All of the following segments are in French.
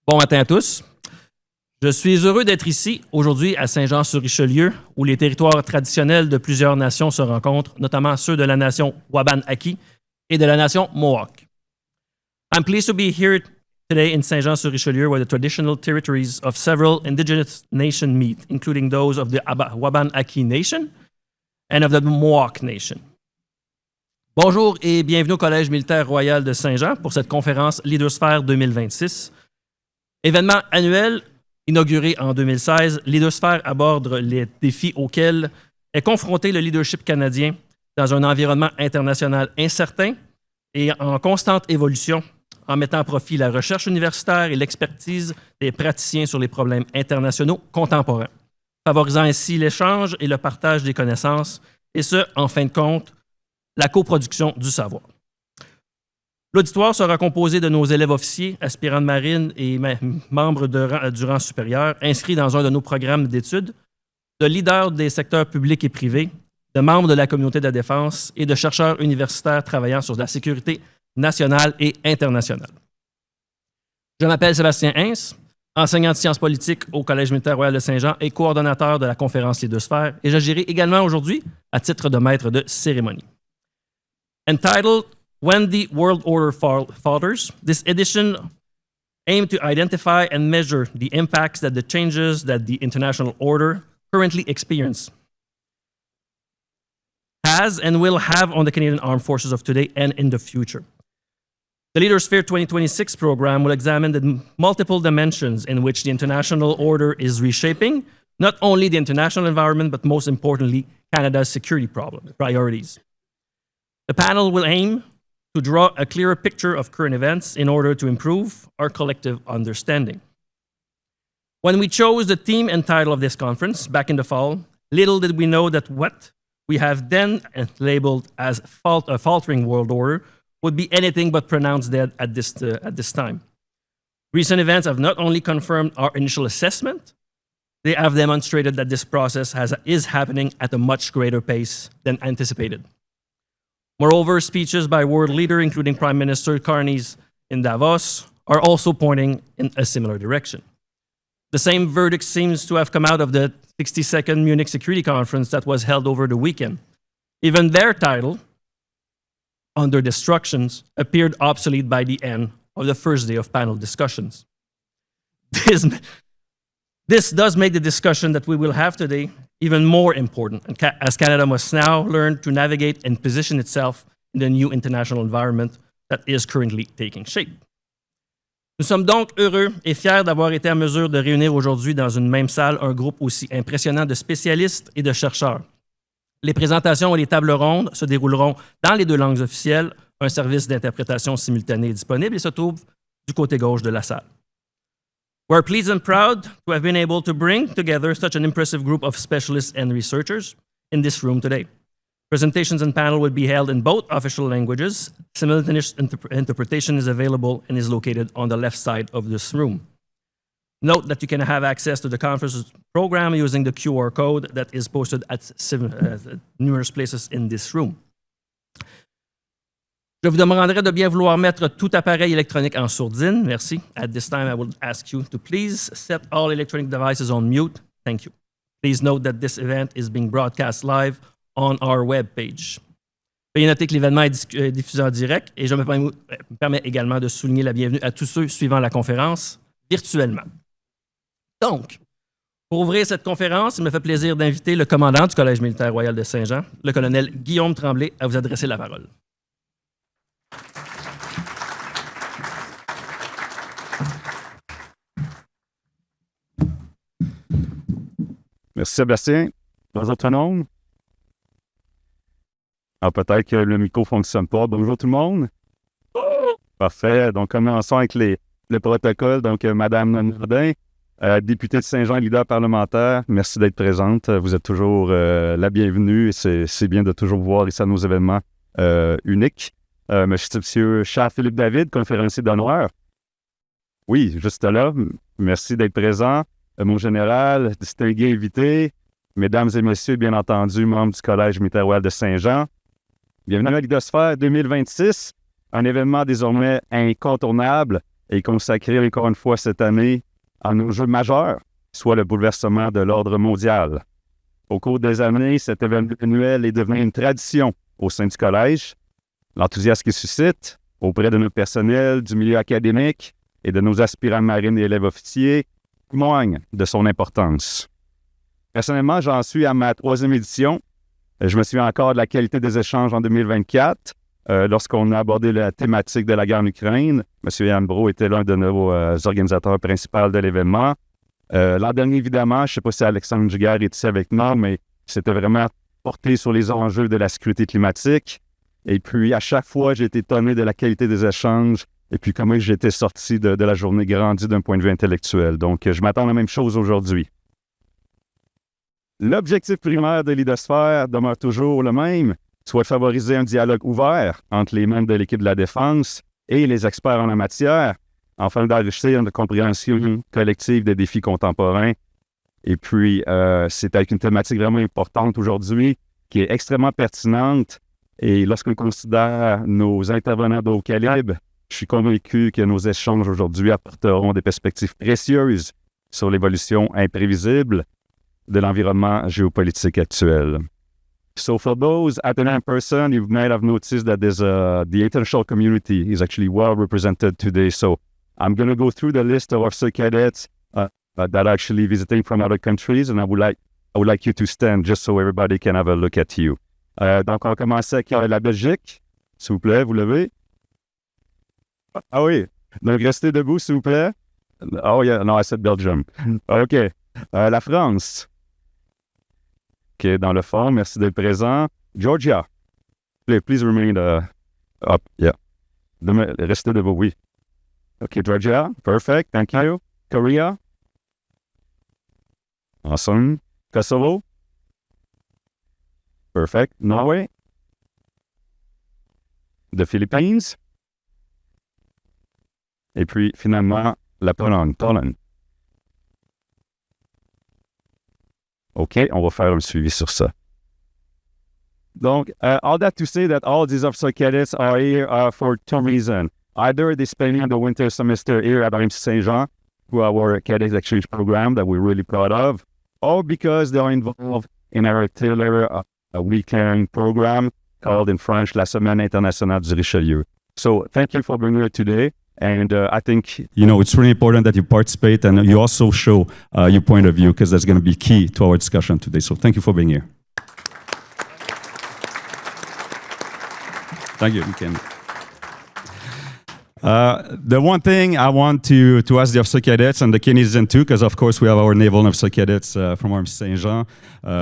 Bon matin à tous. Je suis heureux d'être ici aujourd'hui à Saint-Jean-sur-Richelieu, où les territoires traditionnels de plusieurs nations se rencontrent, notamment ceux de la nation Wabanaki et de la nation Mohawk. I'm pleased to be here today in Saint-Jean-sur-Richelieu, where the traditional territories of several indigenous nations meet, including those of the Wabanaki Nation and of the Mohawk Nation. Bonjour et bienvenue au Collège militaire royal de Saint-Jean pour cette conférence Leadersphere 2026. Événement annuel inauguré en 2016, Leadersphere aborde les défis auxquels est confronté le leadership canadien dans un environnement international incertain et en constante évolution, en mettant à profit la recherche universitaire et l'expertise des praticiens sur les problèmes internationaux contemporains, favorisant ainsi l'échange et le partage des connaissances, et ce, en fin de compte, la coproduction du savoir. L'auditoire sera composé de nos élèves officiers, aspirants de marine et membres du rang supérieur, inscrits dans un de nos programmes d'études, de leaders des secteurs publics et privés, de membres de la communauté de la défense et de chercheurs universitaires travaillant sur la sécurité nationale et internationale. Je m'appelle Sébastien Hintz, enseignant de sciences politiques au Collège militaire royal de Saint-Jean et coordonnateur de la conférence Leadersphere, et j'agirai également aujourd'hui à titre de maître de cérémonie. Entitled When the World Order Falters, this edition aimed to identify and measure the impacts that the changes that the international order currently experience has and will have on the Canadian Armed Forces of today and in the future. The Leadersphere 2026 program will examine the multiple dimensions in which the international order is reshaping not only the international environment, but most importantly, Canada's security priorities. The panel will aim to draw a clearer picture of current events in order to improve our collective understanding. When we chose the theme and title of this conference back in the fall, little did we know that what we have then labeled as a faltering world order would be anything but pronounced dead at this time. Recent events have not only confirmed our initial assessment, they have demonstrated that this process is happening at a much greater pace than anticipated. Moreover, speeches by world leaders, including Prime Minister Carney's in Davos, are also pointing in a similar direction. The same verdict seems to have come out of the 62nd Munich Security Conference that was held over the weekend. Even their title, Under Destructions, appeared obsolete by the end of the first day of panel discussions. This does make the discussion that we will have today even more important, as Canada must now learn to navigate and position itself in the new international environment that is currently taking shape. Nous sommes donc heureux et fiers d'avoir été en mesure de réunir aujourd'hui dans une même salle un groupe aussi impressionnant de spécialistes et de chercheurs. Les présentations et les tables rondes se dérouleront dans les deux langues officielles. Un service d'interprétation simultanée est disponible et se trouve du côté gauche de la salle. We're pleased and proud to have been able to bring together such an impressive group of specialists and researchers in this room today. Presentations and panel will be held in both official languages. Simultaneous interpretation is available and is located on the left side of this room. Note that you can have access to the conference program using the QR code that is posted at numerous places in this room. Je vous demanderai de bien vouloir mettre tout appareil électronique en sourdine. Merci. At this time, I will ask you to please set all electronic devices on mute. Thank you. Please note that this event is being broadcast live on our web page. Veuillez noter que l'événement est diffusé en direct et je me permets également de souligner la bienvenue à tous ceux suivant la conférence virtuellement. Donc, pour ouvrir cette conférence, il me fait plaisir d'inviter le commandant du Collège militaire royal de Saint-Jean, le colonel Guillaume Tremblay, à vous adresser la parole. Merci Sébastien. Bonjour tout le monde. Ah, peut-être que le micro ne fonctionne pas. Bonjour tout le monde. Parfait. Donc, commençons avec le protocole. Donc, Madame Nordin, députée de Saint-Jean, leader parlementaire, merci d'être présente. Vous êtes toujours la bienvenue et c'est bien de toujours voir ici à nos événements uniques. Monsieur Charles-Philippe David, conférencier d'honneur. Oui, juste là. Merci d'être présent. Mon général, distingué invité, mesdames et messieurs, bien entendu, membres du Collège militaire royal de Saint-Jean. Bienvenue à la Leadersphere 2026, un événement désormais incontournable est consacré encore une fois cette année à un enjeu majeur, soit le bouleversement de l'ordre mondial. Au cours des années, cet événement annuel est devenu une tradition au sein du collège. L'enthousiasme qu'il suscite auprès de notre personnel, du milieu académique et de nos aspirants marines et élèves officiers témoigne de son importance. Personnellement, j'en suis à ma 3e édition. Je me souviens encore de la qualité des échanges en 2024, lorsqu'on a abordé la thématique de la guerre en Ukraine. M. Yann Brault était l'un de nos organisateurs principaux de l'événement. L'an dernier, évidemment, je ne sais pas si Alexandre Giguère est ici avec nous, mais c'était vraiment porté sur les enjeux de la sécurité climatique. Et puis, à chaque fois, j'ai été étonné de la qualité des échanges et puis comment j'étais sorti de la journée grandi d'un point de vue intellectuel. Donc, je m'attends à la même chose aujourd'hui. L'objectif primaire de l'Idosphère demeure toujours le même, soit de favoriser un dialogue ouvert entre les membres de l'équipe de la Défense et les experts en la matière, afin d'enrichir notre compréhension collective des défis contemporains. Et puis, c'est avec une thématique vraiment importante aujourd'hui, qui est extrêmement pertinente. Et lorsqu'on considère nos intervenants de haut calibre, je suis convaincu que nos échanges aujourd'hui apporteront des perspectives précieuses sur l'évolution imprévisible de l'environnement géopolitique actuel. So for those attending in person, you might have noticed that the international community is actually well represented today. So I'm going to go through the list of our cadets that are actually visiting from other countries, and I would like you to stand just so everybody can have a look at you. Donc, on va commencer avec la Belgique. S'il vous plaît, vous levez. Ah oui. Donc, restez debout, s'il vous plaît. Oh, yeah. No, I said Belgium. OK. La France. OK, dans le fond, merci d'être présent. Georgia. Please remain up. Yeah. Restez debout, oui. OK, Georgia. Perfect. Thank you. Korea. Awesome. Kosovo. Perfect. Norway. The Philippines. Et puis, finalement, la Pologne. OK, on va faire un suivi sur ça. Donc, all that to say that all these officer cadets are here for two reasons. Either they're spending the winter semester here at RMC Saint-Jean, through our cadet exchange program that we're really proud of, or because they are involved in our Taylor weekend program called in French La Semaine Internationale du Richelieu. So thank you for being here today. And I think, it's really important that you participate and you also show your point of view, because that's going to be key to our discussion today. So thank you for being here. Thank you. You can. The one thing I want to ask the officer cadets and the Canadians too, because of course we have our naval officer cadets from RMC Saint-Jean.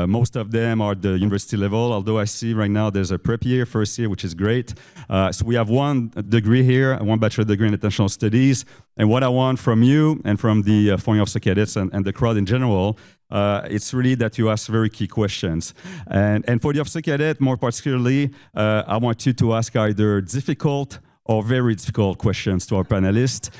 Most of them are at the university level, although I see right now there's a prep year, first year, which is great. So we have one degree here, one bachelor degree in international studies. And what I want from you and from the foreign officer cadets and the crowd in general, it's really that you ask very key questions. And for the officer cadet, more particularly, I want you to ask either difficult or very difficult questions to our panelists,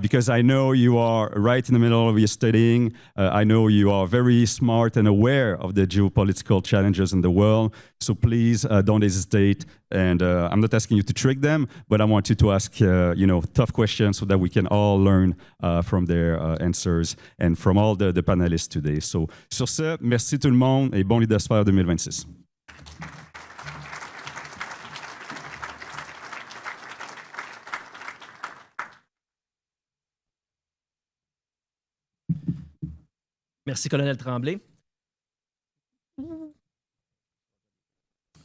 because I know you are right in the middle of your studying. I know you are very smart and aware of the geopolitical challenges in the world. So please don't hesitate. And I'm not asking you to trick them, but I want you to ask tough questions so that we can all learn from their answers and from all the panelists today. So sur ce, merci tout le monde et bon Lidosphère 2026. Merci, Colonel Tremblay.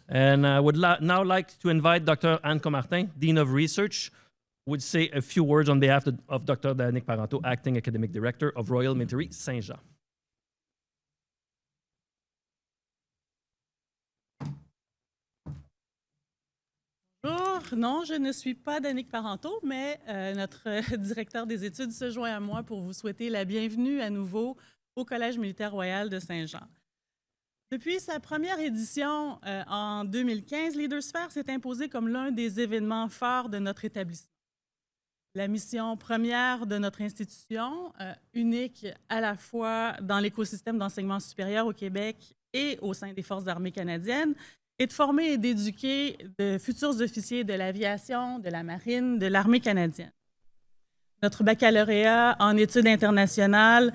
And I would now like to invite Dr. Anne Comartin, Dean of Research, would say a few words on behalf of Dr. Danick Parenteau, Acting Academic Director of Royal Military Saint-Jean. Bonjour, non, je ne suis pas Danick Parenteau, mais notre directeur des études se joint à moi pour vous souhaiter la bienvenue à nouveau au Collège militaire royal de Saint-Jean. Depuis sa première édition en 2015, Lidosphère s'est imposé comme l'un des événements phares de notre établissement. La mission première de notre institution, unique à la fois dans l'écosystème d'enseignement supérieur au Québec et au sein des Forces armées canadiennes, est de former et d'éduquer de futurs officiers de l'aviation, de la marine, de l'armée canadienne. notre baccalauréat en études internationales,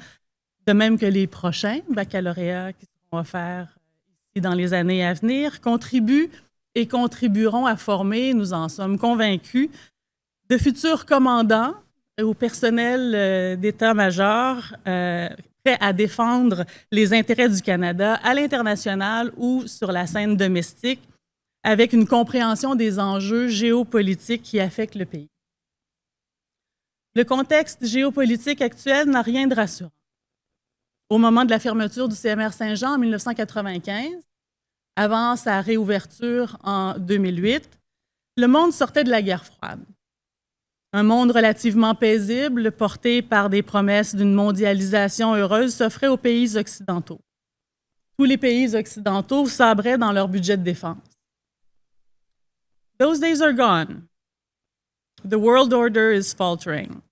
de même que les prochains baccalauréats qui seront offerts ici dans les années à venir, contribuent et contribueront à former, nous en sommes convaincus, de futurs commandants ou personnel d'état-major prêts à défendre les intérêts du Canada à l'international ou sur la scène domestique, avec une compréhension des enjeux géopolitiques qui affectent le pays. Le contexte géopolitique actuel n'a rien de rassurant. Au moment de la fermeture du CMR Saint-Jean en 1995, avant sa réouverture en 2008, le monde sortait de la guerre froide. Un monde relativement paisible, porté par des promesses d'une mondialisation heureuse, s'offrait aux pays occidentaux. Tous les pays occidentaux sabraient dans leur budget de défense. Those days are gone. The world order is faltering.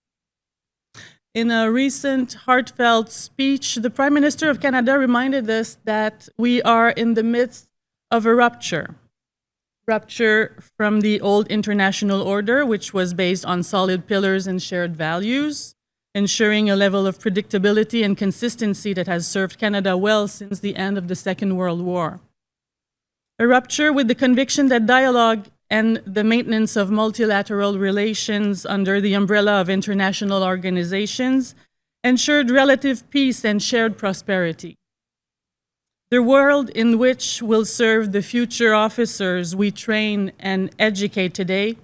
In a recent heartfelt speech, the Prime Minister of Canada reminded us that we are in the midst of a rupture. Rupture from the old international order, which was based on solid pillars and shared values, ensuring a level of predictability and consistency that has served Canada well since the end of the Second World War. A rupture with the conviction that dialogue and the maintenance of multilateral relations under the umbrella of international organizations ensured relative peace and shared prosperity. The world in which will serve the future officers we train and educate today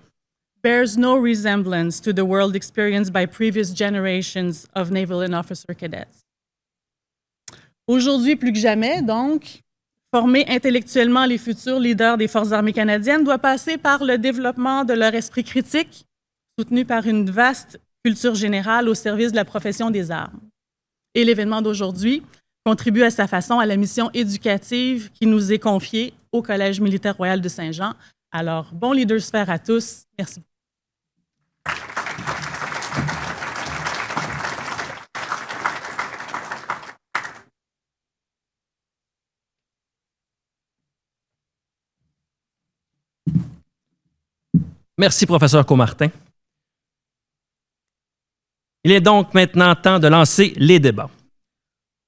bears no resemblance to the world experienced by previous generations of naval and officer cadets. Aujourd'hui, plus que jamais, donc, former intellectuellement les futurs leaders des Forces armées canadiennes doit passer par le développement de leur esprit critique, soutenu par une vaste culture générale au service de la profession des armes. Et l'événement d'aujourd'hui contribue à sa façon à la mission éducative qui nous est confiée au Collège militaire royal de Saint-Jean. Alors, bon leadersphère à tous. Merci. Merci, professeur Comartin. Il est donc maintenant temps de lancer les débats.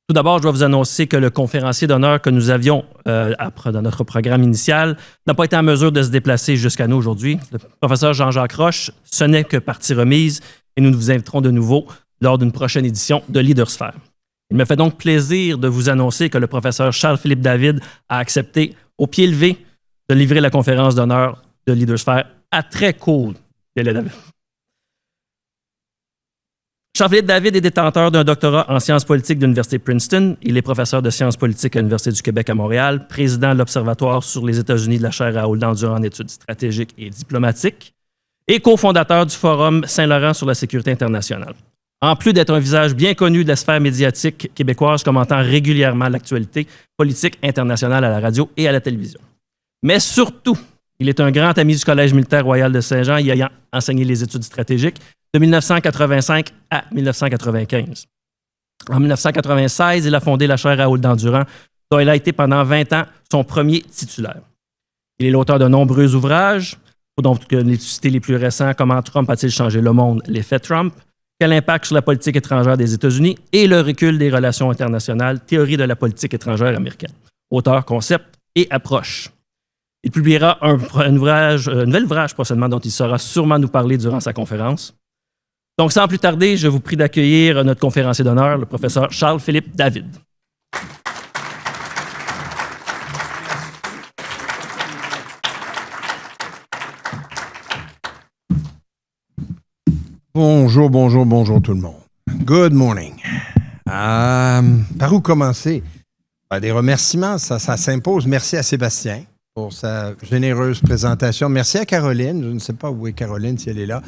Tout d'abord, je dois vous annoncer que le conférencier d'honneur que nous avions dans notre programme initial n'a pas été en mesure de se déplacer jusqu'à nous aujourd'hui. Le professeur Jean-Jacques Roche, ce n'est que partie remise et nous vous inviterons de nouveau lors d'une prochaine édition de Leadersphère. Il me fait donc plaisir de vous annoncer que le professeur Charles-Philippe David a accepté au pied levé de livrer la conférence d'honneur de Leadersphère à très court délai. Charles-Philippe David est détenteur d'un doctorat en sciences politiques de l'Université Princeton. Il est professeur de sciences politiques à l'Université du Québec à Montréal, président de l'Observatoire sur les États-Unis de la chaire Raoul Dandurand en études stratégiques et diplomatiques et cofondateur du Forum Saint-Laurent sur la sécurité internationale. En plus d'être un visage bien connu de la sphère médiatique québécoise, commentant régulièrement l'actualité politique internationale à la radio et à la télévision. Mais surtout, il est un grand ami du Collège militaire royal de Saint-Jean, y ayant enseigné les études stratégiques de 1985 à 1995. En 1996, il a fondé la chaire Raoul Dandurand, dont il a été pendant 20 ans son premier titulaire. Il est l'auteur de nombreux ouvrages, dont les cités les plus récents, Comment Trump a-t-il changé le monde, l'effet Trump, Quel impact sur la politique étrangère des États-Unis et le recul des relations internationales, Théorie de la politique étrangère américaine. Auteur, concept et approche. Il publiera un nouvel ouvrage prochainement dont il saura sûrement nous parler durant sa conférence. Donc, sans plus tarder, je vous prie d'accueillir notre conférencier d'honneur, le professeur Charles-Philippe David. Bonjour tout le monde. Good morning. Par où commencer? Des remerciements, ça s'impose. Merci à Sébastien pour sa généreuse présentation. Merci à Caroline, je ne sais pas où est Caroline, si elle est là,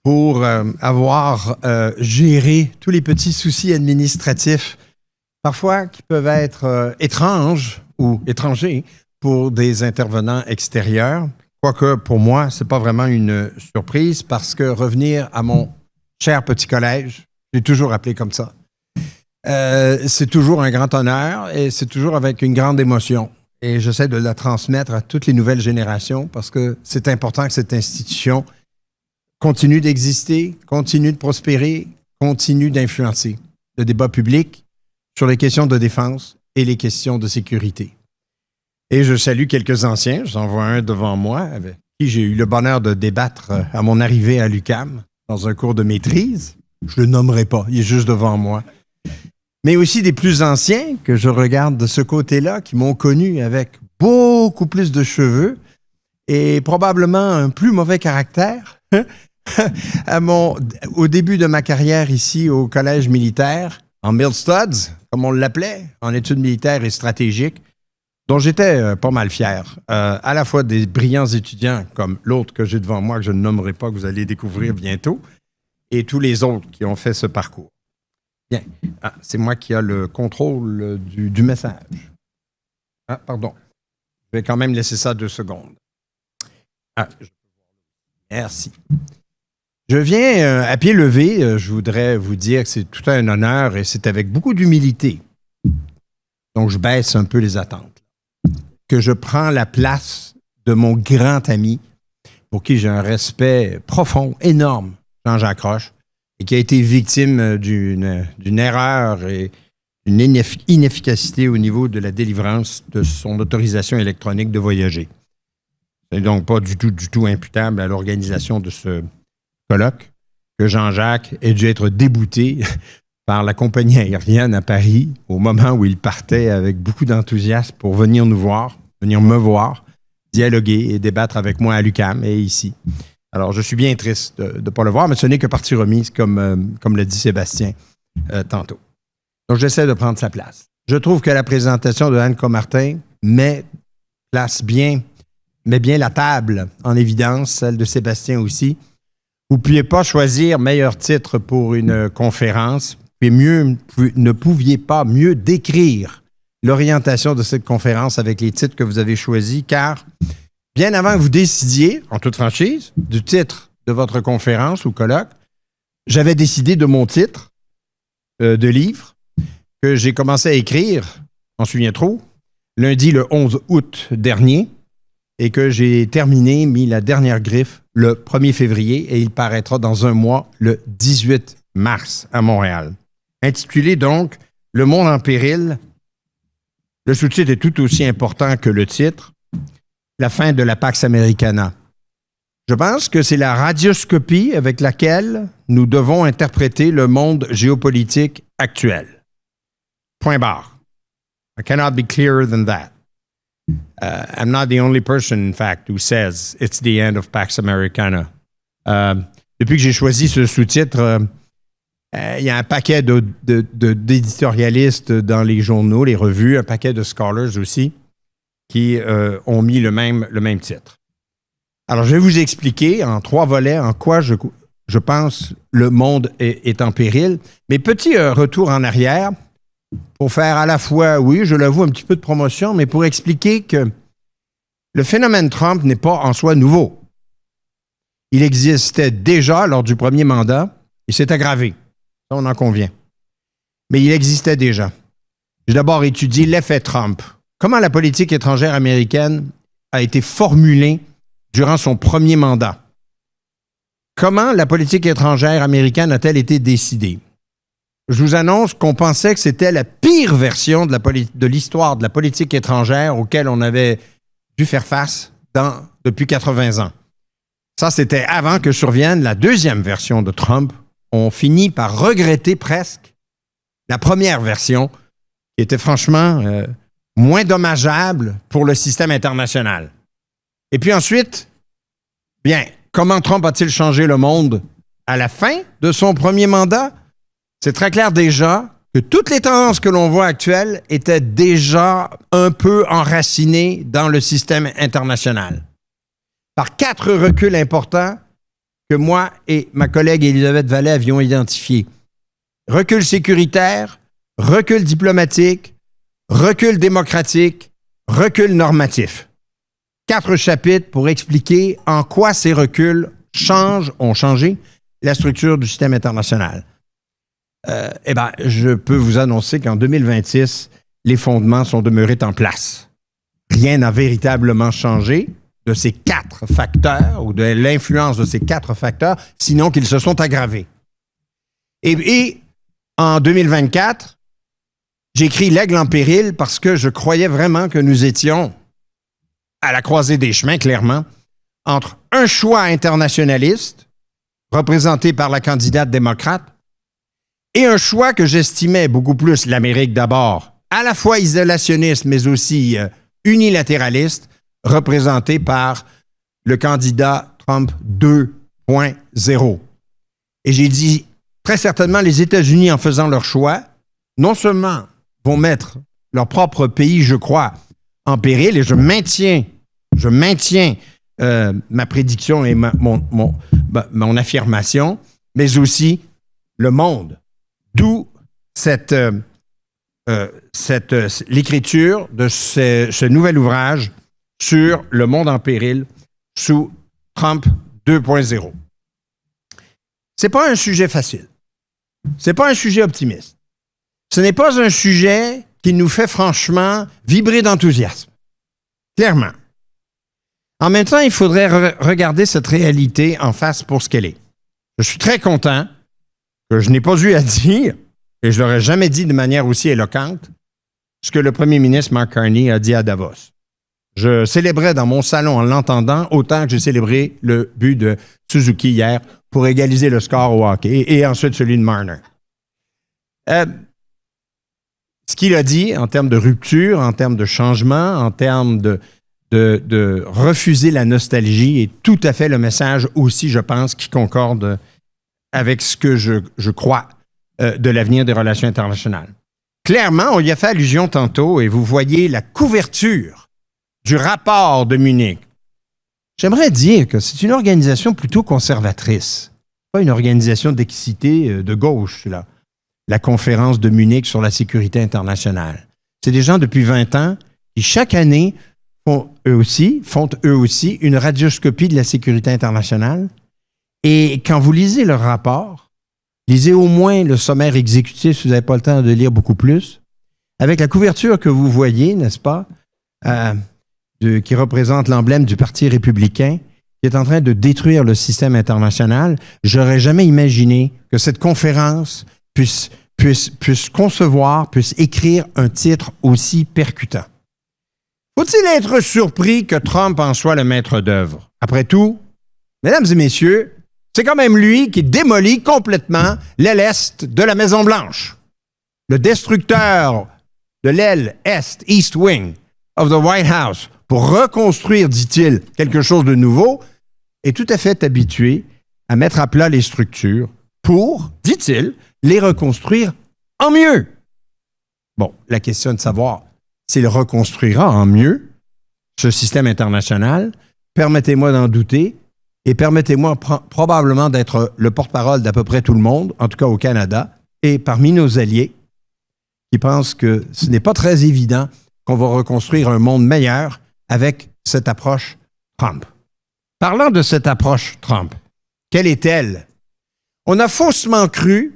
pour avoir géré tous les petits soucis administratifs, parfois qui peuvent être étranges ou étrangers pour des intervenants extérieurs. Quoique, pour moi, ce n'est pas vraiment une surprise parce que revenir à mon cher petit collège, je l'ai toujours appelé comme ça, c'est toujours un grand honneur et c'est toujours avec une grande émotion. Et j'essaie de la transmettre à toutes les nouvelles générations parce que c'est important que cette institution continue d'exister, continue de prospérer, continue d'influencer le débat public sur les questions de défense et les questions de sécurité. Et je salue quelques anciens, j'en vois un devant moi, avec qui j'ai eu le bonheur de débattre à mon arrivée à l'UQAM dans un cours de maîtrise. Je ne le nommerai pas, il est juste devant moi. Mais aussi des plus anciens que je regarde de ce côté-là, qui m'ont connu avec beaucoup plus de cheveux et probablement un plus mauvais caractère. Au début de ma carrière ici au collège militaire, en Mill Studs, comme on l'appelait, en études militaires et stratégiques, dont j'étais pas mal fier. À la fois des brillants étudiants, comme l'autre que j'ai devant moi, que je ne nommerai pas, que vous allez découvrir bientôt, et tous les autres qui ont fait ce parcours. Bien. Ah, c'est moi qui ai le contrôle du message. Ah, pardon. Je vais quand même laisser ça 2 secondes. Ah, merci. Je viens à pied levé. Je voudrais vous dire que c'est tout un honneur et c'est avec beaucoup d'humilité. Donc, je baisse un peu les attentes. Que je prends la place de mon grand ami, pour qui j'ai un respect profond, énorme, Jean-Jacques Roche, et qui a été victime d'une erreur et d'une inefficacité au niveau de la délivrance de son autorisation électronique de voyager. Ce n'est donc pas du tout imputable à l'organisation de ce colloque que Jean-Jacques ait dû être débouté par la compagnie aérienne à Paris au moment où il partait avec beaucoup d'enthousiasme pour venir nous voir, venir me voir, dialoguer et débattre avec moi à l'UQAM et ici. Alors, je suis bien triste de ne pas le voir, mais ce n'est que partie remise, comme l'a dit Sébastien tantôt. Donc, j'essaie de prendre sa place. Je trouve que la présentation de Anne Comartin met bien la table en évidence, celle de Sébastien aussi. Vous ne pouviez pas choisir meilleur titre pour une conférence, ne pouviez pas mieux décrire l'orientation de cette conférence avec les titres que vous avez choisis, car bien avant que vous décidiez, en toute franchise, du titre de votre conférence ou colloque, j'avais décidé de mon titre de livre que j'ai commencé à écrire, je m'en souviens trop, lundi le 11 août dernier, et que j'ai terminé, mis la dernière griffe le 1er février, et il paraîtra dans un mois, le 18 mars, à Montréal. Intitulé donc « Le monde en péril », le sous-titre est tout aussi important que le titre, la fin de la Pax Americana. Je pense que c'est la radioscopie avec laquelle nous devons interpréter le monde géopolitique actuel. Point barre. I cannot be clearer than that. I'm not the only person, in fact, who says it's the end of Pax Americana. Depuis que j'ai choisi ce sous-titre, il y a un paquet d'éditorialistes dans les journaux, les revues, un paquet de scholars aussi, qui ont mis le même titre. Alors, je vais vous expliquer en 3 volets en quoi je pense le monde est en péril. Mais petit retour en arrière pour faire à la fois, oui, je l'avoue, un petit peu de promotion, mais pour expliquer que le phénomène Trump n'est pas en soi nouveau. Il existait déjà lors du premier mandat et s'est aggravé. Ça, on en convient. Mais il existait déjà. J'ai d'abord étudié l'effet Trump. Comment la politique étrangère américaine a été formulée durant son premier mandat? Comment la politique étrangère américaine a-t-elle été décidée? Je vous annonce qu'on pensait que c'était la pire version de l'histoire de la politique étrangère auquel on avait dû faire face depuis 80 ans. Ça, c'était avant que survienne la deuxième version de Trump. On finit par regretter presque la première version qui était franchement moins dommageable pour le système international. Et puis ensuite, bien, comment Trump a-t-il changé le monde à la fin de son premier mandat? C'est très clair déjà que toutes les tendances que l'on voit actuelles étaient déjà un peu enracinées dans le système international. Par 4 reculs importants que moi et ma collègue Élisabeth Vallée avions identifiés. Recul sécuritaire, recul diplomatique, recul démocratique, recul normatif. 4 chapitres pour expliquer en quoi ces reculs ont changé la structure du système international. Je peux vous annoncer qu'en 2026, les fondements sont demeurés en place. Rien n'a véritablement changé de ces 4 facteurs ou de l'influence de ces 4 facteurs, sinon qu'ils se sont aggravés. Et en 2024, j'écris l'Aigle en péril parce que je croyais vraiment que nous étions à la croisée des chemins, clairement, entre un choix internationaliste, représenté par la candidate démocrate, et un choix que j'estimais beaucoup plus l'Amérique d'abord, à la fois isolationniste, mais aussi unilatéraliste, représenté par le candidat Trump 2.0. Et j'ai dit, très certainement, les États-Unis, en faisant leur choix, non seulement vont mettre leur propre pays, je crois, en péril, et je maintiens ma prédiction et mon affirmation, mais aussi le monde. D'où l'écriture de ce nouvel ouvrage sur le monde en péril sous Trump 2.0. C'est pas un sujet facile. C'est pas un sujet optimiste. Ce n'est pas un sujet qui nous fait franchement vibrer d'enthousiasme. Clairement. En même temps, il faudrait regarder cette réalité en face pour ce qu'elle est. Je suis très content que je n'ai pas eu à dire, et je ne l'aurais jamais dit de manière aussi éloquente, ce que le premier ministre Mark Carney a dit à Davos. Je célébrais dans mon salon en l'entendant autant que j'ai célébré le but de Suzuki hier pour égaliser le score au hockey et ensuite celui de Marner. Ce qu'il a dit en termes de rupture, en termes de changement, en termes de refuser la nostalgie est tout à fait le message aussi, je pense, qui concorde avec ce que je crois de l'avenir des relations internationales. Clairement, on y a fait allusion tantôt et vous voyez la couverture du rapport de Munich. J'aimerais dire que c'est une organisation plutôt conservatrice, pas une organisation d'excité de gauche, là. La conférence de Munich sur la sécurité internationale. C'est des gens depuis 20 ans qui, chaque année, font eux aussi une radioscopie de la sécurité internationale. Et quand vous lisez leur rapport, lisez au moins le sommaire exécutif si vous n'avez pas le temps de lire beaucoup plus. Avec la couverture que vous voyez, n'est-ce pas, qui représente l'emblème du Parti républicain, qui est en train de détruire le système international, j'aurais jamais imaginé que cette conférence puisse concevoir, puisse écrire un titre aussi percutant. Faut-il être surpris que Trump en soit le maître d'œuvre? Après tout, mesdames et messieurs, c'est quand même lui qui démolit complètement l'aile est de la Maison-Blanche. Le destructeur de l'aile est, East Wing, of the White House, pour reconstruire, dit-il, quelque chose de nouveau, est tout à fait habitué à mettre à plat les structures pour, dit-il, les reconstruire en mieux. Bon, la question est de savoir s'il reconstruira en mieux ce système international. Permettez-moi d'en douter et permettez-moi probablement d'être le porte-parole d'à peu près tout le monde, en tout cas au Canada, et parmi nos alliés qui pensent que ce n'est pas très évident qu'on va reconstruire un monde meilleur avec cette approche Trump. Parlant de cette approche Trump, quelle est-elle? On a faussement cru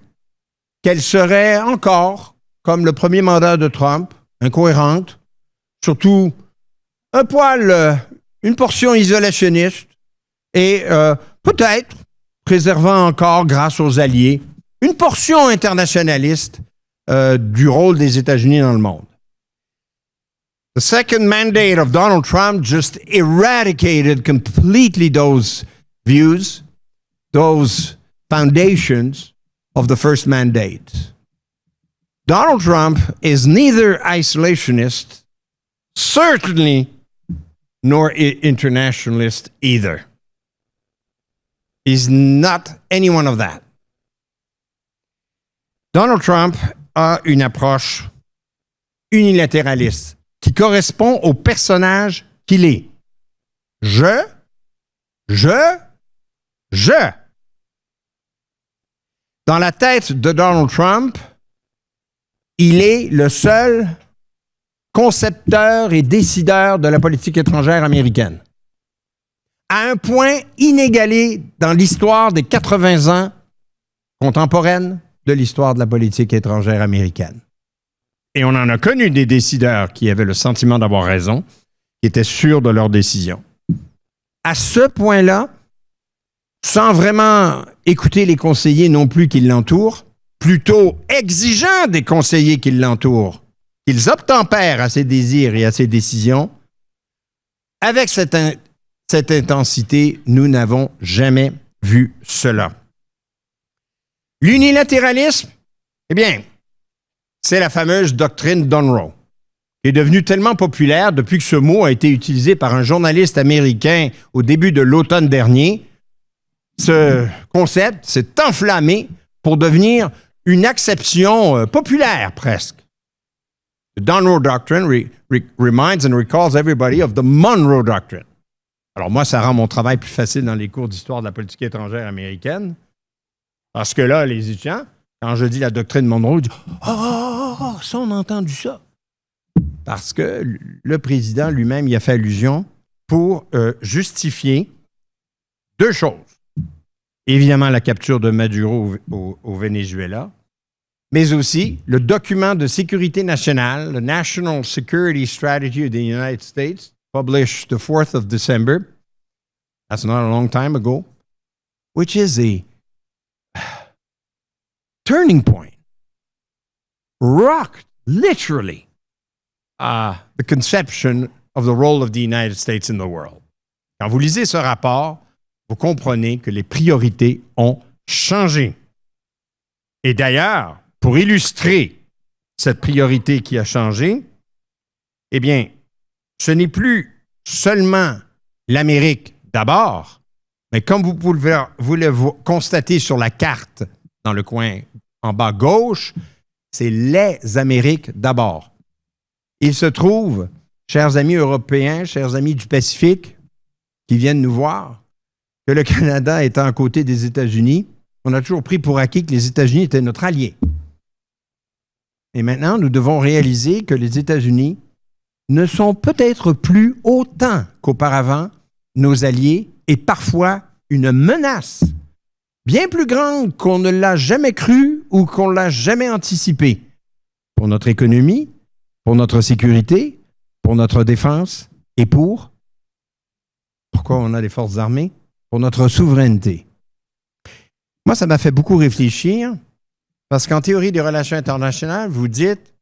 qu'elle serait encore, comme le premier mandat de Trump, incohérente, surtout un poil, une portion isolationniste et peut-être préservant encore, grâce aux alliés, une portion internationaliste du rôle des États-Unis dans le monde. The second mandate of Donald Trump just eradicated completely those views, those foundations of the first mandate. Donald Trump is neither isolationist, certainly, nor internationalist either. He's not any one of that. Donald Trump a une approche unilatéraliste qui correspond au personnage qu'il est. Je. Dans la tête de Donald Trump, il est le seul concepteur et décideur de la politique étrangère américaine. À un point inégalé dans l'histoire des 80 ans contemporaines de l'histoire de la politique étrangère américaine. Et on en a connu des décideurs qui avaient le sentiment d'avoir raison, qui étaient sûrs de leur décision. à ce point-là, sans vraiment écouter les conseillers non plus qui l'entourent, plutôt exigeant des conseillers qui l'entourent, qu'ils obtempèrent à ses désirs et à ses décisions, avec cette intensité, nous n'avons jamais vu cela. L'unilatéralisme, eh bien, c'est la fameuse doctrine d'Unroe, qui est devenue tellement populaire depuis que ce mot a été utilisé par un journaliste américain au début de l'automne dernier. Ce concept s'est enflammé pour devenir une acception populaire presque. The Dunroe Doctrine reminds and recalls everybody of the Monroe Doctrine. Alors moi, ça rend mon travail plus facile dans les cours d'histoire de la politique étrangère américaine, parce que là, les étudiants, quand je dis la doctrine Monroe, ils disent « Oh, ça, on a entendu ça! » Parce que le président lui-même y a fait allusion pour justifier deux choses. Évidemment, la capture de Maduro au Venezuela, mais aussi le document de sécurité nationale, le National Security Strategy of the United States, published the 4th of December. That's not a long time ago, which is a turning point. Rocked, literally, the conception of the role of the United States in the world. Quand vous lisez ce rapport, vous comprenez que les priorités ont changé. Et d'ailleurs, pour illustrer cette priorité qui a changé, eh bien, ce n'est plus seulement l'Amérique d'abord, mais comme vous pouvez le constater sur la carte dans le coin en bas gauche, c'est les Amériques d'abord. Il se trouve, chers amis européens, chers amis du Pacifique qui viennent nous voir, que le Canada étant à côté des États-Unis, on a toujours pris pour acquis que les États-Unis étaient notre allié. Et maintenant, nous devons réaliser que les États-Unis ne sont peut-être plus autant qu'auparavant nos alliés et parfois une menace bien plus grande qu'on ne l'a jamais cru ou qu'on ne l'a jamais anticipé pour notre économie, pour notre sécurité, pour notre défense et pourquoi on a des forces armées? Pour notre souveraineté. Moi, ça m'a fait beaucoup réfléchir parce qu'en théorie des relations internationales, vous dites,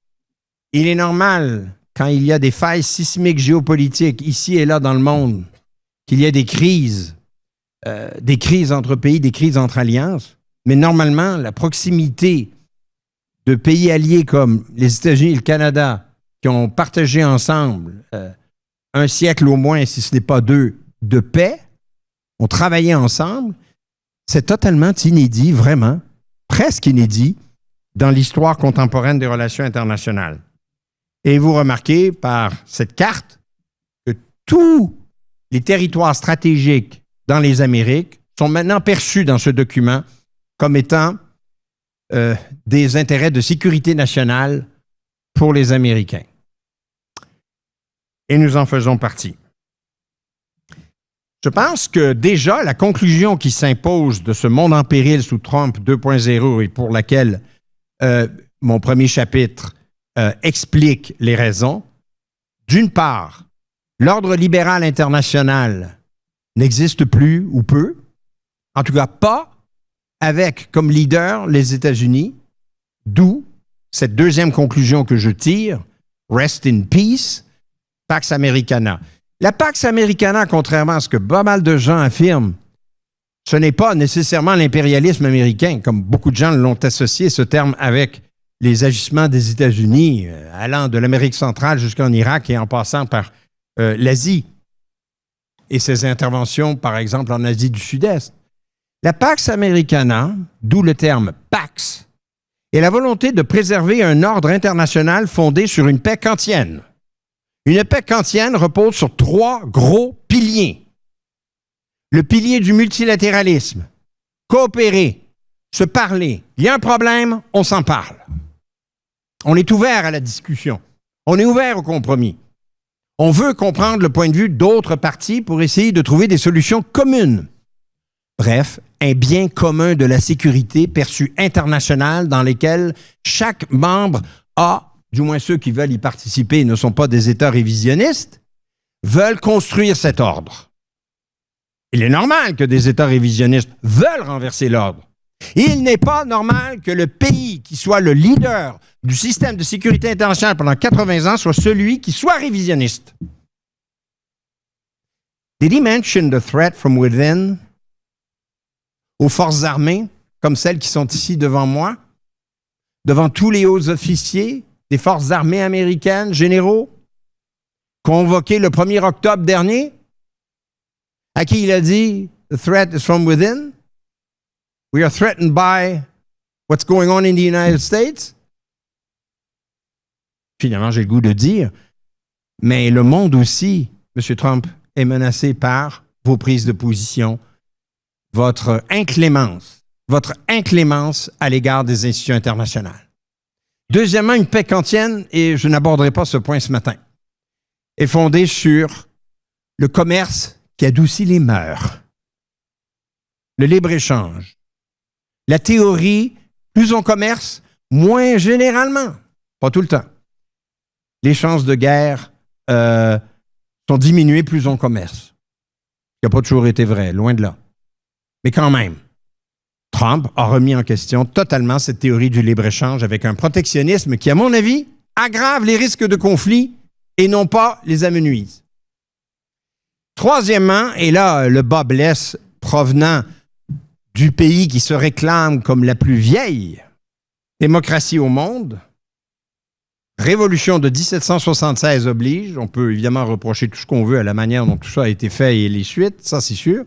il est normal quand il y a des failles sismiques géopolitiques ici et là dans le monde, qu'il y ait des crises entre pays, des crises entre alliances, mais normalement, la proximité de pays alliés comme les États-Unis et le Canada, qui ont partagé ensemble un siècle au moins, si ce n'est pas deux, de paix, ont travaillé ensemble, c'est totalement inédit, vraiment, presque inédit, dans l'histoire contemporaine des relations internationales. Et vous remarquez par cette carte que tous les territoires stratégiques dans les Amériques sont maintenant perçus dans ce document comme étant des intérêts de sécurité nationale pour les Américains. Et nous en faisons partie. Je pense que déjà, la conclusion qui s'impose de ce monde en péril sous Trump 2.0 et pour laquelle mon premier chapitre explique les raisons, d'une part, l'ordre libéral international n'existe plus ou peu, en tout cas pas avec comme leader les États-Unis, d'où cette deuxième conclusion que je tire, Rest in Peace, Pax Americana. La Pax Americana, contrairement à ce que pas mal de gens affirment, ce n'est pas nécessairement l'impérialisme américain, comme beaucoup de gens l'ont associé, ce terme, avec les agissements des États-Unis, allant de l'Amérique centrale jusqu'en Irak et en passant par l'Asie et ses interventions, par exemple, en Asie du Sud-Est. La Pax Americana, d'où le terme Pax, est la volonté de préserver un ordre international fondé sur une paix kantienne. Une paix kantienne repose sur trois gros piliers. Le pilier du multilatéralisme, coopérer, se parler. Il y a un problème, on s'en parle. On est ouvert à la discussion. On est ouvert au compromis. On veut comprendre le point de vue d'autres parties pour essayer de trouver des solutions communes. Bref, un bien commun de la sécurité perçu international dans lequel chaque membre a, du moins ceux qui veulent y participer ne sont pas des États révisionnistes, veulent construire cet ordre. Il est normal que des États révisionnistes veulent renverser l'ordre. Il n'est pas normal que le pays qui soit le leader du système de sécurité internationale pendant 80 ans soit celui qui soit révisionniste. Did he mention the threat from within aux forces armées, comme celles qui sont ici devant moi, devant tous les hauts officiers des forces armées américaines, généraux, convoqués le 1er octobre dernier, à qui il a dit « The threat is from within. We are threatened by what's going on in the United States. » Finalement, j'ai le goût de dire, mais le monde aussi, M. Trump, est menacé par vos prises de position, votre inclémence à l'égard des institutions internationales. Deuxièmement, une paix kantienne, et je n'aborderai pas ce point ce matin, est fondée sur le commerce qui adoucit les mœurs, le libre-échange, la théorie, plus on commerce, moins généralement, pas tout le temps, les chances de guerre sont diminuées plus on commerce. Ce qui n'a pas toujours été vrai, loin de là. Mais quand même, Trump a remis en question totalement cette théorie du libre-échange avec un protectionnisme qui, à mon avis, aggrave les risques de conflit et non pas les amenuise. Troisièmement, et là, le bas blesse provenant du pays qui se réclame comme la plus vieille démocratie au monde, révolution de 1776 oblige, on peut évidemment reprocher tout ce qu'on veut à la manière dont tout ça a été fait et les suites, ça c'est sûr,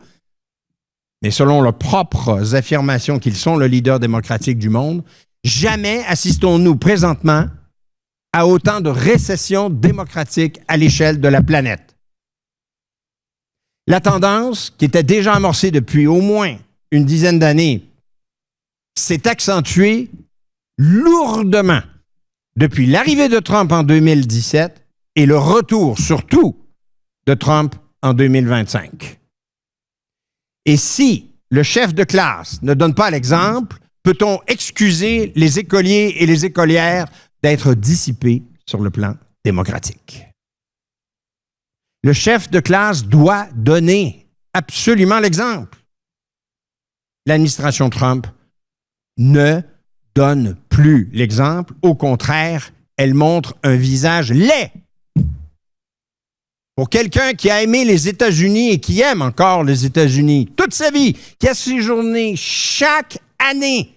mais selon leurs propres affirmations qu'ils sont le leader démocratique du monde, jamais assistons-nous présentement à autant de récessions démocratiques à l'échelle de la planète. La tendance, qui était déjà amorcée depuis au moins une dizaine d'années, s'est accentuée lourdement depuis l'arrivée de Trump en 2017 et le retour, surtout, de Trump en 2025. Et si le chef de classe ne donne pas l'exemple, peut-on excuser les écoliers et les écolières d'être dissipés sur le plan démocratique? Le chef de classe doit donner absolument l'exemple. L'administration Trump ne donne plus l'exemple. Au contraire, elle montre un visage laid. Pour quelqu'un qui a aimé les États-Unis et qui aime encore les États-Unis toute sa vie, qui a séjourné chaque année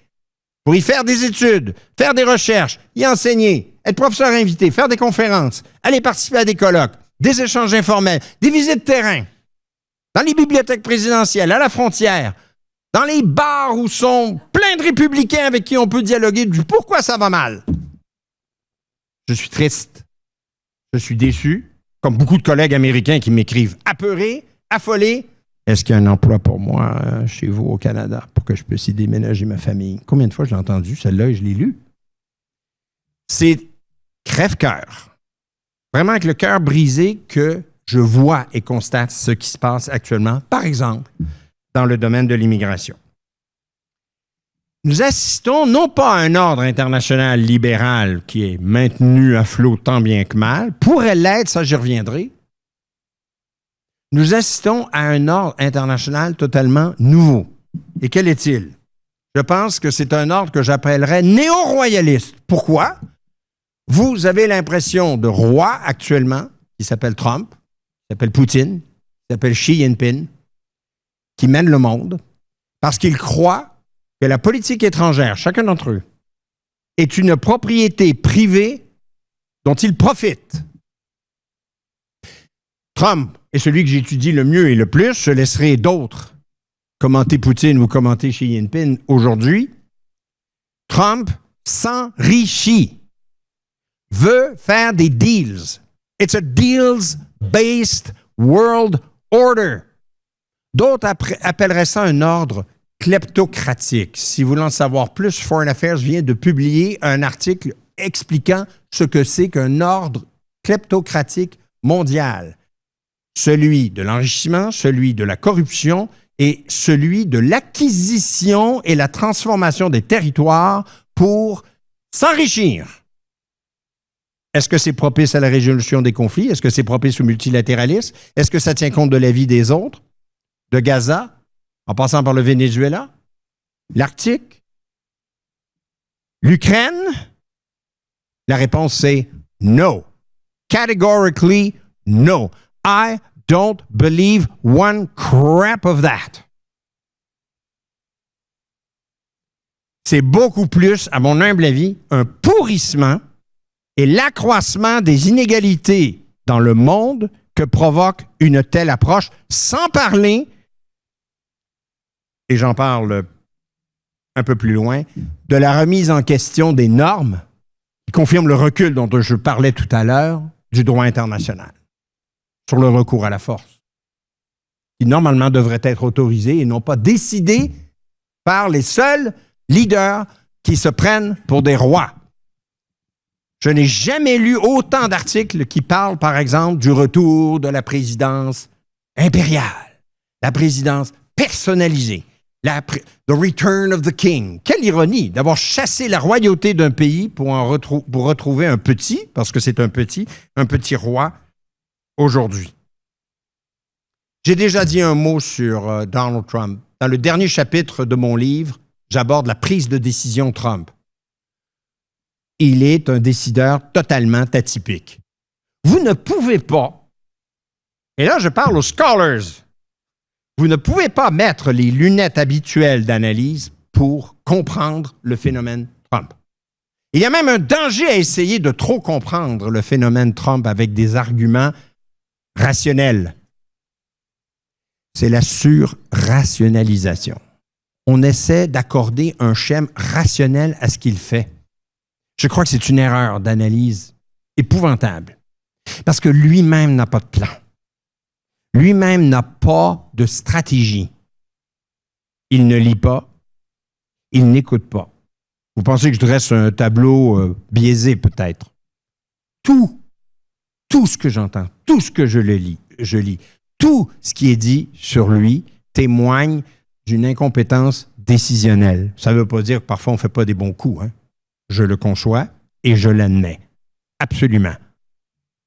pour y faire des études, faire des recherches, y enseigner, être professeur invité, faire des conférences, aller participer à des colloques, des échanges informels, des visites de terrain, dans les bibliothèques présidentielles, à la frontière, dans les bars où sont plein de républicains avec qui on peut dialoguer du pourquoi ça va mal. Je suis triste. Je suis déçu, comme beaucoup de collègues américains qui m'écrivent apeurés, affolés. Est-ce qu'il y a un emploi pour moi chez vous au Canada pour que je puisse y déménager ma famille? Combien de fois je l'ai entendu, celle-là, et je l'ai lu? C'est crève-cœur. Vraiment avec le cœur brisé que je vois et constate ce qui se passe actuellement, par exemple, dans le domaine de l'immigration. Nous assistons non pas à un ordre international libéral qui est maintenu à flot tant bien que mal, pourrait l'être, ça j'y reviendrai. Nous assistons à un ordre international totalement nouveau. Et quel est-il? Je pense que c'est un ordre que j'appellerais néo-royaliste. Pourquoi? Vous avez l'impression de roi actuellement, qui s'appelle Trump, qui s'appelle Poutine, qui s'appelle Xi Jinping, qui mène le monde, parce qu'ils croient que la politique étrangère, chacun d'entre eux, est une propriété privée dont ils profitent. Trump est celui que j'étudie le mieux et le plus. Je laisserai d'autres commenter Poutine ou commenter Xi Jinping aujourd'hui. Trump s'enrichit, veut faire des deals. It's a deals-based world order. D'autres appelleraient ça un ordre kleptocratique. Si vous voulez en savoir plus, Foreign Affairs vient de publier un article expliquant ce que c'est qu'un ordre kleptocratique mondial. Celui de l'enrichissement, celui de la corruption et celui de l'acquisition et la transformation des territoires pour s'enrichir. Est-ce que c'est propice à la résolution des conflits? Est-ce que c'est propice au multilatéralisme? Est-ce que ça tient compte de la vie des autres? de Gaza, en passant par le Venezuela, l'Arctique, l'Ukraine? La réponse, c'est no. Categorically, no. I don't believe one crap of that. C'est beaucoup plus, à mon humble avis, un pourrissement et l'accroissement des inégalités dans le monde que provoque une telle approche, sans parler, et j'en parle un peu plus loin, de la remise en question des normes qui confirme le recul dont je parlais tout à l'heure du droit international sur le recours à la force, qui normalement devrait être autorisé et non pas décidé par les seuls leaders qui se prennent pour des rois. Je n'ai jamais lu autant d'articles qui parlent, par exemple, du retour de la présidence impériale, la présidence personnalisée, the return of the king. Quelle ironie d'avoir chassé la royauté d'un pays pour retrouver un petit, parce que c'est un petit roi aujourd'hui. J'ai déjà dit un mot sur Donald Trump. Dans le dernier chapitre de mon livre, j'aborde la prise de décision Trump. Il est un décideur totalement atypique. Vous ne pouvez pas, et là je parle aux scholars, vous ne pouvez pas mettre les lunettes habituelles d'analyse pour comprendre le phénomène Trump. Il y a même un danger à essayer de trop comprendre le phénomène Trump avec des arguments rationnels. C'est la surrationalisation. On essaie d'accorder un schème rationnel à ce qu'il fait. Je crois que c'est une erreur d'analyse épouvantable. Parce que lui-même n'a pas de plan. Lui-même n'a pas de stratégie. Il ne lit pas. Il n'écoute pas. Vous pensez que je dresse un tableau biaisé peut-être? Tout ce que j'entends, tout ce que je lis, tout ce qui est dit sur lui témoigne d'une incompétence décisionnelle. Ça ne veut pas dire que parfois on ne fait pas des bons coups, hein? Je le conçois et je l'admets. Absolument.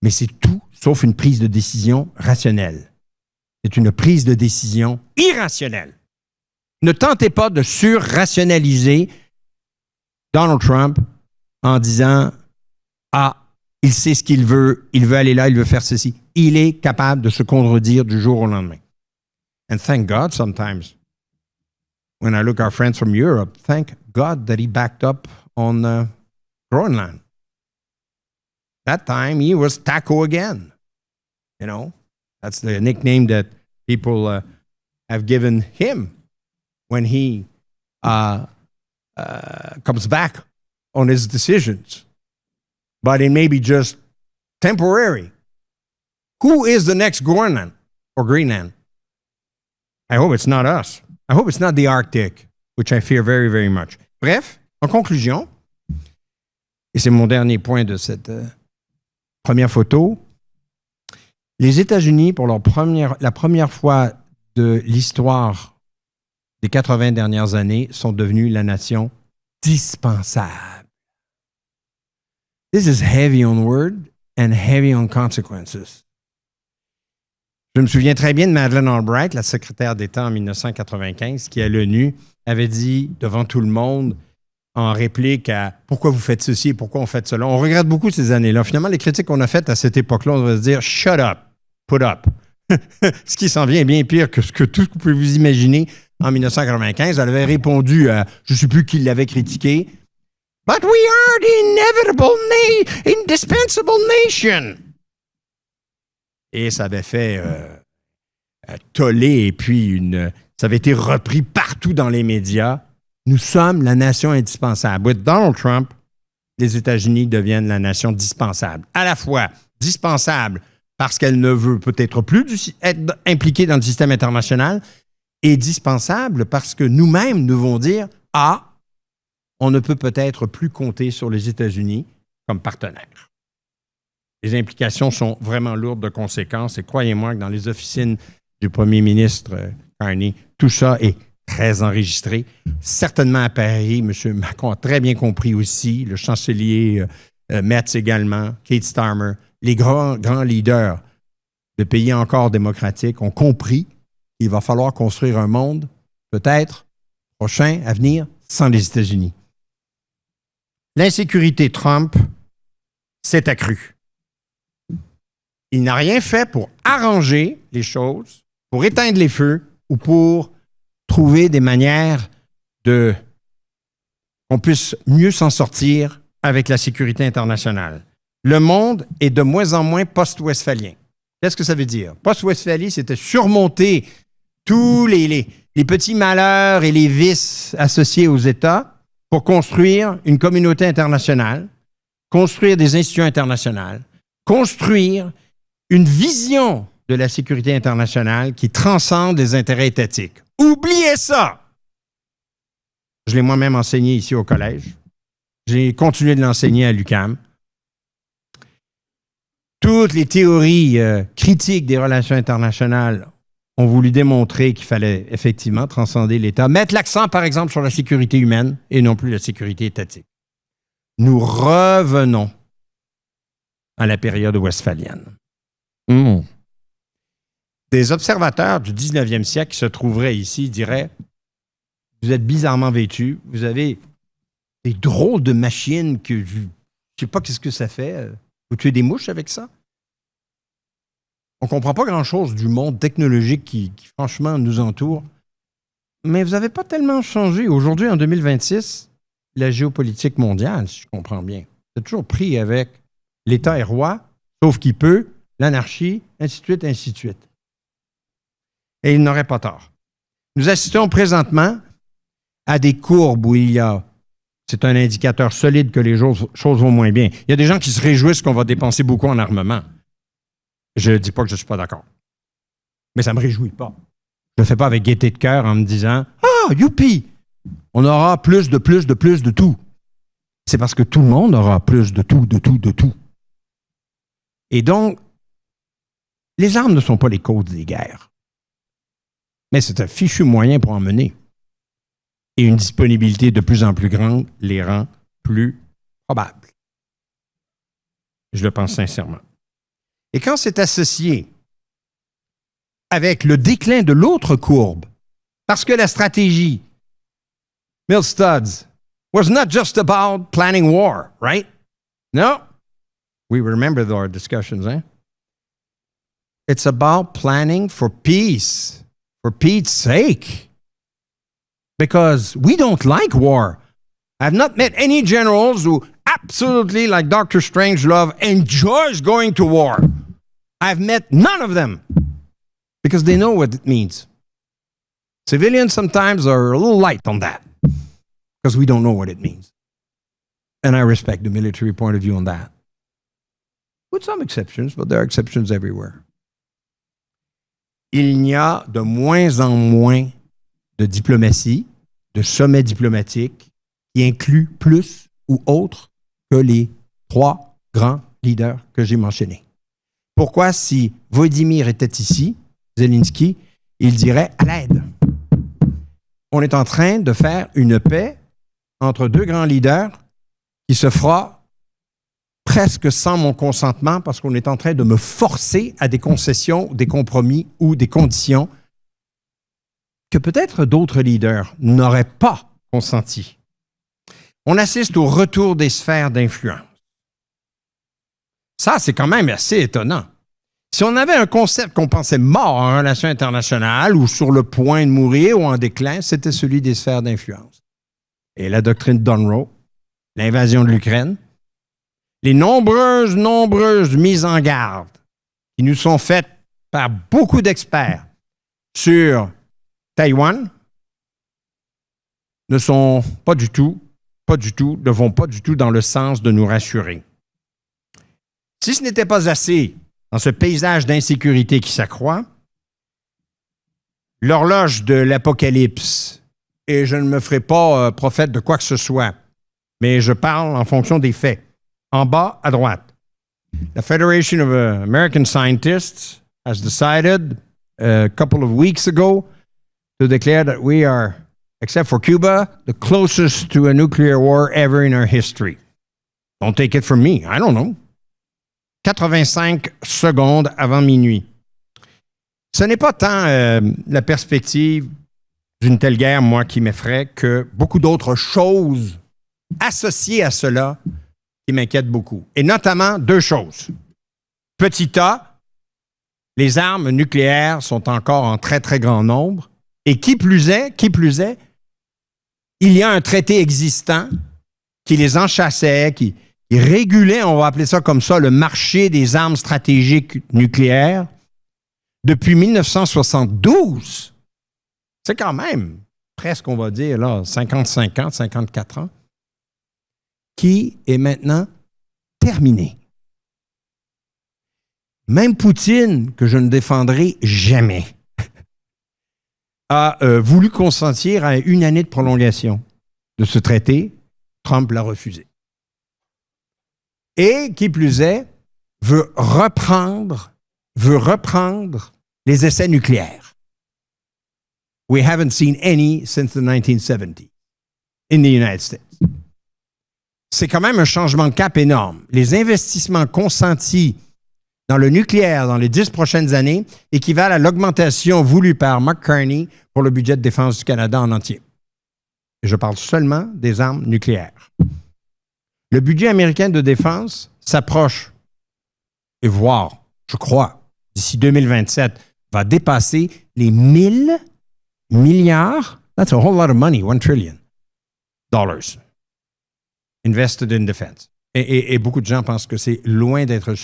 Mais c'est tout sauf une prise de décision rationnelle. C'est une prise de décision irrationnelle. Ne tentez pas de surrationaliser Donald Trump en disant « Ah, il sait ce qu'il veut aller là, il veut faire ceci. » Il est capable de se contredire du jour au lendemain. And thank God sometimes, when I look at our friends from Europe, thank God that he backed up on Groenland. That time he was Taco again. You know, that's the nickname that people have given him when he comes back on his decisions. But it may be just temporary. Who is the next Groenland or Greenland? I hope it's not us. I hope it's not the Arctic, which I fear very, very much. Bref, en conclusion, et c'est mon dernier point de cette première photo, les États-Unis, pour la première fois de l'histoire des 80 dernières années, sont devenus la nation dispensable. This is heavy on word and heavy on consequences. Je me souviens très bien de Madeleine Albright, la secrétaire d'État en 1995, qui à l'ONU avait dit devant tout le monde en réplique à « Pourquoi vous faites ceci et pourquoi on fait cela ?» On regrette beaucoup ces années-là. Finalement, les critiques qu'on a faites à cette époque-là, on devrait se dire « Shut up, put up ». Ce qui s'en vient est bien pire que tout ce que vous pouvez vous imaginer en 1995. Elle avait répondu à « Je ne sais plus qui l'avait critiqué ». « But we are the inevitable, indispensable nation ». Et ça avait fait toller et puis ça avait été repris partout dans les médias. Nous sommes la nation indispensable. With Donald Trump, les États-Unis deviennent la nation dispensable. À la fois dispensable parce qu'elle ne veut peut-être plus être impliquée dans le système international et dispensable parce que nous-mêmes devons dire « Ah, on ne peut peut-être plus compter sur les États-Unis comme partenaire. » Les implications sont vraiment lourdes de conséquences et croyez-moi que dans les officines du premier ministre Carney, tout ça est très enregistré. Certainement à Paris, M. Macron a très bien compris aussi, le chancelier Metz également, Kate Starmer, les grands leaders de pays encore démocratiques ont compris il va falloir construire un monde, peut-être, prochain, à venir, sans les États-Unis. L'insécurité Trump s'est accrue. Il n'a rien fait pour arranger les choses, pour éteindre les feux ou pour trouver des manières qu'on puisse mieux s'en sortir avec la sécurité internationale. Le monde est de moins en moins post-westphalien. Qu'est-ce que ça veut dire? Post-Westphalie, c'était surmonter tous les petits malheurs et les vices associés aux États pour construire une communauté internationale, construire des institutions internationales, construire une vision de la sécurité internationale qui transcende les intérêts étatiques. Oubliez ça! Je l'ai moi-même enseigné ici au collège. J'ai continué de l'enseigner à l'UQAM. Toutes les théories critiques des relations internationales ont voulu démontrer qu'il fallait effectivement transcender l'État, mettre l'accent, par exemple, sur la sécurité humaine et non plus la sécurité étatique. Nous revenons à la période westphalienne. Des observateurs du 19e siècle qui se trouveraient ici diraient « Vous êtes bizarrement vêtus, vous avez des drôles de machines que je ne sais pas qu'est-ce que ça fait. Vous tuez des mouches avec ça? » On ne comprend pas grand-chose du monde technologique qui, franchement, nous entoure. Mais vous n'avez pas tellement changé. Aujourd'hui, en 2026, la géopolitique mondiale, si je comprends bien, c'est toujours pris avec l'État est roi, sauf qu'il peut, l'anarchie, ainsi de suite, ainsi de suite. Et il n'aurait pas tort. Nous assistons présentement à des courbes où c'est un indicateur solide que les choses vont moins bien. Il y a des gens qui se réjouissent qu'on va dépenser beaucoup en armement. Je ne dis pas que je ne suis pas d'accord. Mais ça ne me réjouit pas. Je ne le fais pas avec gaieté de cœur en me disant « Ah, youpi! On aura plus de tout. » C'est parce que tout le monde aura plus de tout. Et donc, les armes ne sont pas les causes des guerres. Mais c'est un fichu moyen pour en mener. Et une disponibilité de plus en plus grande les rend plus probables. Je le pense sincèrement. Et quand c'est associé avec le déclin de l'autre courbe, parce que la stratégie Mill Studs was not just about planning war, right? No. We remember our discussions, eh? It's about planning for peace, for Pete's sake. Because we don't like war. I've not met any generals who absolutely, like Dr. Strangelove, enjoys going to war. I've met none of them because they know what it means. Civilians sometimes are a little light on that because we don't know what it means. And I respect the military point of view on that. With some exceptions, but there are exceptions everywhere. Il y a de moins en moins de diplomatie, de sommets diplomatiques qui incluent plus ou autre que les 3 grands leaders que j'ai mentionnés. Pourquoi, si Volodymyr était ici, Zelensky, il dirait à l'aide. On est en train de faire une paix entre 2 grands leaders qui se fera presque sans mon consentement parce qu'on est en train de me forcer à des concessions, des compromis ou des conditions que peut-être d'autres leaders n'auraient pas consenti. On assiste au retour des sphères d'influence. Ça, c'est quand même assez étonnant. Si on avait un concept qu'on pensait mort en relations internationales ou sur le point de mourir ou en déclin, c'était celui des sphères d'influence. Et la doctrine Dunrow, l'invasion de l'Ukraine, les nombreuses mises en garde qui nous sont faites par beaucoup d'experts sur Taïwan ne vont pas du tout dans le sens de nous rassurer. Si ce n'était pas assez, dans ce paysage d'insécurité qui s'accroît, l'horloge de l'Apocalypse, et je ne me ferai pas prophète de quoi que ce soit, mais je parle en fonction des faits. En bas, à droite, la Federation of American Scientists has decided a couple of weeks ago to declare that we are, except for Cuba, the closest to a nuclear war ever in our history. Don't take it from me, I don't know. 85 secondes avant minuit. Ce n'est pas tant la perspective d'une telle guerre, moi, qui m'effraie, que beaucoup d'autres choses associées à cela qui m'inquiètent beaucoup. Et notamment deux choses. Petit A, les armes nucléaires sont encore en très, très grand nombre. Et qui plus est, il y a un traité existant qui les enchâssait, qui régulait, on va appeler ça comme ça, le marché des armes stratégiques nucléaires depuis 1972. C'est quand même presque, on va dire, là, 55 ans, 54 ans, qui est maintenant terminé. Même Poutine, que je ne défendrai jamais, a voulu consentir à une année de prolongation de ce traité. Trump l'a refusé. Et, qui plus est, veut reprendre les essais nucléaires. We haven't seen any since the 1970s in the United States. C'est quand même un changement de cap énorme. Les investissements consentis dans le nucléaire dans les 10 prochaines années équivalent à l'augmentation voulue par Mark Carney pour le budget de défense du Canada en entier. Et je parle seulement des armes nucléaires. Le budget américain de défense s'approche, et voire, je crois, d'ici 2027, va dépasser les 1 000 milliards. That's a whole lot of money, $1 trillion invested in defense. Et beaucoup de gens pensent que c'est loin d'être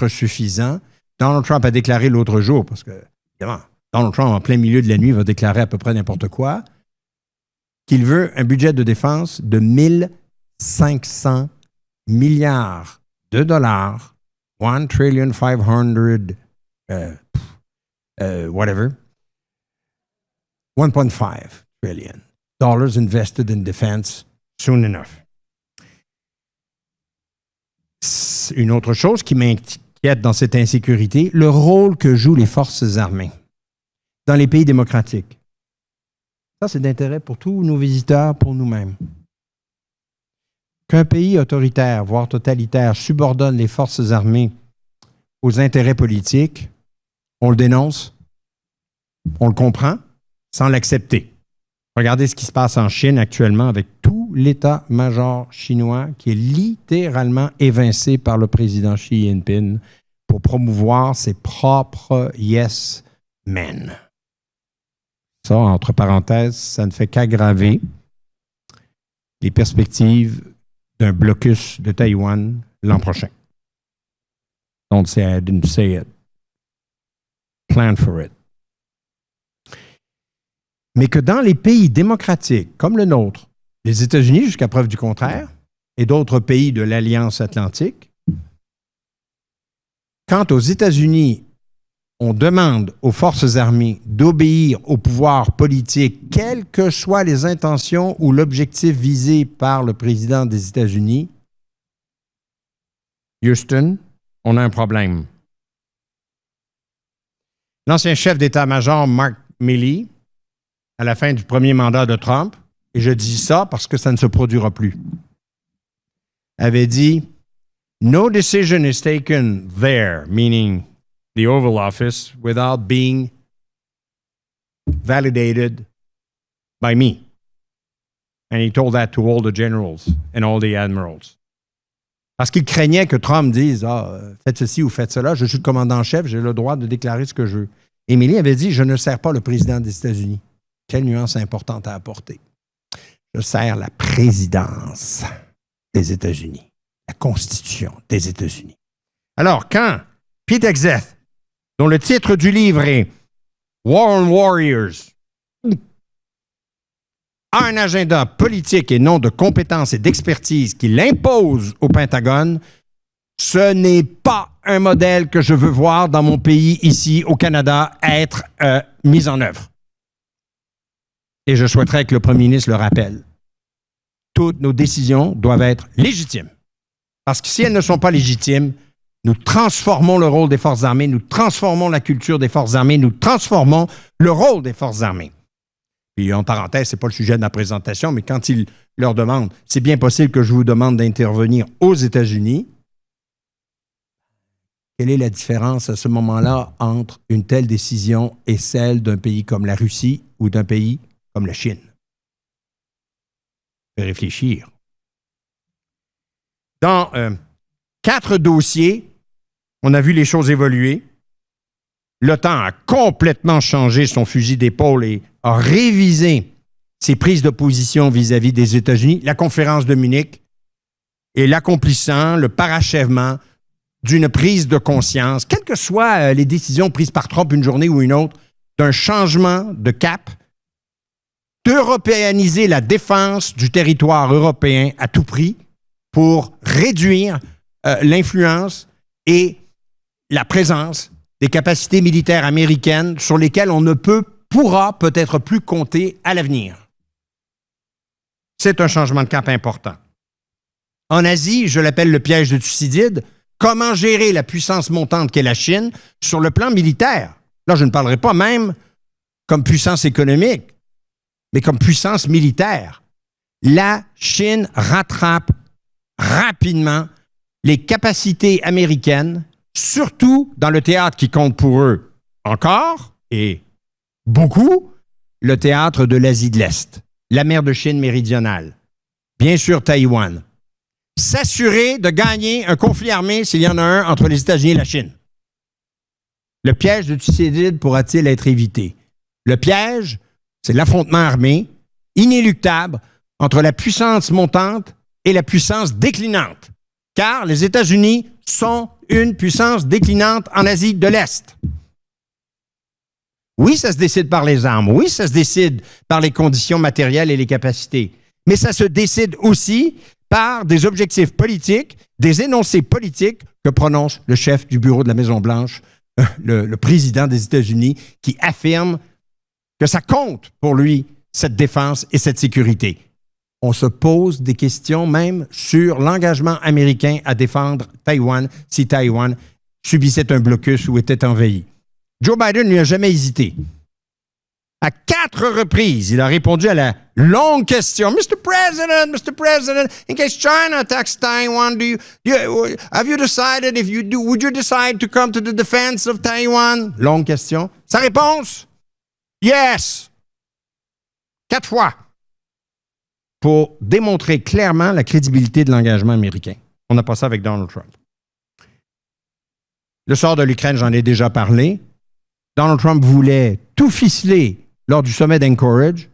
suffisant. Donald Trump a déclaré l'autre jour, parce que, évidemment, Donald Trump, en plein milieu de la nuit, va déclarer à peu près n'importe quoi, qu'il veut un budget de défense de 1 500 milliards de dollars, 1 trillion 500, whatever, 1.5 trillion dollars invested in defense soon enough. Une autre chose qui m'inquiète dans cette insécurité, le rôle que jouent les forces armées dans les pays démocratiques. Ça, c'est d'intérêt pour tous nos visiteurs, pour nous-mêmes. Qu'un pays autoritaire, voire totalitaire, subordonne les forces armées aux intérêts politiques, on le dénonce, on le comprend, sans l'accepter. Regardez ce qui se passe en Chine actuellement avec tout l'état-major chinois qui est littéralement évincé par le président Xi Jinping pour promouvoir ses propres yes men. Ça, entre parenthèses, ça ne fait qu'aggraver les perspectives d'un blocus de Taïwan l'an prochain. Don't say I didn't say it. Plan for it. Mais que dans les pays démocratiques comme le nôtre, les États-Unis jusqu'à preuve du contraire, et d'autres pays de l'Alliance atlantique, quand aux États-Unis, on demande aux forces armées d'obéir au pouvoir politique, quelles que soient les intentions ou l'objectif visé par le président des États-Unis, Houston, on a un problème. L'ancien chef d'état-major Mark Milley, à la fin du premier mandat de Trump, et je dis ça parce que ça ne se produira plus, avait dit « No decision is taken there, meaning the Oval Office, without being validated by me. » And he told that to all the generals and all the admirals. Parce qu'il craignait que Trump dise « faites ceci ou faites cela, je suis le commandant en chef, j'ai le droit de déclarer ce que je veux. » Et Milley avait dit « Je ne sers pas le président des États-Unis. » Quelle nuance importante à apporter. Je sers la présidence des États-Unis, la Constitution des États-Unis. Alors, quand Pete Hegseth, dont le titre du livre est War on Warriors, a un agenda politique et non de compétences et d'expertise qu'il impose au Pentagone, ce n'est pas un modèle que je veux voir dans mon pays, ici, au Canada, être mis en œuvre. Et je souhaiterais que le premier ministre le rappelle. Toutes nos décisions doivent être légitimes. Parce que si elles ne sont pas légitimes, nous transformons le rôle des forces armées, nous transformons la culture des forces armées, nous transformons le rôle des forces armées. Puis, en parenthèse, ce n'est pas le sujet de ma présentation, mais quand ils leur demandent, c'est bien possible que je vous demande d'intervenir aux États-Unis, quelle est la différence à ce moment-là entre une telle décision et celle d'un pays comme la Russie ou d'un pays comme la Chine? Fait réfléchir. Dans 4 dossiers, on a vu les choses évoluer. L'OTAN a complètement changé son fusil d'épaule et a révisé ses prises de position vis-à-vis des États-Unis. La conférence de Munich est l'accomplissant, le parachèvement d'une prise de conscience, quelles que soient les décisions prises par Trump une journée ou une autre, d'un changement de cap, d'européaniser la défense du territoire européen à tout prix pour réduire l'influence et la présence des capacités militaires américaines sur lesquelles on ne pourra peut-être plus compter à l'avenir. C'est un changement de cap important. En Asie, je l'appelle le piège de Thucydide. Comment gérer la puissance montante qu'est la Chine sur le plan militaire? Là, je ne parlerai pas même comme puissance économique, mais comme puissance militaire. La Chine rattrape rapidement les capacités américaines, surtout dans le théâtre qui compte pour eux encore, et beaucoup, le théâtre de l'Asie de l'Est, la mer de Chine méridionale, bien sûr Taïwan. S'assurer de gagner un conflit armé, s'il y en a un, entre les États-Unis et la Chine. Le piège de Thucydide pourra-t-il être évité? Le piège, c'est l'affrontement armé, inéluctable, entre la puissance montante et la puissance déclinante. Car les États-Unis sont une puissance déclinante en Asie de l'Est. Oui, ça se décide par les armes. Oui, ça se décide par les conditions matérielles et les capacités. Mais ça se décide aussi par des objectifs politiques, des énoncés politiques que prononce le chef du bureau de la Maison-Blanche, le président des États-Unis, qui affirme que ça compte pour lui, cette défense et cette sécurité. On se pose des questions même sur l'engagement américain à défendre Taïwan si Taïwan subissait un blocus ou était envahi. Joe Biden ne lui a jamais hésité. À 4 reprises, il a répondu à la longue question. Mr. President, in case China attacks Taiwan, have you decided if you do, would you decide to come to the defense of Taiwan? Longue question. Sa réponse? Yes. 4 fois. Pour démontrer clairement la crédibilité de l'engagement américain. On n'a pas ça avec Donald Trump. Le sort de l'Ukraine, j'en ai déjà parlé. Donald Trump voulait tout ficeler lors du sommet d'Anchorage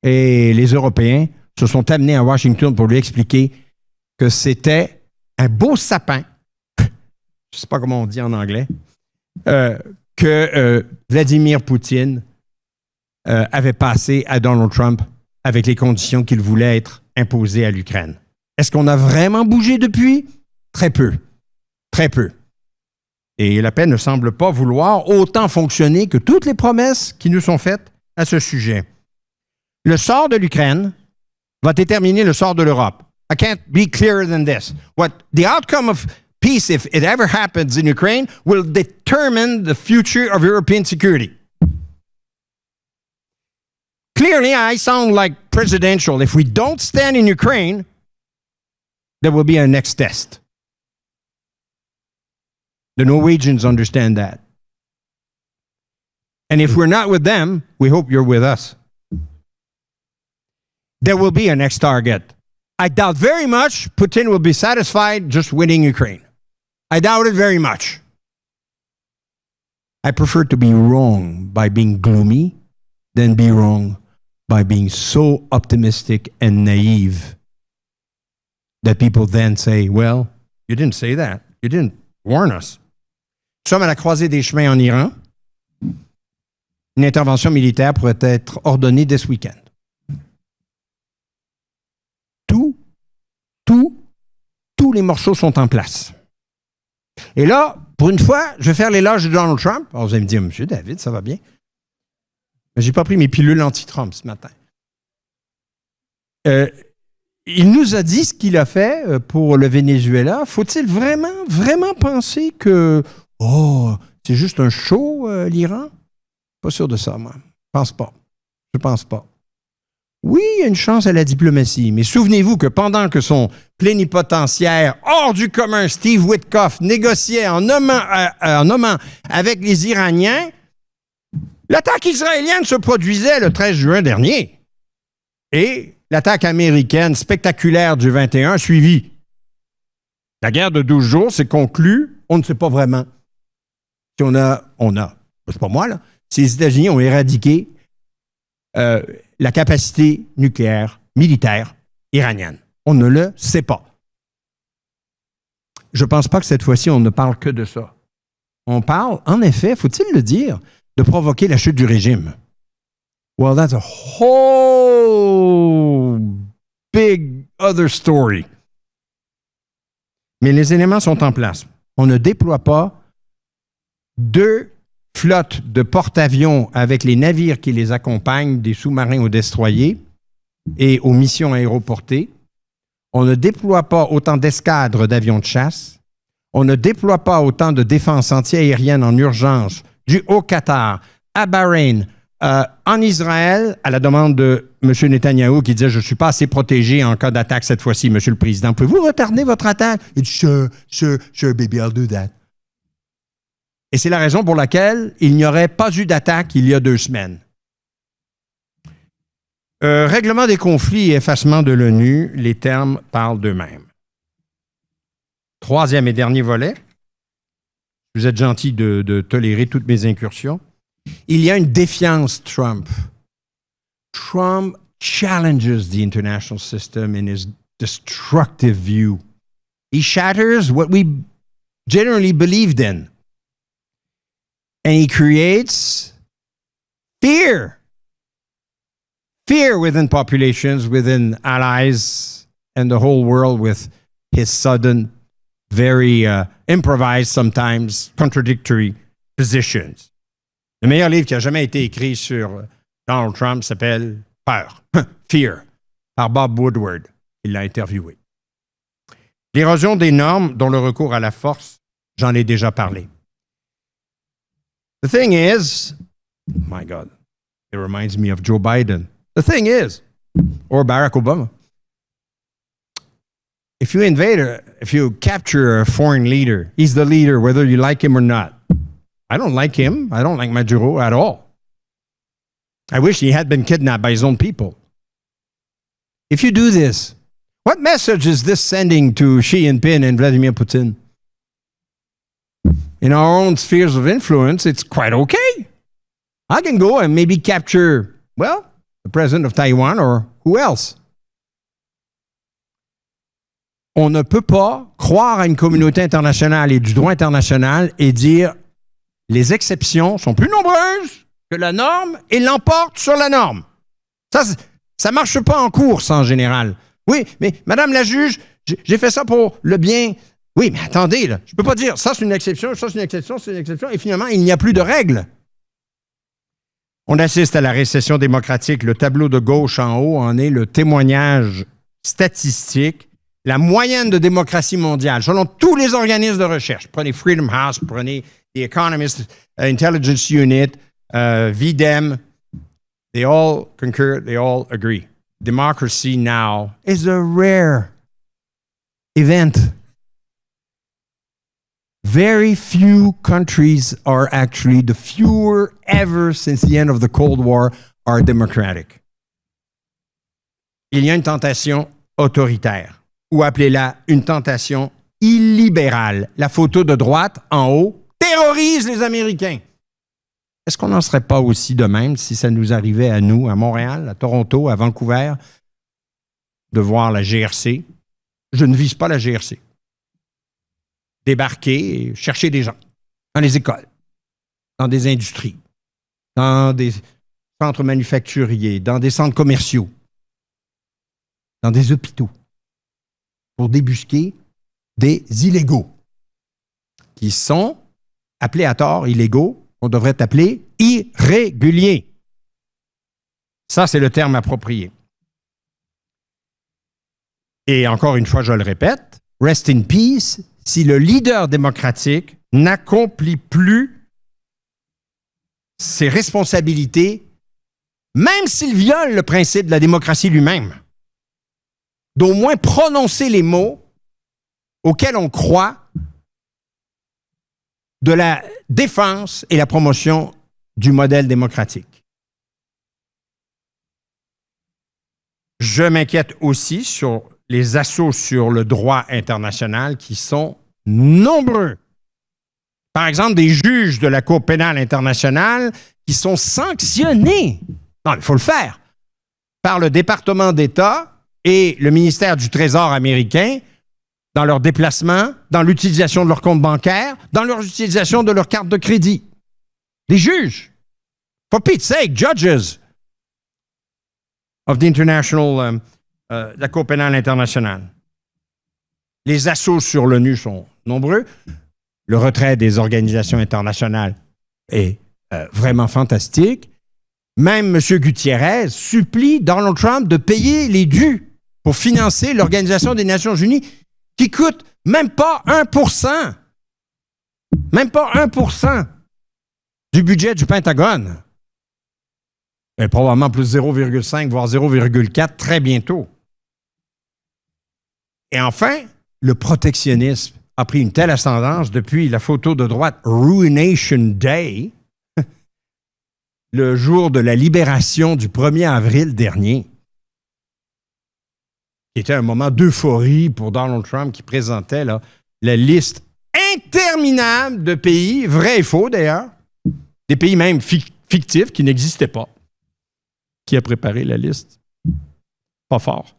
et les Européens se sont amenés à Washington pour lui expliquer que c'était un beau sapin, je ne sais pas comment on dit en anglais, que Vladimir Poutine avait passé à Donald Trump avec les conditions qu'il voulait être imposées à l'Ukraine. Est-ce qu'on a vraiment bougé depuis? Très peu. Très peu. Et la paix ne semble pas vouloir autant fonctionner que toutes les promesses qui nous sont faites à ce sujet. Le sort de l'Ukraine va déterminer le sort de l'Europe. I can't be clearer than this. The outcome of peace, if it ever happens in Ukraine, will determine the future of European security. Clearly, I sound like presidential. If we don't stand in Ukraine, there will be a next test. The Norwegians understand that. And if we're not with them, we hope you're with us. There will be a next target. I doubt very much Putin will be satisfied just winning Ukraine. I doubt it very much. I prefer to be wrong by being gloomy than be wrong by being so optimistic and naive that people then say, well, you didn't say that. You didn't warn us. Nous sommes à la croisée des chemins en Iran. Une intervention militaire pourrait être ordonnée dès ce week-end. Tous les morceaux sont en place. Et là, pour une fois, je vais faire l'éloge de Donald Trump. Alors, vous allez me dire, Monsieur David, ça va bien. Mais je n'ai pas pris mes pilules anti-Trump ce matin. Il nous a dit ce qu'il a fait pour le Venezuela. Faut-il vraiment penser que c'est juste un show, l'Iran? Pas sûr de ça, moi. Je pense pas. Oui, il y a une chance à la diplomatie, mais souvenez-vous que pendant que son plénipotentiaire hors du commun, Steve Witkoff, négociait en nommant avec les Iraniens, l'attaque israélienne se produisait le 13 juin dernier. Et l'attaque américaine spectaculaire du 21 suivit. La guerre de 12 jours s'est conclue, on ne sait pas vraiment. Si c'est pas moi, là, si les États-Unis ont éradiqué la capacité nucléaire militaire iranienne. On ne le sait pas. Je ne pense pas que cette fois-ci, on ne parle que de ça. On parle, en effet, faut-il le dire, de provoquer la chute du régime. Well, that's a whole big other story. Mais les éléments sont en place. On ne déploie pas 2 flottes de porte-avions avec les navires qui les accompagnent, des sous-marins aux destroyers et aux missions aéroportées. On ne déploie pas autant d'escadres d'avions de chasse. On ne déploie pas autant de défense anti-aérienne en urgence du Haut-Qatar à Bahreïn, en Israël, à la demande de M. Netanyahou qui disait « Je ne suis pas assez protégé en cas d'attaque cette fois-ci, M. le Président. Pouvez-vous retarder votre attaque? » Il dit « Sure, baby, I'll do that. » Et c'est la raison pour laquelle il n'y aurait pas eu d'attaque il y a 2 semaines. Règlement des conflits et effacement de l'ONU, les termes parlent d'eux-mêmes. 3e et dernier volet. Vous êtes gentil de tolérer toutes mes incursions. Il y a une défiance Trump. Trump challenges the international system in his destructive view. He shatters what we generally believed in. And he creates fear. Fear within populations, within allies, and the whole world with his sudden, very improvised, sometimes contradictory positions. Le meilleur livre qui a jamais été écrit sur Donald Trump s'appelle Peur, Fear, par Bob Woodward. Il l'a interviewé. L'érosion des normes, dont le recours à la force, j'en ai déjà parlé. The thing is, my God, it reminds me of Joe Biden. The thing is, or Barack Obama, if you capture a foreign leader, he's the leader whether you like him or not. I don't like him. I don't like Maduro at all. I wish he had been kidnapped by his own people. If you do this, what message is this sending to Xi Jinping and Vladimir Putin? In our own spheres of influence, it's quite okay. I can go and maybe capture, well, the president of Taiwan or who else. On ne peut pas croire à une communauté internationale et du droit international et dire les exceptions sont plus nombreuses que la norme et l'emportent sur la norme. Ça marche pas en course en général. Oui, mais Madame la juge, j'ai fait ça pour le bien. Oui, mais attendez, là, je peux pas dire ça c'est une exception, ça c'est une exception, c'est une exception, et finalement, il n'y a plus de règles. On assiste à la récession démocratique. Le tableau de gauche en haut en est le témoignage statistique. La moyenne de démocratie mondiale, selon tous les organismes de recherche, prenez Freedom House, prenez The Economist Intelligence Unit, VDEM, they all concur, they all agree. Democracy now is a rare event. Very few countries are actually, the fewer ever since the end of the Cold War, are democratic. Il y a une tentation autoritaire, ou appelez-la une tentation illibérale. La photo de droite, en haut, terrorise les Américains. Est-ce qu'on n'en serait pas aussi de même si ça nous arrivait à nous, à Montréal, à Toronto, à Vancouver, de voir la GRC? Je ne vise pas la GRC. Débarquer et chercher des gens dans les écoles, dans des industries, dans des centres manufacturiers, dans des centres commerciaux, dans des hôpitaux, pour débusquer des illégaux qui sont appelés à tort illégaux, on devrait appeler irréguliers. Ça, c'est le terme approprié. Et encore une fois, je le répète, rest in peace, si le leader démocratique n'accomplit plus ses responsabilités même s'il viole le principe de la démocratie lui-même, d'au moins prononcer les mots auxquels on croit de la défense et la promotion du modèle démocratique. Je m'inquiète aussi sur les assauts sur le droit international qui sont nombreux. Par exemple, des juges de la Cour pénale internationale qui sont sanctionnés, non, il faut le faire, par le département d'État et le ministère du Trésor américain dans leurs déplacements, dans l'utilisation de leur compte bancaire, dans leur utilisation de leur carte de crédit. Des juges. For Pete's sake, judges of the international, la Cour pénale internationale. Les assauts sur l'ONU sont nombreux. Le retrait des organisations internationales est vraiment fantastique. Même M. Gutiérrez supplie Donald Trump de payer les dus pour financer l'Organisation des Nations Unies qui coûte même pas 1%. Même pas 1% du budget du Pentagone. Et probablement plus 0,5, voire 0,4 très bientôt. Et enfin, le protectionnisme a pris une telle ascendance depuis la photo de droite Ruination Day, le jour de la libération du 1er avril dernier, qui était un moment d'euphorie pour Donald Trump qui présentait là, la liste interminable de pays, vrais et faux d'ailleurs, des pays même fictifs qui n'existaient pas. Qui a préparé la liste? Pas fort.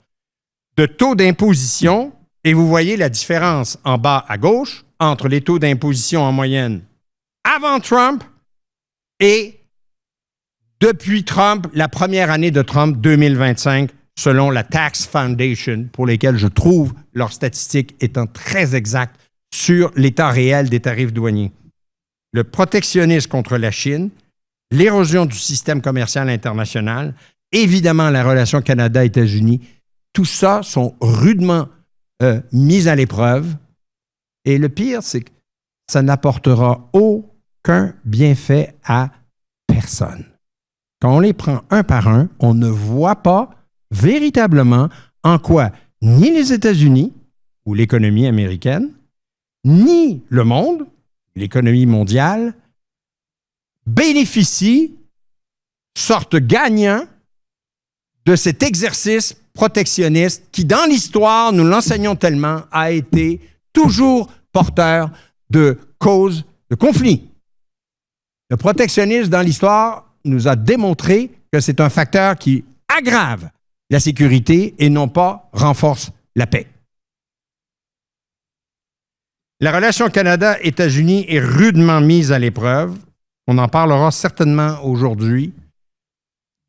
De taux d'imposition, et vous voyez la différence en bas à gauche entre les taux d'imposition en moyenne avant Trump et depuis Trump, la première année de Trump, 2025, selon la Tax Foundation, pour lesquelles je trouve leurs statistiques étant très exactes sur l'état réel des tarifs douaniers. Le protectionnisme contre la Chine, l'érosion du système commercial international, évidemment la relation Canada-États-Unis, tout ça sont rudement mis à l'épreuve. Et le pire, c'est que ça n'apportera aucun bienfait à personne. Quand on les prend un par un, on ne voit pas véritablement en quoi ni les États-Unis ou l'économie américaine, ni le monde, l'économie mondiale, bénéficient, sortent gagnants de cet exercice protectionniste qui, dans l'histoire, nous l'enseignons tellement, a été toujours porteur de causes de conflits. Le protectionnisme, dans l'histoire, nous a démontré que c'est un facteur qui aggrave la sécurité et non pas renforce la paix. La relation Canada-États-Unis est rudement mise à l'épreuve. On en parlera certainement aujourd'hui.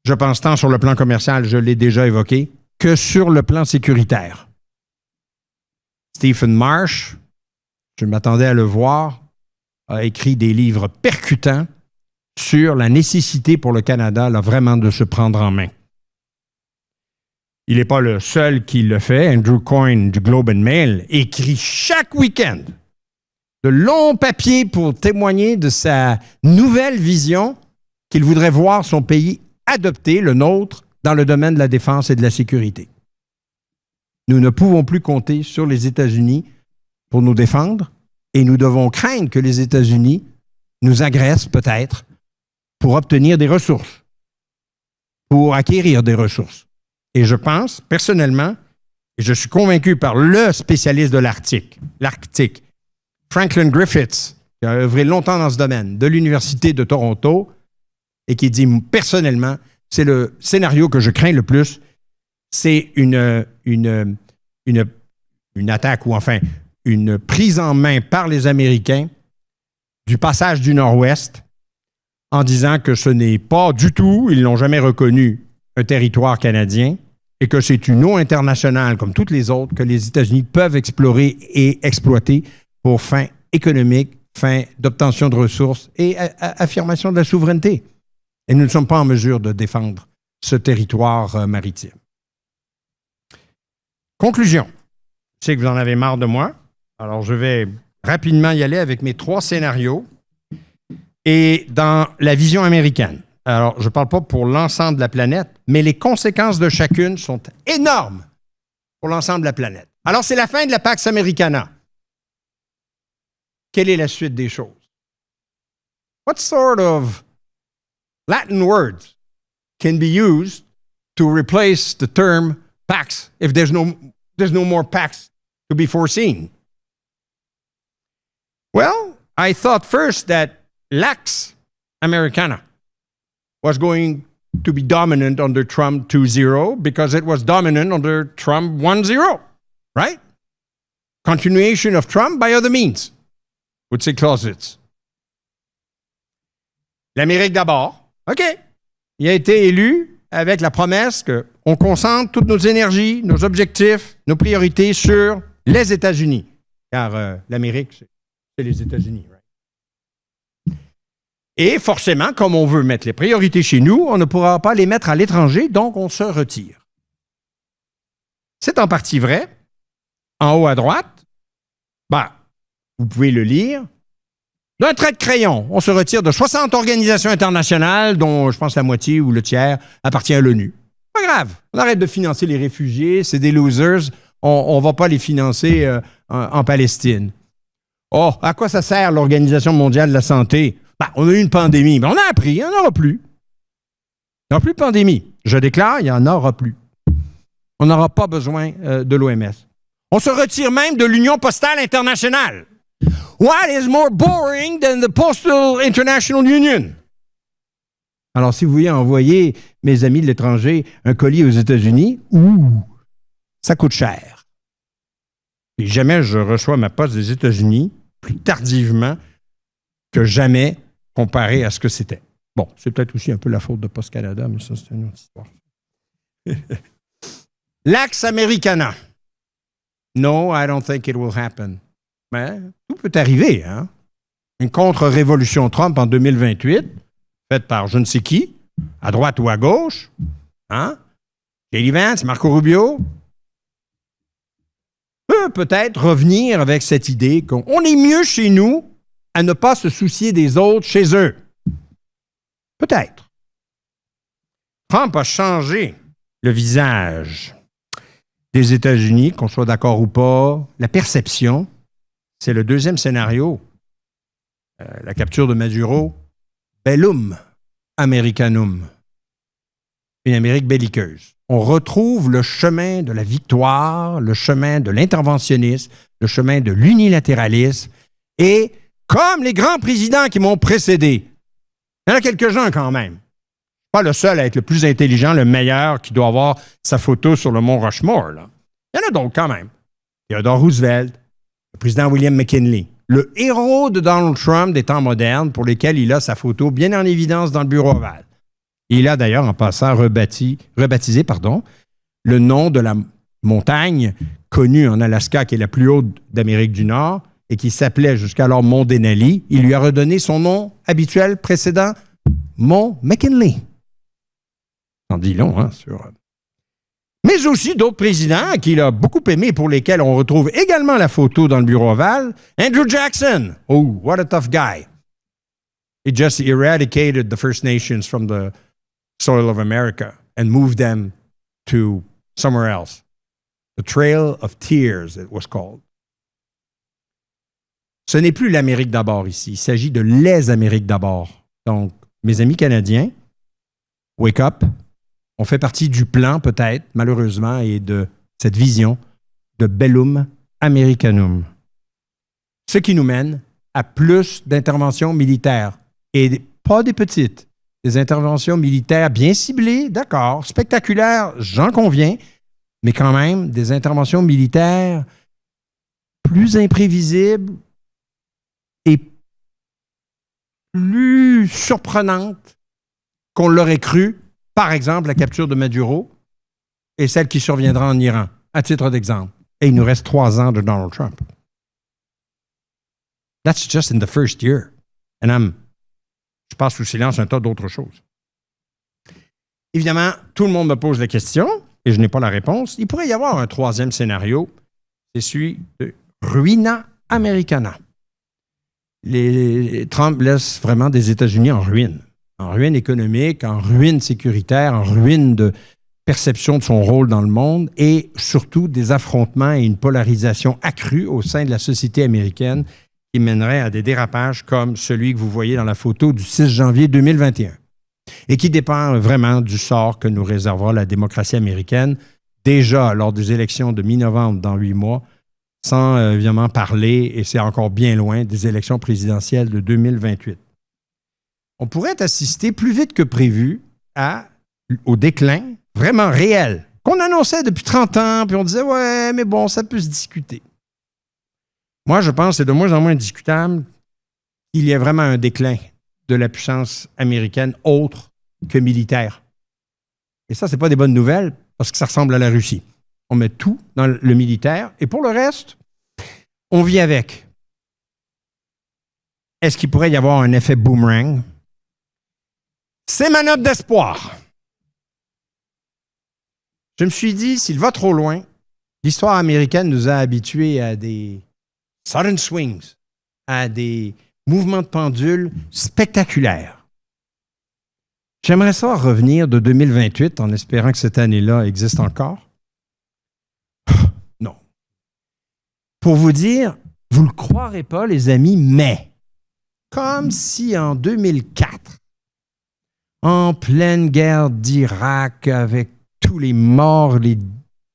Je pense tant sur le plan commercial, je l'ai déjà évoqué, que sur le plan sécuritaire. Stephen Marsh, je m'attendais à le voir, a écrit des livres percutants sur la nécessité pour le Canada là, vraiment de se prendre en main. Il n'est pas le seul qui le fait. Andrew Coyne du Globe and Mail écrit chaque week-end de longs papiers pour témoigner de sa nouvelle vision qu'il voudrait voir son pays adopter, le nôtre, dans le domaine de la défense et de la sécurité. Nous ne pouvons plus compter sur les États-Unis pour nous défendre et nous devons craindre que les États-Unis nous agressent peut-être pour obtenir des ressources, pour acquérir des ressources. Et je pense, personnellement, et je suis convaincu par le spécialiste de l'Arctique, Franklin Griffiths, qui a œuvré longtemps dans ce domaine, de l'Université de Toronto, et qui dit, personnellement, c'est le scénario que je crains le plus, c'est une attaque ou enfin une prise en main par les Américains du passage du Nord-Ouest en disant que ce n'est pas du tout, ils n'ont jamais reconnu, un territoire canadien et que c'est une eau internationale comme toutes les autres que les États-Unis peuvent explorer et exploiter pour fins économiques, fins d'obtention de ressources et affirmation de la souveraineté. Et nous ne sommes pas en mesure de défendre ce territoire maritime. Conclusion. Je sais que vous en avez marre de moi. Alors, je vais rapidement y aller avec mes 3 scénarios. Et dans la vision américaine, Alors, je ne parle pas pour l'ensemble de la planète, mais les conséquences de chacune sont énormes pour l'ensemble de la planète. Alors, c'est la fin de la Pax Americana. Quelle est la suite des choses? What sort of Latin words can be used to replace the term Pax if there's no more Pax to be foreseen? Well, I thought first that Lax Americana was going to be dominant under Trump 2.0 because it was dominant under Trump 1.0, right? Continuation of Trump by other means, would say Clausewitz. L'Amérique d'abord, OK. Il a été élu avec la promesse qu'on concentre toutes nos énergies, nos objectifs, nos priorités sur les États-Unis. Car l'Amérique, c'est les États-Unis, right? Et forcément, comme on veut mettre les priorités chez nous, on ne pourra pas les mettre à l'étranger, donc on se retire. C'est en partie vrai. En haut à droite, vous pouvez le lire. D'un trait de crayon, on se retire de 60 organisations internationales, dont je pense la moitié ou le tiers appartient à l'ONU. Pas grave, on arrête de financer les réfugiés, c'est des losers, on ne va pas les financer en Palestine. Oh, à quoi ça sert l'Organisation mondiale de la santé? On a eu une pandémie, mais on a appris, il n'y en aura plus. Il n'y aura plus de pandémie. Je déclare, il n'y en aura plus. On n'aura pas besoin de l'OMS. On se retire même de l'Union postale internationale. What is more boring than the Postal International Union? Alors, si vous voulez envoyer, mes amis de l'étranger, un colis aux États-Unis, ça coûte cher. Et jamais je reçois ma poste des États-Unis plus tardivement que jamais comparé à ce que c'était. Bon, c'est peut-être aussi un peu la faute de Post Canada, mais ça, c'est une autre histoire. L'axe Americana. No, I don't think it will happen. Mais tout peut arriver, hein? Une contre-révolution Trump en 2028, faite par je ne sais qui, à droite ou à gauche, hein? J.D. Vance, Marco Rubio, peut peut-être revenir avec cette idée qu'on est mieux chez nous à ne pas se soucier des autres chez eux. Peut-être. Trump a changé le visage des États-Unis, qu'on soit d'accord ou pas, la perception. C'est le deuxième scénario. La capture de Maduro, bellum Americanum. Une Amérique belliqueuse. On retrouve le chemin de la victoire, le chemin de l'interventionnisme, le chemin de l'unilatéralisme. Et comme les grands présidents qui m'ont précédé, il y en a quelques-uns quand même. Pas le seul à être le plus intelligent, le meilleur, qui doit avoir sa photo sur le mont Rushmore. Là. Il y en a d'autres quand même. Theodore Roosevelt, le président William McKinley, le héros de Donald Trump des temps modernes, pour lesquels il a sa photo bien en évidence dans le bureau ovale. Il a d'ailleurs, en passant, rebaptisé le nom de la montagne connue en Alaska, qui est la plus haute d'Amérique du Nord, et qui s'appelait jusqu'alors Mont Denali. Il lui a redonné son nom habituel précédent, Mont McKinley. En dit long, hein, sur... Mais aussi d'autres présidents qu'il a beaucoup aimés, pour lesquels on retrouve également la photo dans le bureau ovale. Andrew Jackson. Oh, what a tough guy. He just eradicated the First Nations from the soil of America and moved them to somewhere else. The Trail of Tears, it was called. Ce n'est plus l'Amérique d'abord ici. Il s'agit de les Amériques d'abord. Donc, mes amis canadiens, wake up. On fait partie du plan, peut-être, malheureusement, et de cette vision de bellum Americanum. Ce qui nous mène à plus d'interventions militaires. Et pas des petites. Des interventions militaires bien ciblées, d'accord, spectaculaires, j'en conviens, mais quand même des interventions militaires plus imprévisibles et plus surprenantes qu'on l'aurait cru. Par exemple, la capture de Maduro et celle qui surviendra en Iran, à titre d'exemple. Et il nous reste 3 ans de Donald Trump. That's just in the first year. And je passe sous silence un tas d'autres choses. Évidemment, tout le monde me pose la question et je n'ai pas la réponse. Il pourrait y avoir un 3e scénario. C'est celui de Ruina Americana. Trump laisse vraiment des États-Unis en ruine. en ruine économique, en ruine sécuritaire, en ruine de perception de son rôle dans le monde et surtout des affrontements et une polarisation accrue au sein de la société américaine qui mènerait à des dérapages comme celui que vous voyez dans la photo du 6 janvier 2021 et qui dépend vraiment du sort que nous réservera la démocratie américaine déjà lors des élections de mi-novembre dans 8 mois, sans évidemment parler, et c'est encore bien loin, des élections présidentielles de 2028. On pourrait assister plus vite que prévu au déclin vraiment réel, qu'on annonçait depuis 30 ans, puis on disait « ouais, mais bon, ça peut se discuter ». Moi, je pense que c'est de moins en moins discutable qu'il y ait vraiment un déclin de la puissance américaine autre que militaire. Et ça, ce n'est pas des bonnes nouvelles parce que ça ressemble à la Russie. On met tout dans le militaire et pour le reste, on vit avec. Est-ce qu'il pourrait y avoir un effet boomerang? C'est ma note d'espoir. Je me suis dit, s'il va trop loin, l'histoire américaine nous a habitués à des sudden swings, à des mouvements de pendule spectaculaires. J'aimerais ça revenir de 2028 en espérant que cette année-là existe encore. Non. Pour vous dire, vous ne le croirez pas, les amis, mais comme si en 2004, en pleine guerre d'Irak, avec tous les morts, les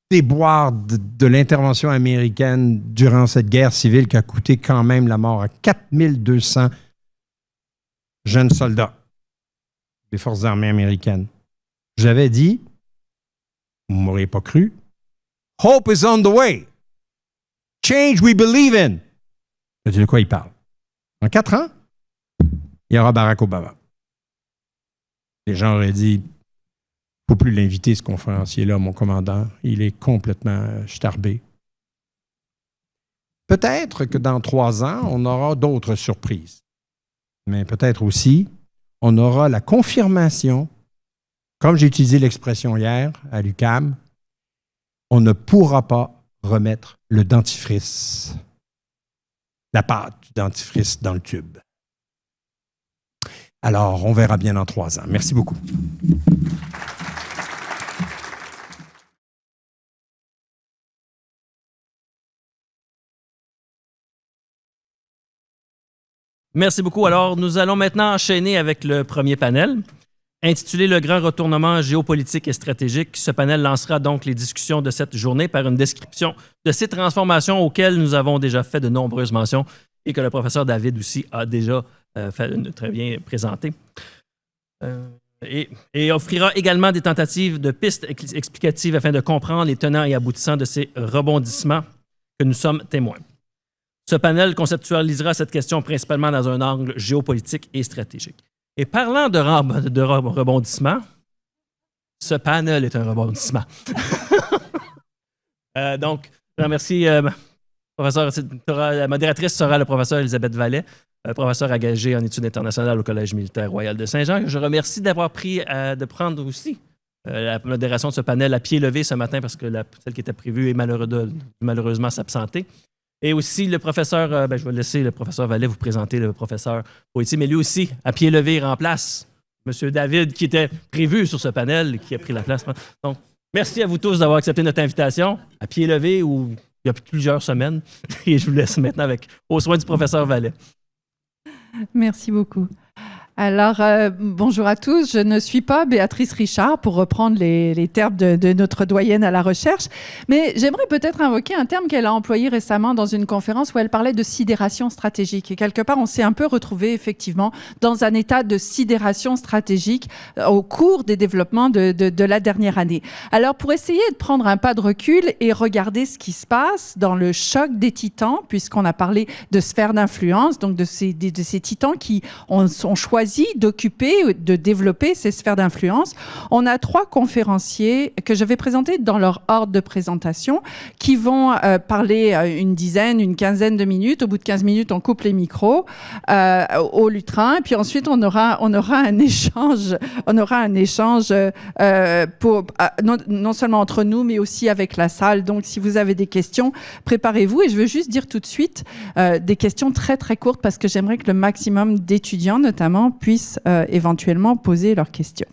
déboires de l'intervention américaine durant cette guerre civile qui a coûté quand même la mort à 4200 jeunes soldats des forces armées américaines. J'avais dit, vous ne m'auriez pas cru, « Hope is on the way. Change we believe in. » Je dis de quoi il parle. En 4 ans, il y aura Barack Obama. Les gens auraient dit, il ne faut plus l'inviter, ce conférencier-là, mon commandant. Il est complètement starbé. Peut-être que dans 3 ans, on aura d'autres surprises. Mais peut-être aussi, on aura la confirmation, comme j'ai utilisé l'expression hier à l'UQAM, on ne pourra pas remettre le dentifrice, la pâte du dentifrice dans le tube. Alors, on verra bien dans 3 ans. Merci beaucoup. Merci beaucoup. Alors, nous allons maintenant enchaîner avec le premier panel. Intitulé « Le grand retournement géopolitique et stratégique », ce panel lancera donc les discussions de cette journée par une description de ces transformations auxquelles nous avons déjà fait de nombreuses mentions et que le professeur David aussi a déjà très bien présenté. Et offrira également des tentatives de pistes explicatives afin de comprendre les tenants et aboutissants de ces rebondissements que nous sommes témoins. Ce panel conceptualisera cette question principalement dans un angle géopolitique et stratégique. Et parlant de rebondissement, ce panel est un rebondissement. Donc, je remercie professeur. La modératrice sera le professeur Elisabeth Vallet, professeur engagé en études internationales au Collège militaire royal de Saint-Jean. Je remercie d'avoir de prendre aussi la modération de ce panel à pied levé ce matin parce que celle qui était prévue est malheureusement s'absenter. Et aussi le professeur, je vais laisser le professeur Vallet vous présenter le professeur Poitier, mais lui aussi, à pied levé, remplace M. David, qui était prévu sur ce panel, qui a pris la place. Donc, merci à vous tous d'avoir accepté notre invitation, à pied levé, où il y a plusieurs semaines. Et je vous laisse maintenant aux soins du professeur Vallet. Merci beaucoup. Alors, bonjour à tous. Je ne suis pas Béatrice Richard, pour reprendre les termes de notre doyenne à la recherche, mais j'aimerais peut-être invoquer un terme qu'elle a employé récemment dans une conférence où elle parlait de sidération stratégique. Et quelque part, on s'est un peu retrouvé effectivement dans un état de sidération stratégique au cours des développements de la dernière année. Alors, pour essayer de prendre un pas de recul et regarder ce qui se passe dans le choc des titans, puisqu'on a parlé de sphères d'influence, donc de ces titans qui sont choisis d'occuper, de développer ces sphères d'influence. On a 3 conférenciers que je vais présenter dans leur ordre de présentation qui vont parler une quinzaine de minutes. Au bout de 15 minutes, on coupe les micros au lutrin. Et puis ensuite, on aura un échange. Non seulement entre nous, mais aussi avec la salle. Donc, si vous avez des questions, préparez-vous. Et je veux juste dire tout de suite des questions très, très courtes parce que j'aimerais que le maximum d'étudiants, notamment, puissent éventuellement poser leurs questions.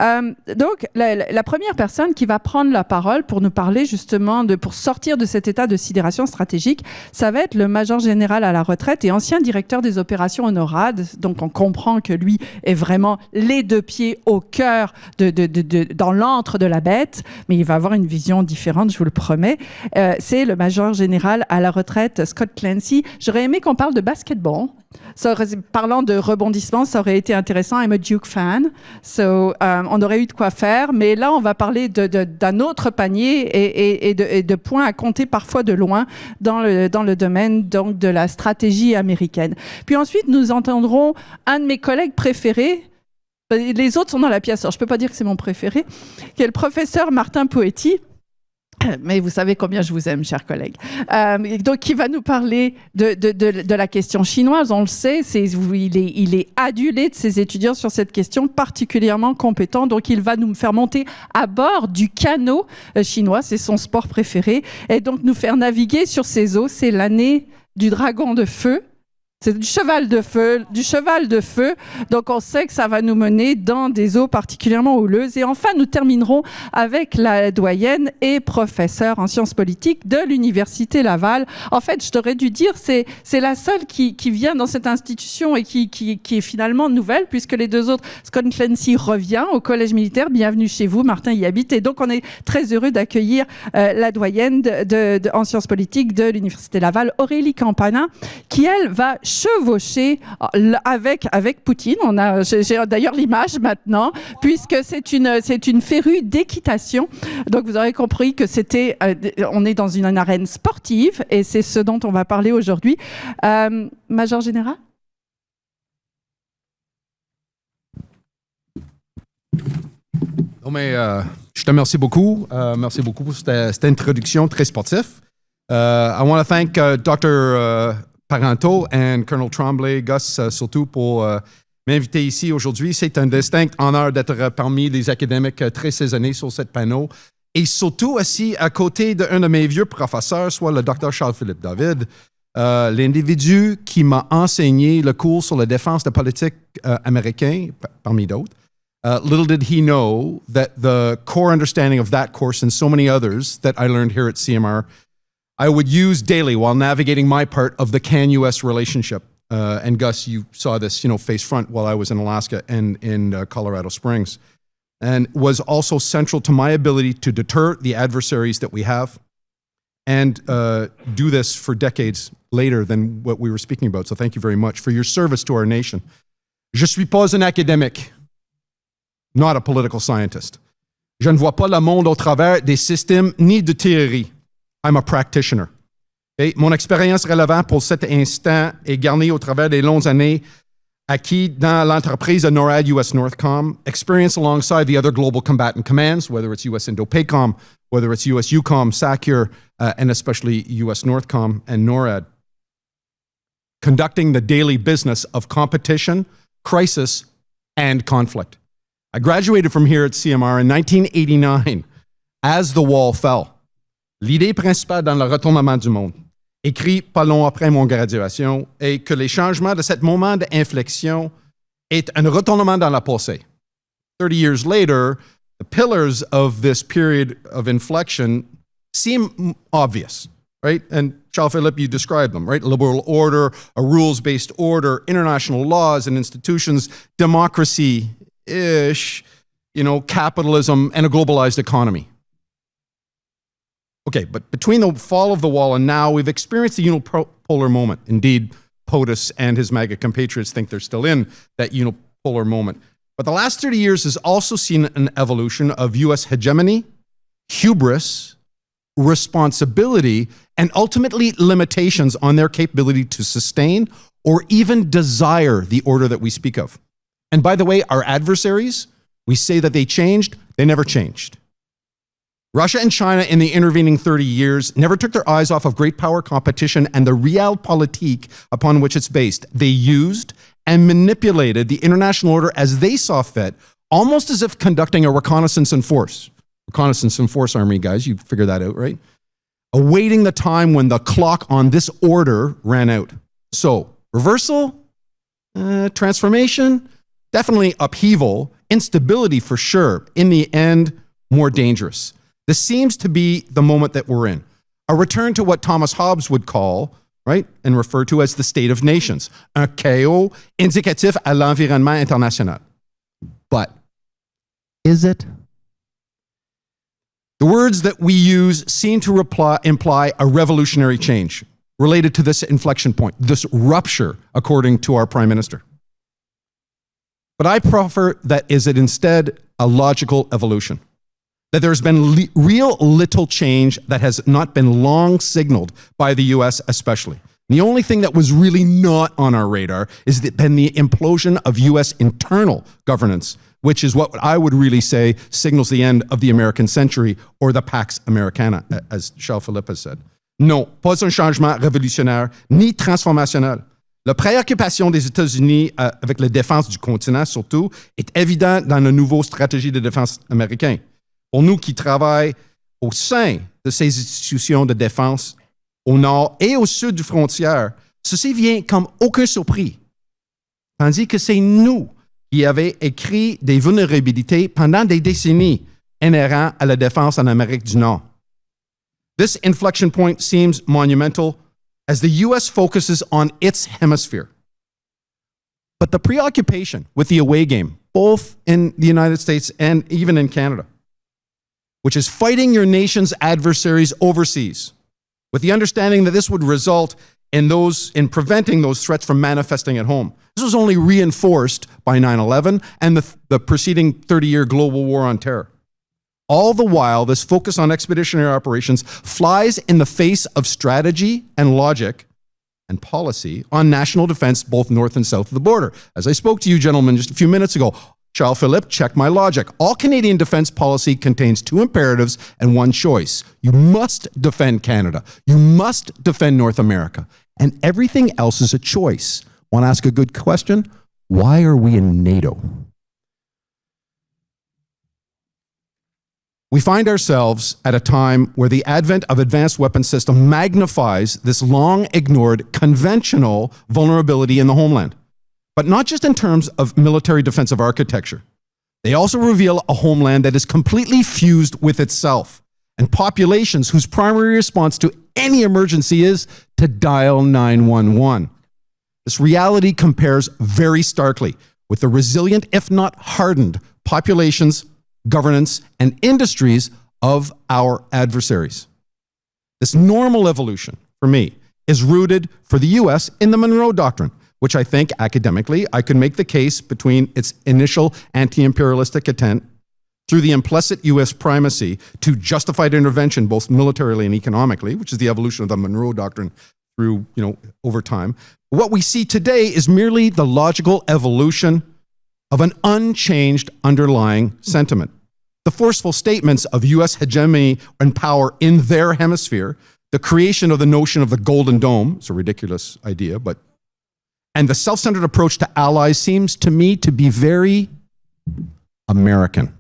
Donc, la première personne qui va prendre la parole pour nous parler justement pour sortir de cet état de sidération stratégique, ça va être le major général à la retraite et ancien directeur des opérations au NORAD. Donc, on comprend que lui est vraiment les deux pieds au cœur dans l'antre de la bête, mais il va avoir une vision différente, je vous le promets. C'est le major général à la retraite, Scott Clancy. J'aurais aimé qu'on parle de basketball. Parlant de rebondissement, ça aurait été intéressant. I'm a Duke fan, on aurait eu de quoi faire. Mais là, on va parler d'un autre panier et de points à compter parfois de loin dans le domaine donc de la stratégie américaine. Puis ensuite, nous entendrons un de mes collègues préférés. Les autres sont dans la pièce, alors je ne peux pas dire que c'est mon préféré, qui est le professeur Martin Poetti. Mais vous savez combien je vous aime, chers collègues. Donc, qui va nous parler de la question chinoise. On le sait, il est adulé de ses étudiants sur cette question, particulièrement compétent. Donc, il va nous faire monter à bord du canot chinois. C'est son sport préféré. Et donc, nous faire naviguer sur ces eaux. C'est l'année du dragon de feu. C'est du cheval de feu. Donc, on sait que ça va nous mener dans des eaux particulièrement houleuses. Et enfin, nous terminerons avec la doyenne et professeure en sciences politiques de l'Université Laval. En fait, je t'aurais dû dire, c'est la seule qui vient dans cette institution et qui est finalement nouvelle, puisque les deux autres, Scott Clancy revient au Collège militaire. Bienvenue chez vous, Martin y habite. Et donc, on est très heureux d'accueillir la doyenne en sciences politiques de l'Université Laval, Aurélie Campana, qui, elle, va chevaucher avec Poutine. J'ai d'ailleurs l'image maintenant, puisque c'est une férue d'équitation. Donc, vous aurez compris que on est dans une arène sportive et c'est ce dont on va parler aujourd'hui. Major général? Non, mais je te remercie beaucoup. Merci beaucoup pour cette introduction très sportive. I want to thank Dr. Parenteau et Colonel Tremblay, Gus, surtout pour m'inviter ici aujourd'hui. C'est un distinct honneur d'être parmi les académiques très saisonnés sur cette panneau et surtout assis à côté d'un de mes vieux professeurs, soit le Dr. Charles-Philippe David, l'individu qui m'a enseigné le cours sur la défense de politique américain, parmi d'autres. Little did he know that the core understanding of that course and so many others that I learned here at CMR I would use daily while navigating my part of the CAN-US relationship. And Gus, you saw this, face front while I was in Alaska and in Colorado Springs. And was also central to my ability to deter the adversaries that we have and do this for decades later than what we were speaking about. So thank you very much for your service to our nation. Je suis pas un académique, not a political scientist. Je ne vois pas le monde au travers des systèmes ni de théories. I'm a practitioner. Et mon expérience relevante pour cet instant est garnie au travers des longues années acquis dans l'entreprise de NORAD US Northcom, experience alongside the other global combatant commands, whether it's US Indo-PACOM, whether it's US EUCOM, SACEUR, and especially US Northcom and NORAD. Conducting the daily business of competition, crisis, and conflict. I graduated from here at CMR in 1989 as the wall fell. L'idée principale dans le retournement du monde, écrit pas long après mon graduation, est que les changements de ce moment d'inflexion est un retournement dans la passé. 30 years later, the pillars of this period of inflection seem obvious, right? And Charles-Philippe, you described them, right? Liberal order, a rules-based order, international laws and institutions, democracy-ish, capitalism, and a globalized economy. Okay, but between the fall of the wall and now, we've experienced a unipolar moment. Indeed, POTUS and his MAGA compatriots think they're still in that unipolar moment. But the last 30 years has also seen an evolution of U.S. hegemony, hubris, responsibility, and ultimately limitations on their capability to sustain or even desire the order that we speak of. And by the way, our adversaries, we say that they changed, they never changed. Russia and China in the intervening 30 years never took their eyes off of great power competition and the realpolitik upon which it's based. They used and manipulated the international order as they saw fit, almost as if conducting a reconnaissance and force army, guys, you figure that out, right? Awaiting the time when the clock on this order ran out. So, reversal Transformation? Definitely upheaval. Instability for sure. In the end, more dangerous. This seems to be the moment that we're in. A return to what Thomas Hobbes would call, right, and refer to as the state of nations. Un chaos indicatif à l'environnement international. But is it? The words that we use seem to imply a revolutionary change related to this inflection point, this rupture, according to our Prime Minister. But I prefer that is it instead a logical evolution, that there's been real little change that has not been long signaled by the US especially. The only thing that was really not on our radar is been the implosion of US internal governance, which is what I would really say signals the end of the American century or the Pax Americana, as Charles Philippe has said. Non, pas un changement révolutionnaire ni transformationnel. La préoccupation des États-Unis avec la défense du continent, surtout, est évidente dans la nouvelle stratégie de défense américaine. Pour nous qui travaillons au sein de ces institutions de défense, au nord et au sud du frontière, ceci vient comme aucun surpris. Tandis que c'est nous qui avons écrit des vulnérabilités pendant des décennies inhérents à la défense en Amérique du Nord. This inflection point seems monumental as the U.S. focuses on its hemisphere. But the preoccupation with the away game, both in the United States and even in Canada, which is fighting your nation's adversaries overseas, with the understanding that this would result in preventing those threats from manifesting at home. This was only reinforced by 9/11 and the preceding 30-year global war on terror. All the while, this focus on expeditionary operations flies in the face of strategy and logic and policy on national defense, both north and south of the border. As I spoke to you, gentlemen, just a few minutes ago, Charles Philippe, check my logic. All Canadian defense policy contains two imperatives and one choice. You must defend Canada. You must defend North America. And everything else is a choice. Want to ask a good question? Why are we in NATO? We find ourselves at a time where the advent of advanced weapons system magnifies this long-ignored conventional vulnerability in the homeland. But not just in terms of military defensive architecture. They also reveal a homeland that is completely fused with itself and populations whose primary response to any emergency is to dial 911. This reality compares very starkly with the resilient, if not hardened, populations, governance, and industries of our adversaries. This normal evolution, for me, is rooted for the U.S. in the Monroe Doctrine, which I think academically I could make the case between its initial anti-imperialistic intent through the implicit U.S. primacy to justified intervention, both militarily and economically, which is the evolution of the Monroe Doctrine through, over time. What we see today is merely the logical evolution of an unchanged underlying sentiment. The forceful statements of U.S. hegemony and power in their hemisphere, the creation of the notion of the Golden Dome, it's a ridiculous idea, and the self-centered approach to allies seems to me to be very American.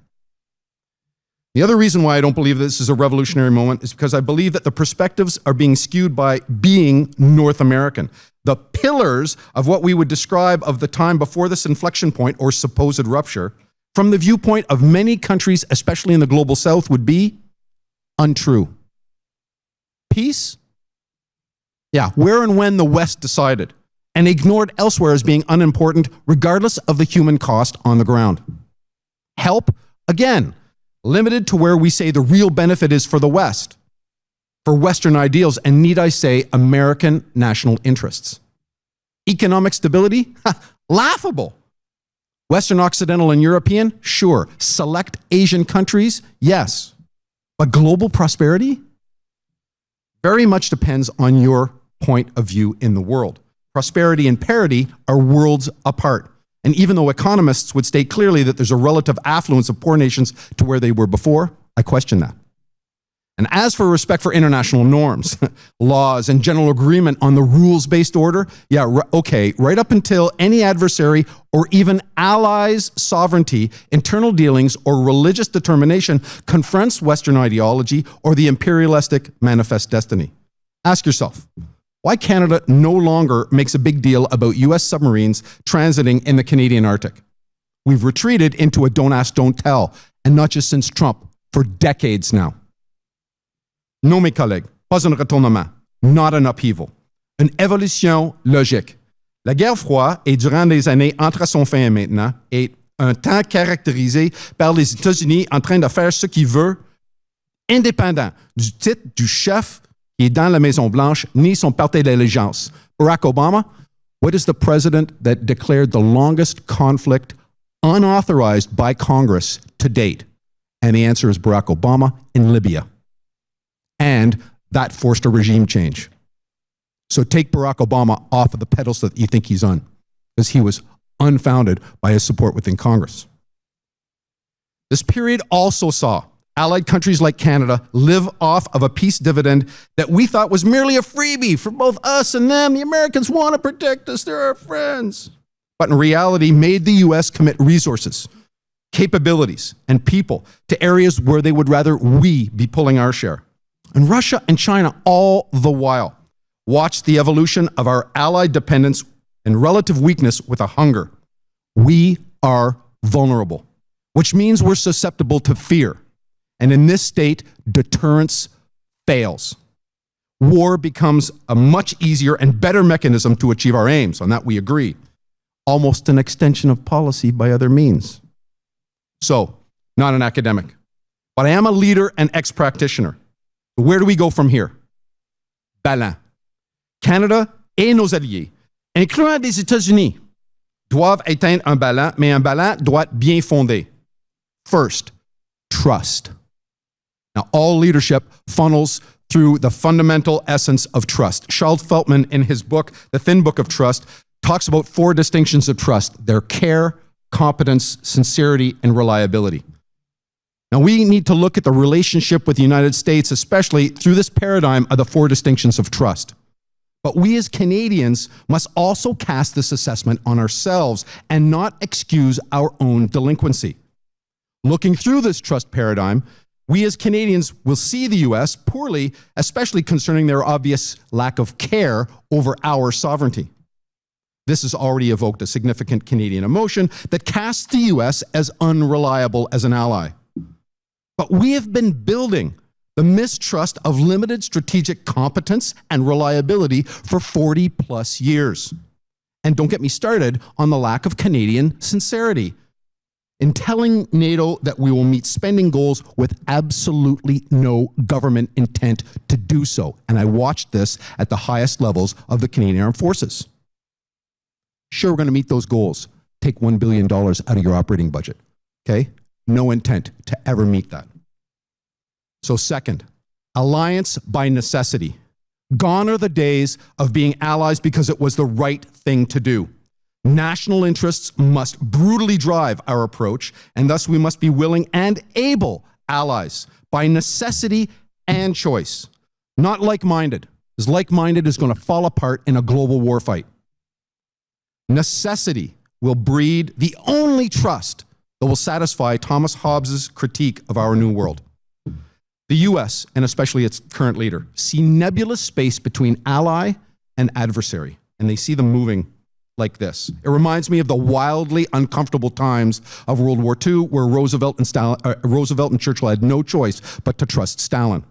The other reason why I don't believe this is a revolutionary moment is because I believe that the perspectives are being skewed by being North American. The pillars of what we would describe of the time before this inflection point or supposed rupture, from the viewpoint of many countries, especially in the global south, would be untrue. Peace? Yeah, where and when the West decided, and ignored elsewhere as being unimportant, regardless of the human cost on the ground. Help? Again, limited to where we say the real benefit is for the West, for Western ideals, and need I say, American national interests. Economic stability? Laughable. Western, Occidental, and European? Sure. Select Asian countries? Yes. But global prosperity? Very much depends on your point of view in the world. Prosperity and parity are worlds apart. And even though economists would state clearly that there's a relative affluence of poor nations to where they were before, I question that. And as for respect for international norms, laws, and general agreement on the rules-based order, right up until any adversary or even allies' sovereignty, internal dealings, or religious determination confronts Western ideology or the imperialistic manifest destiny. Ask yourself, why Canada no longer makes a big deal about US submarines transiting in the Canadian Arctic. We've retreated into a don't ask, don't tell, and not just since Trump, for decades now. Non, mes collègues, pas un retournement, not an upheaval. Une évolution logique. La guerre froide, et durant les années entre son fin et maintenant, est un temps caractérisé par les États-Unis en train de faire ce qu'ils veulent, indépendant du titre du chef qui est dans la Maison-Blanche, ni son parti d'allégeance. Barack Obama, what is the president that declared the longest conflict unauthorized by Congress to date? And the answer is Barack Obama in Libya. And that forced a regime change. So take Barack Obama off of the pedestal that you think he's on, because he was unfounded by his support within Congress. This period also saw allied countries like Canada live off of a peace dividend that we thought was merely a freebie for both us and them. The Americans want to protect us. They're our friends. But in reality, made the U.S. commit resources, capabilities, and people to areas where they would rather we be pulling our share. And Russia and China, all the while, watched the evolution of our allied dependence and relative weakness with a hunger. We are vulnerable, which means we're susceptible to fear. And in this state, deterrence fails. War becomes a much easier and better mechanism to achieve our aims. On that we agree. Almost an extension of policy by other means. So, not an academic, but I am a leader and ex-practitioner. Where do we go from here? Balance. Canada et nos alliés, incluant les États-Unis, doivent atteindre un ballon, mais un ballon doit être bien fondé. First, trust. Now, all leadership funnels through the fundamental essence of trust. Charles Feltman, in his book, The Thin Book of Trust, talks about 4 distinctions of trust. They're care, competence, sincerity, and reliability. Now, we need to look at the relationship with the United States, especially through this paradigm of the 4 distinctions of trust. But we as Canadians must also cast this assessment on ourselves and not excuse our own delinquency. Looking through this trust paradigm, we as Canadians will see the U.S. poorly, especially concerning their obvious lack of care over our sovereignty. This has already evoked a significant Canadian emotion that casts the U.S. as unreliable as an ally. But we have been building the mistrust of limited strategic competence and reliability for 40 plus years. And don't get me started on the lack of Canadian sincerity in telling NATO that we will meet spending goals with absolutely no government intent to do so. And I watched this at the highest levels of the Canadian Armed Forces. Sure, we're going to meet those goals. Take $1 billion out of your operating budget. Okay? No intent to ever meet that. So second, alliance by necessity. Gone are the days of being allies because it was the right thing to do. National interests must brutally drive our approach, and thus we must be willing and able allies by necessity and choice. Not like-minded, because like-minded is going to fall apart in a global war fight. Necessity will breed the only trust that will satisfy Thomas Hobbes' critique of our new world. The U.S., and especially its current leader, see nebulous space between ally and adversary, and they see them moving like this. It reminds me of the wildly uncomfortable times of World War II, where Roosevelt and Churchill had no choice but to trust Stalin.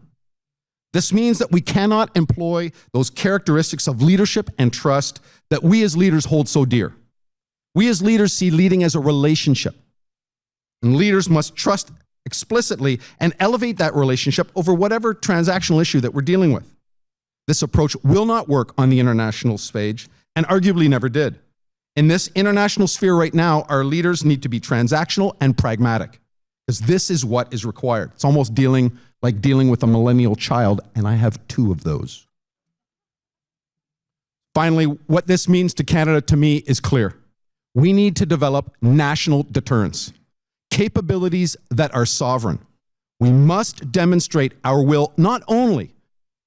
This means that we cannot employ those characteristics of leadership and trust that we as leaders hold so dear. We as leaders see leading as a relationship, and leaders must trust explicitly and elevate that relationship over whatever transactional issue that we're dealing with. This approach will not work on the international stage, and arguably never did. In this international sphere right now, our leaders need to be transactional and pragmatic, because this is what is required. It's almost like dealing with a millennial child, and I have 2 of those. Finally, what this means to Canada, to me, is clear. We need to develop national deterrence, capabilities that are sovereign. We must demonstrate our will not only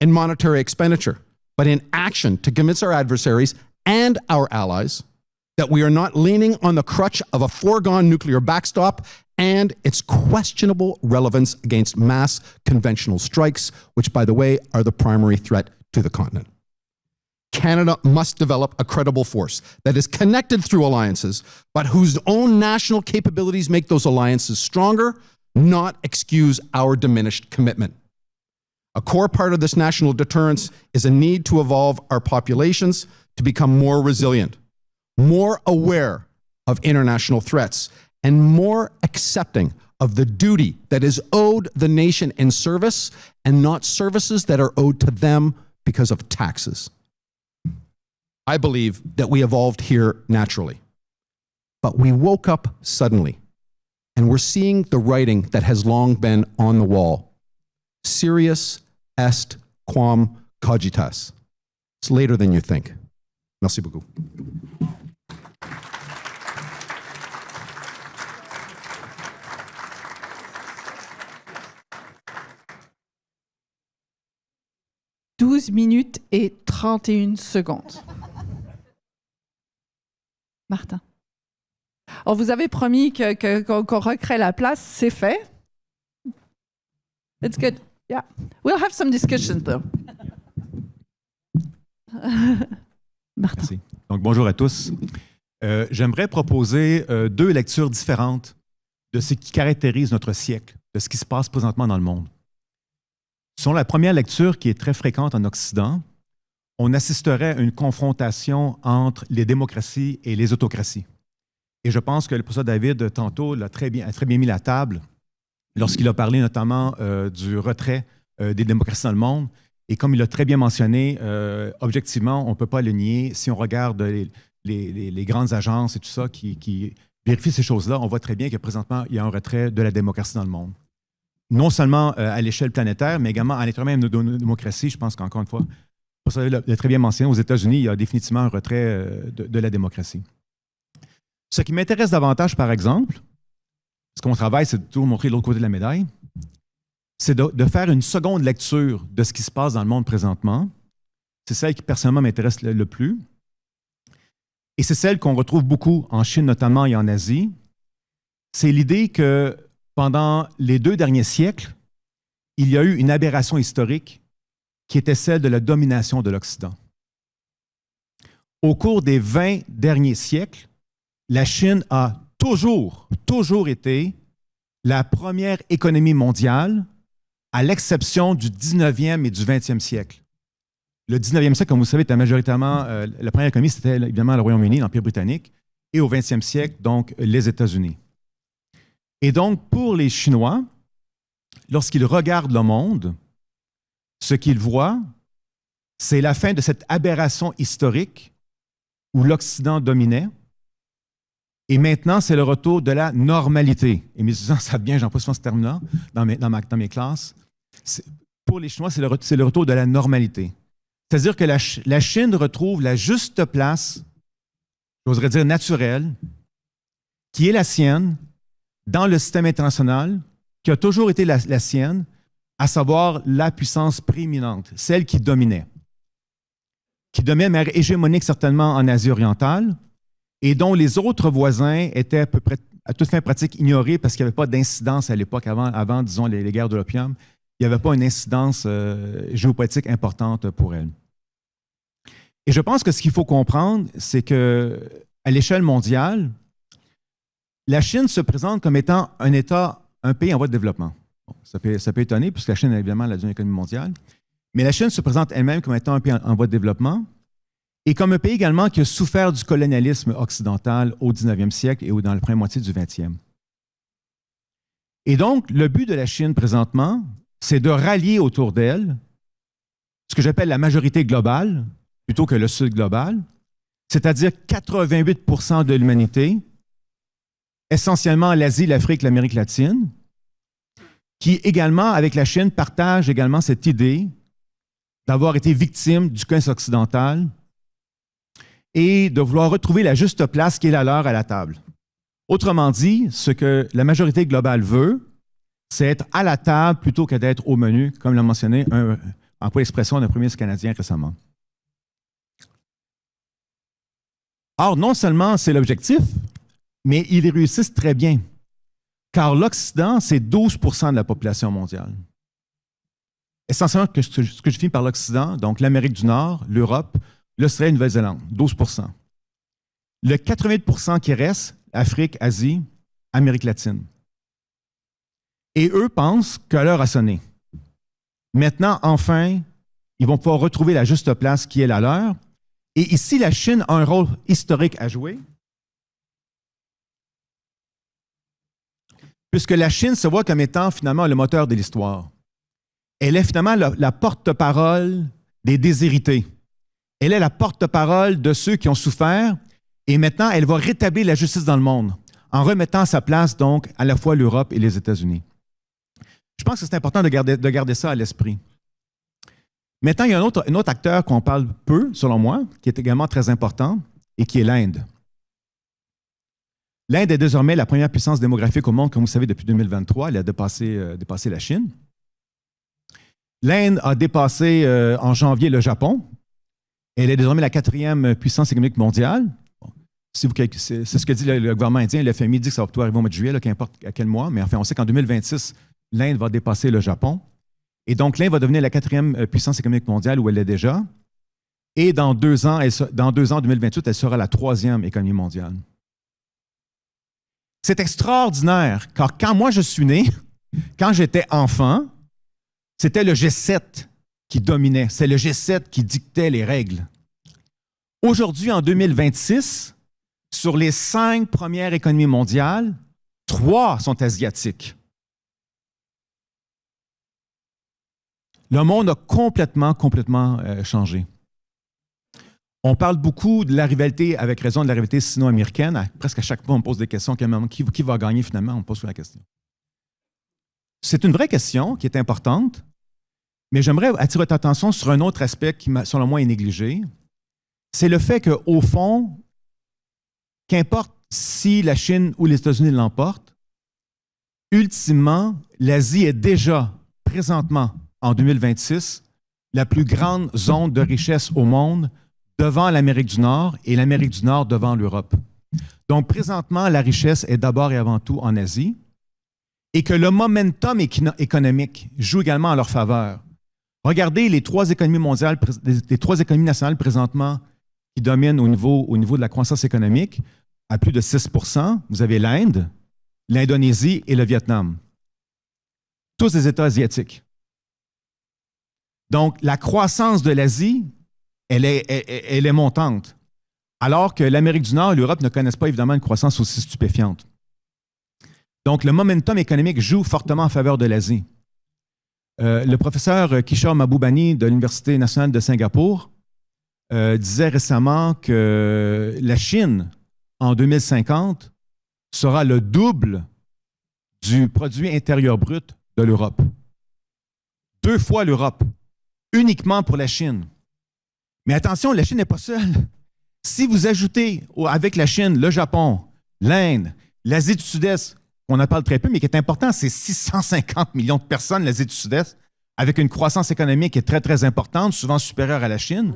in monetary expenditure, but in action to convince our adversaries and our allies that we are not leaning on the crutch of a foregone nuclear backstop and its questionable relevance against mass conventional strikes, which, by the way, are the primary threat to the continent. Canada must develop a credible force that is connected through alliances, but whose own national capabilities make those alliances stronger, not excuse our diminished commitment. A core part of this national deterrence is a need to evolve our populations to become more resilient, more aware of international threats, and more accepting of the duty that is owed the nation in service and not services that are owed to them because of taxes. I believe that we evolved here naturally, but we woke up suddenly, and we're seeing the writing that has long been on the wall. Serious est quam cogitas. It's later than you think. Merci beaucoup. « 12 minutes et 31 secondes. » Martin. On vous avait promis qu'on recrée la place, c'est fait. It's good. Yeah. We'll have some discussions, though. Martin. Merci. Donc, bonjour à tous. J'aimerais proposer deux lectures différentes de ce qui caractérise notre siècle, de ce qui se passe présentement dans le monde. Selon la première lecture, qui est très fréquente en Occident, on assisterait à une confrontation entre les démocraties et les autocraties. Et je pense que le professeur David, tantôt, a très bien mis la table lorsqu'il a parlé notamment du retrait des démocraties dans le monde. Et comme il l'a très bien mentionné, objectivement, on ne peut pas le nier. Si on regarde les grandes agences et tout ça qui vérifient ces choses-là, on voit très bien que présentement, il y a un retrait de la démocratie dans le monde. Non seulement à l'échelle planétaire, mais également à l'intérieur même de nos démocraties. Je pense qu'encore une fois, vous l'avez très bien mentionné, aux États-Unis, il y a définitivement un retrait de la démocratie. Ce qui m'intéresse davantage, par exemple, parce que mon travail, c'est de toujours montrer l'autre côté de la médaille, c'est de faire une seconde lecture de ce qui se passe dans le monde présentement. C'est celle qui, personnellement, m'intéresse le plus. Et c'est celle qu'on retrouve beaucoup en Chine, notamment, et en Asie. C'est l'idée que pendant les 2 derniers siècles, il y a eu une aberration historique qui était celle de la domination de l'Occident. Au cours des 20 derniers siècles, la Chine a toujours été la première économie mondiale, à l'exception du 19e et du 20e siècle. Le 19e siècle, comme vous le savez, était majoritairement, la première économie, c'était évidemment le Royaume-Uni, l'Empire britannique, et au 20e siècle, donc, les États-Unis. Et donc, pour les Chinois, lorsqu'ils regardent le monde, ce qu'ils voient, c'est la fin de cette aberration historique où l'Occident dominait. Et maintenant, c'est le retour de la normalité. Et mes étudiants savent bien, j'emploie souvent ce terme-là dans mes classes. Pour les Chinois, c'est le retour de la normalité. C'est-à-dire que la Chine retrouve la juste place, j'oserais dire naturelle, qui est la sienne dans le système international, qui a toujours été la sienne, à savoir la puissance prééminente, celle qui dominait de manière hégémonique certainement en Asie orientale, et dont les autres voisins étaient à peu près à toute fin pratique ignorés parce qu'il n'y avait pas d'incidence à l'époque, avant disons, les guerres de l'opium. Il n'y avait pas une incidence géopolitique importante pour elles. Et je pense que ce qu'il faut comprendre, c'est qu'à l'échelle mondiale, la Chine se présente comme étant un pays en voie de développement. Bon, ça peut étonner, puisque la Chine est évidemment la deuxième économie mondiale, mais la Chine se présente elle-même comme étant un pays en voie de développement et comme un pays également qui a souffert du colonialisme occidental au 19e siècle et dans la première moitié du 20e. Et donc, le but de la Chine présentement, c'est de rallier autour d'elle ce que j'appelle la majorité globale, plutôt que le Sud global, c'est-à-dire 88% de l'humanité, essentiellement l'Asie, l'Afrique, l'Amérique latine, qui également, avec la Chine, partagent également cette idée d'avoir été victime du commerce occidental et de vouloir retrouver la juste place qui est la leur à la table. Autrement dit, ce que la majorité globale veut, c'est être à la table plutôt que d'être au menu, comme l'a mentionné employé l'expression d'un premier ministre canadien récemment. Or, non seulement c'est l'objectif, mais ils y réussissent très bien, car l'Occident, c'est 12% de la population mondiale. Essentiellement, ce que je finis par l'Occident, donc l'Amérique du Nord, l'Europe, l'Australie et la Nouvelle-Zélande, 12 %. Le 88 % qui reste, Afrique, Asie, Amérique latine. Et eux pensent que l'heure a sonné. Maintenant, enfin, ils vont pouvoir retrouver la juste place qui est la leur. Et ici, la Chine a un rôle historique à jouer, puisque la Chine se voit comme étant finalement le moteur de l'histoire. Elle est finalement la porte-parole des déshérités. Elle est la porte-parole de ceux qui ont souffert, et maintenant, elle va rétablir la justice dans le monde, en remettant à sa place, donc, à la fois l'Europe et les États-Unis. Je pense que c'est important de garder ça à l'esprit. Maintenant, il y a un autre acteur qu'on parle peu, selon moi, qui est également très important, et qui est l'Inde. L'Inde est désormais la première puissance démographique au monde, comme vous savez, depuis 2023. Elle a dépassé la Chine. L'Inde a dépassé en janvier le Japon. Elle est désormais la 4e puissance économique mondiale. C'est ce que dit le gouvernement indien. Le FMI dit que ça va plutôt arriver au mois de juillet, qu'importe à quel mois. Mais enfin, on sait qu'en 2026, l'Inde va dépasser le Japon. Et donc, l'Inde va devenir la 4e puissance économique mondiale, où elle est déjà. Et dans 2 ans, 2028, elle sera la 3e économie mondiale. C'est extraordinaire, car quand moi je suis né, quand j'étais enfant, c'était le G7 qui dominait. C'est le G7 qui dictait les règles. Aujourd'hui, en 2026, sur les 5 premières économies mondiales, 3 sont asiatiques. Le monde a complètement changé. On parle beaucoup de la rivalité, avec raison de la rivalité sino-américaine. Presque à chaque fois, on pose des questions. Qui va gagner finalement? On pose la question. C'est une vraie question qui est importante, mais j'aimerais attirer votre attention sur un autre aspect qui, selon moi, est négligé. C'est le fait qu'au fond, qu'importe si la Chine ou les États-Unis l'emportent, ultimement, l'Asie est déjà, présentement, en 2026, la plus grande zone de richesse au monde, devant l'Amérique du Nord et l'Amérique du Nord devant l'Europe. Donc, présentement, la richesse est d'abord et avant tout en Asie et que le momentum économique joue également en leur faveur. Regardez les 3 économies mondiales, les 3 économies nationales présentement qui dominent au niveau de la croissance économique à plus de 6 %. Vous avez l'Inde, l'Indonésie et le Vietnam. Tous des États asiatiques. Donc, la croissance de l'Asie, elle est montante, alors que l'Amérique du Nord et l'Europe ne connaissent pas évidemment une croissance aussi stupéfiante. Donc, le momentum économique joue fortement en faveur de l'Asie. Le professeur Kishore Mahbubani de l'Université nationale de Singapour disait récemment que la Chine, en 2050, sera le double du produit intérieur brut de l'Europe. 2 fois l'Europe, uniquement pour la Chine. Mais attention, la Chine n'est pas seule. Si vous ajoutez avec la Chine, le Japon, l'Inde, l'Asie du Sud-Est, on en parle très peu, mais qui est important, c'est 650 millions de personnes, l'Asie du Sud-Est, avec une croissance économique qui est très, très importante, souvent supérieure à la Chine.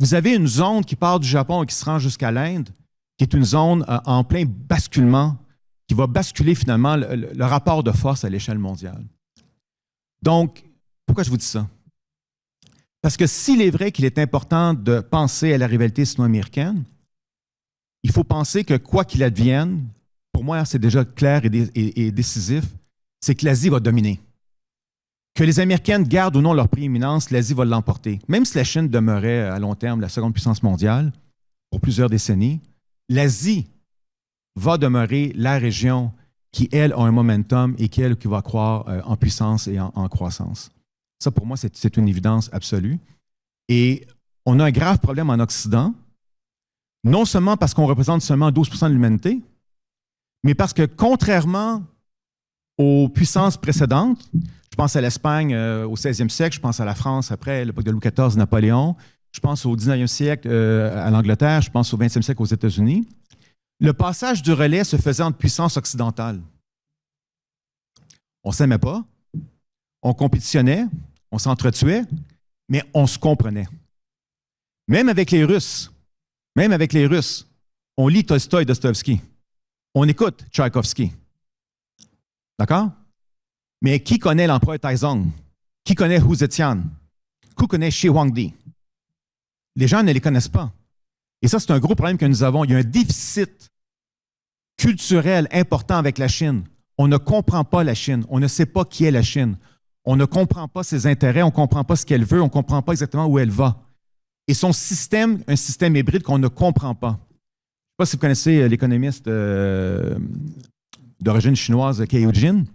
Vous avez une zone qui part du Japon et qui se rend jusqu'à l'Inde, qui est une zone en plein basculement, qui va basculer finalement le rapport de force à l'échelle mondiale. Donc, pourquoi je vous dis ça? Parce que s'il est vrai qu'il est important de penser à la rivalité sino-américaine, il faut penser que quoi qu'il advienne, pour moi, c'est déjà clair et décisif, c'est que l'Asie va dominer. Que les Américaines gardent ou non leur prééminence, l'Asie va l'emporter. Même si la Chine demeurait à long terme la 2e puissance mondiale pour plusieurs décennies, l'Asie va demeurer la région qui, elle, a un momentum et qui va croître en puissance et en croissance. Ça, pour moi, c'est une évidence absolue. Et on a un grave problème en Occident, non seulement parce qu'on représente seulement 12 % de l'humanité, mais parce que contrairement aux puissances précédentes, je pense à l'Espagne au 16e siècle, je pense à la France après l'époque de Louis XIV, Napoléon, je pense au 19e siècle à l'Angleterre, je pense au 20e siècle aux États-Unis, le passage du relais se faisait entre puissances occidentales. On ne s'aimait pas, on compétitionnait, on s'entretuait, mais on se comprenait. Même avec les Russes, on lit Tolstoï et Dostoïevski. On écoute Tchaïkovski. D'accord? Mais qui connaît l'empereur Taizong? Qui connaît Hu Zetian? Qui connaît Shi Huangdi? les gens ne les connaissent pas. Et ça, c'est un gros problème que nous avons. Il y a un déficit culturel important avec la Chine. On ne comprend pas la Chine. On ne sait pas qui est la Chine. On ne comprend pas ses intérêts. On ne comprend pas ce qu'elle veut. On ne comprend pas exactement où elle va. Et son système, un système hybride qu'on ne comprend pas. Je ne sais pas si vous connaissez l'économiste d'origine chinoise, Kei Eugene,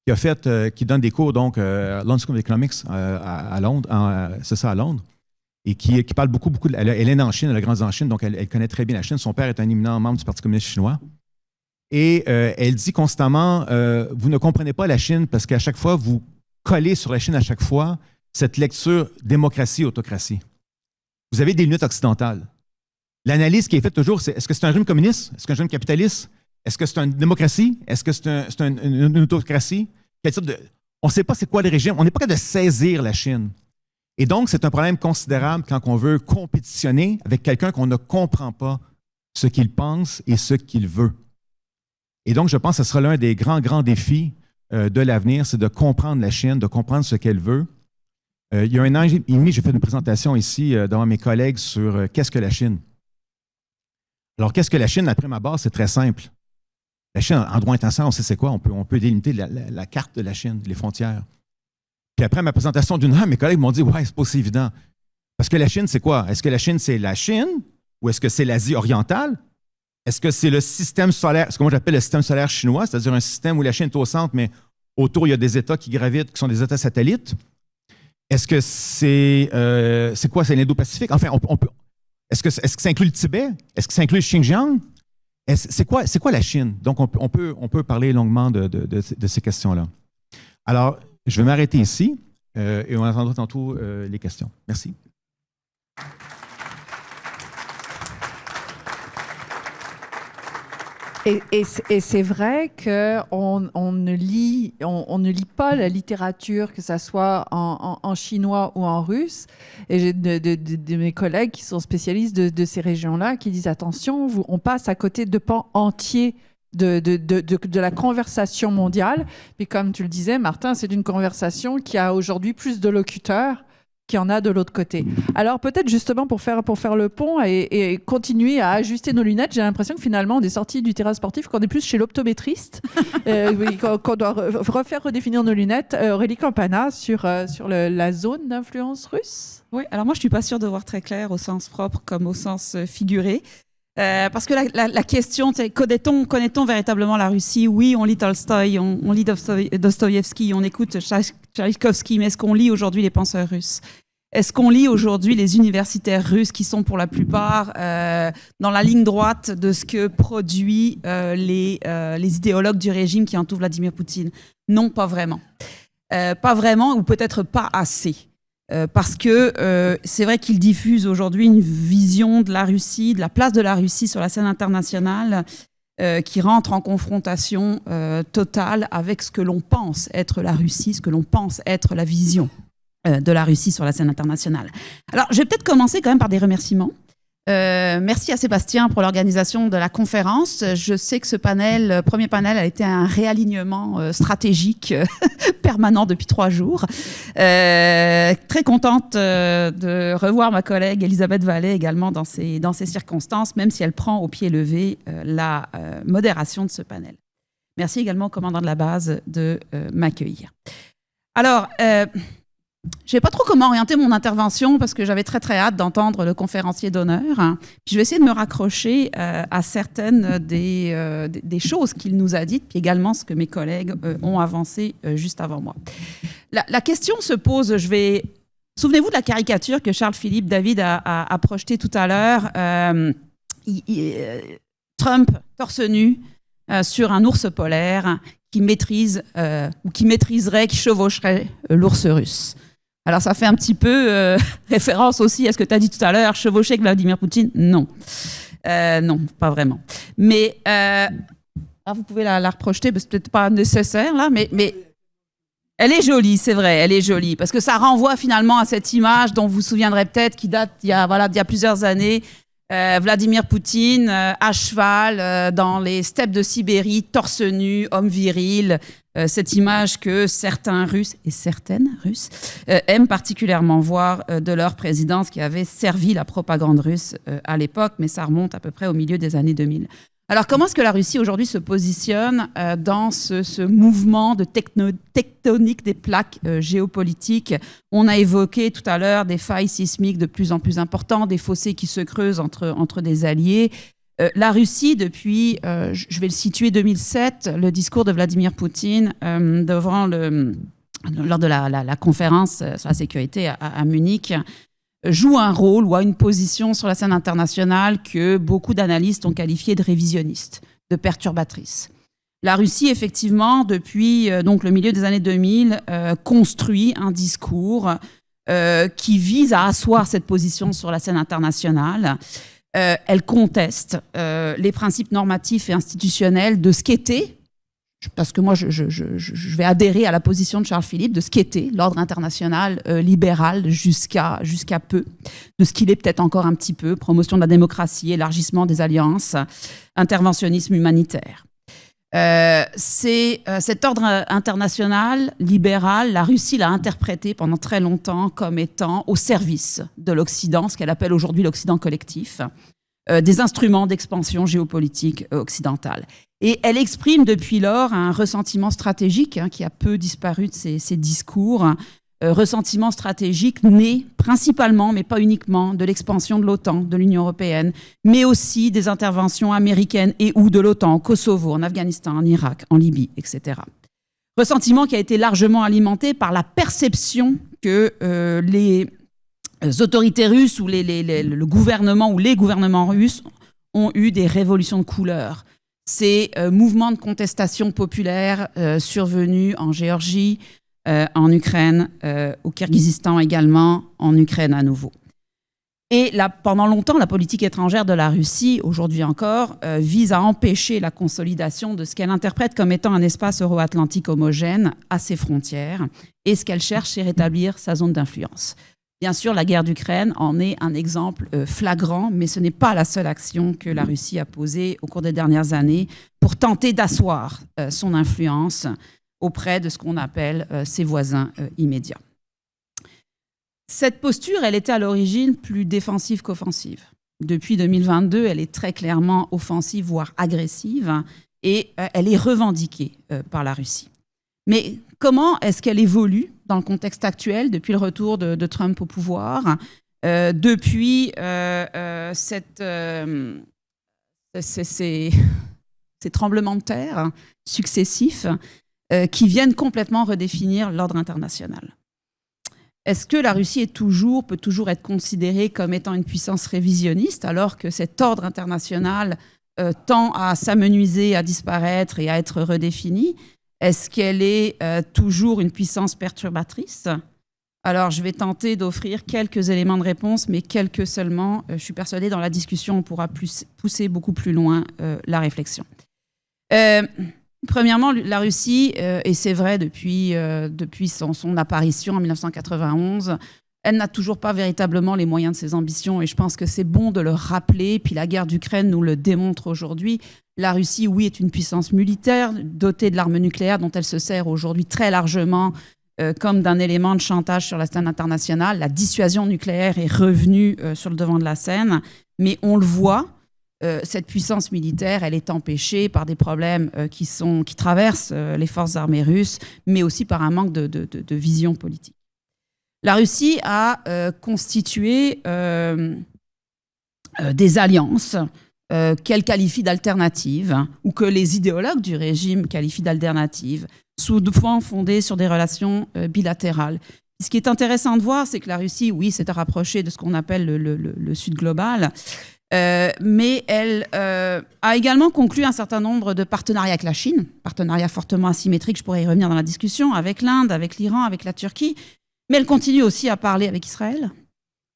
qui donne des cours donc, à London School of Economics à Londres, c'est ça, à Londres, et qui parle beaucoup. Elle est née en Chine, elle a grandi en Chine, donc elle connaît très bien la Chine. Son père est un éminent membre du Parti communiste chinois. Et elle dit constamment, vous ne comprenez pas la Chine parce qu'à chaque fois, vous collez sur la Chine à chaque fois cette lecture démocratie-autocratie. Vous avez des lunettes occidentales. L'analyse qui est faite toujours, c'est est-ce que c'est un régime communiste? Est-ce que c'est un régime capitaliste? Est-ce que c'est une démocratie? Est-ce que c'est une autocratie? On ne sait pas c'est quoi le régime. On n'est pas capable de saisir la Chine. Et donc, c'est un problème considérable quand on veut compétitionner avec quelqu'un qu'on ne comprend pas ce qu'il pense et ce qu'il veut. Et donc, je pense que ce sera l'un des grands défis de l'avenir, c'est de comprendre la Chine, de comprendre ce qu'elle veut. Il y a 1 an et demi, j'ai fait une présentation ici devant mes collègues sur qu'est-ce que la Chine. Alors, qu'est-ce que la Chine? Après ma base, c'est très simple. La Chine, en droit international, on sait c'est quoi. On peut délimiter la carte de la Chine, les frontières. Puis après ma présentation d'1 heure, mes collègues m'ont dit « Ouais, c'est pas aussi évident. » Parce que la Chine, c'est quoi? Est-ce que la Chine, c'est la Chine? Ou est-ce que c'est l'Asie orientale? Est-ce que c'est le système solaire, ce que moi j'appelle le système solaire chinois, c'est-à-dire un système où la Chine est au centre, mais autour, il y a des États qui gravitent, qui sont des États satellites? Est-ce que c'est quoi? C'est l'Indo-Pacifique? Enfin, est-ce que ça inclut le Tibet? Est-ce que ça inclut le Xinjiang? C'est quoi la Chine? Donc, on peut parler longuement de ces questions-là. Alors, je vais m'arrêter ici et on attendra tantôt les questions. Merci. Et c'est vrai qu'on ne lit pas la littérature, que ça soit en chinois ou en russe. Et j'ai de mes collègues qui sont spécialistes de ces régions-là qui disent attention, on passe à côté de pans entiers de la conversation mondiale. Puis comme tu le disais, Martin, c'est une conversation qui a aujourd'hui plus de locuteurs qu'il y en a de l'autre côté. Alors peut-être justement pour faire le pont et continuer à ajuster nos lunettes, j'ai l'impression que finalement on est sorti du terrain sportif, qu'on est plus chez l'optométriste, qu'on doit redéfinir nos lunettes. Aurélie Campana sur la zone d'influence russe. Oui, alors moi je ne suis pas sûre de voir très clair au sens propre comme au sens figuré. Parce que la question, c'est connaît-on véritablement la Russie? Oui, on lit Tolstoï, on lit Dostoïevski, on écoute Tchaïkovski, mais est-ce qu'on lit aujourd'hui les penseurs russes? Est-ce qu'on lit aujourd'hui les universitaires russes qui sont pour la plupart dans la ligne droite de ce que produisent les idéologues du régime qui entourent Vladimir Poutine? Non, pas vraiment. Pas vraiment, ou peut-être pas assez. Parce que c'est vrai qu'il diffuse aujourd'hui une vision de la Russie, de la place de la Russie sur la scène internationale qui rentre en confrontation totale avec ce que l'on pense être la Russie, ce que l'on pense être la vision de la Russie sur la scène internationale. Alors, je vais peut-être commencer quand même par des remerciements. Merci à Sébastien pour l'organisation de la conférence. Je sais que ce premier panel a été un réalignement stratégique permanent depuis 3 jours. Très contente de revoir ma collègue Elisabeth Vallée également dans ces circonstances, même si elle prend au pied levé la modération de ce panel. Merci également au commandant de la base de m'accueillir. Alors, je ne sais pas trop comment orienter mon intervention parce que j'avais très hâte d'entendre le conférencier d'honneur. Puis je vais essayer de me raccrocher à certaines des choses qu'il nous a dites, puis également ce que mes collègues ont avancé juste avant moi. La question se pose, souvenez-vous de la caricature que Charles-Philippe David a projetée tout à l'heure. Trump, torse nu, sur un ours polaire qui maîtriserait, qui chevaucherait l'ours russe. Alors, ça fait un petit peu référence aussi à ce que tu as dit tout à l'heure, chevaucher avec Vladimir Poutine. Non. Non, pas vraiment. Mais vous pouvez la reprojeter, c'est peut-être pas nécessaire, là, mais elle est jolie, c'est vrai, elle est jolie, parce que ça renvoie finalement à cette image dont vous vous souviendrez peut-être, qui date d'il y a plusieurs années, Vladimir Poutine à cheval dans les steppes de Sibérie, torse nu, homme viril, cette image que certains Russes et certaines Russes aiment particulièrement voir de leur présidence qui avait servi la propagande russe à l'époque, mais ça remonte à peu près au milieu des années 2000. Alors, comment est-ce que la Russie aujourd'hui se positionne dans ce mouvement de tectonique des plaques géopolitiques? On a évoqué tout à l'heure des failles sismiques de plus en plus importantes, des fossés qui se creusent entre des alliés. La Russie, depuis, je vais le situer, 2007, le discours de Vladimir Poutine lors de la conférence sur la sécurité à Munich, joue un rôle ou a une position sur la scène internationale que beaucoup d'analystes ont qualifié de révisionniste, de perturbatrice. La Russie, effectivement, depuis donc le milieu des années 2000, construit un discours qui vise à asseoir cette position sur la scène internationale. Elle conteste les principes normatifs et institutionnels de ce qu'était, parce que moi, je vais adhérer à la position de Charles Philippe, de ce qu'était l'ordre international libéral jusqu'à peu, de ce qu'il est peut-être encore un petit peu, promotion de la démocratie, élargissement des alliances, interventionnisme humanitaire. Cet ordre international libéral, la Russie l'a interprété pendant très longtemps comme étant au service de l'Occident, ce qu'elle appelle aujourd'hui l'Occident collectif, des instruments d'expansion géopolitique occidentale. Et elle exprime depuis lors un ressentiment stratégique qui a peu disparu de ses discours, ressentiment stratégique né principalement, mais pas uniquement, de l'expansion de l'OTAN, de l'Union européenne, mais aussi des interventions américaines et ou de l'OTAN au Kosovo, en Afghanistan, en Irak, en Libye, etc. Ressentiment qui a été largement alimenté par la perception que les autorités russes ou le gouvernement ou les gouvernements russes ont eu des révolutions de couleur. Ces mouvements de contestation populaire survenus en Géorgie, en Ukraine, au Kirghizistan également, en Ukraine à nouveau. Et là, pendant longtemps, la politique étrangère de la Russie, aujourd'hui encore, vise à empêcher la consolidation de ce qu'elle interprète comme étant un espace euro-atlantique homogène à ses frontières. Et ce qu'elle cherche, c'est rétablir sa zone d'influence. Bien sûr, la guerre d'Ukraine en est un exemple flagrant, mais ce n'est pas la seule action que la Russie a posée au cours des dernières années pour tenter d'asseoir son influence auprès de ce qu'on appelle ses voisins immédiats. Cette posture, elle était à l'origine plus défensive qu'offensive. Depuis 2022, elle est très clairement offensive, voire agressive, et elle est revendiquée par la Russie. Mais comment est-ce qu'elle évolue dans le contexte actuel, depuis le retour de Trump au pouvoir, depuis ces tremblements de terre successifs qui viennent complètement redéfinir l'ordre international? Est-ce que la Russie peut toujours être considérée comme étant une puissance révisionniste alors que cet ordre international tend à s'amenuiser, à disparaître et à être redéfini? Est-ce qu'elle est toujours une puissance perturbatrice? Alors, je vais tenter d'offrir quelques éléments de réponse, mais quelques seulement. Je suis persuadée, dans la discussion, on pourra pousser beaucoup plus loin la réflexion. Premièrement, la Russie, et c'est vrai depuis son apparition en 1991, elle n'a toujours pas véritablement les moyens de ses ambitions, et je pense que c'est bon de le rappeler. Puis la guerre d'Ukraine nous le démontre aujourd'hui. La Russie, oui, est une puissance militaire dotée de l'arme nucléaire dont elle se sert aujourd'hui très largement comme d'un élément de chantage sur la scène internationale. La dissuasion nucléaire est revenue sur le devant de la scène, mais on le voit, cette puissance militaire, elle est empêchée par des problèmes qui traversent les forces armées russes, mais aussi par un manque de vision politique. La Russie a constitué des alliances qu'elle qualifie d'alternatives, ou que les idéologues du régime qualifient d'alternatives, souvent fondées sur des relations bilatérales. Ce qui est intéressant de voir, c'est que la Russie, oui, s'est rapprochée de ce qu'on appelle le Sud global, mais elle a également conclu un certain nombre de partenariats avec la Chine, partenariats fortement asymétriques, je pourrais y revenir dans la discussion, avec l'Inde, avec l'Iran, avec la Turquie, mais elle continue aussi à parler avec Israël.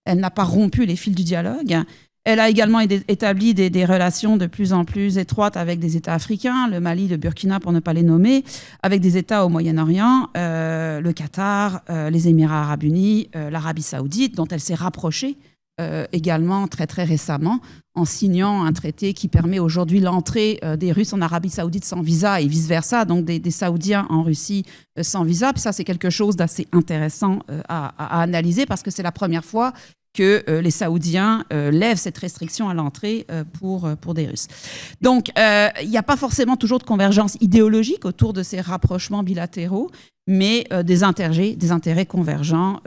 Elle n'a pas rompu les fils du dialogue. Elle a également établi des relations de plus en plus étroites avec des États africains, le Mali, le Burkina pour ne pas les nommer, avec des États au Moyen-Orient, le Qatar, les Émirats arabes unis, l'Arabie saoudite, dont elle s'est rapprochée également très très récemment, en signant un traité qui permet aujourd'hui l'entrée des Russes en Arabie Saoudite sans visa et vice-versa, donc des Saoudiens en Russie sans visa. Puis ça, c'est quelque chose d'assez intéressant à analyser parce que c'est la première fois que les Saoudiens lèvent cette restriction à l'entrée pour des Russes. Donc, il n'y a pas forcément toujours de convergence idéologique autour de ces rapprochements bilatéraux, mais des intérêts convergents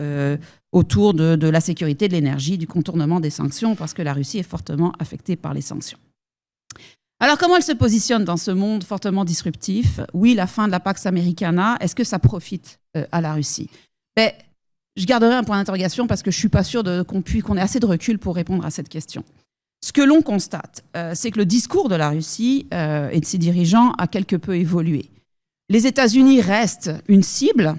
autour de la sécurité de l'énergie, du contournement des sanctions, parce que la Russie est fortement affectée par les sanctions. Alors, comment elle se positionne dans ce monde fortement disruptif? Oui, la fin de la Pax Americana, est-ce que ça profite à la Russie? Ben, je garderai un point d'interrogation parce que je ne suis pas sûre qu'on ait assez de recul pour répondre à cette question. Ce que l'on constate, c'est que le discours de la Russie et de ses dirigeants a quelque peu évolué. Les États-Unis restent une cible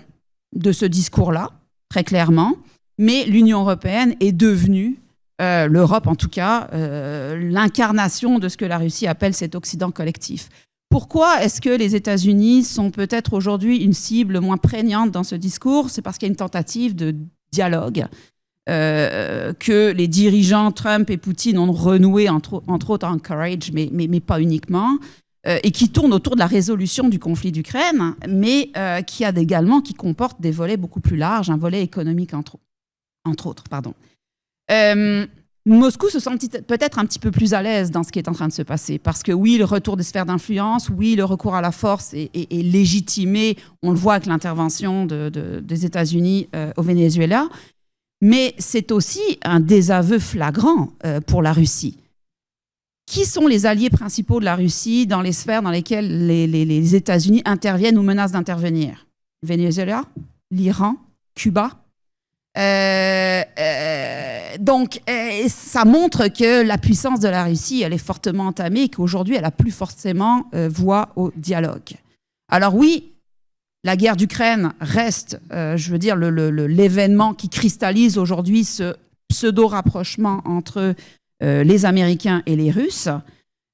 de ce discours-là, très clairement, mais l'Union européenne est devenue, l'Europe en tout cas, l'incarnation de ce que la Russie appelle cet Occident collectif. Pourquoi est-ce que les États-Unis sont peut-être aujourd'hui une cible moins prégnante dans ce discours? C'est parce qu'il y a une tentative de dialogue que les dirigeants Trump et Poutine ont renoué, entre autres en Courage, mais pas uniquement, et qui tourne autour de la résolution du conflit d'Ukraine, mais qui comporte des volets beaucoup plus larges, un volet économique entre autres. Moscou se sent peut-être un petit peu plus à l'aise dans ce qui est en train de se passer, parce que oui, le retour des sphères d'influence, oui, le recours à la force est légitimé, on le voit avec l'intervention des États-Unis au Venezuela, mais c'est aussi un désaveu flagrant pour la Russie. Qui sont les alliés principaux de la Russie dans les sphères dans lesquelles les États-Unis interviennent ou menacent d'intervenir? Venezuela, l'Iran, Cuba. Donc, ça montre que la puissance de la Russie, elle est fortement entamée et qu'aujourd'hui, elle n'a plus forcément voix au dialogue. Alors oui, la guerre d'Ukraine reste, l'événement qui cristallise aujourd'hui ce pseudo-rapprochement entre les Américains et les Russes.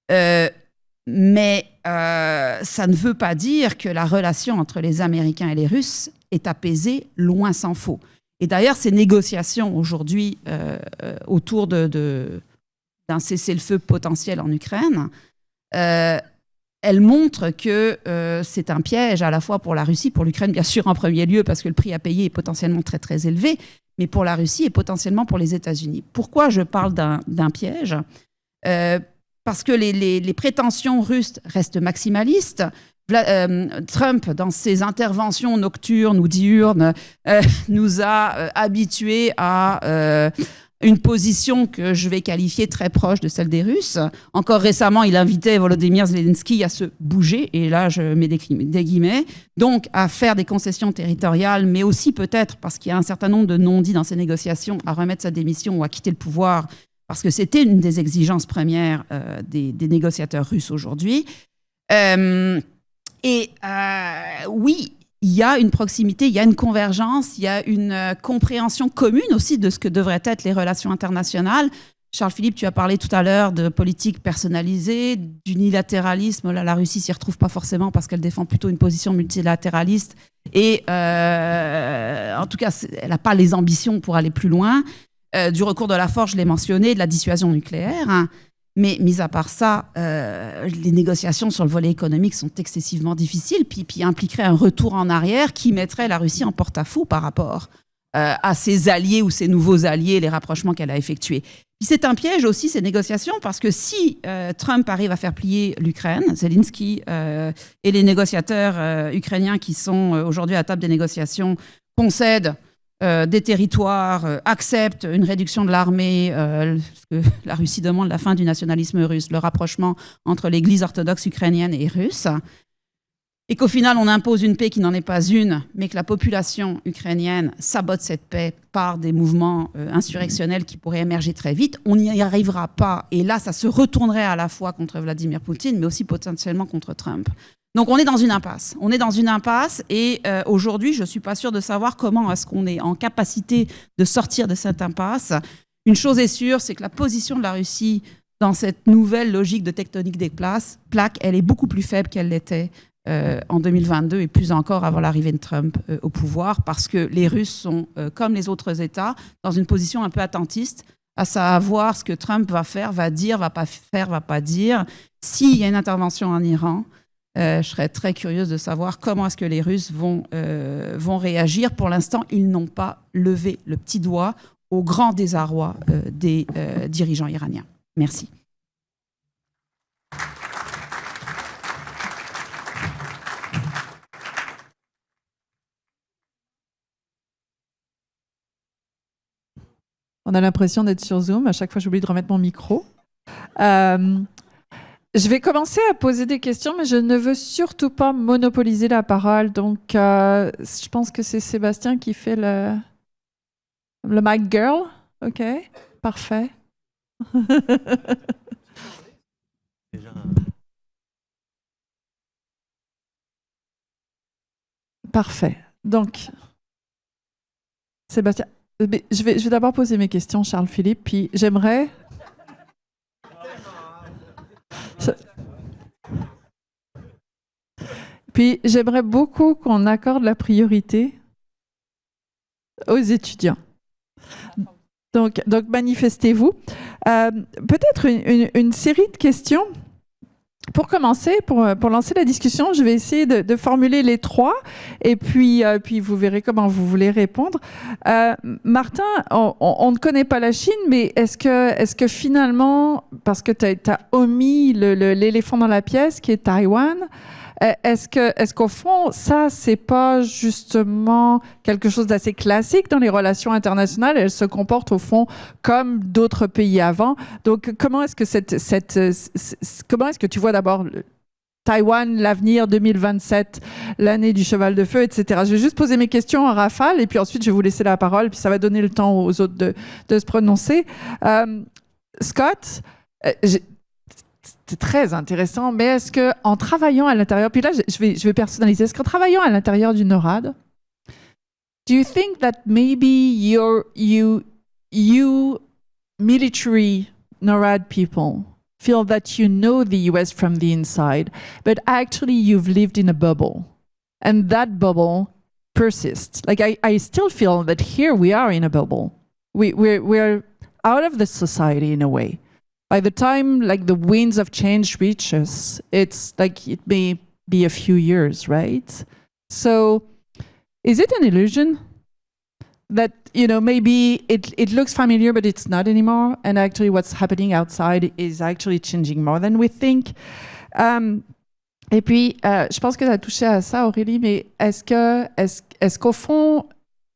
Mais ça ne veut pas dire que la relation entre les Américains et les Russes est apaisée, loin s'en faut. Et d'ailleurs, ces négociations aujourd'hui autour d'un cessez-le-feu potentiel en Ukraine, elles montrent que c'est un piège à la fois pour la Russie, pour l'Ukraine bien sûr en premier lieu, parce que le prix à payer est potentiellement très très élevé, mais pour la Russie et potentiellement pour les États-Unis. Pourquoi je parle d'un piège? Parce que les prétentions russes restent maximalistes. Trump, dans ses interventions nocturnes ou diurnes, nous a habitués à une position que je vais qualifier très proche de celle des Russes. Encore récemment, il invitait Volodymyr Zelensky à se bouger, et là je mets des guillemets, donc à faire des concessions territoriales, mais aussi peut-être, parce qu'il y a un certain nombre de non-dits dans ces négociations, à remettre sa démission ou à quitter le pouvoir, parce que c'était une des exigences premières des négociateurs russes aujourd'hui. Oui, il y a une proximité, il y a une convergence, il y a une compréhension commune aussi de ce que devraient être les relations internationales. Charles-Philippe, tu as parlé tout à l'heure de politique personnalisée, d'unilatéralisme. Là, la Russie s'y retrouve pas forcément parce qu'elle défend plutôt une position multilatéraliste. Et en tout cas, elle n'a pas les ambitions pour aller plus loin. Du recours de la force, je l'ai mentionné, de la dissuasion nucléaire. Hein. Mais mis à part ça, les négociations sur le volet économique sont excessivement difficiles, puis impliqueraient un retour en arrière qui mettrait la Russie en porte-à-faux par rapport à ses alliés ou ses nouveaux alliés, les rapprochements qu'elle a effectués. Puis c'est un piège aussi, ces négociations, parce que si Trump arrive à faire plier l'Ukraine, Zelensky et les négociateurs ukrainiens qui sont aujourd'hui à la table des négociations concèdent des territoires, acceptent une réduction de l'armée, ce que la Russie demande, la fin du nationalisme russe, le rapprochement entre l'église orthodoxe ukrainienne et russe, et qu'au final on impose une paix qui n'en est pas une, mais que la population ukrainienne sabote cette paix par des mouvements insurrectionnels qui pourraient émerger très vite, on n'y arrivera pas. Et là, ça se retournerait à la fois contre Vladimir Poutine, mais aussi potentiellement contre Trump. Donc on est dans une impasse. On est dans une impasse et aujourd'hui, je ne suis pas sûre de savoir comment est-ce qu'on est en capacité de sortir de cette impasse. Une chose est sûre, c'est que la position de la Russie dans cette nouvelle logique de tectonique des plaques, elle est beaucoup plus faible qu'elle l'était en 2022 et plus encore avant l'arrivée de Trump au pouvoir, parce que les Russes sont, comme les autres États, dans une position un peu attentiste à savoir ce que Trump va faire, va dire, va pas faire, va pas dire. S'il y a une intervention en Iran, je serais très curieuse de savoir comment est-ce que les Russes vont réagir. Pour l'instant, ils n'ont pas levé le petit doigt au grand désarroi des dirigeants iraniens. Merci. On a l'impression d'être sur Zoom. À chaque fois, j'oublie de remettre mon micro. Je vais commencer à poser des questions, mais je ne veux surtout pas monopoliser la parole. Donc, je pense que c'est Sébastien qui fait le mic girl. OK, parfait. Parfait. Donc, Sébastien, je vais d'abord poser mes questions, Charles-Philippe, puis j'aimerais... Puis j'aimerais beaucoup qu'on accorde la priorité aux étudiants. Donc manifestez-vous. Peut-être une série de questions. Pour commencer, pour lancer la discussion, je vais essayer de formuler les trois et puis vous verrez comment vous voulez répondre. Martin, on ne connaît pas la Chine, mais est-ce que finalement, parce que tu as omis l'éléphant dans la pièce qui est Taïwan, est-ce qu'au fond, ça, c'est pas justement quelque chose d'assez classique dans les relations internationales? Elles se comportent au fond comme d'autres pays avant. Donc, comment est-ce que tu vois d'abord Taïwan, l'avenir 2027, l'année du cheval de feu, etc. Je vais juste poser mes questions en rafale et puis ensuite, je vais vous laisser la parole, puis ça va donner le temps aux autres de se prononcer. Scott, c'est très intéressant, mais est-ce qu'en travaillant à l'intérieur, puis là, je vais personnaliser, est-ce qu'en travaillant à l'intérieur du NORAD, do you think that maybe you military NORAD people feel that you know the US from the inside, but actually you've lived in a bubble, and that bubble persists? Like, I still feel that here we are in a bubble. We're out of the society in a way. By the time like the winds of change reach us, it's like it may be a few years, right? So is it an illusion that, maybe it looks familiar, but it's not anymore? And actually what's happening outside is actually changing more than we think. Et puis, je pense que tu as touché à ça, Aurélie, mais est-ce qu'au fond,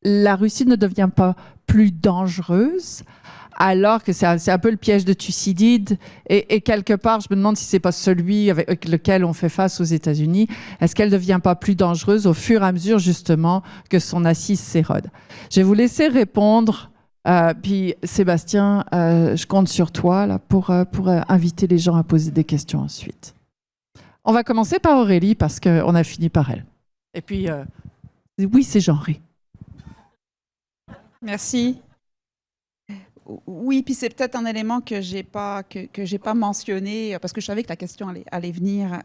la Russie ne devient pas plus dangereuse alors que c'est un peu le piège de Thucydide et quelque part, je me demande si c'est pas celui avec lequel on fait face aux États-Unis. Est-ce qu'elle ne devient pas plus dangereuse au fur et à mesure, justement, que son assise s'érode? Je vais vous laisser répondre. Puis, Sébastien, je compte sur toi là, pour inviter les gens à poser des questions ensuite. On va commencer par Aurélie parce qu'on a fini par elle. Et puis, oui, c'est genré. Merci. Oui, puis c'est peut-être un élément que j'ai pas mentionné parce que je savais que la question allait venir.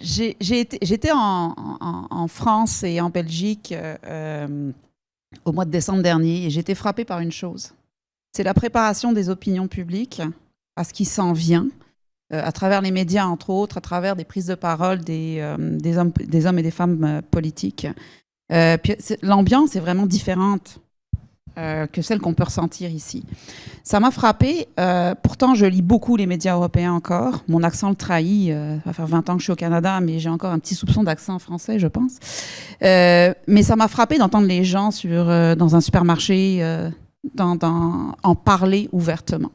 J'étais en France et en Belgique au mois de décembre dernier et j'ai été frappée par une chose. C'est la préparation des opinions publiques à ce qui s'en vient à travers les médias, entre autres, à travers des prises de parole des hommes et des femmes politiques. Puis l'ambiance est vraiment différente que celle qu'on peut ressentir ici. Ça m'a frappée. Pourtant, je lis beaucoup les médias européens encore. Mon accent le trahit. Ça va faire 20 ans que je suis au Canada, mais j'ai encore un petit soupçon d'accent français, je pense. Mais ça m'a frappée d'entendre les gens dans un supermarché en parler ouvertement.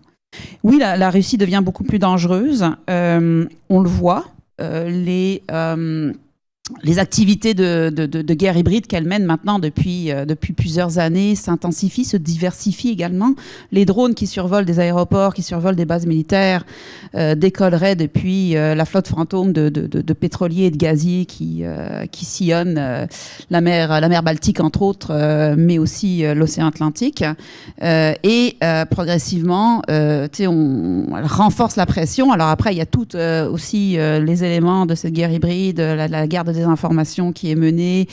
Oui, la Russie devient beaucoup plus dangereuse. On le voit. Les activités de guerre hybride qu'elle mène maintenant depuis plusieurs années s'intensifient, se diversifient également. Les drones qui survolent des aéroports, qui survolent des bases militaires, décolleraient depuis la flotte fantôme de pétroliers et de gaziers qui sillonnent la mer Baltique, entre autres, mais aussi l'océan Atlantique. Et progressivement, elle renforce la pression. Alors après, il y a aussi les éléments de cette guerre hybride, la guerre de désinformation qui est menée,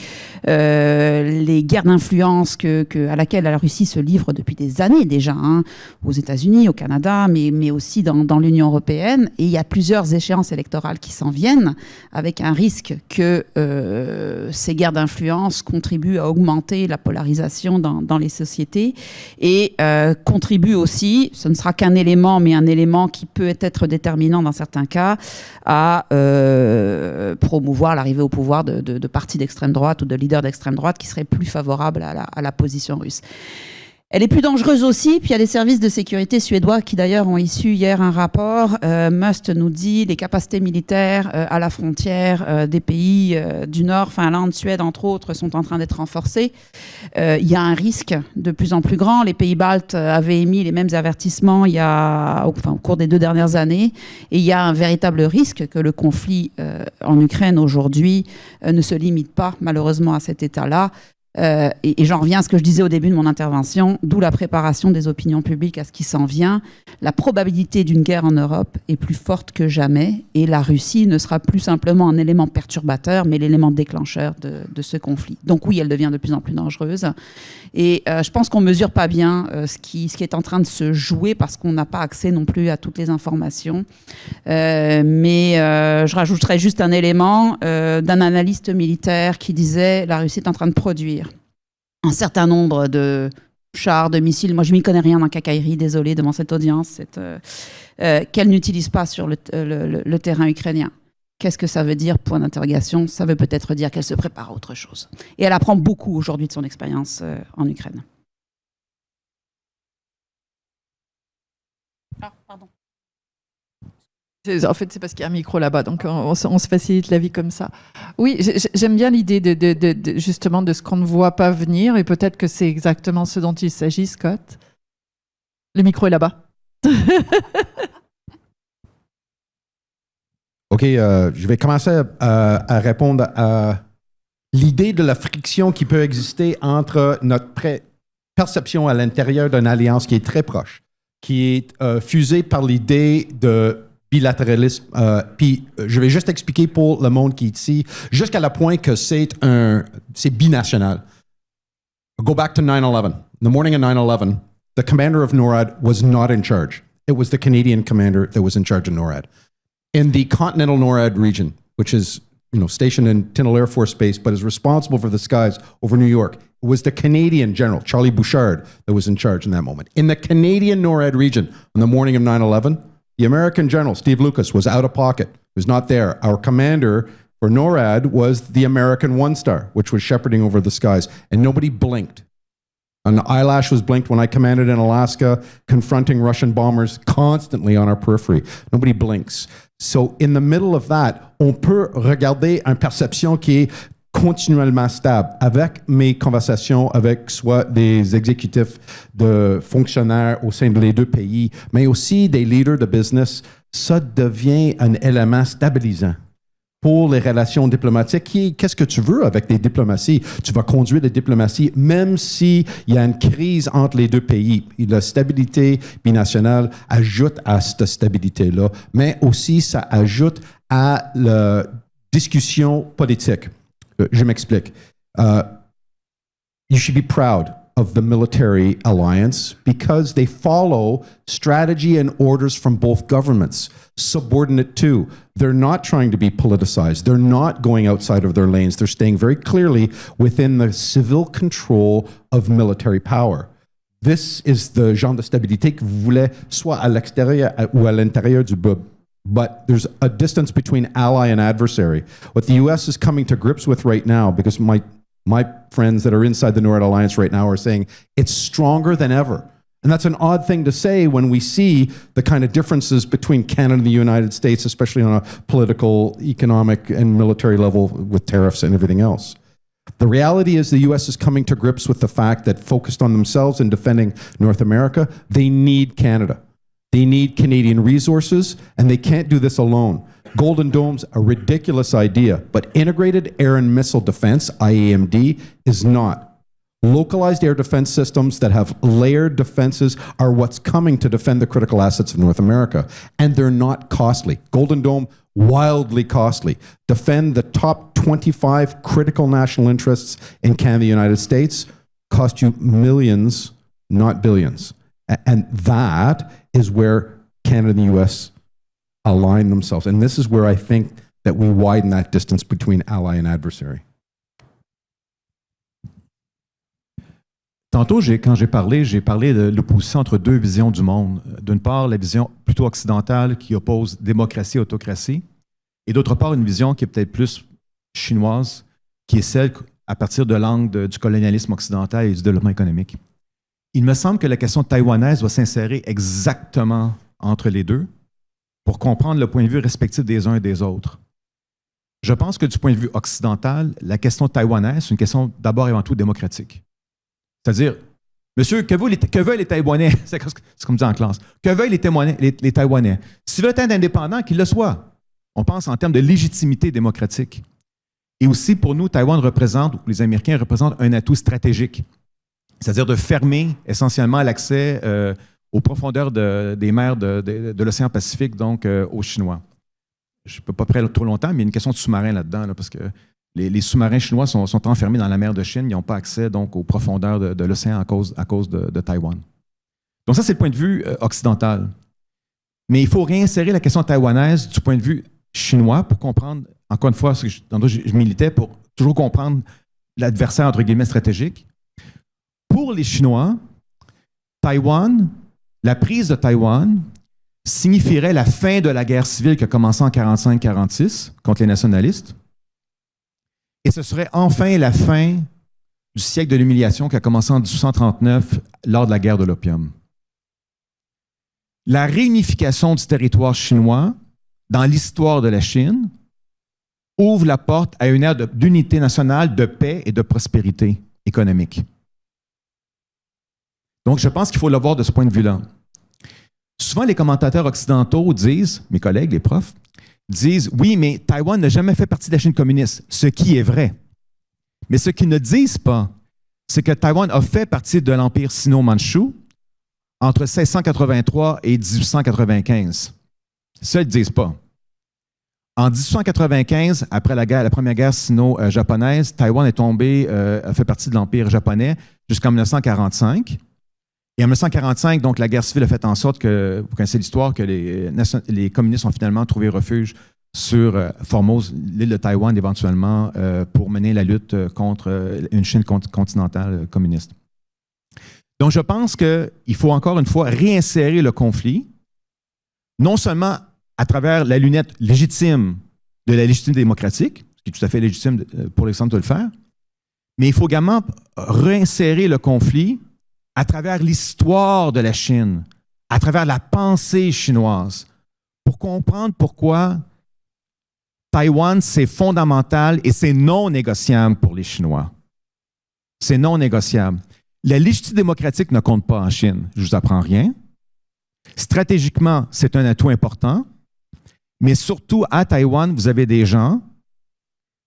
les guerres d'influence à laquelle la Russie se livre depuis des années déjà, hein, aux États-Unis, au Canada, mais aussi dans l'Union européenne. Et il y a plusieurs échéances électorales qui s'en viennent, avec un risque que ces guerres d'influence contribuent à augmenter la polarisation dans les sociétés et contribuent aussi, ce ne sera qu'un élément, mais un élément qui peut être déterminant dans certains cas, à promouvoir l'arrivée au pouvoir de partis d'extrême droite ou de leaders d'extrême droite qui seraient plus favorables à la position russe. Elle est plus dangereuse aussi, puis il y a des services de sécurité suédois qui d'ailleurs ont issu hier un rapport. Must nous dit les capacités militaires à la frontière des pays du Nord, Finlande, Suède entre autres, sont en train d'être renforcées. Il y a un risque de plus en plus grand. Les pays baltes avaient émis les mêmes avertissements au cours des 2 dernières années. Et il y a un véritable risque que le conflit en Ukraine aujourd'hui ne se limite pas malheureusement à cet état-là. Et j'en reviens à ce que je disais au début de mon intervention, d'où la préparation des opinions publiques à ce qui s'en vient. La probabilité d'une guerre en Europe est plus forte que jamais et la Russie ne sera plus simplement un élément perturbateur, mais l'élément déclencheur de ce conflit. Donc oui, elle devient de plus en plus dangereuse. Et je pense qu'on ne mesure pas bien ce qui est en train de se jouer parce qu'on n'a pas accès non plus à toutes les informations. Mais je rajouterais juste un élément d'un analyste militaire qui disait la Russie est en train de produire un certain nombre de chars, de missiles. Moi, je ne m'y connais rien en cacaillerie, désolée devant cette audience, qu'elle n'utilise pas sur le terrain ukrainien. Qu'est-ce que ça veut dire, point d'interrogation? Ça veut peut-être dire qu'elle se prépare à autre chose. Et elle apprend beaucoup aujourd'hui de son expérience en Ukraine. Ah, pardon. En fait, c'est parce qu'il y a un micro là-bas, donc on se facilite la vie comme ça. Oui, j'aime bien l'idée justement de ce qu'on ne voit pas venir, et peut-être que c'est exactement ce dont il s'agit, Scott. Le micro est là-bas. OK, je vais commencer à répondre à l'idée de la friction qui peut exister entre notre perception à l'intérieur d'une alliance qui est très proche, qui est fusée par l'idée de bilatéralisme. Puis je vais juste expliquer pour le monde qui est ici, jusqu'à la point que c'est binational. Go back to 9/11. The morning of 9/11, the commander of NORAD was not in charge. It was the Canadian commander that was in charge of NORAD. In the continental NORAD region, which is stationed in Tyndall Air Force Base, but is responsible for the skies over New York, it was the Canadian general, Charlie Bouchard, that was in charge in that moment. In the Canadian NORAD region, on the morning of 9/11, the American general, Steve Lucas, was out of pocket, was not there. Our commander for NORAD was the American One Star, which was shepherding over the skies, and nobody blinked. An eyelash was blinked when I commanded in Alaska, confronting Russian bombers constantly on our periphery. Nobody blinks. So in the middle of that, on peut regarder une perception qui est continuellement stable. Avec mes conversations avec soit des exécutifs de fonctionnaires au sein des 2 pays, mais aussi des leaders de business, ça devient un élément stabilisant pour les relations diplomatiques. Qu'est-ce que tu veux avec des diplomaties? Tu vas conduire des diplomaties même s'il y a une crise entre les 2 pays. Et la stabilité binationale ajoute à cette stabilité-là, mais aussi ça ajoute à la discussion politique. Je m'explique. You should be proud of the military alliance because they follow strategy and orders from both governments, subordinate to. They're not trying to be politicized. They're not going outside of their lanes. They're staying very clearly within the civil control of military power. This is the genre de stabilité que vous voulez soit à l'extérieur ou à l'intérieur du bub. But there's a distance between ally and adversary. What the U.S. is coming to grips with right now, because my friends that are inside the NORAD alliance right now are saying it's stronger than ever. And that's an odd thing to say when we see the kind of differences between Canada and the United States, especially on a political, economic, and military level with tariffs and everything else. The reality is the U.S. is coming to grips with the fact that focused on themselves and defending North America, they need Canada. They need Canadian resources, and they can't do this alone. Golden Dome's a ridiculous idea, but integrated air and missile defense, IAMD, is not. Localized air defense systems that have layered defenses are what's coming to defend the critical assets of North America, and they're not costly. Golden Dome wildly costly. Defend the top 25 critical national interests in Canada, United States, cost you millions, not billions. And that is where Canada and the U.S. align themselves. And this is where I think that we widen that distance between ally and adversary. Tantôt, quand j'ai parlé de l'opposition entre deux visions du monde. D'une part, la vision plutôt occidentale qui oppose démocratie et autocratie, et d'autre part, une vision qui est peut-être plus chinoise, qui est celle à partir de l'angle du colonialisme occidental et du développement économique. Il me semble que la question taïwanaise doit s'insérer exactement entre les deux pour comprendre le point de vue respectif des uns et des autres. Je pense que du point de vue occidental, la question taïwanaise, c'est une question d'abord et avant tout démocratique. C'est-à-dire, monsieur, que veulent les Taïwanais? C'est comme ça en classe. Que veulent les Taïwanais? S'ils veulent être indépendants, qu'ils le soient. On pense en termes de légitimité démocratique. Et aussi, pour nous, Taïwan représente, ou les Américains représentent un atout stratégique. C'est-à-dire de fermer essentiellement l'accès aux profondeurs des mers de l'océan Pacifique, donc aux Chinois. Je ne peux pas parler trop longtemps, mais il y a une question de sous-marin là-dedans, parce que les sous-marins chinois sont enfermés dans la mer de Chine. Ils n'ont pas accès donc aux profondeurs de l'océan à cause de Taïwan. Donc ça, c'est le point de vue occidental. Mais il faut réinsérer la question taïwanaise du point de vue chinois pour comprendre, encore une fois, je militais pour toujours comprendre l'adversaire, entre guillemets, stratégique. Pour les Chinois, Taïwan, la prise de Taïwan signifierait la fin de la guerre civile qui a commencé en 1945-1946 contre les nationalistes. Et ce serait enfin la fin du siècle de l'humiliation qui a commencé en 1839 lors de la guerre de l'opium. La réunification du territoire chinois dans l'histoire de la Chine ouvre la porte à une ère d'unité nationale, de paix et de prospérité économique. Donc, je pense qu'il faut le voir de ce point de vue-là. Souvent, les commentateurs occidentaux disent, mes collègues, les profs, disent, oui, mais Taïwan n'a jamais fait partie de la Chine communiste, ce qui est vrai. Mais ce qu'ils ne disent pas, c'est que Taïwan a fait partie de l'Empire sino-mandchou entre 1683 et 1895. Ça, ils ne disent pas. En 1895, après la première guerre sino-japonaise, Taïwan est tombé, a fait partie de l'Empire japonais jusqu'en 1945. Et en 1945, donc, la guerre civile a fait en sorte que, vous connaissez l'histoire, que les communistes ont finalement trouvé refuge sur Formose, l'île de Taïwan, éventuellement, pour mener la lutte contre une Chine continentale communiste. Donc, je pense qu'il faut encore une fois réinsérer le conflit, non seulement à travers la lunette légitime de la légitimité démocratique, ce qui est tout à fait légitime pour l'exemple de le faire, mais il faut également réinsérer le conflit à travers l'histoire de la Chine, à travers la pensée chinoise, pour comprendre pourquoi Taïwan, c'est fondamental et c'est non négociable pour les Chinois. C'est non négociable. La légitimité démocratique ne compte pas en Chine. Je ne vous apprends rien. Stratégiquement, c'est un atout important, mais surtout à Taïwan, vous avez des gens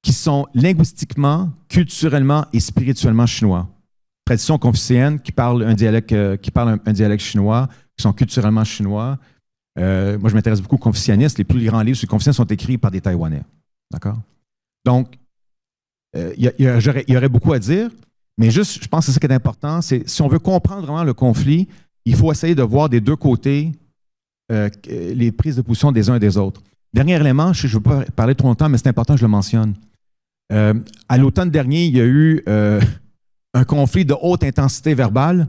qui sont linguistiquement, culturellement et spirituellement chinois. Tradition confucéenne qui parlent un dialecte chinois, qui sont culturellement chinois. Moi, je m'intéresse beaucoup aux confucianistes. Les plus grands livres sur les confucianistes sont écrits par des Taïwanais. D'accord? Donc, il y aurait beaucoup à dire, mais juste, je pense que c'est ça qui est important, c'est si on veut comprendre vraiment le conflit, il faut essayer de voir des deux côtés les prises de position des uns et des autres. Dernier élément, je ne veux pas parler trop longtemps, mais c'est important que je le mentionne. À l'automne dernier, il y a eu un conflit de haute intensité verbale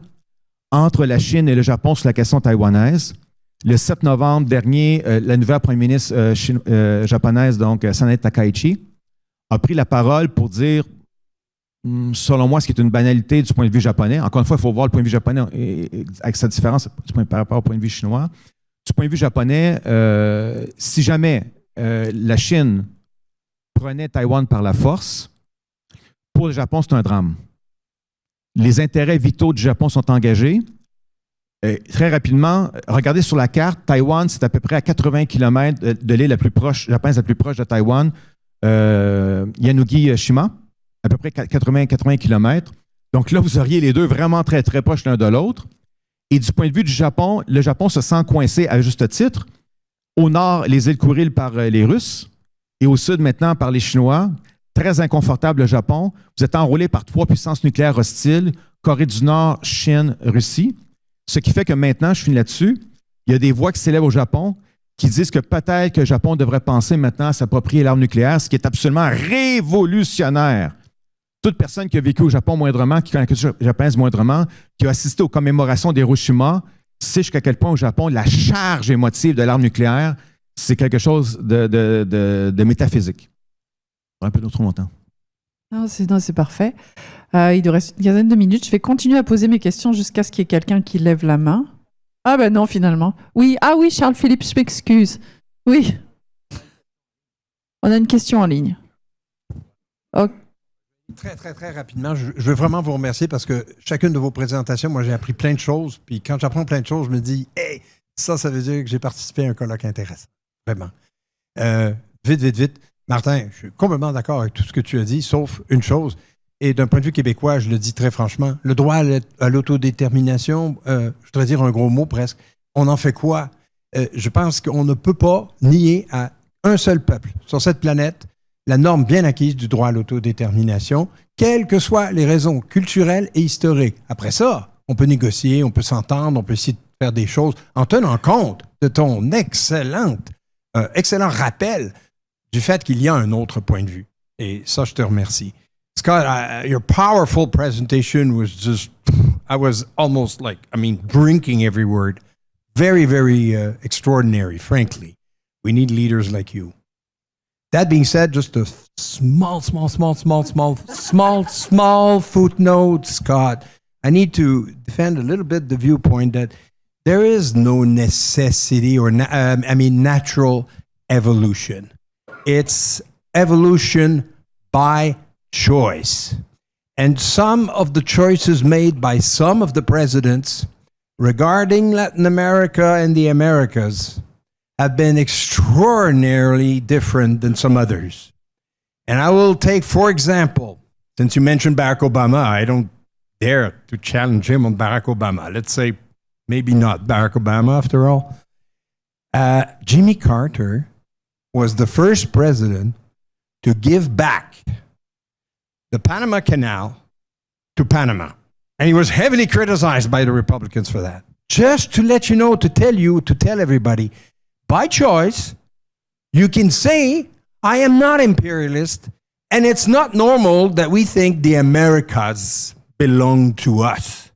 entre la Chine et le Japon sur la question taïwanaise. Le 7 novembre dernier, la nouvelle première ministre japonaise, donc Sanae Takaichi, a pris la parole pour dire, selon moi, ce qui est une banalité du point de vue japonais. Encore une fois, il faut voir le point de vue japonais avec sa différence par rapport au point de vue chinois. Du point de vue japonais, si jamais la Chine prenait Taïwan par la force, pour le Japon, c'est un drame. Les intérêts vitaux du Japon sont engagés. Très rapidement, regardez sur la carte, Taïwan, c'est à peu près à 80 km de l'île la plus proche, japonaise la plus proche de Taïwan, Yanugi-shima, à peu près 80 km. Donc là, vous auriez les deux vraiment très, très proches l'un de l'autre. Et du point de vue du Japon, le Japon se sent coincé à juste titre Au nord, les îles Kouriles par les Russes et au sud maintenant par les Chinois. Très inconfortable le Japon. Vous êtes enrôlé par 3 puissances nucléaires hostiles, Corée du Nord, Chine, Russie. Ce qui fait que maintenant, je finis là-dessus, il y a des voix qui s'élèvent au Japon qui disent que peut-être que le Japon devrait penser maintenant à s'approprier l'arme nucléaire, ce qui est absolument révolutionnaire. Toute personne qui a vécu au Japon moindrement, qui connaît la culture japonaise moindrement, qui a assisté aux commémorations d'Hiroshima, sait jusqu'à quel point au Japon, la charge émotive de l'arme nucléaire, c'est quelque chose de métaphysique. Un peu trop longtemps. Non, c'est parfait. Il nous reste une quinzaine de minutes. Je vais continuer à poser mes questions jusqu'à ce qu'il y ait quelqu'un qui lève la main. Ah ben non, finalement. Oui, Charles-Philippe, je m'excuse. Oui. On a une question en ligne. Okay. Très, très, très rapidement, je veux vraiment vous remercier parce que chacune de vos présentations, moi, j'ai appris plein de choses. Puis quand j'apprends plein de choses, je me dis, hey, ça veut dire que j'ai participé à un colloque intéressant. Vraiment. Vite. Martin, je suis complètement d'accord avec tout ce que tu as dit, sauf une chose. Et d'un point de vue québécois, je le dis très franchement, le droit à l'autodétermination, je voudrais dire un gros mot presque, on en fait quoi? Je pense qu'on ne peut pas nier à un seul peuple sur cette planète la norme bien acquise du droit à l'autodétermination, quelles que soient les raisons culturelles et historiques. Après ça, on peut négocier, on peut s'entendre, on peut essayer de faire des choses en tenant compte de ton excellent rappel du fait qu'il y a un autre point de vue. Et ça, je te remercie. Scott, your powerful presentation was just, I was almost drinking every word. Very, very extraordinary, frankly. We need leaders like you. That being said, just a small footnote, Scott. I need to defend a little bit the viewpoint that there is no necessity or, natural evolution. It's evolution by choice. And some of the choices made by some of the presidents regarding Latin America and the Americas have been extraordinarily different than some others. And I will take, for example, since you mentioned Barack Obama, I don't dare to challenge him on Barack Obama. Let's say maybe not Barack Obama after all. Jimmy Carter was the first president to give back the Panama Canal to Panama. And he was heavily criticized by the Republicans for that. Just to let you know, to tell everybody, by choice, you can say, I am not imperialist, and it's not normal that we think the Americas belong to us,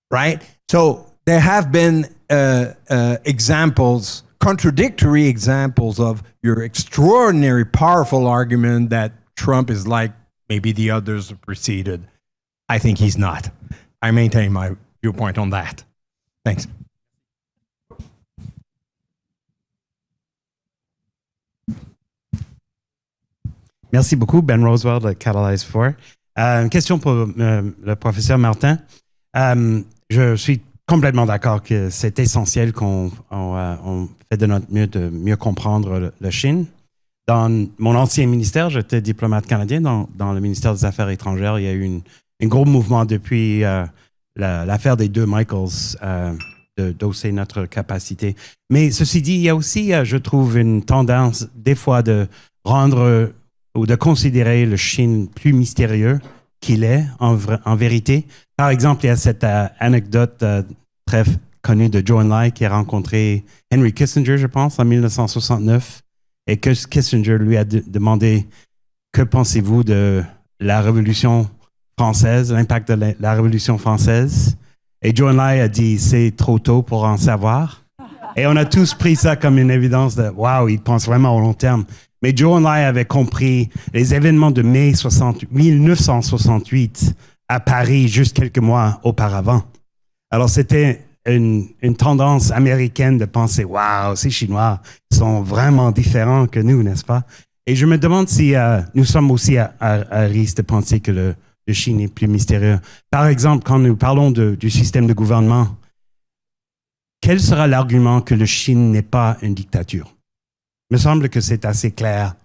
right? So there have been examples, contradictory examples of your extraordinary, powerful argument that Trump is like maybe the others have preceded. I think he's not. I maintain my viewpoint on that. Thanks. Merci beaucoup, Ben Roswell de Catalyze 4. Une question pour le professeur Martin. Je suis complètement d'accord que c'est essentiel qu'on fait de notre mieux de mieux comprendre la Chine. Dans mon ancien ministère, j'étais diplomate canadien dans le ministère des Affaires étrangères. Il y a eu un gros mouvement depuis l'affaire des deux Michaels d'hausser notre capacité. Mais ceci dit, il y a aussi, je trouve, une tendance des fois de rendre ou de considérer le Chine plus mystérieux qu'il est en vérité. Par exemple, il y a cette anecdote très connue de Zhou Enlai qui a rencontré Henry Kissinger, je pense, en 1969, et que Kissinger lui a demandé « Que pensez-vous de la Révolution française, l'impact de la Révolution française ?» Et Zhou Enlai a dit « C'est trop tôt pour en savoir ». Et on a tous pris ça comme une évidence de « Wow, il pense vraiment au long terme ». Mais Zhou Enlai avait compris les événements de mai 1968 à Paris juste quelques mois auparavant. Alors, c'était une tendance américaine de penser « Wow, ces Chinois sont vraiment différents que nous, n'est-ce pas? » Et je me demande si nous sommes aussi à risque de penser que le Chine est plus mystérieux. Par exemple, quand nous parlons du système de gouvernement, quel sera l'argument que le Chine n'est pas une dictature? Il me semble que c'est assez clair.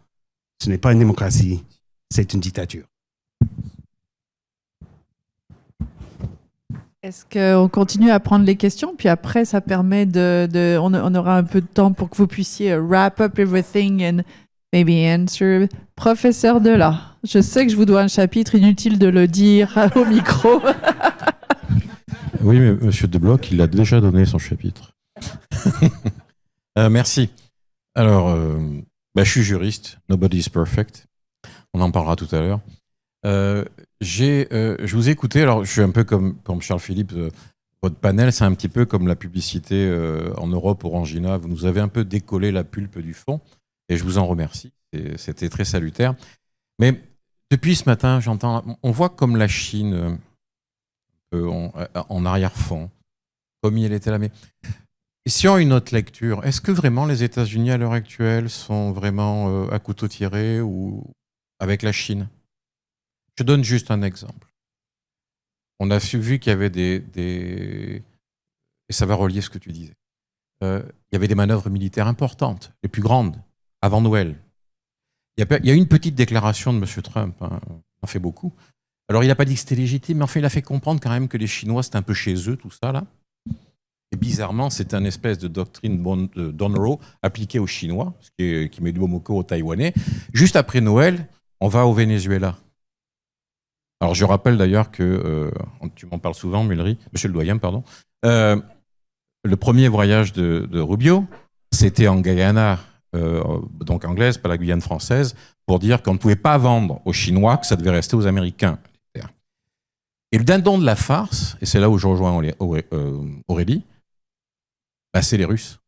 Ce n'est pas une démocratie, c'est une dictature. Est-ce qu'on continue à prendre les questions, puis après, ça permet on aura un peu de temps pour que vous puissiez wrap up everything and maybe answer. Professeur Delat, je sais que je vous dois un chapitre, inutile de le dire au micro. Oui, mais M. Debloc, il a déjà donné son chapitre. Merci. Alors, je suis juriste. Nobody is perfect. On en parlera tout à l'heure. Je vous ai écouté. Alors, je suis un peu comme Charles Philippe. Votre panel, c'est un petit peu comme la publicité en Europe, Orangina. Vous nous avez un peu décollé la pulpe du fond. Et je vous en remercie. C'était très salutaire. Mais depuis ce matin, on voit comme la Chine en arrière-fond, comme elle était là. Mais si on a une autre lecture, est-ce que vraiment les États-Unis à l'heure actuelle sont vraiment à couteau tiré ou avec la Chine? Je donne juste un exemple. On a vu qu'il y avait et ça va relier ce que tu disais, il y avait des manœuvres militaires importantes, les plus grandes, avant Noël. Il y a eu une petite déclaration de M. Trump, hein, on en fait beaucoup. Alors, il n'a pas dit que c'était légitime, mais enfin, il a fait comprendre quand même que les Chinois, c'était un peu chez eux, tout ça, là. Et bizarrement, c'est une espèce de doctrine Donroe appliquée aux Chinois, qui met du Momoko aux Taïwanais. Juste après Noël, on va au Venezuela. Alors, je rappelle d'ailleurs que, tu m'en parles souvent, Monsieur le doyen, pardon, le premier voyage de Rubio, c'était en Guyana, donc anglaise, pas la Guyane française, pour dire qu'on ne pouvait pas vendre aux Chinois, que ça devait rester aux Américains. Et le dindon de la farce, et c'est là où je rejoins Aurélie, c'est les Russes.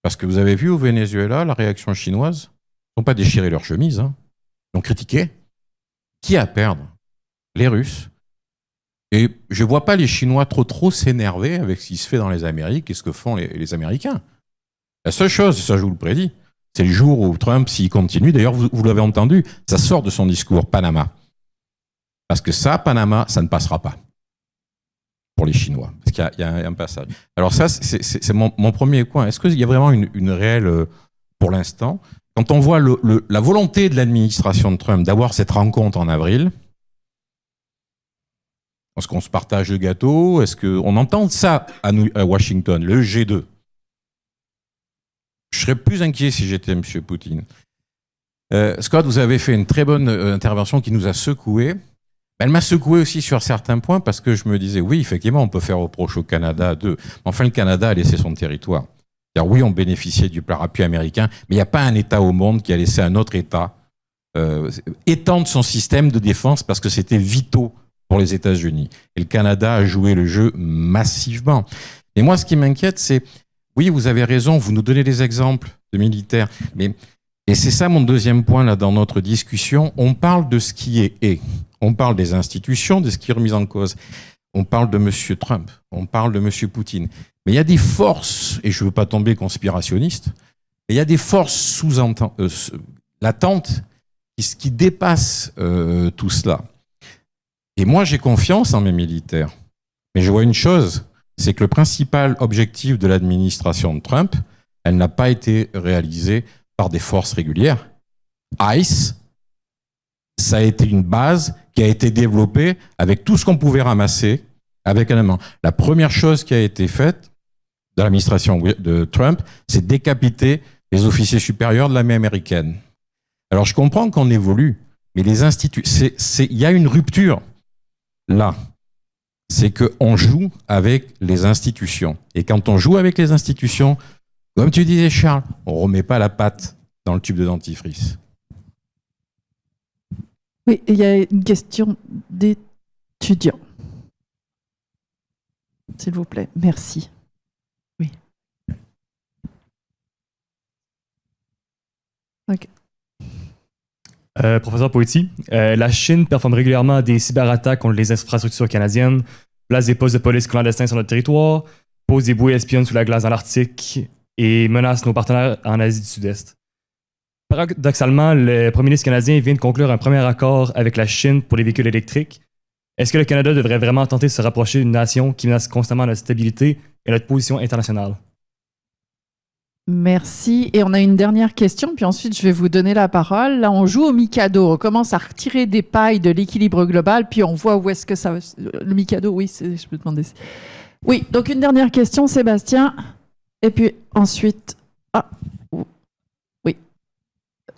Parce que vous avez vu au Venezuela, la réaction chinoise, ils n'ont pas déchiré leur chemise, hein. Ils ont critiqué. Qui a à perdre? Les Russes. Et je ne vois pas les Chinois trop s'énerver avec ce qui se fait dans les Amériques et ce que font les Américains. La seule chose, ça je vous le prédis, c'est le jour où Trump, s'il continue, d'ailleurs vous l'avez entendu, ça sort de son discours, Panama. Parce que ça, Panama, ça ne passera pas pour les Chinois. Parce qu'il y a un passage. Alors ça, c'est mon premier point. Est-ce qu'il y a vraiment une réelle, pour l'instant, quand on voit la volonté de l'administration de Trump d'avoir cette rencontre en avril, est-ce qu'on se partage le gâteau? Est-ce qu'on entend ça à Washington, le G2? Je serais plus inquiet si j'étais M. Poutine. Scott, vous avez fait une très bonne intervention qui nous a secoués. Elle m'a secoué aussi sur certains points parce que je me disais, oui, effectivement, on peut faire reproche au Canada mais enfin, le Canada a laissé son territoire. C'est-à-dire, oui, on bénéficiait du parapluie américain, mais il n'y a pas un État au monde qui a laissé un autre État étendre son système de défense parce que c'était vitaux pour les États-Unis. Et le Canada a joué le jeu massivement. Et moi, ce qui m'inquiète, c'est, oui, vous avez raison, vous nous donnez des exemples de militaires, et c'est ça mon deuxième point là dans notre discussion, on parle de ce qui est. On parle des institutions, de ce qui est remis en cause. On parle de M. Trump, on parle de M. Poutine. Mais il y a des forces, et je ne veux pas tomber conspirationniste, mais il y a des forces latentes qui dépassent tout cela. Et moi, j'ai confiance en mes militaires. Mais je vois une chose, c'est que le principal objectif de l'administration de Trump, elle n'a pas été réalisée par des forces régulières. ICE, ça a été une base qui a été développée avec tout ce qu'on pouvait ramasser avec un amant. La première chose qui a été faite dans l'administration de Trump, c'est décapiter les officiers supérieurs de l'armée américaine. Alors je comprends qu'on évolue, mais les instituts, il y a une rupture là. C'est qu'on joue avec les institutions. Et quand on joue avec les institutions, comme tu disais Charles, on ne remet pas la patte dans le tube de dentifrice. Oui, il y a une question d'étudiant. S'il vous plaît, merci. Oui. OK. Professeur Poiti, la Chine performe régulièrement des cyberattaques contre les infrastructures canadiennes, place des postes de police clandestins sur notre territoire, pose des bouées espionnes sous la glace dans l'Arctique et menace nos partenaires en Asie du Sud-Est. Paradoxalement, le premier ministre canadien vient de conclure un premier accord avec la Chine pour les véhicules électriques. Est-ce que le Canada devrait vraiment tenter de se rapprocher d'une nation qui menace constamment notre stabilité et notre position internationale? Merci. Et on a une dernière question, puis ensuite je vais vous donner la parole. Là, on joue au Mikado. On commence à retirer des pailles de l'équilibre global, puis on voit où est-ce que ça va. Le Mikado, oui, je peux demander. Oui, donc une dernière question, Sébastien. Et puis ensuite. Ah, oui.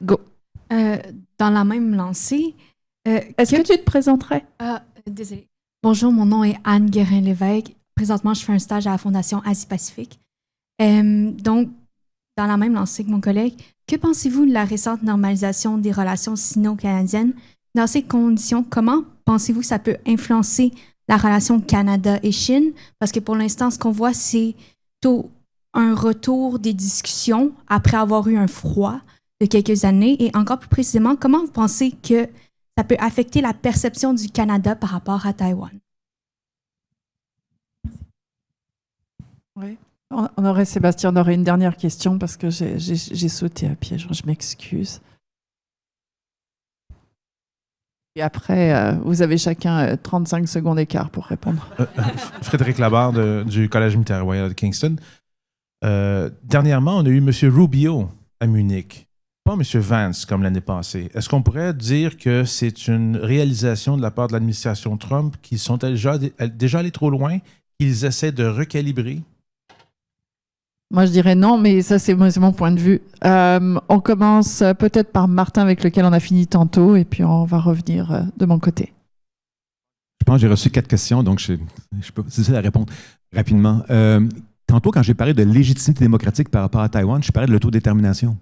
Go. Dans la même lancée. Est-ce que tu te présenterais? Désolée. Bonjour, mon nom est Anne Guérin-Lévesque. Présentement, je fais un stage à la Fondation Asie-Pacifique. Donc, dans la même lancée que mon collègue, que pensez-vous de la récente normalisation des relations sino-canadiennes? Dans ces conditions, comment pensez-vous que ça peut influencer la relation Canada et Chine? Parce que pour l'instant, ce qu'on voit, c'est plutôt un retour des discussions après avoir eu un froid de quelques années. Et encore plus précisément, comment vous pensez que ça peut affecter la perception du Canada par rapport à Taïwan? Oui. Sébastien, on aurait une dernière question parce que j'ai sauté à piège. Je m'excuse. Et après, vous avez chacun 35 secondes d'écart pour répondre. Frédéric Labarre du Collège militaire royal de Kingston. Dernièrement, on a eu M. Rubio à Munich, pas M. Vance comme l'année passée. Est-ce qu'on pourrait dire que c'est une réalisation de la part de l'administration Trump qu'ils sont déjà allés trop loin, qu'ils essaient de recalibrer? Moi, je dirais non, mais ça, c'est mon point de vue. On commence peut-être par Martin, avec lequel on a fini tantôt, et puis on va revenir de mon côté. Je pense que j'ai reçu 4 questions, donc je peux essayer de répondre rapidement. Tantôt, quand j'ai parlé de légitimité démocratique par rapport à Taïwan, je parlais de l'autodétermination.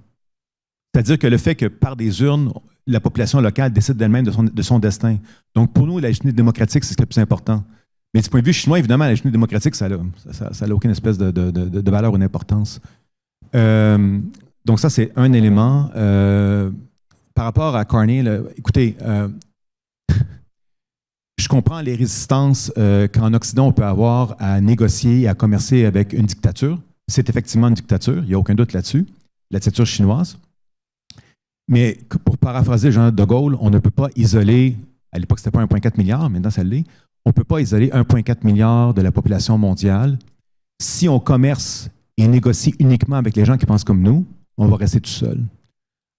C'est-à-dire que le fait que par des urnes, la population locale décide d'elle-même de son destin. Donc, pour nous, la légitimité démocratique, c'est ce qui est le plus important. Mais du point de vue chinois, évidemment, la légitimité démocratique, ça n'a aucune espèce de valeur ou d'importance. Donc ça, c'est un élément. Par rapport à Carney, écoutez, je comprends les résistances qu'en Occident, on peut avoir à négocier et à commercer avec une dictature. C'est effectivement une dictature, il n'y a aucun doute là-dessus, la dictature chinoise. Mais pour paraphraser Jean de Gaulle, on ne peut pas isoler, à l'époque, ce n'était pas 1,4 milliard, maintenant ça l'est, on ne peut pas isoler 1,4 milliard de la population mondiale. Si on commerce et négocie uniquement avec les gens qui pensent comme nous, on va rester tout seul.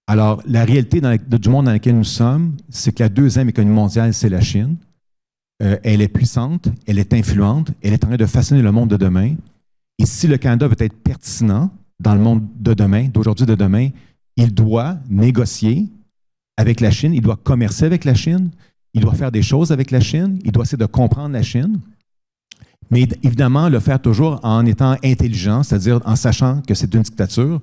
Alors, la réalité du monde dans lequel nous sommes, c'est que la deuxième économie mondiale, c'est la Chine. Elle est puissante, elle est influente, elle est en train de façonner le monde de demain. Et si le Canada veut être pertinent dans le monde de demain, d'aujourd'hui, de demain, il doit négocier avec la Chine, il doit commercer avec la Chine, il doit faire des choses avec la Chine, il doit essayer de comprendre la Chine, mais évidemment le faire toujours en étant intelligent, c'est-à-dire en sachant que c'est une dictature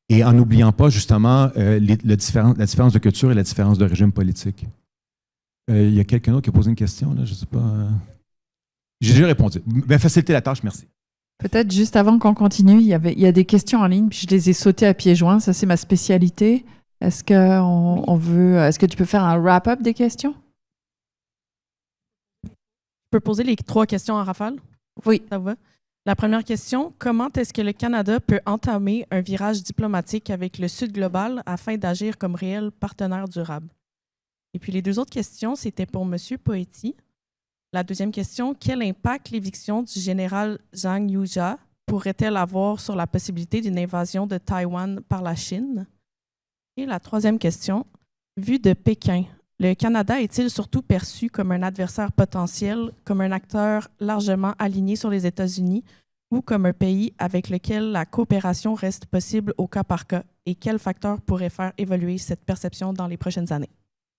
et en n'oubliant pas justement la différence de culture et la différence de régime politique. Il y a quelqu'un d'autre qui a posé une question, là, je ne sais pas. J'ai déjà répondu. Ben, faciliter la tâche, merci. Peut-être juste avant qu'on continue, il y a des questions en ligne, puis je les ai sautées à pieds joints, ça c'est ma spécialité. Est-ce que tu peux faire un wrap-up des questions? Je peux poser les 3 questions en rafale? Oui. Ça va? La première question, comment est-ce que le Canada peut entamer un virage diplomatique avec le Sud global afin d'agir comme réel partenaire durable? Et puis les 2 autres questions, c'était pour M. Poetti. La deuxième question, quel impact l'éviction du général Zhang Yuja pourrait-elle avoir sur la possibilité d'une invasion de Taïwan par la Chine? Et la troisième question, vu de Pékin, le Canada est-il surtout perçu comme un adversaire potentiel, comme un acteur largement aligné sur les États-Unis ou comme un pays avec lequel la coopération reste possible au cas par cas? Et quels facteurs pourraient faire évoluer cette perception dans les prochaines années?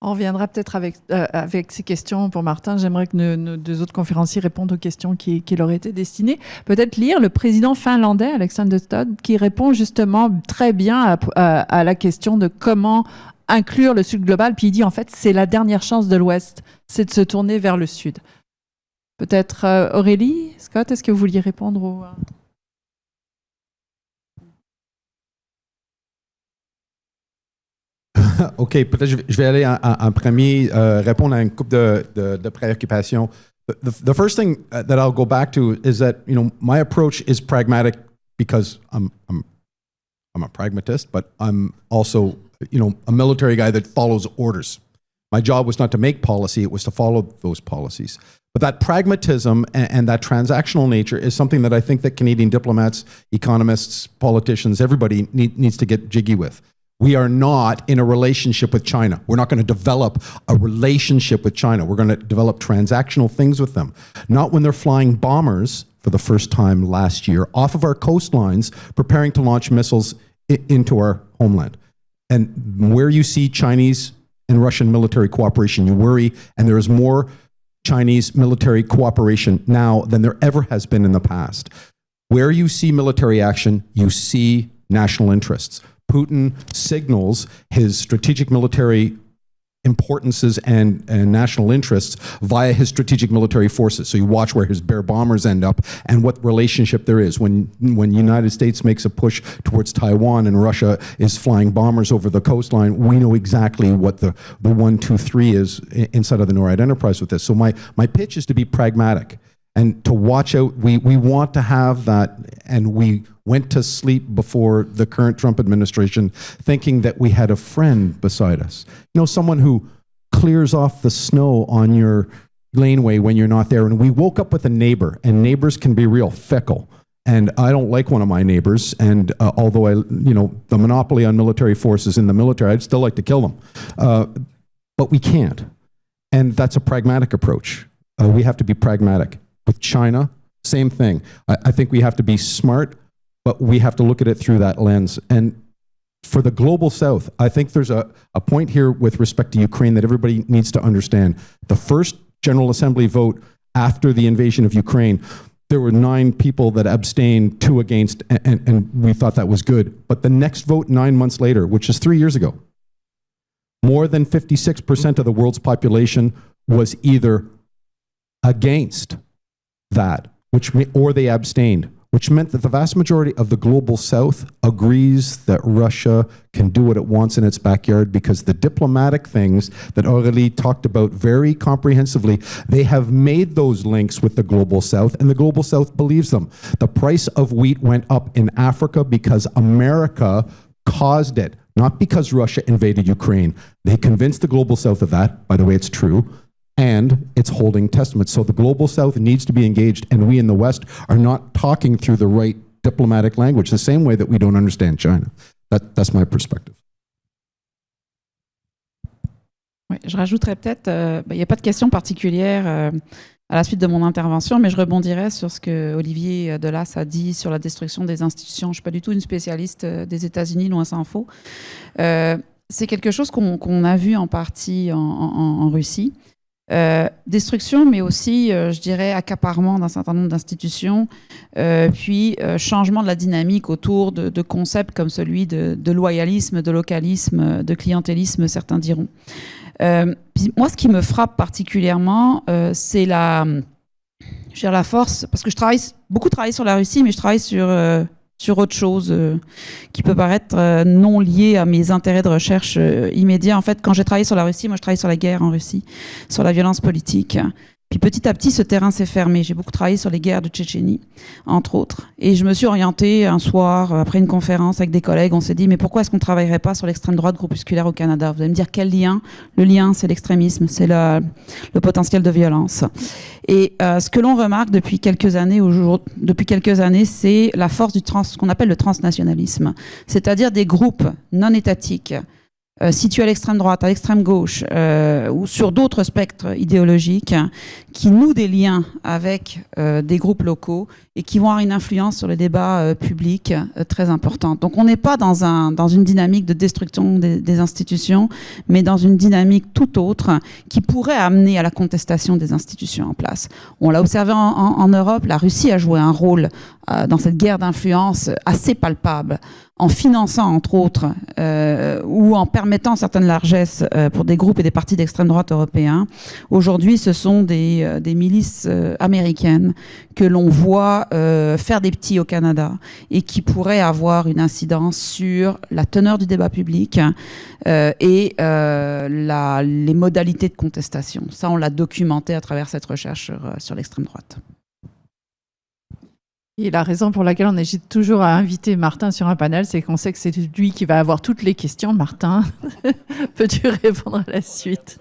On reviendra peut-être avec ces questions pour Martin. J'aimerais que nos 2 autres conférenciers répondent aux questions qui leur étaient destinées. Peut-être lire le président finlandais, Alexander Stubb, qui répond justement très bien à la question de comment inclure le Sud global. Puis il dit, en fait, c'est la dernière chance de l'Ouest, c'est de se tourner vers le Sud. Peut-être Aurélie, Scott, est-ce que vous vouliez répondre au... OK, peut-être je vais aller en premier, répondre à une couple de préoccupations. The first thing that I'll go back to is that, my approach is pragmatic because I'm a pragmatist, but I'm also, a military guy that follows orders. My job was not to make policy, it was to follow those policies. But that pragmatism and that transactional nature is something that I think that Canadian diplomats, economists, politicians, everybody needs to get jiggy with. We are not in a relationship with China. We're not going to develop a relationship with China. We're going to develop transactional things with them. Not when they're flying bombers for the first time last year off of our coastlines, preparing to launch missiles into our homeland. And where you see Chinese and Russian military cooperation, you worry, and there is more Chinese military cooperation now than there ever has been in the past. Where you see military action, you see national interests. Putin signals his strategic military importances and national interests via his strategic military forces. So you watch where his bear bombers end up and what relationship there is. When United States makes a push towards Taiwan and Russia is flying bombers over the coastline, we know exactly what the 1, 2, 3 is inside of the NORAD enterprise with this. So my pitch is to be pragmatic and to watch out. We want to have that, and we went to sleep before the current Trump administration thinking that we had a friend beside us. You know, someone who clears off the snow on your laneway when you're not there. And we woke up with a neighbor, and neighbors can be real fickle. And I don't like one of my neighbors, and although the monopoly on military forces in the military, I'd still like to kill them. But we can't. And that's a pragmatic approach. We have to be pragmatic. With China, same thing. I think we have to be smart, but we have to look at it through that lens. And for the global South, I think there's a point here with respect to Ukraine that everybody needs to understand. The first General Assembly vote after the invasion of Ukraine, there were 9 people that abstained, 2 against, and we thought that was good. But the next vote 9 months later, which is 3 years ago, more than 56% of the world's population was either against that, or they abstained, which meant that the vast majority of the global South agrees that Russia can do what it wants in its backyard, because the diplomatic things that Aurélie talked about very comprehensively, they have made those links with the global South, and the global South believes them. The price of wheat went up in Africa because America caused it, not because Russia invaded Ukraine. They convinced the global South of that. By the way, it's true. And it's holding testament. So the global South needs to be engaged, and we in the West are not talking through the right diplomatic language, the same way that we don't understand China. That's my perspective. Ouais, je rajouterais peut-être, il n'y a pas de question particulière à la suite de mon intervention, mais je rebondirais sur ce que Olivier Delas a dit sur la destruction des institutions. Je ne suis pas du tout une spécialiste des États-Unis, loin s'en faut. C'est quelque chose qu'on a vu en partie en Russie. Destruction, mais aussi, je dirais, accaparement d'un certain nombre d'institutions, puis changement de la dynamique autour de concepts comme celui de loyalisme, de localisme, de clientélisme, certains diront. Puis moi, ce qui me frappe particulièrement, c'est la force, parce que je travaille beaucoup sur la Russie, mais je travaille sur autre chose qui peut paraître non lié à mes intérêts de recherche immédiats. En fait, quand j'ai travaillé sur la Russie, moi je travaille sur la guerre en Russie, sur la violence politique. Puis petit à petit, ce terrain s'est fermé. J'ai beaucoup travaillé sur les guerres de Tchétchénie, entre autres. Et je me suis orientée un soir, après une conférence avec des collègues, on s'est dit, mais pourquoi est-ce qu'on ne travaillerait pas sur l'extrême droite groupusculaire au Canada? Vous allez me dire, quel lien? Le lien, c'est l'extrémisme, c'est le potentiel de violence. Et ce que l'on remarque depuis quelques années, c'est la force ce qu'on appelle le transnationalisme, c'est-à-dire des groupes non étatiques, situés à l'extrême droite, à l'extrême gauche, ou sur d'autres spectres idéologiques, qui nouent des liens avec des groupes locaux et qui vont avoir une influence sur le débat public très importante. Donc on n'est pas dans une dynamique de destruction des institutions, mais dans une dynamique tout autre qui pourrait amener à la contestation des institutions en place. On l'a observé en Europe, la Russie a joué un rôle dans cette guerre d'influence assez palpable, en finançant, entre autres, ou en permettant certaines largesses pour des groupes et des partis d'extrême droite européens. Aujourd'hui, ce sont des milices américaines que l'on voit faire des petits au Canada et qui pourraient avoir une incidence sur la teneur du débat public et les modalités de contestation. Ça, on l'a documenté à travers cette recherche sur l'extrême droite. Et la raison pour laquelle on hésite toujours à inviter Martin sur un panel, c'est qu'on sait que c'est lui qui va avoir toutes les questions. Martin, peux-tu répondre à la suite?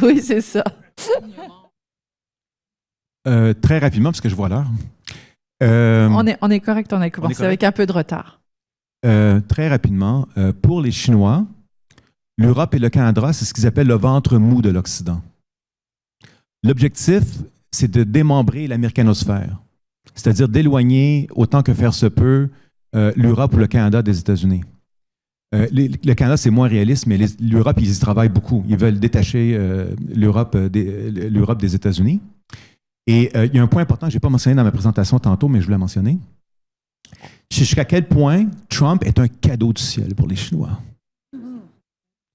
Oui, c'est ça. Très rapidement, parce que je vois l'heure. On est correct, on a commencé correct. avec un peu de retard. Très rapidement, pour les Chinois, l'Europe et le Canada, c'est ce qu'ils appellent le ventre mou de l'Occident. L'objectif, c'est de démembrer l'américanosphère, c'est-à-dire d'éloigner, autant que faire se peut, l'Europe ou le Canada des États-Unis. Le Canada, c'est moins réaliste, mais l'Europe, ils y travaillent beaucoup. Ils veulent détacher l'Europe des États-Unis. Et il y a un point important que je n'ai pas mentionné dans ma présentation tantôt, mais je voulais mentionner. Jusqu'à quel point Trump est un cadeau du ciel pour les Chinois.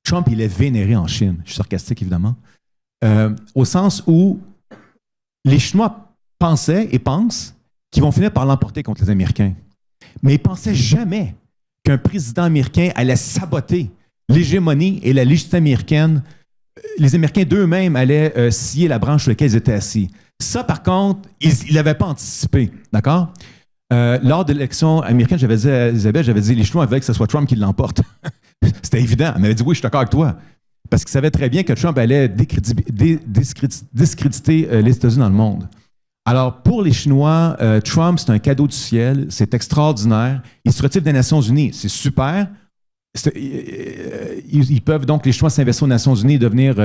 Trump, il est vénéré en Chine. Je suis sarcastique, évidemment. Au sens où les Chinois pensaient et pensent qu'ils vont finir par l'emporter contre les Américains. Mais ils ne pensaient jamais qu'un président américain allait saboter l'hégémonie et la légitimité américaine. Les Américains d'eux-mêmes allaient scier la branche sur laquelle ils étaient assis. Ça, par contre, ils ne l'avaient pas anticipé. D'accord? Lors de l'élection américaine, j'avais dit à Isabelle, les Chinois avaient que ce soit Trump qui l'emporte. C'était évident. Elle m'avait dit oui, je suis d'accord avec toi. Parce qu'ils savaient très bien que Trump allait discréditer les États-Unis dans le monde. Alors, pour les Chinois, Trump, c'est un cadeau du ciel. C'est extraordinaire. Il se retire des Nations Unies. C'est super. Ils peuvent donc, les Chinois, s'investir aux Nations Unies et devenir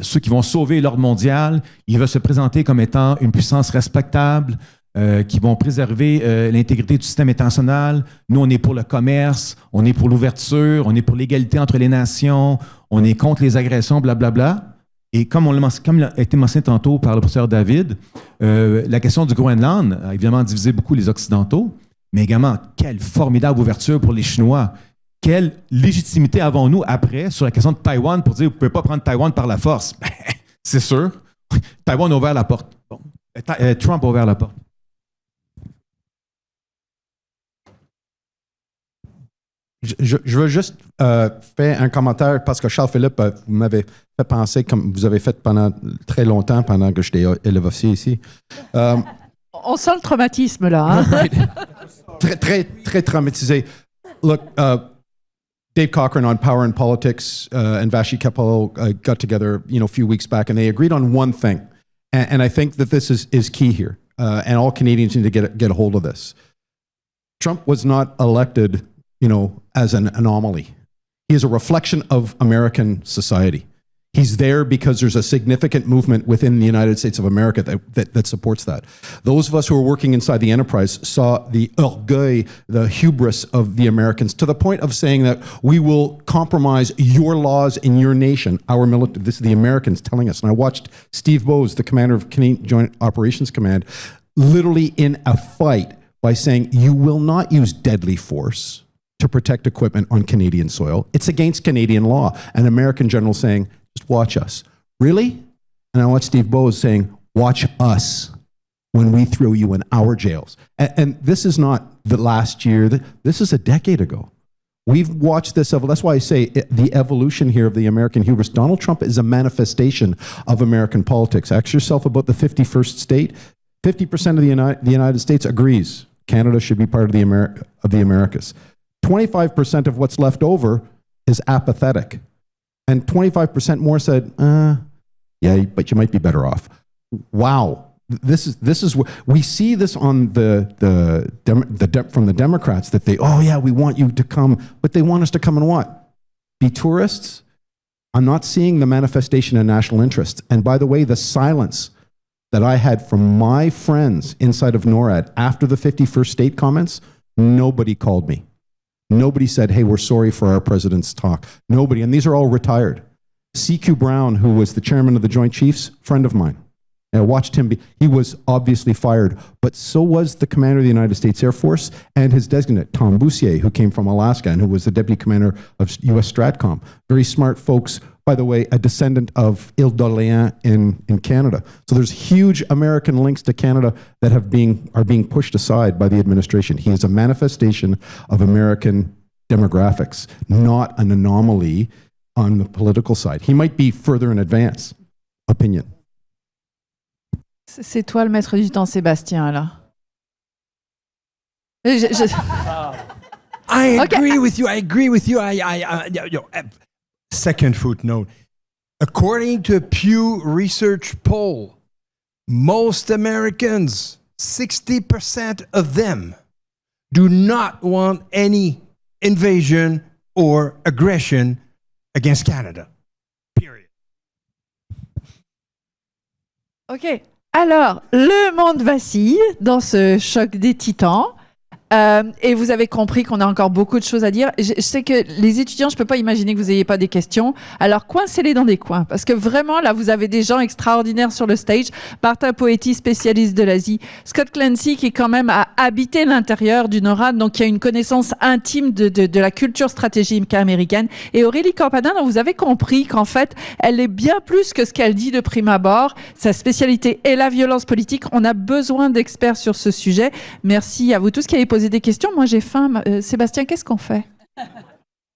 ceux qui vont sauver l'ordre mondial. Il va se présenter comme étant une puissance respectable, qui vont préserver l'intégrité du système international. Nous, on est pour le commerce, on est pour l'ouverture, on est pour l'égalité entre les nations, on est contre les agressions, blablabla. Et comme il a été mentionné tantôt par le professeur David, la question du Groenland a évidemment divisé beaucoup les Occidentaux, mais également, quelle formidable ouverture pour les Chinois. Quelle légitimité avons-nous après sur la question de Taïwan pour dire vous ne pouvez pas prendre Taïwan par la force? Ben, c'est sûr. Taïwan a ouvert la porte. Bon. Trump a ouvert la porte. Je veux juste faire un commentaire parce que Charles-Philippe, vous m'avez fait penser comme vous avez fait pendant très longtemps, pendant que j'étais élève officier ici. On sent le traumatisme là. Hein? très traumatisé. Look, Dave Cochran on Power and Politics and Vashi Keppel got together, a few weeks back, and they agreed on one thing, and I think that this is key here, and all Canadians need to get a hold of this. Trump was not elected, as an anomaly. He is a reflection of American society. He's there because there's a significant movement within the United States of America that supports that. Those of us who are working inside the enterprise saw the orgueil, the hubris of the Americans, to the point of saying that we will compromise your laws in your nation, our military. This is the Americans telling us. And I watched Steve Bowes, the commander of Canadian Joint Operations Command, literally in a fight by saying, you will not use deadly force to protect equipment on Canadian soil. It's against Canadian law. An American general saying, just watch us. Really? And I watched Steve Bowes saying, watch us when we throw you in our jails. And this is not the last year. This is a decade ago. We've watched this. That's why I say the evolution here of the American hubris. Donald Trump is a manifestation of American politics. Ask yourself about the 51st state. 50% of the United States agrees Canada should be part of the Americas. 25% of what's left over is apathetic. And 25% more said, yeah, but you might be better off. Wow. This is we see this on from the Democrats that we want you to come, but they want us to come and what? Be tourists? I'm not seeing the manifestation of national interest. And by the way, the silence that I had from my friends inside of NORAD after the 51st state comments, nobody called me. Nobody said, hey, we're sorry for our president's talk. Nobody, and these are all retired. C.Q. Brown, who was the chairman of the Joint Chiefs, friend of mine. I watched him he was obviously fired, but so was the commander of the United States Air Force and his designate, Tom Boussier, who came from Alaska and who was the deputy commander of U.S. Stratcom. Very smart folks, by the way, a descendant of Ile d'Orléans in Canada. So there's huge American links to Canada that are being pushed aside by the administration. He is a manifestation of American demographics, not an anomaly on the political side. He might be further in advance. Opinion. C'est toi le maître du temps, Sébastien, là. I agree with you. Second footnote. According to Pew Research poll, most Americans, 60% of them, do not want any invasion or aggression against Canada. Period. OK. Alors, le monde vacille dans ce choc des titans. Et vous avez compris qu'on a encore beaucoup de choses à dire. Je sais que les étudiants, je ne peux pas imaginer que vous n'ayez pas des questions. Alors, coincez-les dans des coins. Parce que vraiment, là, vous avez des gens extraordinaires sur le stage. Martin Poetti, spécialiste de l'Asie. Scott Clancy, qui quand même a habité l'intérieur du NORAD, donc qui a une connaissance intime de la culture stratégique américaine. Et Aurélie Campadin, dont vous avez compris qu'en fait, elle est bien plus que ce qu'elle dit de prime abord. Sa spécialité est la violence politique. On a besoin d'experts sur ce sujet. Merci à vous tous qui avez posé des questions. Moi, j'ai faim. Sébastien, qu'est-ce qu'on fait?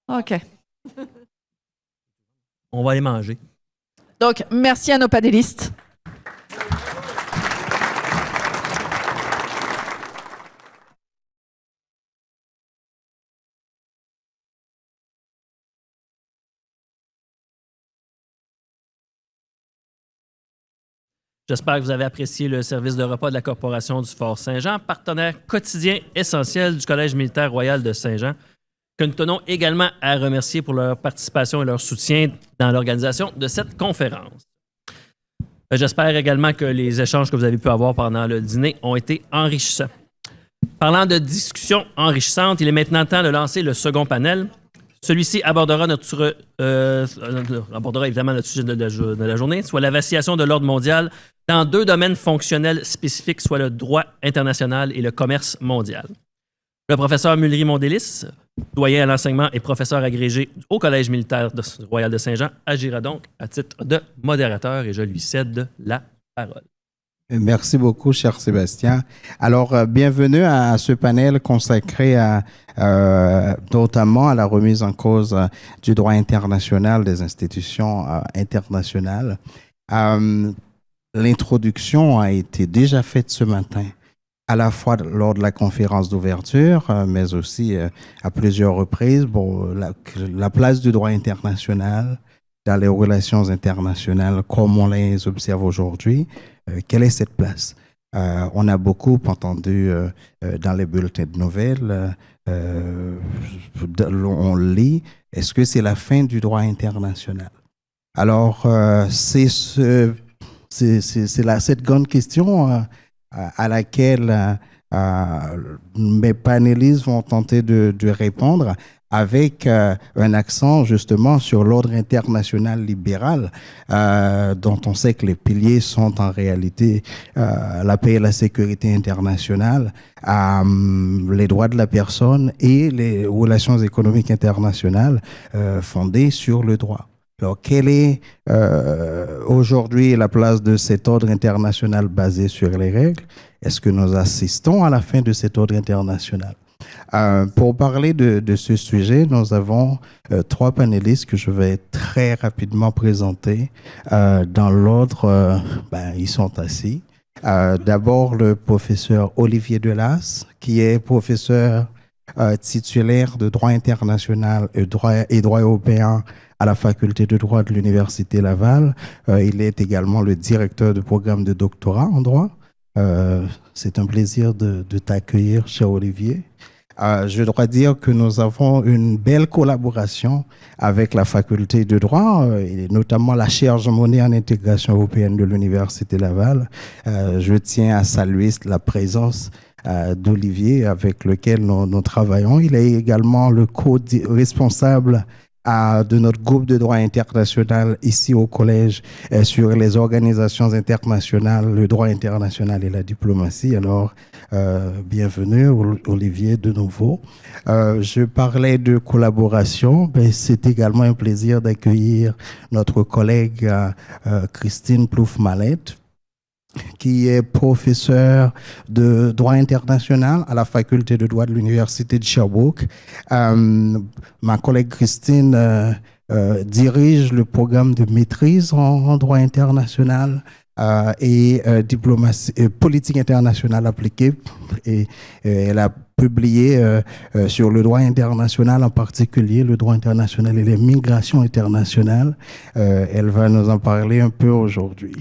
OK. On va aller manger. Donc, merci à nos panélistes. J'espère que vous avez apprécié le service de repas de la Corporation du Fort Saint-Jean, partenaire quotidien essentiel du Collège militaire royal de Saint-Jean, que nous tenons également à remercier pour leur participation et leur soutien dans l'organisation de cette conférence. J'espère également que les échanges que vous avez pu avoir pendant le dîner ont été enrichissants. Parlant de discussions enrichissantes, il est maintenant temps de lancer le second panel. Celui-ci abordera évidemment notre sujet de la journée, soit la vacillation de l'ordre mondial dans deux domaines fonctionnels spécifiques, soit le droit international et le commerce mondial. Le professeur Mulry Mondélis, doyen à l'enseignement et professeur agrégé au Collège militaire royal de Saint-Jean, agira donc à titre de modérateur et je lui cède la parole. Merci beaucoup, cher Sébastien. Alors, bienvenue à ce panel consacré notamment à la remise en cause du droit international des institutions internationales. L'introduction a été déjà faite ce matin, à la fois lors de la conférence d'ouverture, mais aussi à plusieurs reprises. Bon, la place du droit international dans les relations internationales, comme on les observe aujourd'hui, quelle est cette place? On a beaucoup entendu dans les bulletins de nouvelles, on lit, est-ce que c'est la fin du droit international? Alors, c'est cette grande question à laquelle mes panélistes vont tenter de répondre avec un accent justement sur l'ordre international libéral, dont on sait que les piliers sont en réalité la paix et la sécurité internationale, les droits de la personne et les relations économiques internationales fondées sur le droit. Alors, quelle est aujourd'hui la place de cet ordre international basé sur les règles? Est-ce que nous assistons à la fin de cet ordre international? Pour parler de ce sujet, nous avons trois panélistes que je vais très rapidement présenter. Dans l'ordre, ils sont assis. D'abord, le professeur Olivier Delas, qui est professeur titulaire de droit international et droit européen à la faculté de droit de l'Université Laval. Il est également le directeur du programme de doctorat en droit. C'est un plaisir de t'accueillir, cher Olivier. Je dois dire que nous avons une belle collaboration avec la faculté de droit, et notamment la chaire Jean Monnet en intégration européenne de l'Université Laval. Je tiens à saluer la présence d'Olivier avec lequel nous travaillons. Il est également le co-responsable de notre groupe de droit international ici au collège sur les organisations internationales, le droit international et la diplomatie. Alors, bienvenue Olivier de nouveau. Je parlais de collaboration, mais c'est également un plaisir d'accueillir notre collègue Christine Plouffe-Mallet, qui est professeure de droit international à la faculté de droit de l'Université de Sherbrooke. Ma collègue Christine dirige le programme de maîtrise en droit international et diplomatie, politique internationale appliquée. Et elle a publié sur le droit international, en particulier le droit international et les migrations internationales. Elle va nous en parler un peu aujourd'hui.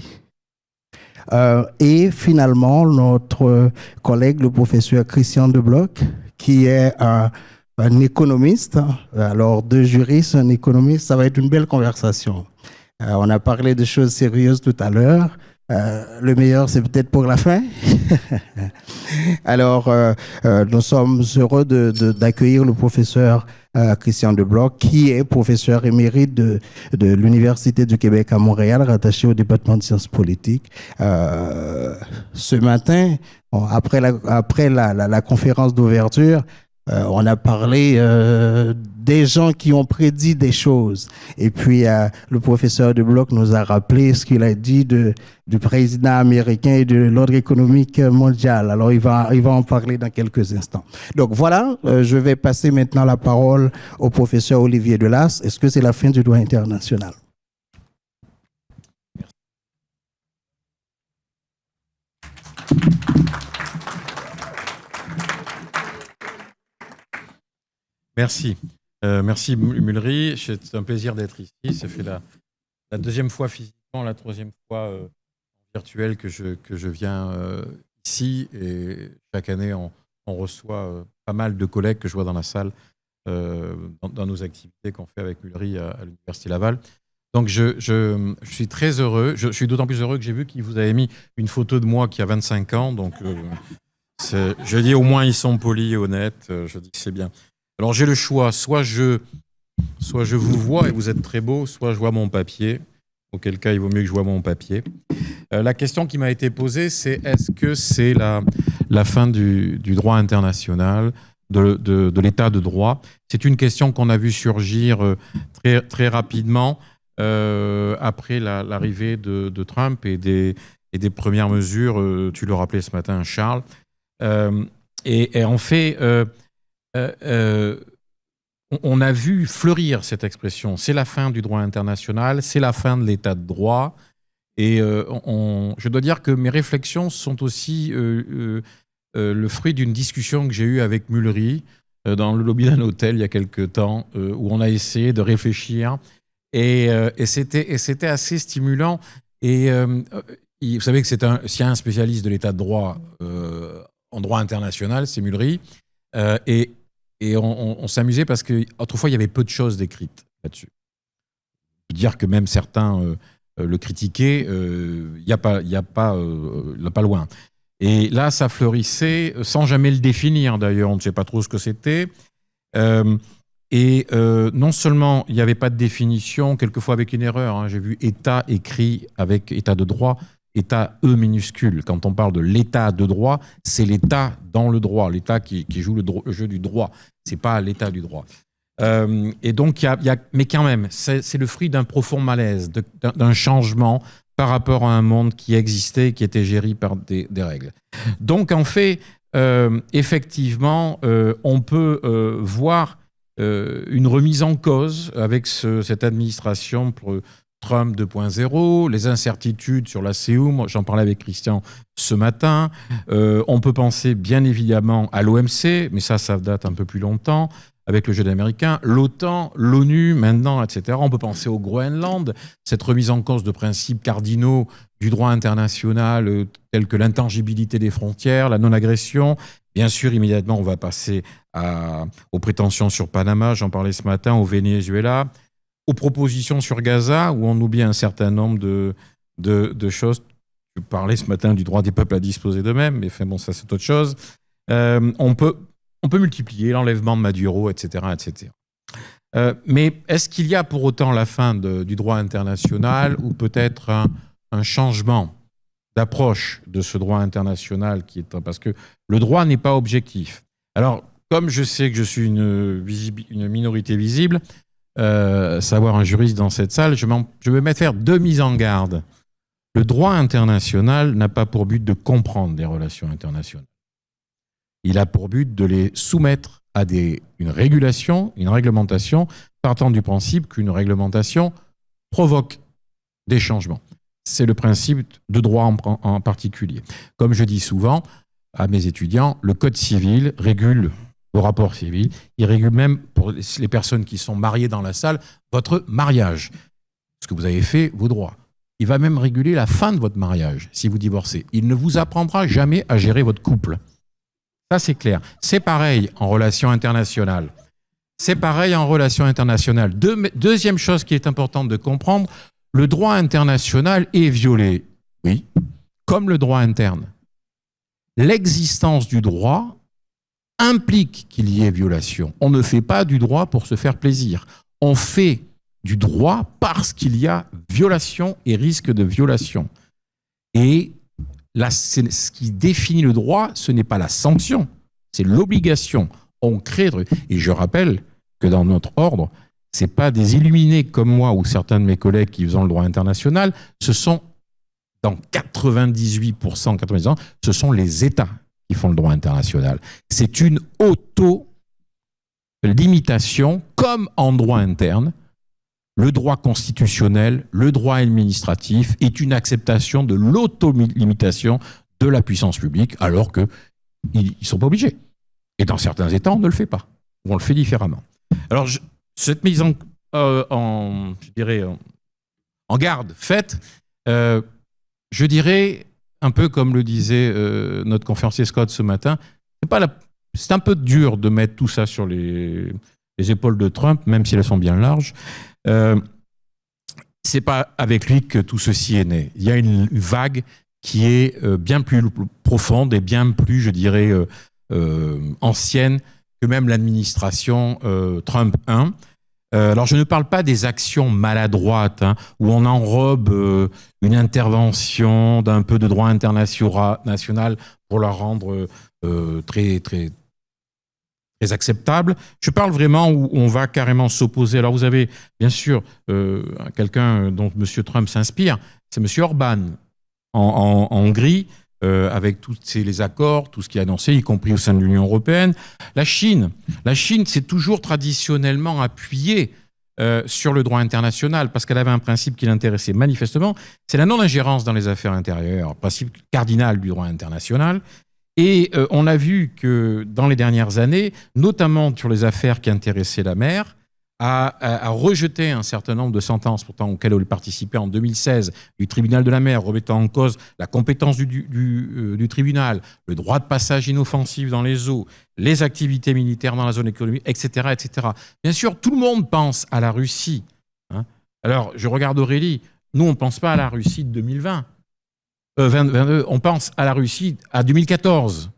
Et finalement, notre collègue, le professeur Christian Debloc, qui est un économiste. Alors, deux juristes, un économiste, ça va être une belle conversation. On a parlé de choses sérieuses tout à l'heure. Le meilleur, c'est peut-être pour la fin. Alors, nous sommes heureux d'accueillir le professeur Christian Debloc, qui est professeur émérite de l'Université du Québec à Montréal, rattaché au département de sciences politiques. Ce matin, après la conférence d'ouverture, on a parlé des gens qui ont prédit des choses. Et puis, le professeur Debloc nous a rappelé ce qu'il a dit du président américain et de l'ordre économique mondial. Alors, il va en parler dans quelques instants. Donc, voilà, je vais passer maintenant la parole au professeur Olivier Delas. Est-ce que c'est la fin du droit international? Merci. Merci Mulry. C'est un plaisir d'être ici. Ça fait la deuxième fois physiquement, la troisième fois virtuelle que je viens ici. Et chaque année, on reçoit pas mal de collègues que je vois dans la salle dans nos activités qu'on fait avec Mulry à l'Université Laval. Donc, je suis très heureux. Je suis d'autant plus heureux que j'ai vu qu'il vous avait mis une photo de moi qui a 25 ans. Donc, je dis au moins ils sont polis et honnêtes. Je dis que c'est bien. Alors, j'ai le choix. Soit je vous vois et vous êtes très beau, soit je vois mon papier. Auquel cas, il vaut mieux que je vois mon papier. La question qui m'a été posée, c'est est-ce que c'est la fin du droit international, de l'état de droit? C'est une question qu'on a vu surgir très, très rapidement après l'arrivée de Trump et des premières mesures, tu le rappelais ce matin, Charles. Et en fait, on a vu fleurir cette expression. C'est la fin du droit international, c'est la fin de l'état de droit. Et je dois dire que mes réflexions sont aussi le fruit d'une discussion que j'ai eue avec Mulry dans le lobby d'un hôtel il y a quelque temps, où on a essayé de réfléchir. Et c'était assez stimulant. Et vous savez que s'il y a un spécialiste de l'état de droit en droit international, c'est Mulry. Et on s'amusait parce qu'autrefois, il y avait peu de choses décrites là-dessus. Je peux dire que même certains le critiquaient, il n'y a pas loin. Et là, ça fleurissait sans jamais le définir, d'ailleurs. On ne sait pas trop ce que c'était. Non seulement il n'y avait pas de définition, quelquefois avec une erreur. Hein. J'ai vu État écrit avec État de droit. État E minuscule. Quand on parle de l'état de droit, c'est l'état dans le droit, l'état qui joue le jeu du droit. C'est pas l'état du droit. Et donc, mais quand même, c'est le fruit d'un profond malaise, d'un changement par rapport à un monde qui existait, qui était géré par des règles. Donc, en fait, effectivement, on peut voir une remise en cause avec cette administration pour Trump 2.0, les incertitudes sur la CEU, j'en parlais avec Christian ce matin. On peut penser bien évidemment à l'OMC, mais ça date un peu plus longtemps, avec le jeu américain, l'OTAN, l'ONU maintenant, etc. On peut penser au Groenland, cette remise en cause de principes cardinaux du droit international, tels que l'intangibilité des frontières, la non-agression. Bien sûr, immédiatement, on va passer aux prétentions sur Panama, j'en parlais ce matin, au Venezuela, aux propositions sur Gaza, où on oublie un certain nombre de choses. Je parlais ce matin du droit des peuples à disposer d'eux-mêmes, mais enfin bon, ça c'est autre chose. On peut multiplier l'enlèvement de Maduro, etc. etc. Mais est-ce qu'il y a pour autant la fin du droit international ou peut-être un changement d'approche de ce droit international parce que le droit n'est pas objectif. Alors, comme je sais que je suis une minorité visible, savoir un juriste dans cette salle, je vais mettre faire 2 mises en garde. Le droit international n'a pas pour but de comprendre les relations internationales. Il a pour but de les soumettre à une régulation, une réglementation, partant du principe qu'une réglementation provoque des changements. c'est le principe de droit en particulier. Comme je dis souvent à mes étudiants, le Code civil régule vos rapports civils, il régule même, pour les personnes qui sont mariées dans la salle, votre mariage, ce que vous avez fait, vos droits. Il va même réguler la fin de votre mariage, si vous divorcez. Il ne vous apprendra jamais à gérer votre couple. Ça, c'est clair. C'est pareil en relation internationale. C'est pareil en relation internationale. Deuxième chose qui est importante de comprendre, le droit international est violé. Oui, comme le droit interne. L'existence du droit implique qu'il y ait violation. On ne fait pas du droit pour se faire plaisir. On fait du droit parce qu'il y a violation et risque de violation. Et là, ce qui définit le droit, ce n'est pas la sanction, c'est l'obligation. On crée... Et je rappelle que dans notre ordre, ce n'est pas des illuminés comme moi ou certains de mes collègues qui faisant le droit international, ce sont, dans 98%, 90%, ce sont les États qui font le droit international. C'est une auto-limitation, comme en droit interne. Le droit constitutionnel, le droit administratif est une acceptation de l'auto-limitation de la puissance publique, alors qu'ils ne sont pas obligés. Et dans certains États, on ne le fait pas, ou on le fait différemment. Alors, cette mise en garde faite, je dirais, un peu comme le disait notre conférencier Scott ce matin, c'est un peu dur de mettre tout ça sur les épaules de Trump, même si elles sont bien larges. C'est pas avec lui que tout ceci est né. Il y a une vague qui est bien plus profonde et bien plus, je dirais, ancienne que même l'administration Trump 1. Alors, je ne parle pas des actions maladroites, où on enrobe une intervention d'un peu de droit international pour la rendre très, très, très acceptable. Je parle vraiment où on va carrément s'opposer. Alors, vous avez, bien sûr, quelqu'un dont M. Trump s'inspire, c'est M. Orban en Hongrie, avec tous les accords, tout ce qui est annoncé, y compris au sein de l'Union européenne. La Chine s'est toujours traditionnellement appuyée sur le droit international parce qu'elle avait un principe qui l'intéressait manifestement, c'est la non-ingérence dans les affaires intérieures, principe cardinal du droit international. Et on a vu que dans les dernières années, notamment sur les affaires qui intéressaient la mer, a rejeté un certain nombre de sentences, pourtant auxquelles elle participait en 2016, du tribunal de la mer, remettant en cause la compétence du tribunal, le droit de passage inoffensif dans les eaux, les activités militaires dans la zone économique, etc., etc. Bien sûr, tout le monde pense à la Russie. Alors, je regarde Aurélie, nous, on ne pense pas à la Russie de 2020. 22, on pense à la Russie à 2014.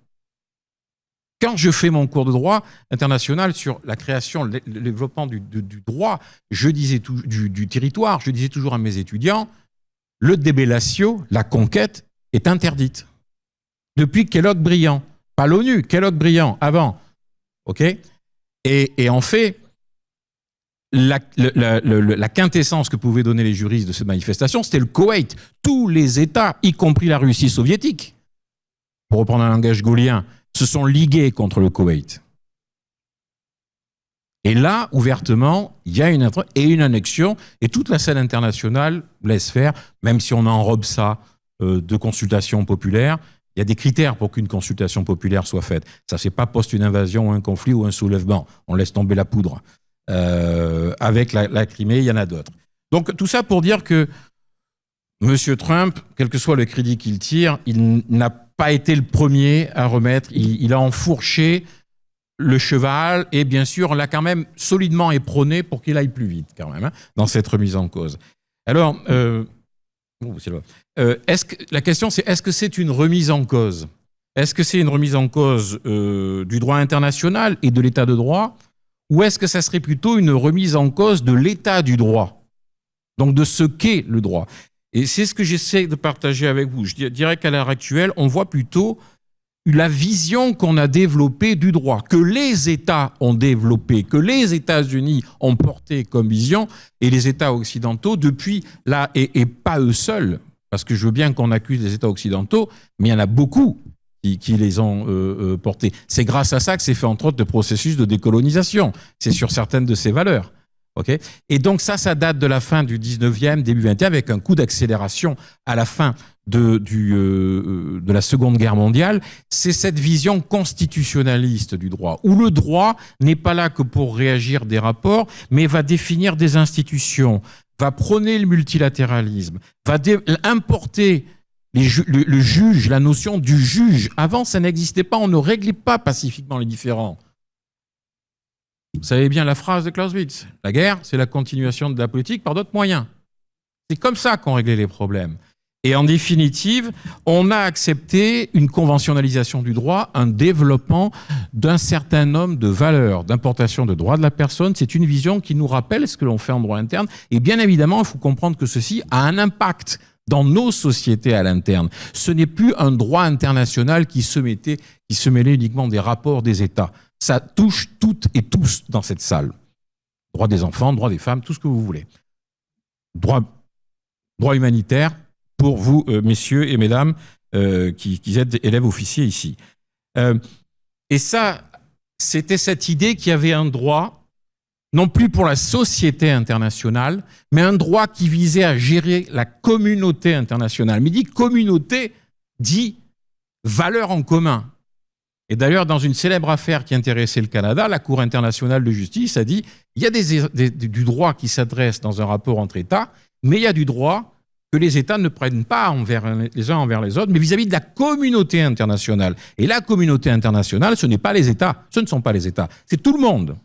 Quand je fais mon cours de droit international sur la création, le développement du droit, du territoire, je disais toujours à mes étudiants, le débellatio, la conquête, est interdite. Depuis Kellogg-Briand, pas l'ONU, Kellogg-Briand, avant. OK ? Et en fait, la quintessence que pouvaient donner les juristes de cette manifestation, c'était le Koweït. Tous les États, y compris la Russie soviétique, pour reprendre un langage gaulien, se sont ligués contre le Koweït. Et là, ouvertement, il y a une annexion, et toute la scène internationale laisse faire, même si on enrobe ça de consultations populaires. Il y a des critères pour qu'une consultation populaire soit faite. Ça ne se fait pas post une invasion ou un conflit ou un soulèvement. On laisse tomber la poudre. Avec la Crimée, il y en a d'autres. Donc tout ça pour dire que M. Trump, quel que soit le crédit qu'il tire, il n'a pas été le premier à remettre, il a enfourché le cheval et bien sûr on l'a quand même solidement éperonné pour qu'il aille plus vite quand même dans cette remise en cause. Alors, la question c'est est-ce que c'est une remise en cause ? Est-ce que c'est une remise en cause du droit international et de l'état de droit ? Ou est-ce que ça serait plutôt une remise en cause de l'état du droit ? Donc de ce qu'est le droit. Et c'est ce que j'essaie de partager avec vous. Je dirais qu'à l'heure actuelle, on voit plutôt la vision qu'on a développée du droit, que les États ont développé, que les États-Unis ont porté comme vision, et les États occidentaux, depuis là, et pas eux seuls, parce que je veux bien qu'on accuse les États occidentaux, mais il y en a beaucoup qui les ont portés. C'est grâce à ça que s'est fait entre autres le processus de décolonisation. C'est sur certaines de ces valeurs. Okay, et donc ça date de la fin du 19e, début 20e, avec un coup d'accélération à la fin de la Seconde Guerre mondiale. C'est cette vision constitutionnaliste du droit, où le droit n'est pas là que pour réagir des rapports, mais va définir des institutions, va prôner le multilatéralisme, va importer le juge, la notion du juge. Avant, ça n'existait pas, on ne réglait pas pacifiquement les différends. Vous savez bien la phrase de Clausewitz. La guerre, c'est la continuation de la politique par d'autres moyens. C'est comme ça qu'on réglait les problèmes. Et en définitive, on a accepté une conventionnalisation du droit, un développement d'un certain nombre de valeurs d'importation de droits de la personne. C'est une vision qui nous rappelle ce que l'on fait en droit interne. Et bien évidemment, il faut comprendre que ceci a un impact dans nos sociétés à l'interne. Ce n'est plus un droit international qui se mêlait uniquement des rapports des États. Ça touche toutes et tous dans cette salle. Droit des enfants, droit des femmes, tout ce que vous voulez. Droit humanitaire pour vous, messieurs et mesdames, qui êtes élèves officiers ici. Et ça, c'était cette idée qu'il y avait un droit, non plus pour la société internationale, mais un droit qui visait à gérer la communauté internationale. Mais dit communauté, dit valeur en commun. Et d'ailleurs, dans une célèbre affaire qui intéressait le Canada, la Cour internationale de justice a dit il y a du droit qui s'adresse dans un rapport entre États, mais il y a du droit que les États ne prennent pas les uns envers les autres, mais vis-à-vis de la communauté internationale. Et la communauté internationale, ce n'est pas les États, ce ne sont pas les États, c'est tout le monde.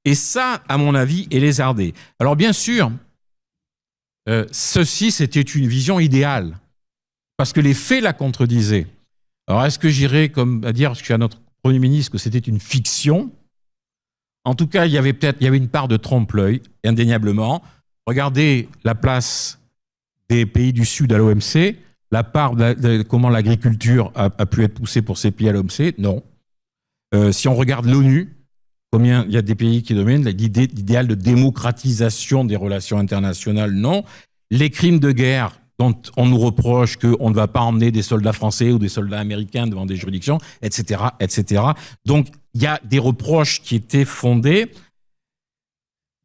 Et ça, à mon avis, est lézardé. Alors bien sûr, ceci, c'était une vision idéale, parce que les faits la contredisaient. Alors, est-ce que j'irais comme à dire à notre Premier ministre que c'était une fiction? En tout cas, il y avait une part de trompe-l'œil, indéniablement. Regardez la place des pays du Sud à l'OMC, la part de comment l'agriculture a pu être poussée pour ces pays à l'OMC, non. Si on regarde l'ONU, combien il y a des pays qui dominent, l'idéal de démocratisation des relations internationales, non. Les crimes de guerre, dont on nous reproche qu'on ne va pas emmener des soldats français ou des soldats américains devant des juridictions, etc., etc. Donc, il y a des reproches qui étaient fondés.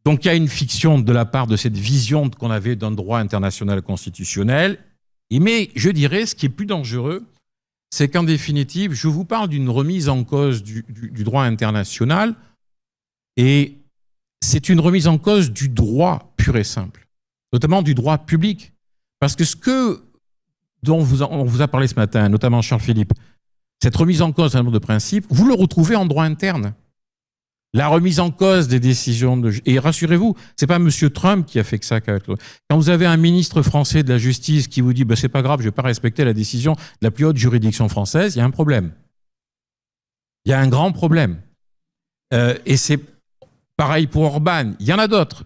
Donc, il y a une fiction de la part de cette vision qu'on avait d'un droit international constitutionnel. Mais je dirais, ce qui est plus dangereux, c'est qu'en définitive, je vous parle d'une remise en cause du droit international, et c'est une remise en cause du droit pur et simple, notamment du droit public. Parce que dont on vous a parlé ce matin, notamment Charles Philippe, cette remise en cause d'un nombre de principes, vous le retrouvez en droit interne. La remise en cause des décisions et rassurez-vous, c'est pas M. Trump qui a fait que ça. Quand vous avez un ministre français de la justice qui vous dit c'est pas grave, je vais pas respecter la décision de la plus haute juridiction française, il y a un problème. Il y a un grand problème. Et c'est pareil pour Orban, il y en a d'autres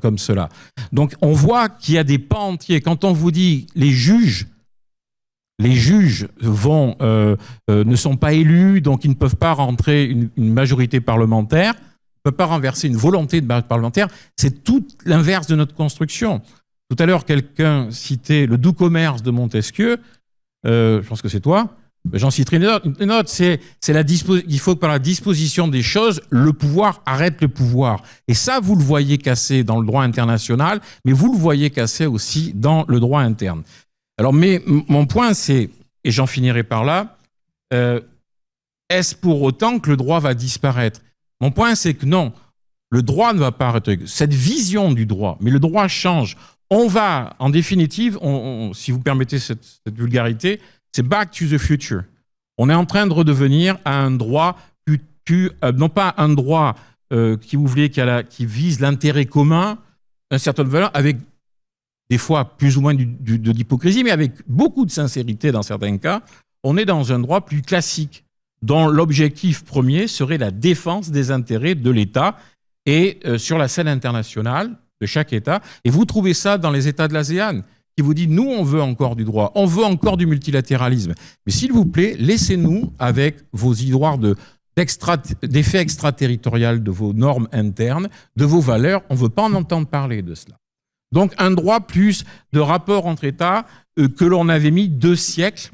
comme cela. Donc on voit qu'il y a des pans entiers. Quand on vous dit les juges ne sont pas élus, donc ils ne peuvent pas rentrer une majorité parlementaire, ne peuvent pas renverser une volonté de parlementaire, c'est tout l'inverse de notre construction. Tout à l'heure, quelqu'un citait le doux commerce de Montesquieu, je pense que c'est toi. J'en citerai une autre, il faut que par la disposition des choses, le pouvoir arrête le pouvoir. Et ça, vous le voyez cassé dans le droit international, mais vous le voyez cassé aussi dans le droit interne. Alors, mais mon point, c'est, et j'en finirai par là, est-ce pour autant que le droit va disparaître? Mon point, c'est que non, le droit ne va pas arrêter. Cette vision du droit, mais le droit change. On va, en définitive, si vous permettez cette vulgarité, c'est back to the future. On est en train de redevenir à un droit non pas un droit qui qui vise l'intérêt commun, une certaine valeur, avec des fois plus ou moins de l'hypocrisie, mais avec beaucoup de sincérité dans certains cas. On est dans un droit plus classique, dont l'objectif premier serait la défense des intérêts de l'État et sur la scène internationale de chaque État. Et vous trouvez ça dans les États de l'ASEAN, qui vous dit, nous, on veut encore du droit, on veut encore du multilatéralisme. Mais s'il vous plaît, laissez-nous avec vos histoires d'effets extraterritorial de vos normes internes, de vos valeurs. On ne veut pas en entendre parler de cela. Donc, un droit plus de rapport entre États que l'on avait mis 2 siècles,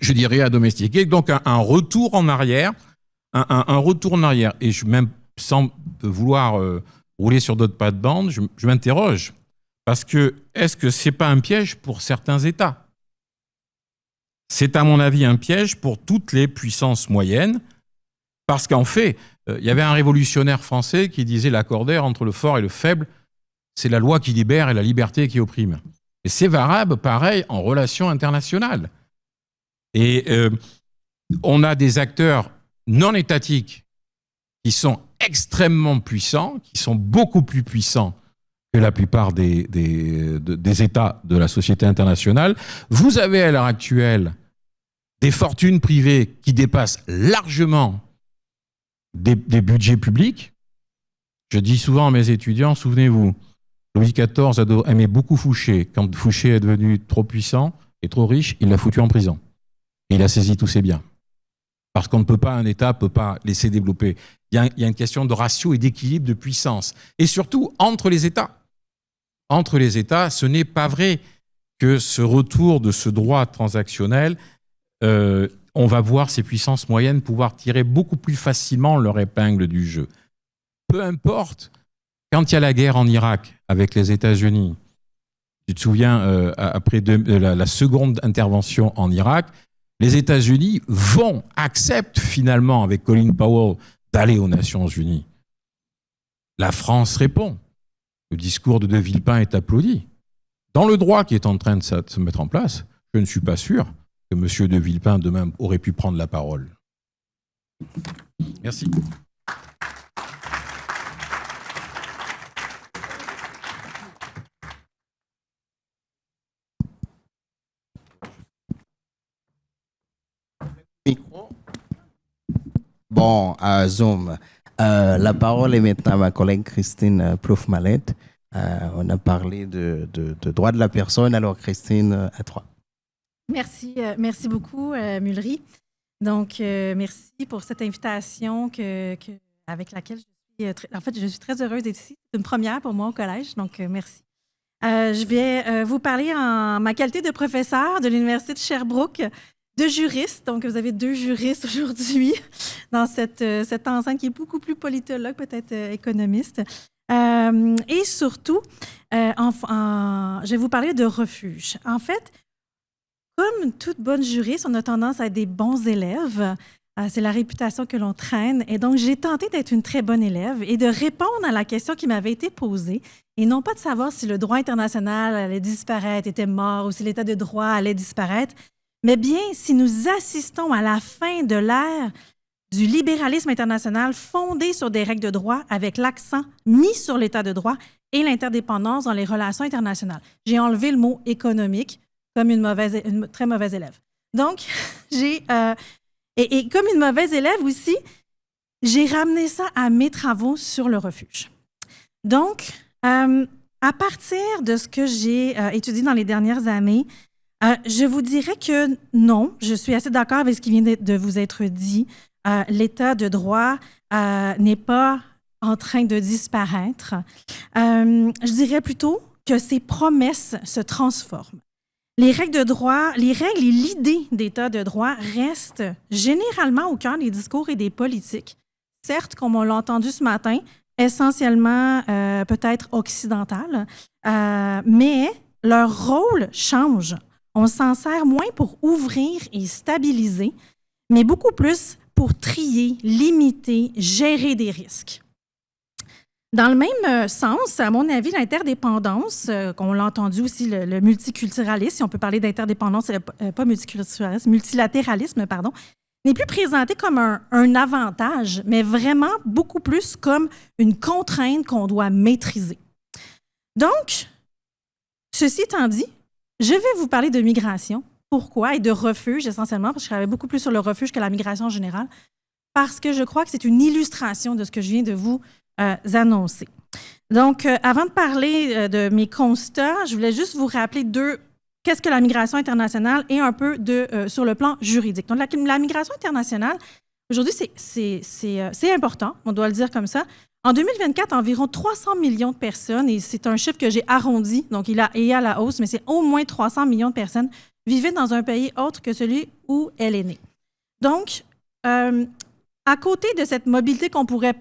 je dirais, à domestiquer. Donc, un retour en arrière, un retour en arrière. Et même sans vouloir rouler sur d'autres plates-bandes, je m'interroge. Parce que, est-ce que ce n'est pas un piège pour certains États? C'est à mon avis un piège pour toutes les puissances moyennes, parce qu'en fait, il y avait un révolutionnaire français qui disait l'accordaire entre le fort et le faible, c'est la loi qui libère et la liberté qui opprime. Et c'est valable, pareil, en relations internationales. Et on a des acteurs non étatiques qui sont extrêmement puissants, qui sont beaucoup plus puissants que la plupart des États de la société internationale. Vous avez à l'heure actuelle des fortunes privées qui dépassent largement des budgets publics. Je dis souvent à mes étudiants, souvenez-vous, Louis XIV aimait beaucoup Fouché. Quand Fouché est devenu trop puissant et trop riche, il l'a foutu en prison. Et il a saisi tous ses biens. Parce qu'on ne peut pas, un État ne peut pas laisser développer. Il y a une question de ratio et d'équilibre de puissance. Et surtout, entre les États. Entre les États, ce n'est pas vrai que ce retour de ce droit transactionnel, on va voir ces puissances moyennes pouvoir tirer beaucoup plus facilement leur épingle du jeu. Peu importe, quand il y a la guerre en Irak avec les États-Unis, tu te souviens, après la seconde intervention en Irak, les États-Unis acceptent finalement, avec Colin Powell, d'aller aux Nations Unies. La France répond. Le discours de Villepin est applaudi. Dans le droit qui est en train de se mettre en place, je ne suis pas sûr que M. de Villepin demain aurait pu prendre la parole. Merci. Bon, Zoom. La parole est maintenant à ma collègue Christine Plouffe-Mallette. On a parlé de droits de la personne. Alors, Christine, à toi. Merci, merci beaucoup, Mulry. Donc, merci pour cette invitation avec laquelle je suis très heureuse d'être ici. C'est une première pour moi au collège, donc merci. Je vais vous parler en ma qualité de professeur de l'Université de Sherbrooke, de juriste. Donc, vous avez 2 juristes aujourd'hui dans cette enceinte qui est beaucoup plus politologue, peut-être économiste. Et surtout, je vais vous parler de refuge. En fait, comme toute bonne juriste, on a tendance à être des bons élèves. C'est la réputation que l'on traîne. Et donc, j'ai tenté d'être une très bonne élève et de répondre à la question qui m'avait été posée, et non pas de savoir si le droit international allait disparaître, était mort, ou si l'état de droit allait disparaître, mais bien si nous assistons à la fin de l'ère du libéralisme international fondé sur des règles de droit avec l'accent mis sur l'état de droit et l'interdépendance dans les relations internationales. J'ai enlevé le mot économique comme une très mauvaise élève. Donc, et comme une mauvaise élève aussi, j'ai ramené ça à mes travaux sur le refuge. Donc, à partir de ce que j'ai étudié dans les dernières années, je vous dirais que non, je suis assez d'accord avec ce qui vient de vous être dit. L'état de droit n'est pas en train de disparaître. Je dirais plutôt que ces promesses se transforment. Les règles de droit, les règles et l'idée d'état de droit restent généralement au cœur des discours et des politiques. Certes, comme on l'a entendu ce matin, essentiellement peut-être occidental, mais leur rôle change. On s'en sert moins pour ouvrir et stabiliser, mais beaucoup plus pour trier, limiter, gérer des risques. Dans le même sens, à mon avis, l'interdépendance, qu'on l'a entendu aussi, le multiculturalisme, si on peut parler d'interdépendance, pas multiculturalisme, multilatéralisme, pardon, n'est plus présenté comme un avantage, mais vraiment beaucoup plus comme une contrainte qu'on doit maîtriser. Donc, ceci étant dit, je vais vous parler de migration. Pourquoi? Et de refuge, essentiellement, parce que je travaille beaucoup plus sur le refuge que la migration en général, parce que je crois que c'est une illustration de ce que je viens de vous annoncer. Donc, avant de parler de mes constats, je voulais juste vous rappeler qu'est-ce que la migration internationale et un peu sur le plan juridique. Donc, la migration internationale, aujourd'hui, c'est important, on doit le dire comme ça. En 2024, environ 300 millions de personnes, et c'est un chiffre que j'ai arrondi, donc il est à la hausse, mais c'est au moins 300 millions de personnes vivaient dans un pays autre que celui où elle est née. Donc, à côté de cette mobilité qu'on pourrait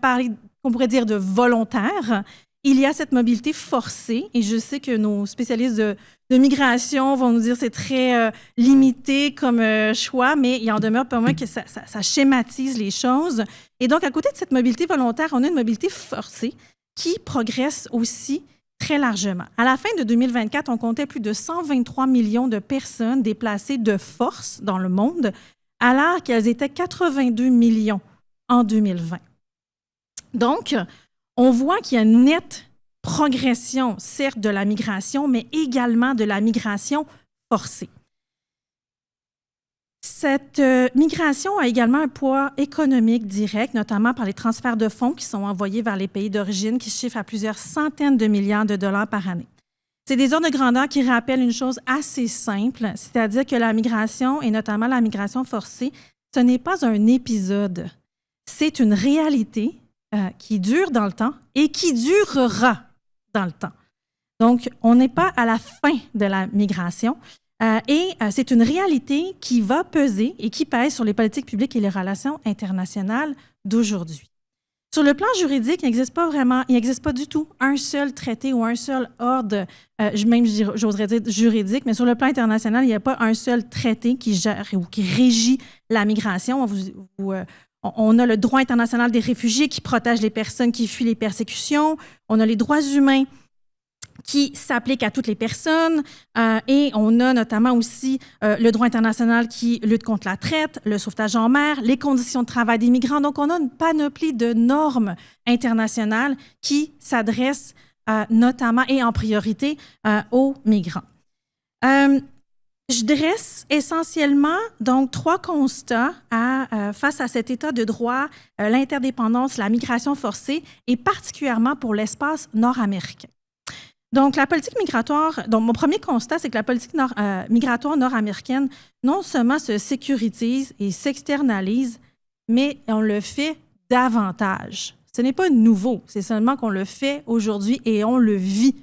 qu'on pourrait dire de volontaire, il y a cette mobilité forcée, et je sais que nos spécialistes de migration vont nous dire que c'est très limité comme choix, mais il en demeure pas moins que ça schématise les choses. Et donc, à côté de cette mobilité volontaire, on a une mobilité forcée qui progresse aussi très largement. À la fin de 2024, on comptait plus de 123 millions de personnes déplacées de force dans le monde, alors qu'elles étaient 82 millions en 2020. Donc, on voit qu'il y a une nette progression, certes, de la migration, mais également de la migration forcée. Cette migration a également un poids économique direct, notamment par les transferts de fonds qui sont envoyés vers les pays d'origine, qui se chiffrent à plusieurs centaines de milliards de dollars par année. C'est des ordres de grandeur qui rappellent une chose assez simple, c'est-à-dire que la migration, et notamment la migration forcée, ce n'est pas un épisode, c'est une réalité qui dure dans le temps et qui durera dans le temps. Donc, on n'est pas à la fin de la migration et c'est une réalité qui va peser et qui pèse sur les politiques publiques et les relations internationales d'aujourd'hui. Sur le plan juridique, il n'existe pas du tout un seul traité ou un seul ordre, même j'oserais dire juridique, mais sur le plan international, il n'y a pas un seul traité qui gère ou qui régit la migration. On a le droit international des réfugiés qui protège les personnes qui fuient les persécutions. On a les droits humains qui s'appliquent à toutes les personnes. Et on a notamment aussi le droit international qui lutte contre la traite, le sauvetage en mer, les conditions de travail des migrants. Donc, on a une panoplie de normes internationales qui s'adressent notamment et en priorité aux migrants. Je dresse essentiellement donc 3 constats face à cet état de droit, l'interdépendance, la migration forcée et particulièrement pour l'espace nord-américain. Donc, la politique migratoire, donc mon premier constat, c'est que la politique migratoire nord-américaine non seulement se sécuritise et s'externalise, mais on le fait davantage. Ce n'est pas nouveau, c'est seulement qu'on le fait aujourd'hui et on le vit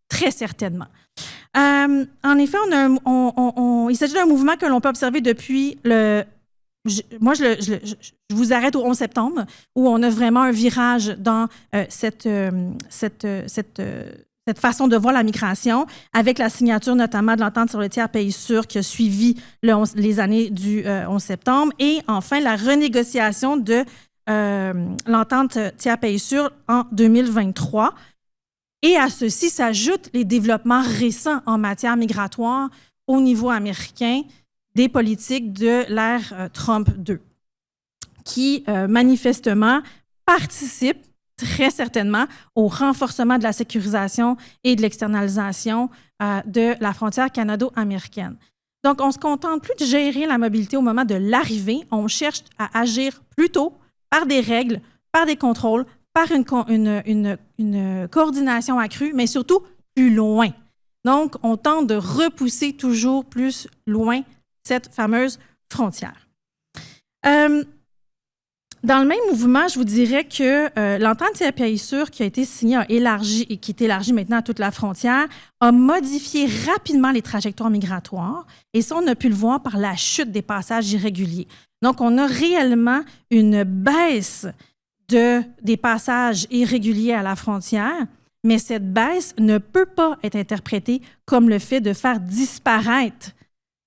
très certainement. En effet, il s'agit d'un mouvement que l'on peut observer depuis je vous arrête au 11 septembre, où on a vraiment un virage dans cette façon de voir la migration, avec la signature notamment de l'entente sur le tiers pays sûr qui a suivi les années du 11 septembre, et enfin la renégociation de l'entente tiers pays sûr en 2023. Et à ceci s'ajoutent les développements récents en matière migratoire au niveau américain des politiques de l'ère Trump 2, qui manifestement participent très certainement au renforcement de la sécurisation et de l'externalisation de la frontière canado-américaine. Donc, on ne se contente plus de gérer la mobilité au moment de l'arrivée, on cherche à agir plutôt par des règles, par des contrôles, par une coordination accrue, mais surtout plus loin. Donc, on tente de repousser toujours plus loin cette fameuse frontière. Dans le même mouvement, je vous dirais que l'entente tiers pays sûr qui a été signée et qui est élargie maintenant à toute la frontière a modifié rapidement les trajectoires migratoires. Et ça, on a pu le voir par la chute des passages irréguliers. Donc, on a réellement une baisse des passages irréguliers à la frontière, mais cette baisse ne peut pas être interprétée comme le fait de faire disparaître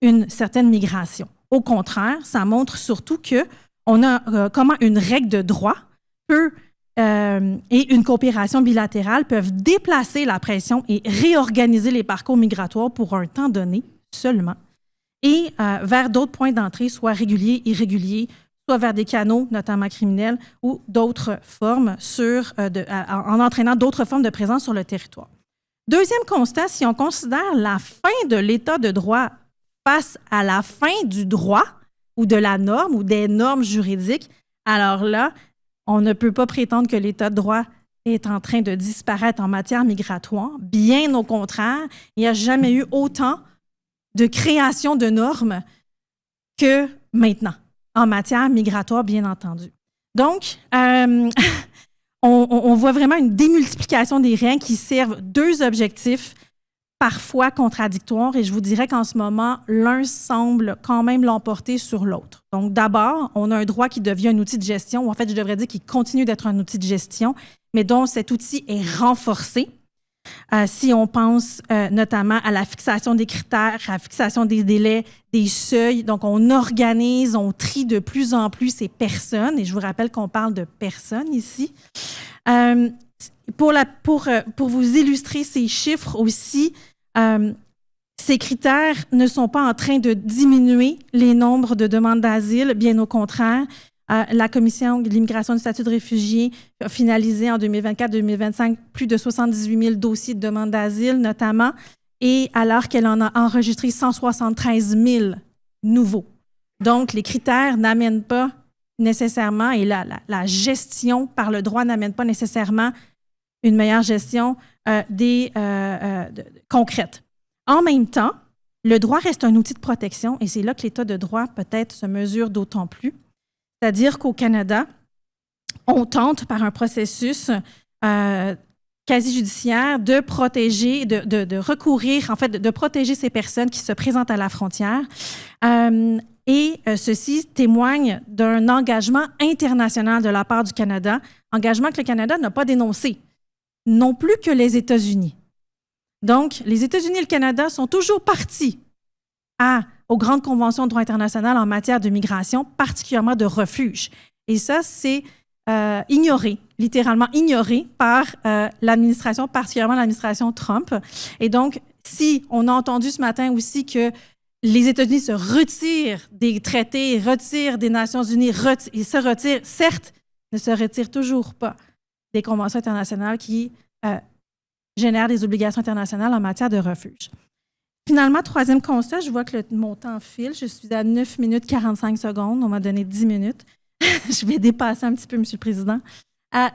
une certaine migration. Au contraire, ça montre surtout qu'on a comment une règle de droit et une coopération bilatérale peuvent déplacer la pression et réorganiser les parcours migratoires pour un temps donné seulement, et vers d'autres points d'entrée, soit réguliers, irréguliers, soit vers des canaux, notamment criminels, ou d'autres formes en entraînant d'autres formes de présence sur le territoire. Deuxième constat, si on considère la fin de l'état de droit face à la fin du droit ou de la norme ou des normes juridiques, alors là, on ne peut pas prétendre que l'état de droit est en train de disparaître en matière migratoire. Bien au contraire, il n'y a jamais eu autant de création de normes que maintenant, en matière migratoire, bien entendu. Donc, on voit vraiment une démultiplication des règles qui servent 2 objectifs parfois contradictoires et je vous dirais qu'en ce moment, l'un semble quand même l'emporter sur l'autre. Donc, d'abord, on a un droit qui devient un outil de gestion, ou en fait, je devrais dire qu'il continue d'être un outil de gestion, mais dont cet outil est renforcé. Si on pense notamment à la fixation des critères, à la fixation des délais, des seuils, donc on organise, on trie de plus en plus ces personnes, et je vous rappelle qu'on parle de personnes ici. Pour vous illustrer ces chiffres aussi, ces critères ne sont pas en train de diminuer les nombres de demandes d'asile, bien au contraire. La Commission de l'immigration du statut de réfugié a finalisé en 2024-2025 plus de 78 000 dossiers de demande d'asile, notamment, et alors qu'elle en a enregistré 173 000 nouveaux. Donc, les critères n'amènent pas nécessairement, et la gestion par le droit n'amène pas nécessairement une meilleure gestion concrète. En même temps, le droit reste un outil de protection, et c'est là que l'État de droit peut-être se mesure d'autant plus. C'est-à-dire qu'au Canada, on tente par un processus quasi-judiciaire de protéger, de recourir, en fait, de protéger ces personnes qui se présentent à la frontière. Et ceci témoigne d'un engagement international de la part du Canada, engagement que le Canada n'a pas dénoncé, non plus que les États-Unis. Donc, les États-Unis et le Canada sont toujours partis aux grandes conventions de droit international en matière de migration, particulièrement de refuge. Et ça, c'est ignoré, littéralement ignoré par l'administration, particulièrement l'administration Trump. Et donc, si on a entendu ce matin aussi que les États-Unis se retirent des traités, retirent des Nations unies, ils se retirent, certes, ne se retirent toujours pas des conventions internationales qui génèrent des obligations internationales en matière de refuge. Finalement, troisième constat, je vois que mon temps file. Je suis à 9 minutes 45 secondes. On m'a donné 10 minutes. Je vais dépasser un petit peu, M. le Président.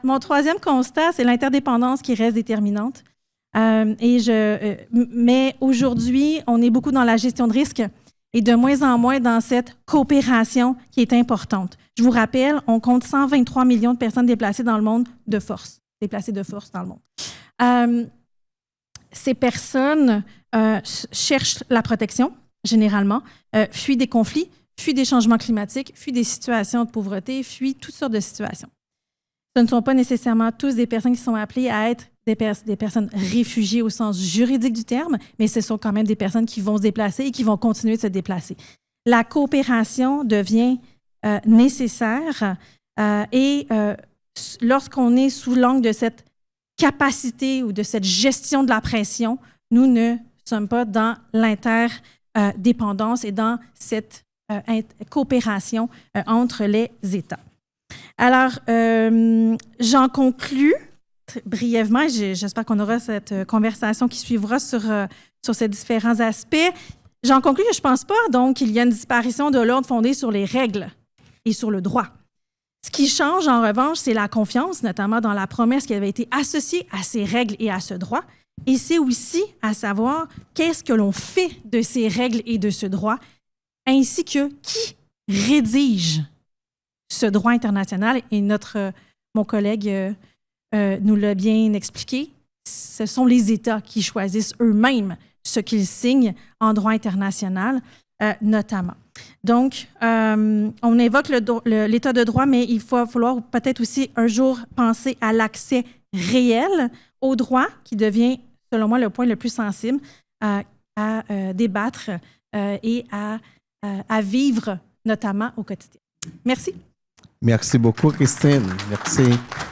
Mon troisième constat, c'est l'interdépendance qui reste déterminante. Mais aujourd'hui, on est beaucoup dans la gestion de risque et de moins en moins dans cette coopération qui est importante. Je vous rappelle, on compte 123 millions de personnes déplacées dans le monde de force, déplacées de force dans le monde. Ces personnes cherchent la protection, généralement, fuient des conflits, fuient des changements climatiques, fuient des situations de pauvreté, fuient toutes sortes de situations. Ce ne sont pas nécessairement tous des personnes qui sont appelées à être des personnes réfugiées au sens juridique du terme, mais ce sont quand même des personnes qui vont se déplacer et qui vont continuer de se déplacer. La coopération devient nécessaire et lorsqu'on est sous l'angle de cette capacité ou de cette gestion de la pression, nous ne sommes pas dans l'interdépendance et dans cette coopération entre les États. Alors, j'en conclus brièvement. J'espère qu'on aura cette conversation qui suivra sur ces différents aspects. J'en conclus que je ne pense pas, donc, qu'il y a une disparition de l'ordre fondé sur les règles et sur le droit. Ce qui change, en revanche, c'est la confiance, notamment dans la promesse qui avait été associée à ces règles et à ce droit. Et c'est aussi à savoir qu'est-ce que l'on fait de ces règles et de ce droit, ainsi que qui rédige ce droit international. Et mon collègue nous l'a bien expliqué, ce sont les États qui choisissent eux-mêmes ce qu'ils signent en droit international, notamment. Donc, on évoque l'état de droit, mais il va falloir peut-être aussi un jour penser à l'accès réel au droit, qui devient, selon moi, le point le plus sensible à débattre et à vivre, notamment au quotidien. Merci. Merci beaucoup, Christine.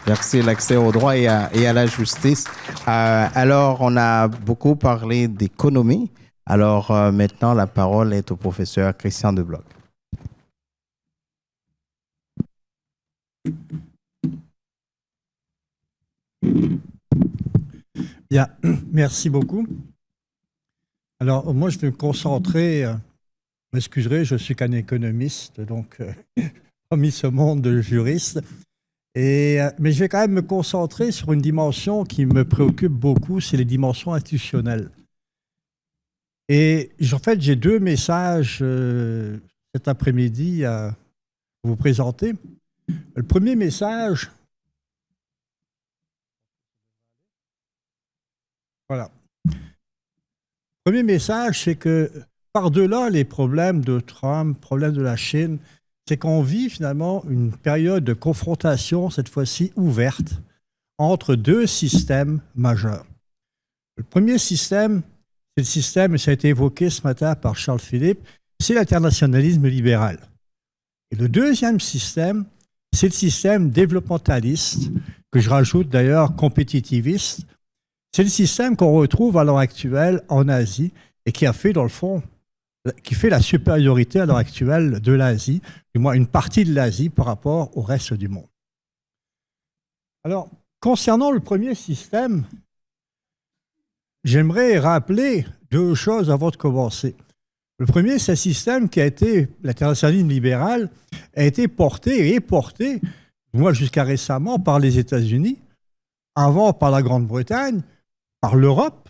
Merci l'accès au droit et à la justice. Alors, on a beaucoup parlé d'économie. Alors, maintenant, la parole est au professeur Christian Debloc. Bien, merci beaucoup. Alors, moi, je vais me concentrer, m'excuserez, je suis qu'un économiste, donc pas mis ce monde de juriste. Mais je vais quand même me concentrer sur une dimension qui me préoccupe beaucoup, c'est les dimensions institutionnelles. Et en fait, j'ai deux messages cet après-midi à vous présenter. Le premier message, voilà. Premier message, c'est que par-delà les problèmes de Trump, problèmes de la Chine, c'est qu'on vit finalement une période de confrontation, cette fois-ci ouverte, entre deux systèmes majeurs. Le premier système, c'est le système, et ça a été évoqué ce matin par Charles Philippe, c'est l'internationalisme libéral. Et le deuxième système, c'est le système développementaliste, que je rajoute d'ailleurs compétitiviste. C'est le système qu'on retrouve à l'heure actuelle en Asie et qui a fait, dans le fond, qui fait la supériorité à l'heure actuelle de l'Asie, du moins une partie de l'Asie par rapport au reste du monde. Alors, concernant le premier système, j'aimerais rappeler deux choses avant de commencer. Le premier, c'est un système qui a été, l'internationalisme libéral, a été porté et est porté, moi jusqu'à récemment, par les États-Unis, avant par la Grande-Bretagne, par l'Europe,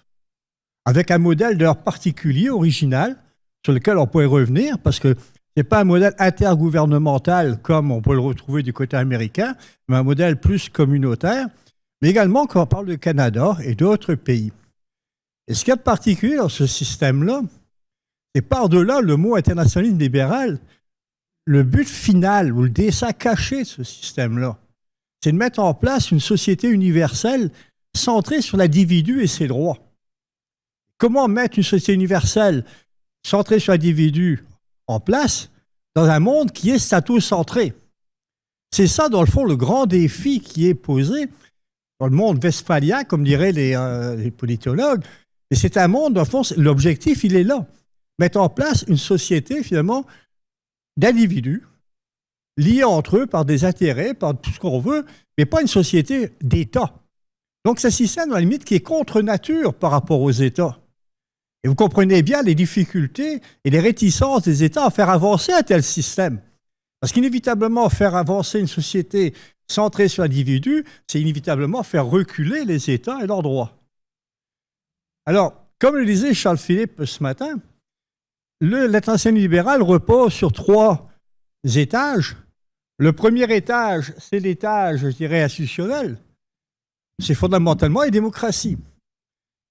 avec un modèle d'ailleurs particulier, original, sur lequel on pourrait revenir, parce que ce n'est pas un modèle intergouvernemental comme on peut le retrouver du côté américain, mais un modèle plus communautaire, mais également quand on parle du Canada et d'autres pays. Et ce qu'il y a de particulier dans ce système-là, c'est par-delà le mot internationalisme libéral, le but final ou le dessein caché de ce système-là, c'est de mettre en place une société universelle centrée sur l'individu et ses droits. Comment mettre une société universelle centrée sur l'individu en place dans un monde qui est statocentré? C'est ça, dans le fond, le grand défi qui est posé dans le monde westphalien, comme diraient les politologues. Et c'est un monde, dans le fond, l'objectif, il est là. Mettre en place une société, finalement, d'individus liés entre eux par des intérêts, par tout ce qu'on veut, mais pas une société d'État. Donc, c'est un système, à la limite, qui est contre nature par rapport aux États. Et vous comprenez bien les difficultés et les réticences des États à faire avancer un tel système. Parce qu'inévitablement, faire avancer une société centrée sur l'individu, c'est inévitablement faire reculer les États et leurs droits. Alors, comme le disait Charles Philippe ce matin, l'internationalisme libéral repose sur trois étages. Le premier étage, c'est l'étage, je dirais, institutionnel. C'est fondamentalement une démocratie.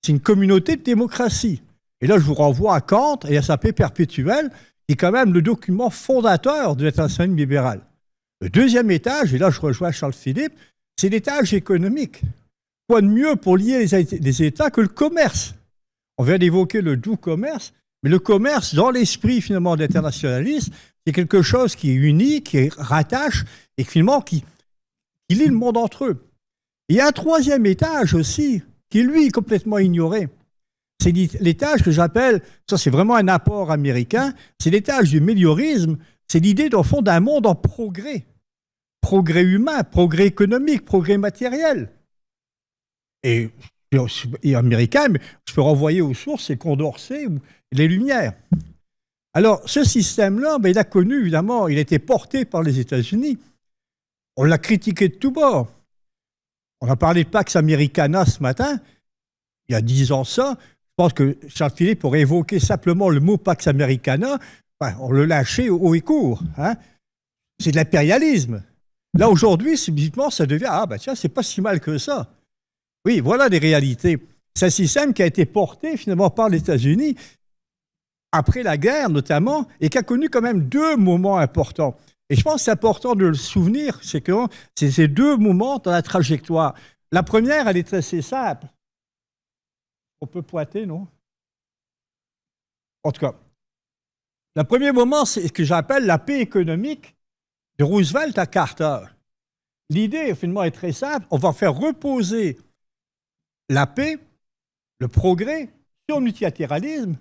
C'est une communauté de démocratie. Et là, je vous renvoie à Kant et à sa paix perpétuelle, qui est quand même le document fondateur de l'internationalisme libéral. Le deuxième étage, et là je rejoins Charles Philippe, c'est l'étage économique. Quoi de mieux pour lier les États que le commerce? On vient d'évoquer le doux commerce, mais le commerce, dans l'esprit finalement de l'internationalisme, c'est quelque chose qui est uni, qui rattache et finalement qui lie le monde entre eux. Il y a un troisième étage aussi, qui lui est complètement ignoré. C'est l'étage que j'appelle, ça c'est vraiment un apport américain, c'est l'étage du méliorisme, c'est l'idée au fond d'un monde en progrès. Progrès humain, progrès économique, progrès matériel. Et américain, mais je peux renvoyer aux sources, c'est Condorcet ou les Lumières. Alors, ce système-là, il a connu, évidemment, il a été porté par les États-Unis. On l'a critiqué de tous bords. On a parlé de Pax Americana ce matin, il y a 10 ans ça. Je pense que Charles Philippe aurait évoqué simplement le mot Pax Americana, on le lâchait haut et court. Hein? C'est de l'impérialisme. Là, aujourd'hui, subitement, ça devient « Ah, tiens, c'est pas si mal que ça ». Oui, voilà les réalités. C'est un système qui a été porté, finalement, par les États-Unis, après la guerre, notamment, et qui a connu quand même deux moments importants. Et je pense que c'est important de le souvenir, c'est que c'est ces deux moments dans la trajectoire. La première, elle est assez simple. On peut pointer, non? En tout cas, le premier moment, c'est ce que j'appelle la paix économique de Roosevelt à Carter. L'idée, finalement, est très simple. On va faire reposer la paix, le progrès, sur le multilatéralisme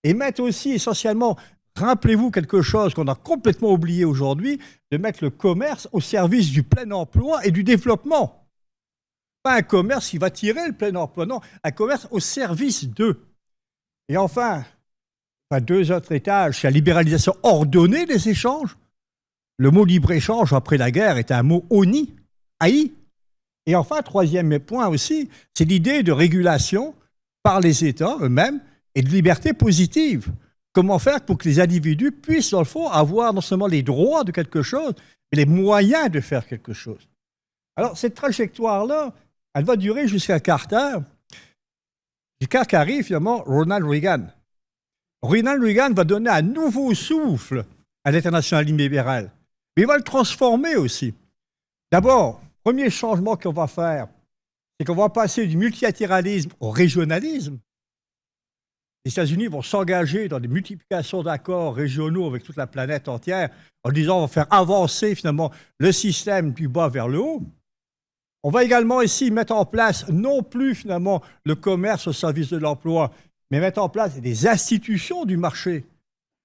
et mettre aussi essentiellement, rappelez-vous quelque chose qu'on a complètement oublié aujourd'hui, de mettre le commerce au service du plein emploi et du développement. Pas un commerce qui va tirer le plein emploi, non, un commerce au service d'eux. Et enfin, deux autres étages, c'est la libéralisation ordonnée des échanges. Le mot libre-échange après la guerre est un mot honni, haï. Et enfin, troisième point aussi, c'est l'idée de régulation par les États eux-mêmes et de liberté positive. Comment faire pour que les individus puissent, dans le fond, avoir non seulement les droits de quelque chose, mais les moyens de faire quelque chose. Alors, cette trajectoire-là, elle va durer jusqu'à Carter. Quand qu'arrive, finalement, Ronald Reagan. Ronald Reagan va donner un nouveau souffle à l'internationalisme libéral. Mais il va le transformer aussi. D'abord, premier changement qu'on va faire, c'est qu'on va passer du multilatéralisme au régionalisme. Les États-Unis vont s'engager dans des multiplications d'accords régionaux avec toute la planète entière en disant on va faire avancer finalement le système du bas vers le haut. On va également ici mettre en place non plus finalement le commerce au service de l'emploi, mais mettre en place des institutions du marché.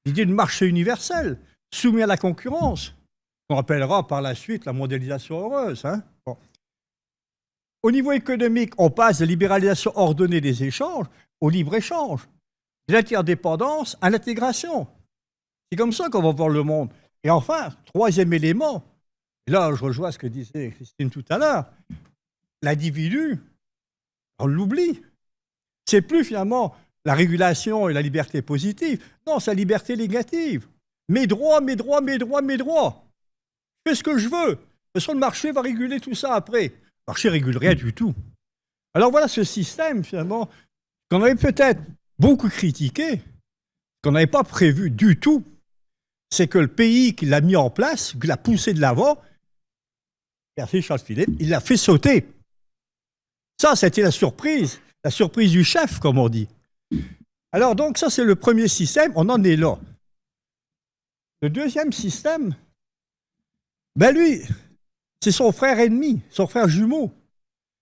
L'idée de marché universel, soumis à la concurrence, qu'on rappellera par la suite la mondialisation heureuse. Hein? Bon. Au niveau économique, on passe de libéralisation ordonnée des échanges au libre-échange, de l'interdépendance à l'intégration. C'est comme ça qu'on va voir le monde. Et enfin, troisième élément, et là je rejoins ce que disait Christine tout à l'heure, l'individu, on l'oublie. C'est plus finalement la régulation et la liberté positive. Non, c'est la liberté négative. Mes droits, mes droits, mes droits, mes droits. Je fais ce que je veux. Le marché va réguler tout ça après. Le marché ne régule rien du tout. Alors voilà ce système, finalement, qu'on avait peut-être beaucoup critiqué, qu'on n'avait pas prévu du tout. C'est que le pays qui l'a mis en place, qui l'a poussé de l'avant, merci Charles-Philippe, il l'a fait sauter. Ça, c'était la surprise du chef, comme on dit. Alors donc, ça, c'est le premier système, on en est là. Le deuxième système, ben lui, c'est son frère ennemi, son frère jumeau.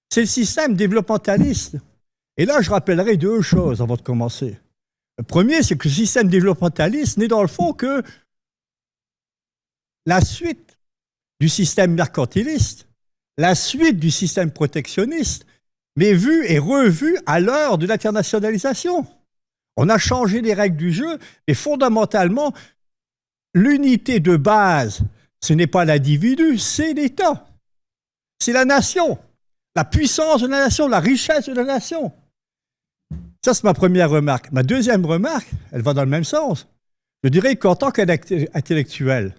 C'est le système développementaliste. Et là, je rappellerai deux choses avant de commencer. Le premier, c'est que le système développementaliste n'est dans le fond que la suite du système mercantiliste, la suite du système protectionniste, mais vue et revue à l'heure de l'internationalisation. On a changé les règles du jeu, et fondamentalement, l'unité de base, ce n'est pas l'individu, c'est l'État. C'est la nation, la puissance de la nation, la richesse de la nation. Ça, c'est ma première remarque. Ma deuxième remarque, elle va dans le même sens. Je dirais qu'en tant qu'intellectuel,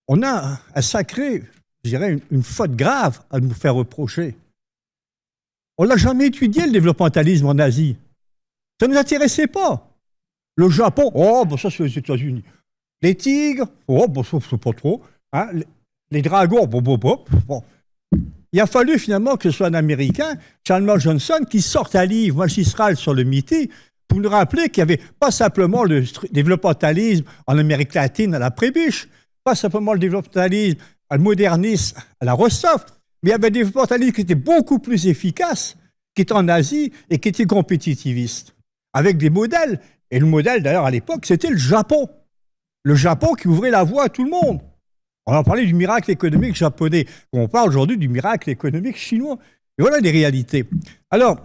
on a un sacré, je dirais, une faute grave à nous faire reprocher. On n'a jamais étudié le développementalisme en Asie. Ça ne nous intéressait pas. Le Japon, oh, ben ça c'est les États-Unis. Les tigres, oh, ben ça c'est pas trop. Hein? Les dragons, bon. Il a fallu finalement que ce soit un Américain, Chalmers Johnson, qui sorte un livre magistral sur le MITI pour nous rappeler qu'il n'y avait pas simplement le développementalisme en Amérique latine à la Prébiche, pas simplement le développementalisme, le modernisme à la Rostov, mais il y avait un développementalisme qui était beaucoup plus efficace, qui était en Asie et qui était compétitiviste, avec des modèles. Et le modèle, d'ailleurs, à l'époque, c'était le Japon. Le Japon qui ouvrait la voie à tout le monde. On a parlé du miracle économique japonais. On parle aujourd'hui du miracle économique chinois. Et voilà les réalités. Alors,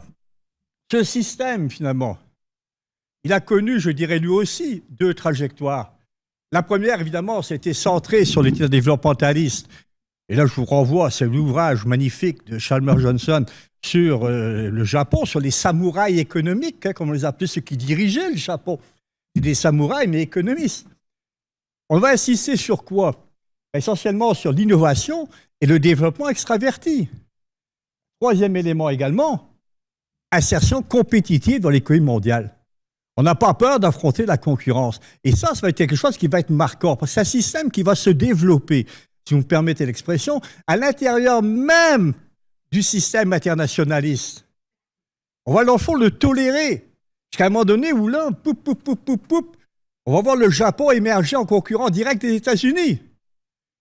ce système, finalement, il a connu, je dirais lui aussi, deux trajectoires. La première, évidemment, c'était centré sur les développementalistes. Et là, je vous renvoie à cet ouvrage magnifique de Chalmers Johnson sur le Japon, sur les samouraïs économiques, hein, comme on les appelait, ceux qui dirigeaient le Japon. Des samouraïs, mais économistes. On va insister sur quoi? Essentiellement sur l'innovation et le développement extraverti. Troisième élément également, insertion compétitive dans l'économie mondiale. On n'a pas peur d'affronter la concurrence. Et ça va être quelque chose qui va être marquant, parce que c'est un système qui va se développer, si vous me permettez l'expression, à l'intérieur même du système internationaliste. On va dans le fond le tolérer, jusqu'à un moment donné où là, on va voir le Japon émerger en concurrent direct des États-Unis.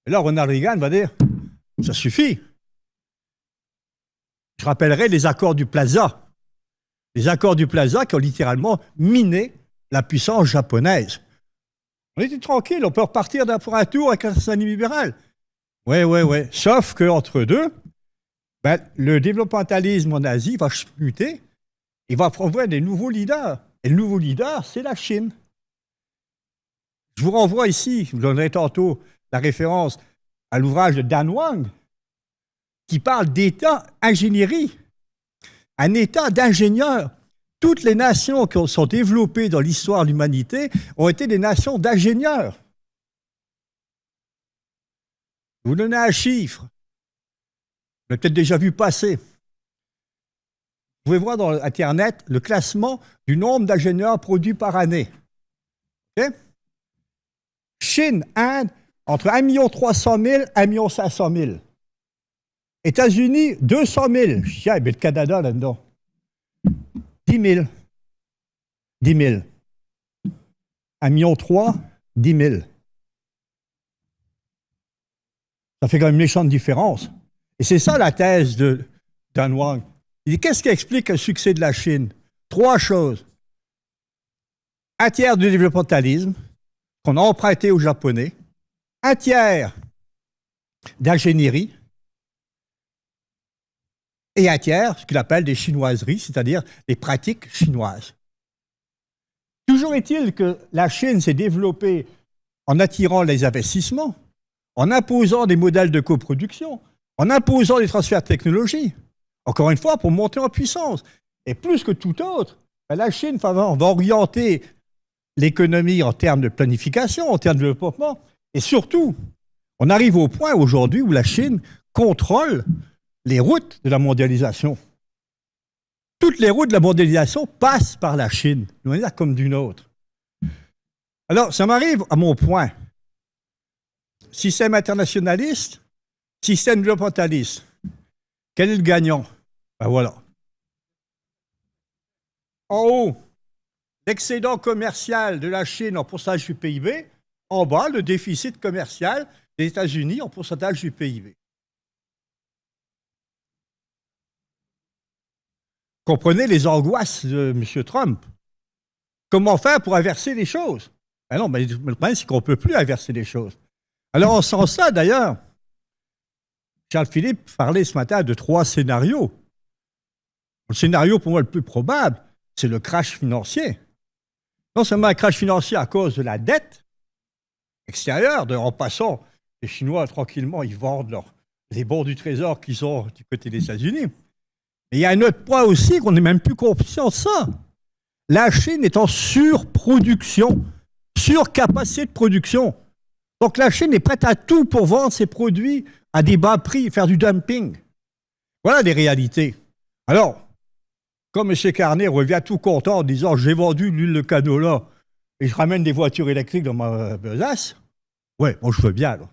Et là, Ronald Reagan va dire, ça suffit. Je rappellerai les accords du Plaza. Les accords du Plaza qui ont littéralement miné la puissance japonaise. On était tranquille, on peut repartir pour un tour avec un système libéral. Oui. Sauf qu'entre deux, le développementalisme en Asie va muter, il va promouvoir des nouveaux leaders. Et le nouveau leader, c'est la Chine. Je vous renvoie ici, je vous donnerai tantôt la référence à l'ouvrage de Dan Wang, qui parle d'État-ingénierie. Un État d'ingénieurs. Toutes les nations qui sont développées dans l'histoire de l'humanité ont été des nations d'ingénieurs. Je vous donne un chiffre. Vous l'avez peut-être déjà vu passer. pouvez voir dans Internet le classement du nombre d'ingénieurs produits par année. Okay? Chine, Inde, entre 1 300 000 et 1 500 000. États-Unis, 200 000. Je dis, ah, mais le Canada là-dedans. 10 000. 10 000. 1,3 million, 10 000. Ça fait quand même une méchante différence. Et c'est ça la thèse de Dan Wang. Il dit, qu'est-ce qui explique le succès de la Chine? 3 choses. Un tiers du développementalisme qu'on a emprunté aux Japonais. Un tiers d'ingénierie. Et un tiers, ce qu'il appelle des chinoiseries, c'est-à-dire des pratiques chinoises. Toujours est-il que la Chine s'est développée en attirant les investissements, en imposant des modèles de coproduction, en imposant des transferts de technologie. Encore une fois, pour monter en puissance. Et plus que tout autre, la Chine va orienter l'économie en termes de planification, en termes de développement. Et surtout, on arrive au point aujourd'hui où la Chine contrôle les routes de la mondialisation. Toutes les routes de la mondialisation passent par la Chine, d'une manière comme d'une autre. Alors, ça m'arrive à mon point. Système internationaliste, système développementaliste. Quel est le gagnant? Ben voilà. En haut, l'excédent commercial de la Chine en pourcentage du PIB. En bas, le déficit commercial des États-Unis en pourcentage du PIB. Comprenez les angoisses de M. Trump. Comment faire pour inverser les choses? Ben non, mais le problème, c'est qu'on ne peut plus inverser les choses. Alors, en ce sens-là, d'ailleurs, Charles-Philippe parlait ce matin de 3 scénarios. Le scénario, pour moi, le plus probable, c'est le crash financier. Non seulement un crash financier à cause de la dette extérieure, en passant, les Chinois, tranquillement, ils vendent les bons du trésor qu'ils ont du côté des États-Unis. Et il y a un autre point aussi qu'on n'est même plus conscient de ça. La Chine est en surproduction, surcapacité de production. Donc la Chine est prête à tout pour vendre ses produits à des bas prix, faire du dumping. Voilà les réalités. Alors, comme M. Carnet revient tout content en disant « j'ai vendu l'huile de canola et je ramène des voitures électriques dans ma besace », ouais, moi je veux bien, là.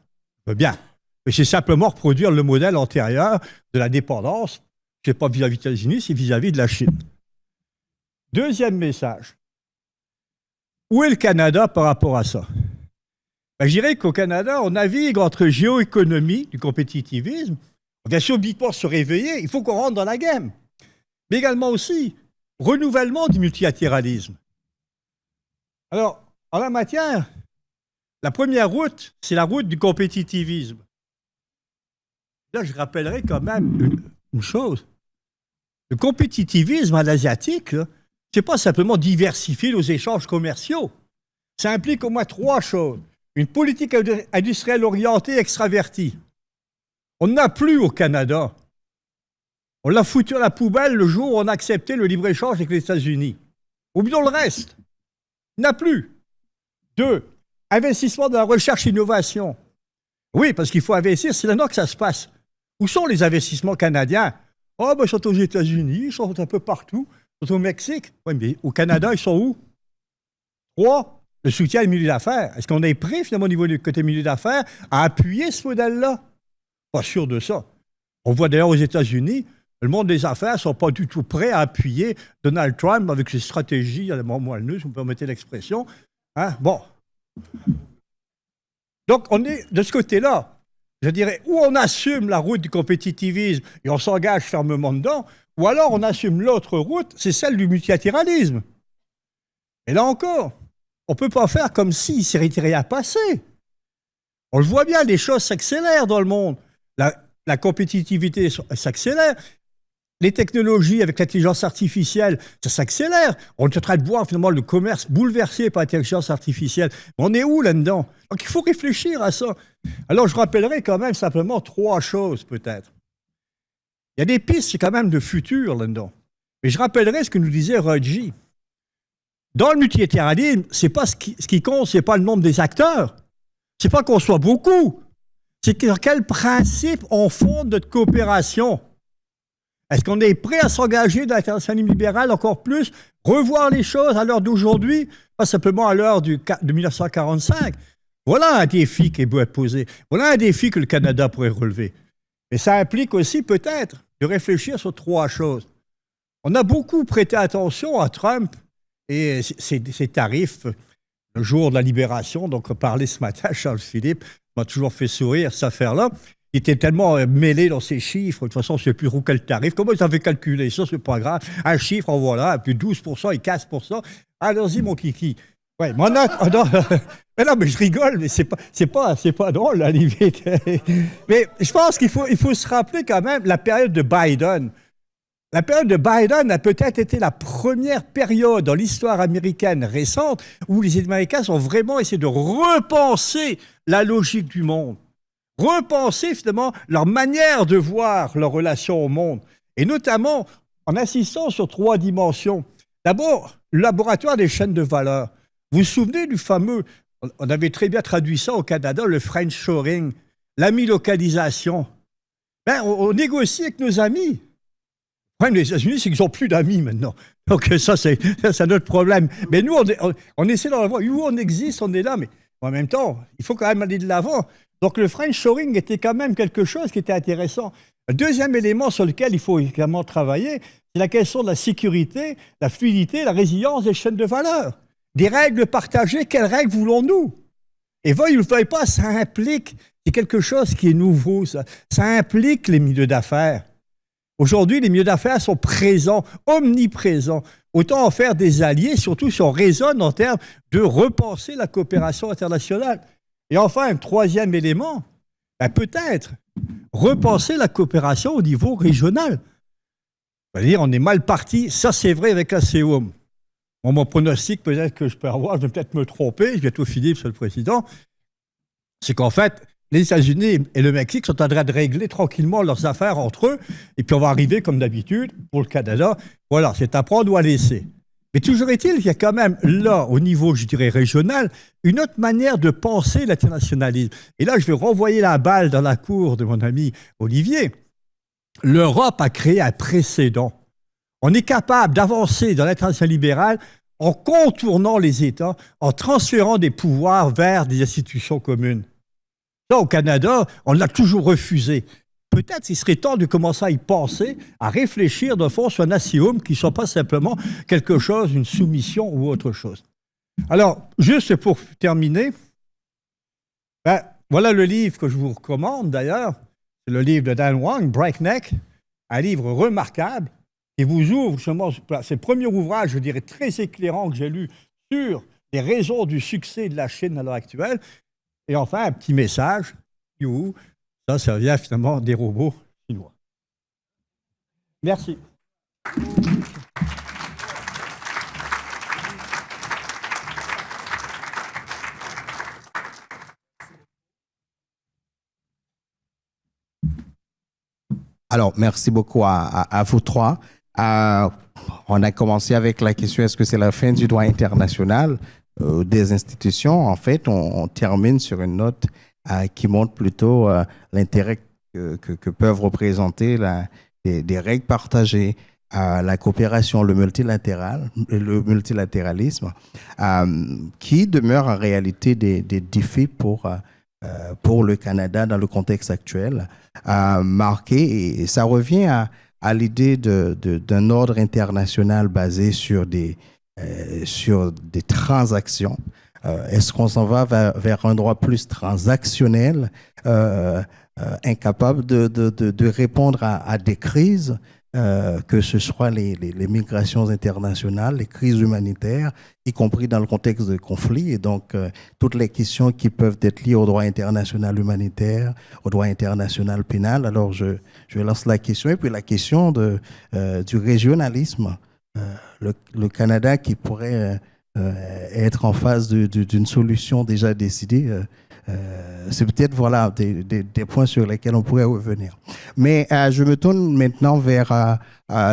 Je veux bien. Mais c'est simplement reproduire le modèle antérieur de la dépendance. Ce n'est pas vis-à-vis des États-Unis, c'est vis-à-vis de la Chine. Deuxième message. Où est le Canada par rapport à ça? Ben, je dirais qu'au Canada, on navigue entre géoéconomie, du compétitivisme. Bien sûr, subitement se réveiller, il faut qu'on rentre dans la game. Mais également aussi, renouvellement du multilatéralisme. Alors, en la matière, la première route, c'est la route du compétitivisme. Là, je rappellerai quand même une chose. Le compétitivisme à l'asiatique, ce n'est pas simplement diversifier nos échanges commerciaux. Ça implique au moins 3 choses. Une politique industrielle orientée extravertie. On n'a plus au Canada. On l'a foutu à la poubelle le jour où on a accepté le libre-échange avec les États-Unis. Oublions le reste. Il n'y en a plus. 2, investissement dans la recherche et l'innovation. Oui, parce qu'il faut investir, c'est là que ça se passe. Où sont les investissements canadiens? Oh, ben, ils sont aux États-Unis, ils sont un peu partout. Ils sont au Mexique. Oui, mais au Canada, ils sont où? 3, le soutien au milieu d'affaires. Est-ce qu'on est prêt, finalement, au niveau du côté milieu d'affaires, à appuyer ce modèle-là? Pas sûr de ça. On voit d'ailleurs aux États-Unis, le monde des affaires ne sont pas du tout prêts à appuyer Donald Trump avec ses stratégies à la mort moelleuse, si vous me permettez l'expression. Hein? Bon. Donc, on est de ce côté-là. Je dirais, ou on assume la route du compétitivisme et on s'engage fermement dedans, ou alors on assume l'autre route, c'est celle du multilatéralisme. Et là encore, on ne peut pas faire comme si il ne s'était rien passé. On le voit bien, les choses s'accélèrent dans le monde. La compétitivité s'accélère. Les technologies avec l'intelligence artificielle, ça s'accélère. On est en train de voir finalement le commerce bouleversé par l'intelligence artificielle. On est où là-dedans? Donc il faut réfléchir à ça. Alors je rappellerai quand même simplement 3 choses peut-être. Il y a des pistes quand même de futur là-dedans. Mais je rappellerai ce que nous disait Rodgy. Dans le multilatéralisme, c'est pas ce qui compte, c'est pas le nombre des acteurs. C'est pas qu'on soit beaucoup. C'est sur quel principe on fonde notre coopération. Est-ce qu'on est prêt à s'engager dans l'internationalisme libéral encore plus, revoir les choses à l'heure d'aujourd'hui, pas simplement à l'heure de 1945? Voilà un défi qui est beau à poser. Voilà un défi que le Canada pourrait relever. Mais ça implique aussi peut-être de réfléchir sur 3 choses. On a beaucoup prêté attention à Trump et ses tarifs le jour de la libération. Donc, on parlait ce matin, Charles Philippe m'a toujours fait sourire, cette affaire-là. Il était tellement mêlé dans ses chiffres. De toute façon, je ne sais plus trop quel tarif. Comment ils avaient calculé ça? C'est pas grave. Un chiffre, en voilà, puis 12% et 15%. Allons-y, mon kiki. Ouais, mon note. Oh non, mais non, mais je rigole, mais c'est pas drôle, la limite. Mais je pense qu'il faut se rappeler quand même la période de Biden. La période de Biden a peut-être été la première période dans l'histoire américaine récente où les Américains ont vraiment essayé de repenser la logique du monde. Repenser finalement leur manière de voir leur relation au monde. Et notamment en insistant sur 3 dimensions. D'abord, le laboratoire des chaînes de valeur. Vous vous souvenez du fameux, on avait très bien traduit ça au Canada, le French shoring, l'ami-localisation. Ben, on négocie avec nos amis. Le problème des États-Unis, c'est qu'ils n'ont plus d'amis maintenant. Donc ça, c'est notre problème. Mais nous, on essaie d'en voir. Où on existe, on est là, mais en même temps, il faut quand même aller de l'avant. Donc le French shoring était quand même quelque chose qui était intéressant. Le deuxième élément sur lequel il faut également travailler, c'est la question de la sécurité, la fluidité, la résilience des chaînes de valeur. Des règles partagées, quelles règles voulons-nous? Et veuille ou ne veuille pas, ça implique, c'est quelque chose qui est nouveau, ça implique les milieux d'affaires. Aujourd'hui, les milieux d'affaires sont présents, omniprésents. Autant en faire des alliés, surtout si on raisonne en termes de repenser la coopération internationale. Et enfin, un 3e élément, ben peut-être repenser la coopération au niveau régional. C'est-à-dire, on est mal parti, ça c'est vrai avec la CEUM. Bon, mon pronostic, peut-être que je peux avoir, je vais peut-être me tromper, je vais tout finir, Monsieur le Président, c'est qu'en fait, les États-Unis et le Mexique sont en train de régler tranquillement leurs affaires entre eux, et puis on va arriver, comme d'habitude, pour le Canada, voilà, c'est à prendre ou à laisser. Mais toujours est-il qu'il y a quand même là, au niveau, je dirais, régional, une autre manière de penser l'internationalisme. Et là, je vais renvoyer la balle dans la cour de mon ami Olivier. L'Europe a créé un précédent. On est capable d'avancer dans l'international libéral en contournant les États, en transférant des pouvoirs vers des institutions communes. Là, au Canada, on l'a toujours refusé. Peut-être qu'il serait temps de commencer à y penser, à réfléchir de fond sur un axiome qui ne soit pas simplement quelque chose, une soumission ou autre chose. Alors, juste pour terminer, ben, voilà le livre que je vous recommande d'ailleurs. C'est le livre de Dan Wang, Breakneck, un livre remarquable qui vous ouvre justement, c'est le premier ouvrage, je dirais, très éclairant que j'ai lu sur les raisons du succès de la Chine à l'heure actuelle. Et enfin, un petit message, ça vient finalement des robots chinois. Merci. Alors, merci beaucoup à vous 3. On a commencé avec la question, est-ce que c'est la fin du droit international des institutions? En fait, on termine sur une note qui montre plutôt l'intérêt que peuvent représenter des règles partagées, la coopération, le multilatéralisme, qui demeurent en réalité des défis pour le Canada dans le contexte actuel, marqué, et ça revient à l'idée d'un ordre international basé sur des transactions. Est-ce qu'on s'en va vers un droit plus transactionnel, incapable de répondre à des crises, que ce soit les migrations internationales, les crises humanitaires, y compris dans le contexte de conflits, et donc toutes les questions qui peuvent être liées au droit international humanitaire, au droit international pénal. Alors je lance la question, et puis la question du régionalisme. Le Canada qui pourrait être en face d'une solution déjà décidée, c'est peut-être voilà, des points sur lesquels on pourrait revenir. Mais je me tourne maintenant vers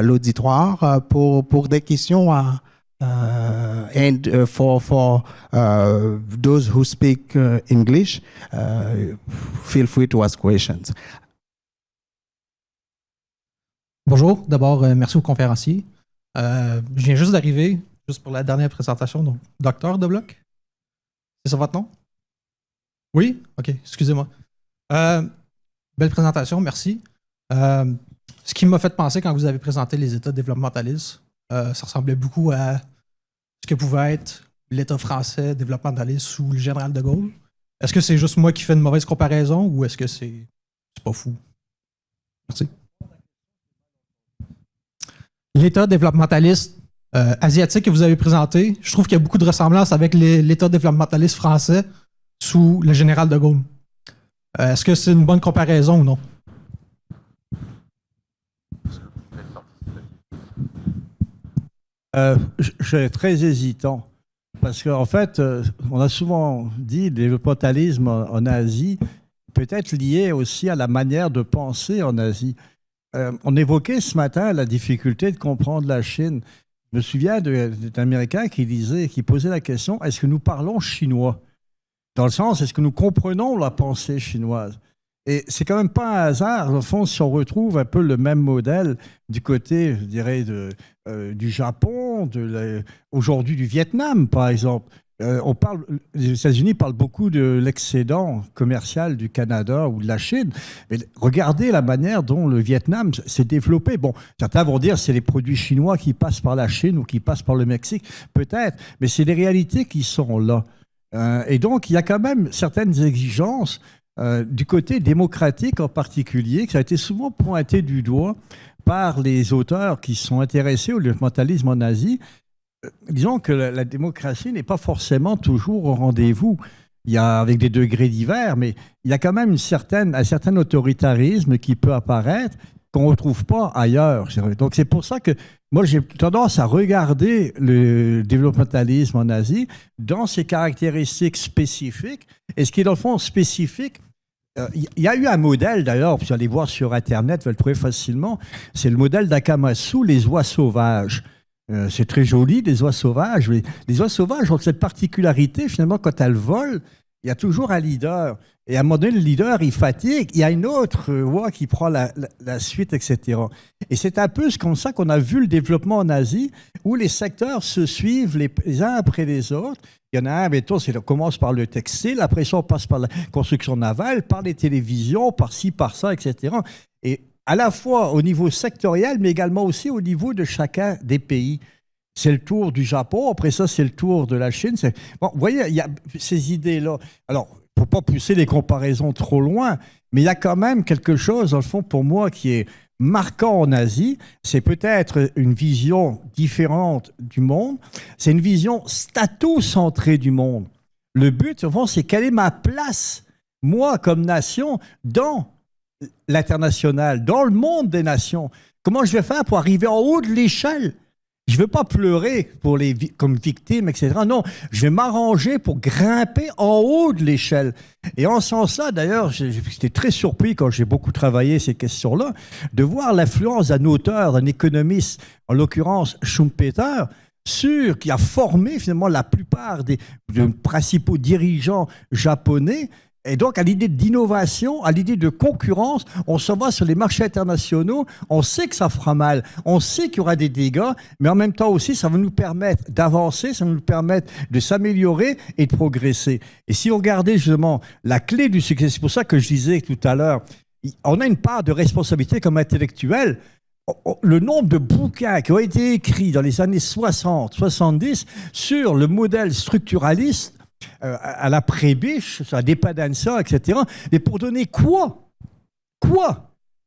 l'auditoire pour des questions. And for those who speak English, feel free to ask questions. Bonjour. D'abord, merci aux conférenciers. Je viens juste d'arriver, juste pour la dernière présentation. Donc, Docteur Debloc, c'est ça votre nom? Oui? OK, excusez-moi. Belle présentation, merci. Ce qui m'a fait penser quand vous avez présenté les États développementalistes, ça ressemblait beaucoup à ce que pouvait être l'État français développementaliste sous le général de Gaulle. Est-ce que c'est juste moi qui fais une mauvaise comparaison ou est-ce que c'est pas fou? Merci. L'État développementaliste asiatique que vous avez présenté, je trouve qu'il y a beaucoup de ressemblances avec l'État développementaliste français sous le général de Gaulle. Est-ce que c'est une bonne comparaison ou non? Je suis très hésitant. Parce qu'en fait, on a souvent dit le développementalisme en Asie peut être lié aussi à la manière de penser en Asie. On évoquait ce matin la difficulté de comprendre la Chine. Je me souviens d'un Américain qui posait la question, est-ce que nous parlons chinois? Dans le sens, est-ce que nous comprenons la pensée chinoise? Et c'est quand même pas un hasard, au fond, si on retrouve un peu le même modèle du côté, je dirais, du Japon, aujourd'hui du Vietnam, par exemple. Les États-Unis parlent beaucoup de l'excédent commercial du Canada ou de la Chine. Mais regardez la manière dont le Vietnam s'est développé. Bon, certains vont dire que c'est les produits chinois qui passent par la Chine ou qui passent par le Mexique. Peut-être, mais c'est les réalités qui sont là. Et donc, il y a quand même certaines exigences du côté démocratique en particulier, qui a été souvent pointé du doigt par les auteurs qui sont intéressés au développementalisme en Asie. Disons que la démocratie n'est pas forcément toujours au rendez-vous. Il y a avec des degrés divers, mais il y a quand même un certain autoritarisme qui peut apparaître qu'on ne retrouve pas ailleurs. Donc c'est pour ça que moi j'ai tendance à regarder le développementalisme en Asie dans ses caractéristiques spécifiques. Et ce qui est dans le fond spécifique, il y a eu un modèle d'ailleurs, vous allez voir sur Internet, vous allez le trouver facilement, c'est le modèle d'Akamatsu, les oies sauvages. C'est très joli, les oies sauvages. Mais les oies sauvages ont cette particularité, finalement, quand elles volent, il y a toujours un leader. Et à un moment donné, le leader, il fatigue, il y a une autre oie qui prend la suite, etc. Et c'est un peu comme ça qu'on a vu le développement en Asie, où les secteurs se suivent les uns après les autres. Il y en a un, mettons, on commence par le textile, après ça, on passe par la construction navale, par les télévisions, par ci, par ça, etc. Et à la fois au niveau sectoriel, mais également aussi au niveau de chacun des pays. C'est le tour du Japon, après ça, c'est le tour de la Chine. Bon, vous voyez, il y a ces idées-là. Alors, il ne faut pas pousser les comparaisons trop loin, mais il y a quand même quelque chose, dans le fond, pour moi, qui est marquant en Asie. C'est peut-être une vision différente du monde. C'est une vision statocentrée du monde. Le but, au fond, c'est quelle est ma place, moi, comme nation, dans l'international, dans le monde des nations. Comment je vais faire pour arriver en haut de l'échelle? Je ne veux pas pleurer comme victime, etc. Non, je vais m'arranger pour grimper en haut de l'échelle. Et en ce sens-là, d'ailleurs, j'étais très surpris quand j'ai beaucoup travaillé ces questions-là, de voir l'influence d'un auteur, d'un économiste, en l'occurrence Schumpeter, qui a formé finalement la plupart des principaux dirigeants japonais. Et donc, à l'idée d'innovation, à l'idée de concurrence, on se voit sur les marchés internationaux, on sait que ça fera mal, on sait qu'il y aura des dégâts, mais en même temps aussi, ça va nous permettre d'avancer, ça va nous permettre de s'améliorer et de progresser. Et si vous regardez justement la clé du succès, c'est pour ça que je disais tout à l'heure, on a une part de responsabilité comme intellectuel. Le nombre de bouquins qui ont été écrits dans les années 60, 70 sur le modèle structuraliste, à la Prebisch, à Dependenza, etc. Mais pour donner quoi?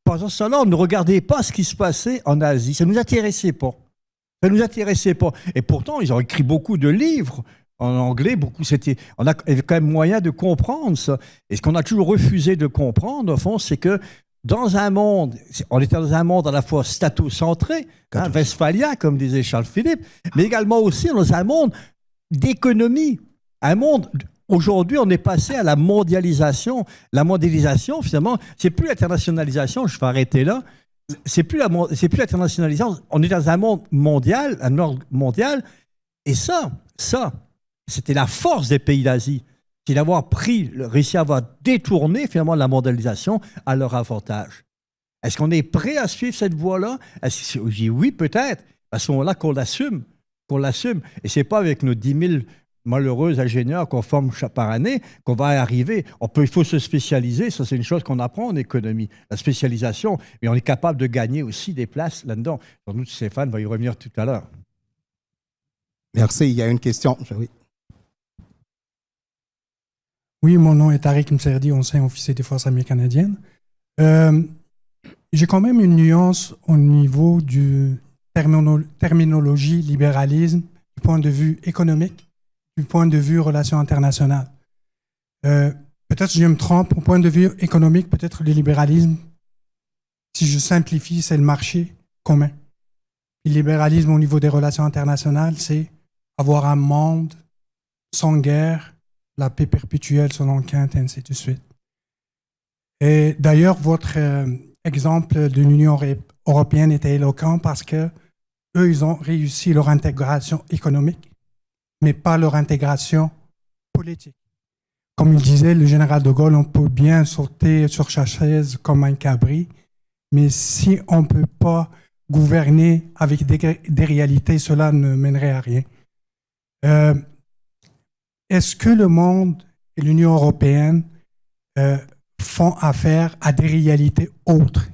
Pendant ce temps-là, on ne regardait pas ce qui se passait en Asie. Ça ne nous intéressait pas. Et pourtant, ils ont écrit beaucoup de livres en anglais. On avait quand même moyen de comprendre ça. Et ce qu'on a toujours refusé de comprendre, au fond, c'est que on était dans un monde à la fois statocentré, westphalien, comme disait Charles Philippe, mais également aussi dans un monde d'économie. Aujourd'hui, on est passé à la mondialisation. La mondialisation, finalement, c'est plus l'internationalisation, je vais arrêter là. C'est plus l'internationalisation. On est dans un monde mondial, un ordre mondial. Et ça, c'était la force des pays d'Asie. C'est d'avoir réussi à avoir détourné, finalement, la mondialisation à leur avantage. Est-ce qu'on est prêt à suivre cette voie-là? Je dis oui, peut-être. À ce moment-là, qu'on l'assume. Et ce n'est pas avec nos 10 000 malheureux ingénieurs qu'on forme par année qu'on va y arriver. Il faut se spécialiser. Ça, c'est une chose qu'on apprend en économie, la spécialisation. Mais on est capable de gagner aussi des places là-dedans. Sans doute, Stéphane va y revenir tout à l'heure. Merci. Il y a une question. Oui. Oui, mon nom est Tariq Mserdi, ancien officier des Forces armées canadiennes. J'ai quand même une nuance au niveau du terminologie, libéralisme, du point de vue économique, du point de vue relations internationales. Peut-être je me trompe, au point de vue économique, peut-être le libéralisme, si je simplifie, c'est le marché commun. Le libéralisme au niveau des relations internationales, c'est avoir un monde sans guerre, la paix perpétuelle selon Kant, et ainsi de suite. Et d'ailleurs, votre exemple de l'Union européenne était éloquent parce que eux, ils ont réussi leur intégration économique, mais pas leur intégration politique. Comme il disait le général de Gaulle, on peut bien sauter sur sa chaise comme un cabri, mais si on ne peut pas gouverner avec des réalités, cela ne mènerait à rien. Est-ce que le monde et l'Union européenne font affaire à des réalités autres?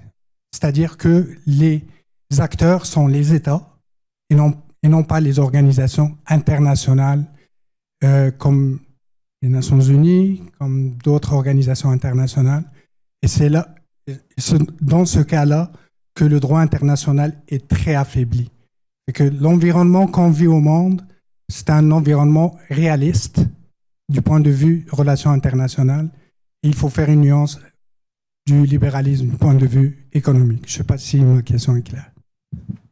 C'est-à-dire que les acteurs sont les États et non pas les organisations internationales comme les Nations Unies, comme d'autres organisations internationales. Et c'est dans ce cas-là que le droit international est très affaibli. Et que l'environnement qu'on vit au monde, c'est un environnement réaliste du point de vue relations internationales. Et il faut faire une nuance du libéralisme du point de vue économique. Je ne sais pas si ma question est claire.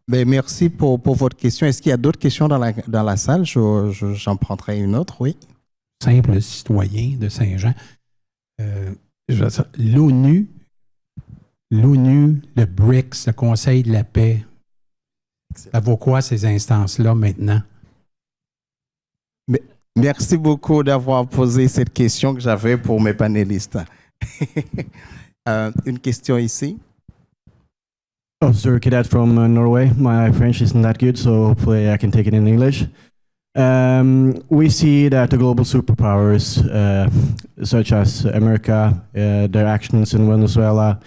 Ben, merci pour votre question. Est-ce qu'il y a d'autres questions dans la salle? J'en prendrai une autre, oui. Simple citoyen de Saint-Jean. L'ONU, le BRICS, le Conseil de la paix, ça vaut quoi ces instances-là maintenant? Merci beaucoup d'avoir posé cette question que j'avais pour mes panélistes. Une question ici. Officer Cadet from Norway. My French isn't that good, so hopefully I can take it in English. We see that the global superpowers, such as America, their actions in Venezuela,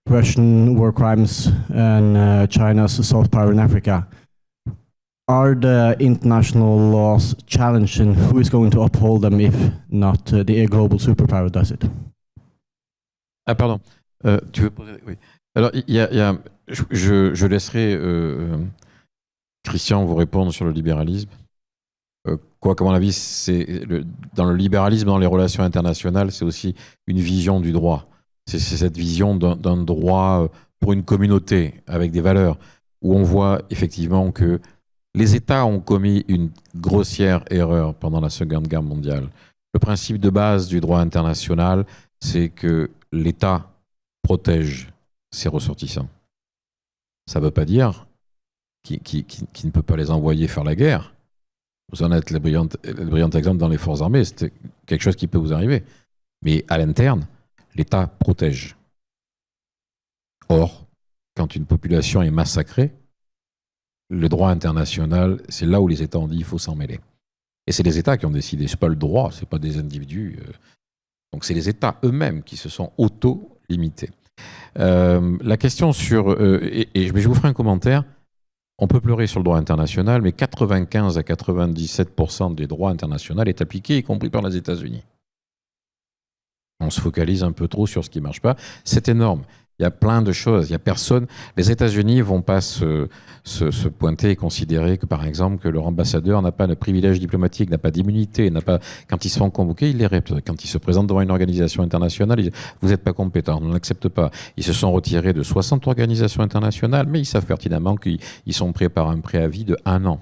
Russian war crimes, and China's soft power in Africa, are the international laws challenged, and who is going to uphold them if not the global superpower does it? Ah, pardon. Tu veux poser? Oui. Alors, je laisserai Christian vous répondre sur le libéralisme. Quoi qu'à mon avis, dans le libéralisme, dans les relations internationales, c'est aussi une vision du droit. C'est cette vision d'un droit pour une communauté avec des valeurs, où on voit effectivement que les États ont commis une grossière erreur pendant la Seconde Guerre mondiale. Le principe de base du droit international, c'est que l'État protège ses ressortissants. Ça ne veut pas dire qu'il ne peut pas les envoyer faire la guerre. Vous en êtes le brillant exemple dans les forces armées, c'est quelque chose qui peut vous arriver. Mais à l'interne, l'État protège. Or, quand une population est massacrée, le droit international, c'est là où les États ont dit qu'il faut s'en mêler. Et c'est les États qui ont décidé, ce n'est pas le droit, ce n'est pas des individus. Donc c'est les États eux-mêmes qui se sont auto-limités. La question sur... mais je vous ferai un commentaire. On peut pleurer sur le droit international, mais 95 à 97% des droits internationaux est appliqué, y compris par les États-Unis. On se focalise un peu trop sur ce qui ne marche pas. C'est énorme. Il y a plein de choses. Il y a personne. Les États-Unis ne vont pas se pointer et considérer que, par exemple, que leur ambassadeur n'a pas de privilège diplomatique, n'a pas d'immunité, n'a pas. Quand ils se font convoquer, ils les répètent. Quand ils se présentent devant une organisation internationale, ils disent vous n'êtes pas compétent, on n'accepte pas. Ils se sont retirés de 60 organisations internationales, mais ils savent pertinemment qu'ils sont prêts par un préavis de 1 an.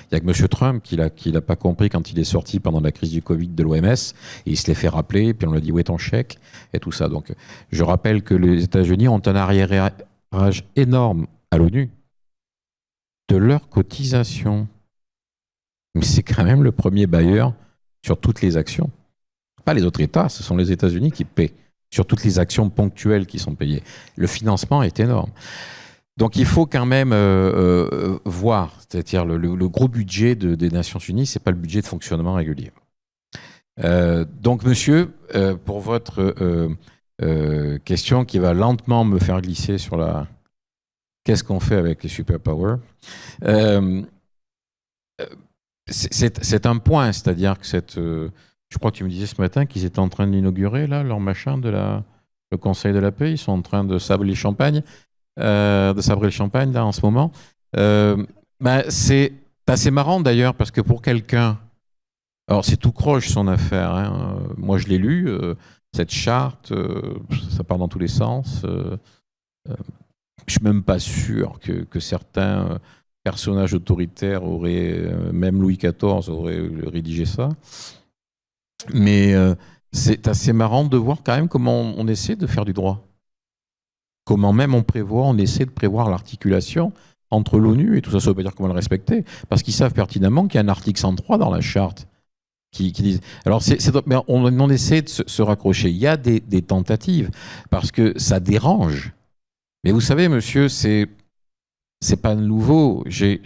Il n'y a que M. Trump qui l'a pas compris quand il est sorti pendant la crise du Covid de l'OMS, et il se l'est fait rappeler, puis on lui a dit où est ton chèque, et tout ça. Donc, je rappelle que les États-Unis ont un arriérage énorme à l'ONU de leurs cotisations. Mais c'est quand même le premier bailleur sur toutes les actions. Pas les autres États, ce sont les États-Unis qui paient sur toutes les actions ponctuelles qui sont payées. Le financement est énorme. Donc il faut quand même voir, c'est-à-dire le gros budget des Nations Unies, c'est pas le budget de fonctionnement régulier. Donc monsieur, pour votre question qui va lentement me faire glisser sur la... Qu'est-ce qu'on fait avec les superpowers? C'est un point, c'est-à-dire que je crois que tu me disais ce matin qu'ils étaient en train d'inaugurer là leur machin le Conseil de la paix. Ils sont en train de sabrer le champagne, là en ce moment. C'est assez marrant d'ailleurs parce que pour quelqu'un, alors c'est tout croche son affaire. Hein. Moi je l'ai lu cette charte, ça part dans tous les sens. Je suis même pas sûr que certains personnages autoritaires auraient, même Louis XIV aurait rédigé ça. Mais c'est assez marrant de voir quand même comment on essaie de faire du droit. Comment même on essaie de prévoir l'articulation entre l'ONU et tout ça. Ça ne veut pas dire comment le respecter, parce qu'ils savent pertinemment qu'il y a un article 103 dans la charte qui dit... Alors, on essaie de se raccrocher. Il y a des tentatives, parce que ça dérange. Mais vous savez, monsieur, c'est pas nouveau. J'ai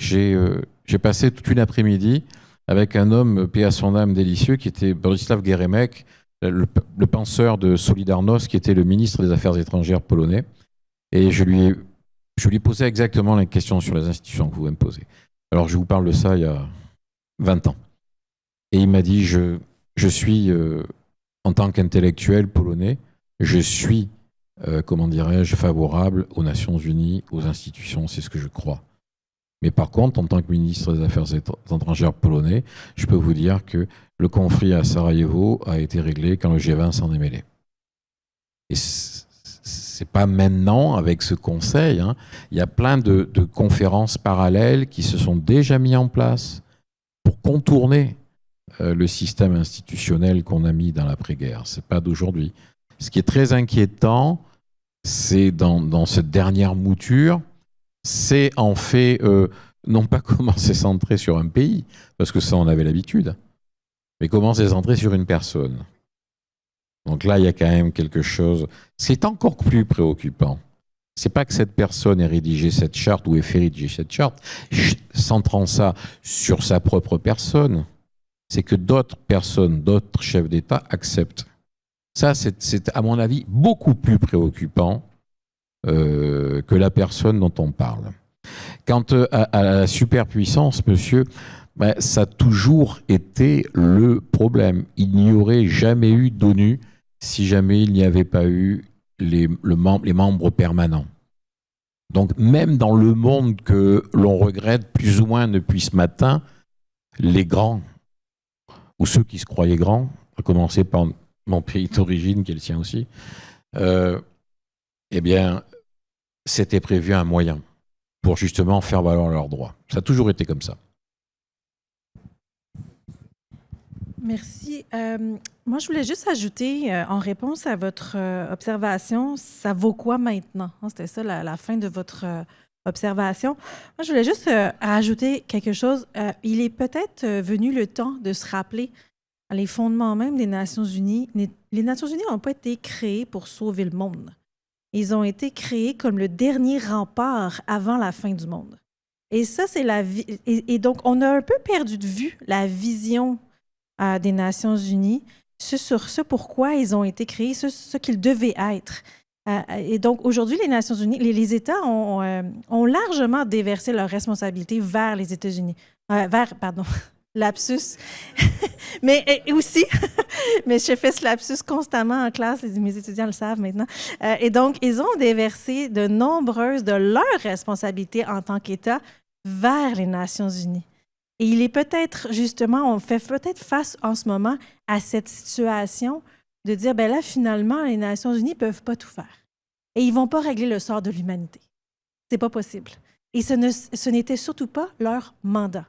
passé toute une après-midi avec un homme, paix à son âme, délicieux, qui était Borislav Geremek, le penseur de Solidarność, qui était le ministre des Affaires étrangères polonais. Et je lui ai posé exactement la question sur les institutions que vous me posez. Alors, je vous parle de ça il y a 20 ans. Et il m'a dit, je suis, en tant qu'intellectuel polonais, je suis, comment dirais-je, favorable aux Nations Unies, aux institutions, c'est ce que je crois. Mais par contre, en tant que ministre des Affaires étrangères polonais, je peux vous dire que le conflit à Sarajevo a été réglé quand le G20 s'en est mêlé. Et c'est pas maintenant avec ce conseil. Hein. Il y a plein de conférences parallèles qui se sont déjà mis en place pour contourner le système institutionnel qu'on a mis dans l'après-guerre. C'est pas d'aujourd'hui. Ce qui est très inquiétant, c'est dans cette dernière mouture, c'est en fait non pas comment c'est centré sur un pays, parce que ça on avait l'habitude, mais comment c'est centré sur une personne. Donc là, il y a quand même quelque chose. C'est encore plus préoccupant. C'est pas que cette personne ait rédigé cette charte ou ait fait rédiger cette charte, centrant ça sur sa propre personne. C'est que d'autres personnes, d'autres chefs d'État acceptent. Ça, c'est à mon avis beaucoup plus préoccupant que la personne dont on parle. Quant à la superpuissance, monsieur, ça a toujours été le problème. Il n'y aurait jamais eu d'ONU si jamais il n'y avait pas eu les membres permanents. Donc même dans le monde que l'on regrette plus ou moins depuis ce matin, les grands, ou ceux qui se croyaient grands, à commencer par mon pays d'origine, qui est le sien aussi, eh bien, c'était prévu un moyen pour justement faire valoir leurs droits. Ça a toujours été comme ça. Merci. Moi, je voulais juste ajouter, en réponse à votre observation, ça vaut quoi maintenant? C'était ça la fin de votre observation. Moi, je voulais juste rajouter quelque chose. Il est peut-être venu le temps de se rappeler les fondements même des Nations Unies. Les Nations Unies n'ont pas été créées pour sauver le monde. Ils ont été créés comme le dernier rempart avant la fin du monde. Et ça, c'est la vie. Et donc, on a un peu perdu de vue la vision des Nations Unies sur ce pourquoi ils ont été créés, ce qu'ils devaient être. Et donc, aujourd'hui, les Nations Unies, les États ont largement déversé leurs responsabilités vers les États-Unis. Lapsus. Mais aussi, mais je fais ce lapsus constamment en classe, mes étudiants le savent maintenant. Et donc, ils ont déversé de nombreuses de leurs responsabilités en tant qu'État vers les Nations Unies. Et il est peut-être, justement, on fait peut-être face en ce moment à cette situation de dire, ben là, finalement, les Nations Unies ne peuvent pas tout faire. Et ils ne vont pas régler le sort de l'humanité. Ce n'est pas possible. Et ce n'était surtout pas leur mandat.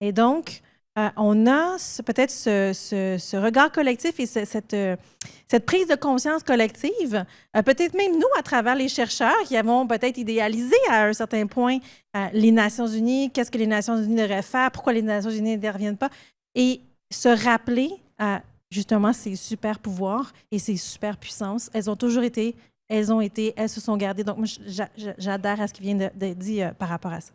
Et donc, on a peut-être ce regard collectif et cette prise de conscience collective, peut-être même nous, à travers les chercheurs qui avons peut-être idéalisé à un certain point les Nations Unies, qu'est-ce que les Nations Unies devraient faire, pourquoi les Nations Unies n'interviennent pas, et se rappeler justement ces super pouvoirs et ces super puissances. Elles ont toujours été, elles se sont gardées. Donc, moi, j'adhère à ce qui vient d'être dit par rapport à ça.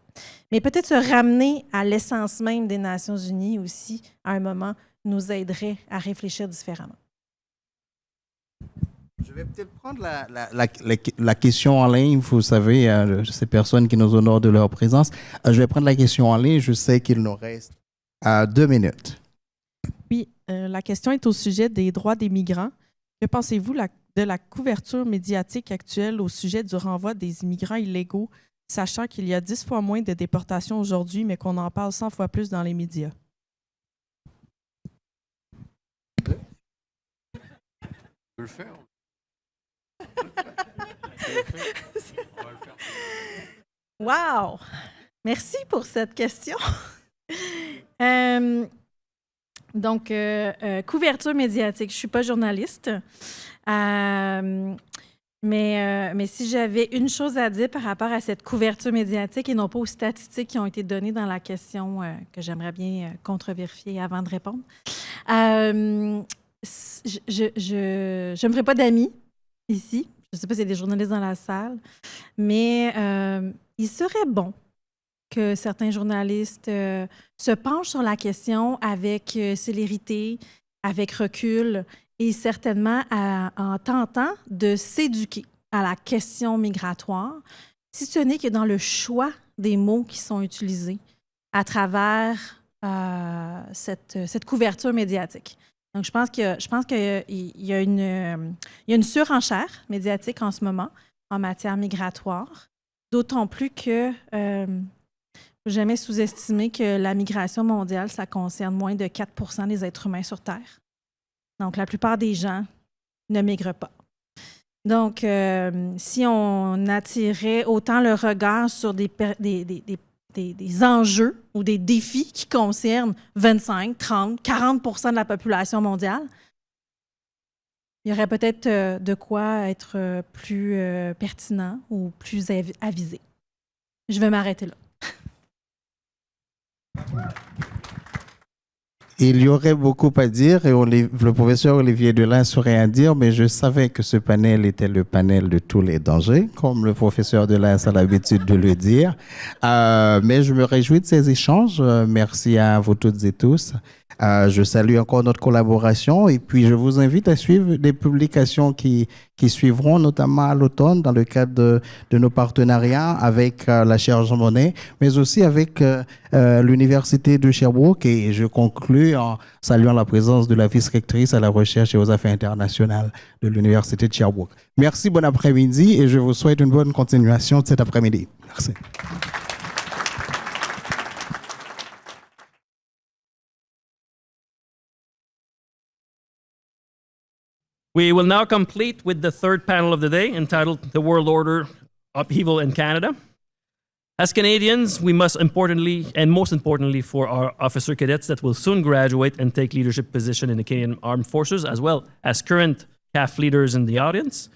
Mais peut-être se ramener à l'essence même des Nations unies aussi, à un moment, nous aiderait à réfléchir différemment. Je vais peut-être prendre la question en ligne. Vous savez, ces personnes qui nous honorent de leur présence. Je vais prendre la question en ligne. Je sais qu'il nous reste 2 minutes. Oui, la question est au sujet des droits des migrants. Que pensez-vous de la couverture médiatique actuelle au sujet du renvoi des immigrants illégaux, sachant qu'il y a 10 fois moins de déportations aujourd'hui, mais qu'on en parle 100 fois plus dans les médias? Je peux le faire. Wow! Merci pour cette question. Donc, couverture médiatique. Je ne suis pas journaliste, mais si j'avais une chose à dire par rapport à cette couverture médiatique et non pas aux statistiques qui ont été données dans la question que j'aimerais bien contre-vérifier avant de répondre, je ne me ferai pas d'amis ici. Je ne sais pas s'il y a des journalistes dans la salle, mais il serait bon que certains journalistes se penchent sur la question avec célérité, avec recul et certainement en tentant de s'éduquer à la question migratoire, si ce n'est que dans le choix des mots qui sont utilisés à travers cette couverture médiatique. Donc, je pense qu'il y a une surenchère médiatique en ce moment en matière migratoire, d'autant plus que faut jamais sous-estimer que la migration mondiale, ça concerne moins de 4% des êtres humains sur Terre. Donc, la plupart des gens ne migrent pas. Donc, si on attirait autant le regard sur des enjeux ou des défis qui concernent 25, 30, 40% de la population mondiale, il y aurait peut-être de quoi être plus pertinent ou plus avisé. Je vais m'arrêter là. Il y aurait beaucoup à dire et le professeur Olivier Delin saurait à dire, mais je savais que ce panel était le panel de tous les dangers, comme le professeur Delin a l'habitude de le dire. Mais je me réjouis de ces échanges. Merci à vous toutes et tous. Je salue encore notre collaboration et puis je vous invite à suivre les publications qui suivront, notamment à l'automne dans le cadre de nos partenariats avec la chaire Jean Monnet, mais aussi avec l'Université de Sherbrooke. Et je conclus en saluant la présence de la vice-rectrice à la recherche et aux affaires internationales de l'Université de Sherbrooke. Merci, bon après-midi et je vous souhaite une bonne continuation de cet après-midi. Merci. We will now complete with the third panel of the day, entitled The World Order, Upheaval in Canada. As Canadians, we must importantly, and most importantly for our officer cadets that will soon graduate and take leadership position in the Canadian Armed Forces, as well as current CAF leaders in the audience,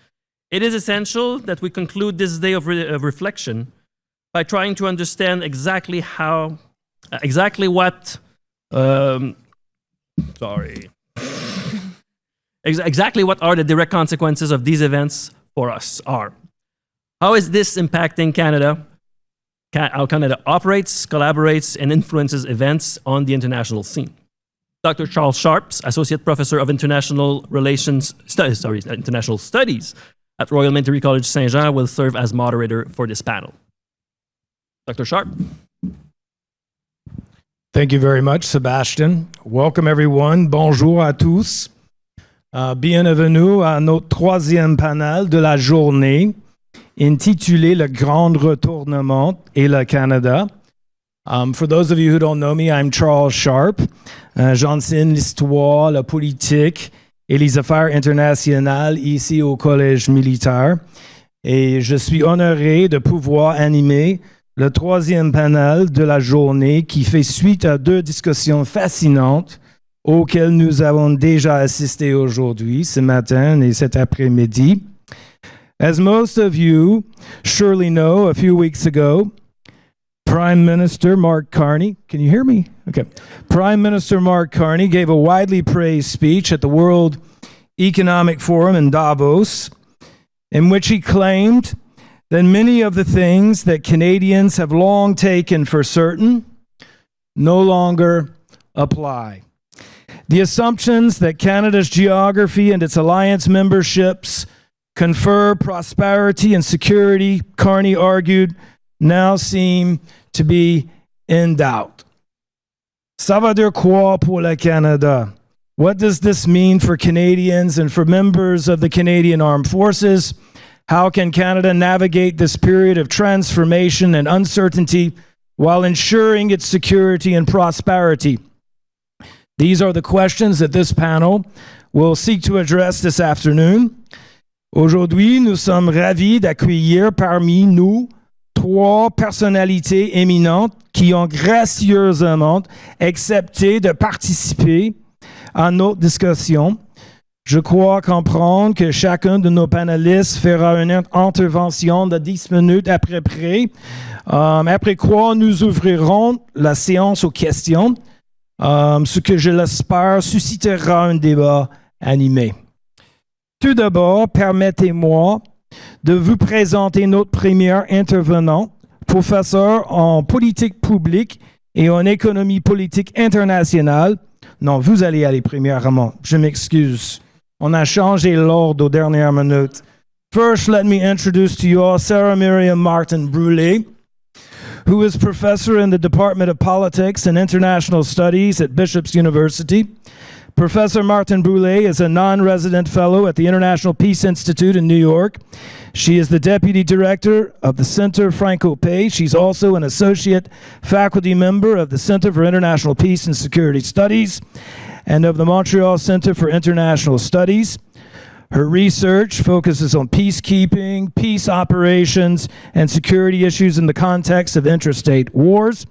it is essential that we conclude this day of reflection by trying to understand exactly what are the direct consequences of these events for us are. How is this impacting Canada? How Canada operates, collaborates, and influences events on the international scene. Dr. Charles Sharps, Associate Professor of International Studies at Royal Military College Saint-Jean, will serve as moderator for this panel. Dr. Sharp. Thank you very much, Sebastian. Welcome, everyone. Bonjour à tous. Bienvenue à notre troisième panel de la journée, intitulé Le Grand Retournement et le Canada. For those of you who don't know me, I'm Charles Sharp. J'enseigne l'histoire, la politique et les affaires internationales ici au Collège militaire. Et je suis honoré de pouvoir animer le troisième panel de la journée qui fait suite à 2 discussions fascinantes auxquelles nous avons déjà assisté aujourd'hui, ce matin et cet après-midi. As most of you surely know, a few weeks ago, Prime Minister Mark Carney, can you hear me? Okay. Prime Minister Mark Carney gave a widely praised speech at the World Economic Forum in Davos, in which he claimed that many of the things that Canadians have long taken for certain no longer apply. The assumptions that Canada's geography and its alliance memberships confer prosperity and security, Carney argued, now seem to be in doubt. Ça va dire quoi pour le Canada? What does this mean for Canadians and for members of the Canadian Armed Forces? How can Canada navigate this period of transformation and uncertainty while ensuring its security and prosperity? These are the questions that this panel will seek to address this afternoon. Aujourd'hui, nous sommes ravis d'accueillir parmi nous 3 personnalités éminentes qui ont gracieusement accepté de participer à notre discussion. Je crois comprendre que chacun de nos panélistes fera une intervention de 10 minutes à peu près, après quoi nous ouvrirons la séance aux questions, ce que je l'espère suscitera un débat animé. Tout d'abord, permettez-moi de vous présenter notre premier intervenant, professeur en politique publique et en économie politique internationale. Non, vous allez aller premièrement, je m'excuse. On a changé l'ordre aux dernières minutes. First, let me introduce to you all Sarah Miriam Martin Brulé, who is professor in the Department of Politics and International Studies at Bishop's University. Professor Martin Brulé is a non-resident fellow at the International Peace Institute in New York. She is the deputy director of the Center Franco-Pay. She's also an associate faculty member of the Center for International Peace and Security Studies and of the Montreal Center for International Studies. Her research focuses on peacekeeping, peace operations, and security issues in the context of interstate wars.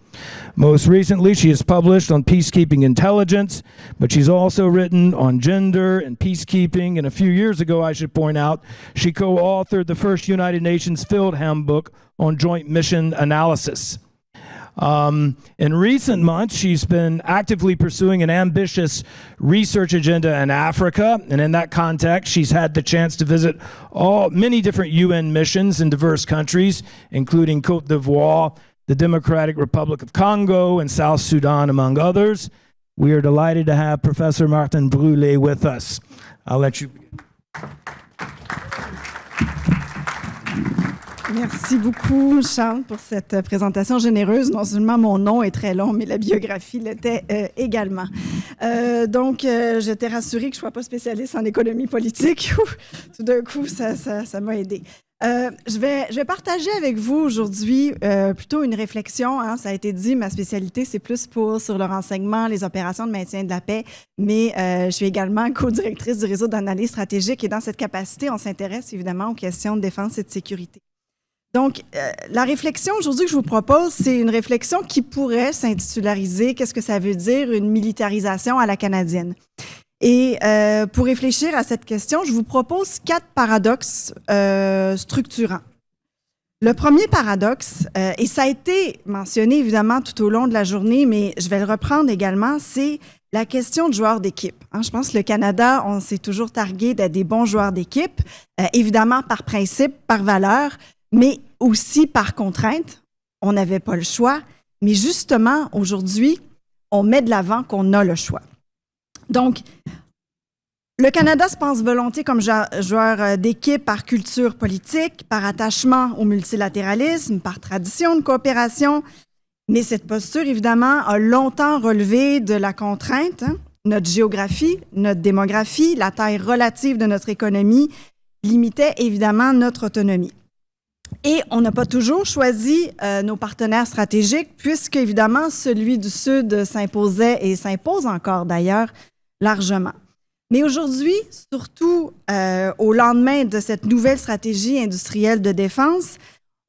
Most recently, she has published on peacekeeping intelligence, but she's also written on gender and peacekeeping. And a few years ago, I should point out, she co-authored the first United Nations Field Handbook on joint mission analysis. In recent months, she's been actively pursuing an ambitious research agenda in Africa, and in that context, she's had the chance to visit many different UN missions in diverse countries, including Côte d'Ivoire, the Democratic Republic of Congo, and South Sudan, among others. We are delighted to have Professor Martin Brulé with us. I'll let you begin. Merci beaucoup, Charles, pour cette présentation généreuse. Non seulement mon nom est très long, mais la biographie l'était également. Donc, j'étais rassurée que je ne sois pas spécialiste en économie politique. Tout d'un coup, ça m'a aidé. Je vais partager avec vous aujourd'hui plutôt une réflexion. Hein, ça a été dit, ma spécialité, c'est plus sur le renseignement, les opérations de maintien de la paix, mais je suis également co-directrice du réseau d'analyse stratégique et dans cette capacité, on s'intéresse évidemment aux questions de défense et de sécurité. Donc, la réflexion aujourd'hui que je vous propose, c'est une réflexion qui pourrait s'intitulariser « Qu'est-ce que ça veut dire une militarisation à la canadienne ?» Et pour réfléchir à cette question, je vous propose 4 paradoxes structurants. Le premier paradoxe, et ça a été mentionné évidemment tout au long de la journée, mais je vais le reprendre également, c'est la question de joueurs d'équipe. Hein, je pense que le Canada, on s'est toujours targué d'être des bons joueurs d'équipe, évidemment par principe, par valeur, mais aussi par contrainte. On n'avait pas le choix, mais justement, aujourd'hui, on met de l'avant qu'on a le choix. Donc, le Canada se pense volontiers comme joueur d'équipe par culture politique, par attachement au multilatéralisme, par tradition de coopération, mais cette posture, évidemment, a longtemps relevé de la contrainte. Hein? Notre géographie, notre démographie, la taille relative de notre économie limitaient évidemment notre autonomie. Et on n'a pas toujours choisi nos partenaires stratégiques, puisque, évidemment, celui du Sud s'imposait et s'impose encore, d'ailleurs, largement. Mais aujourd'hui, surtout au lendemain de cette nouvelle stratégie industrielle de défense,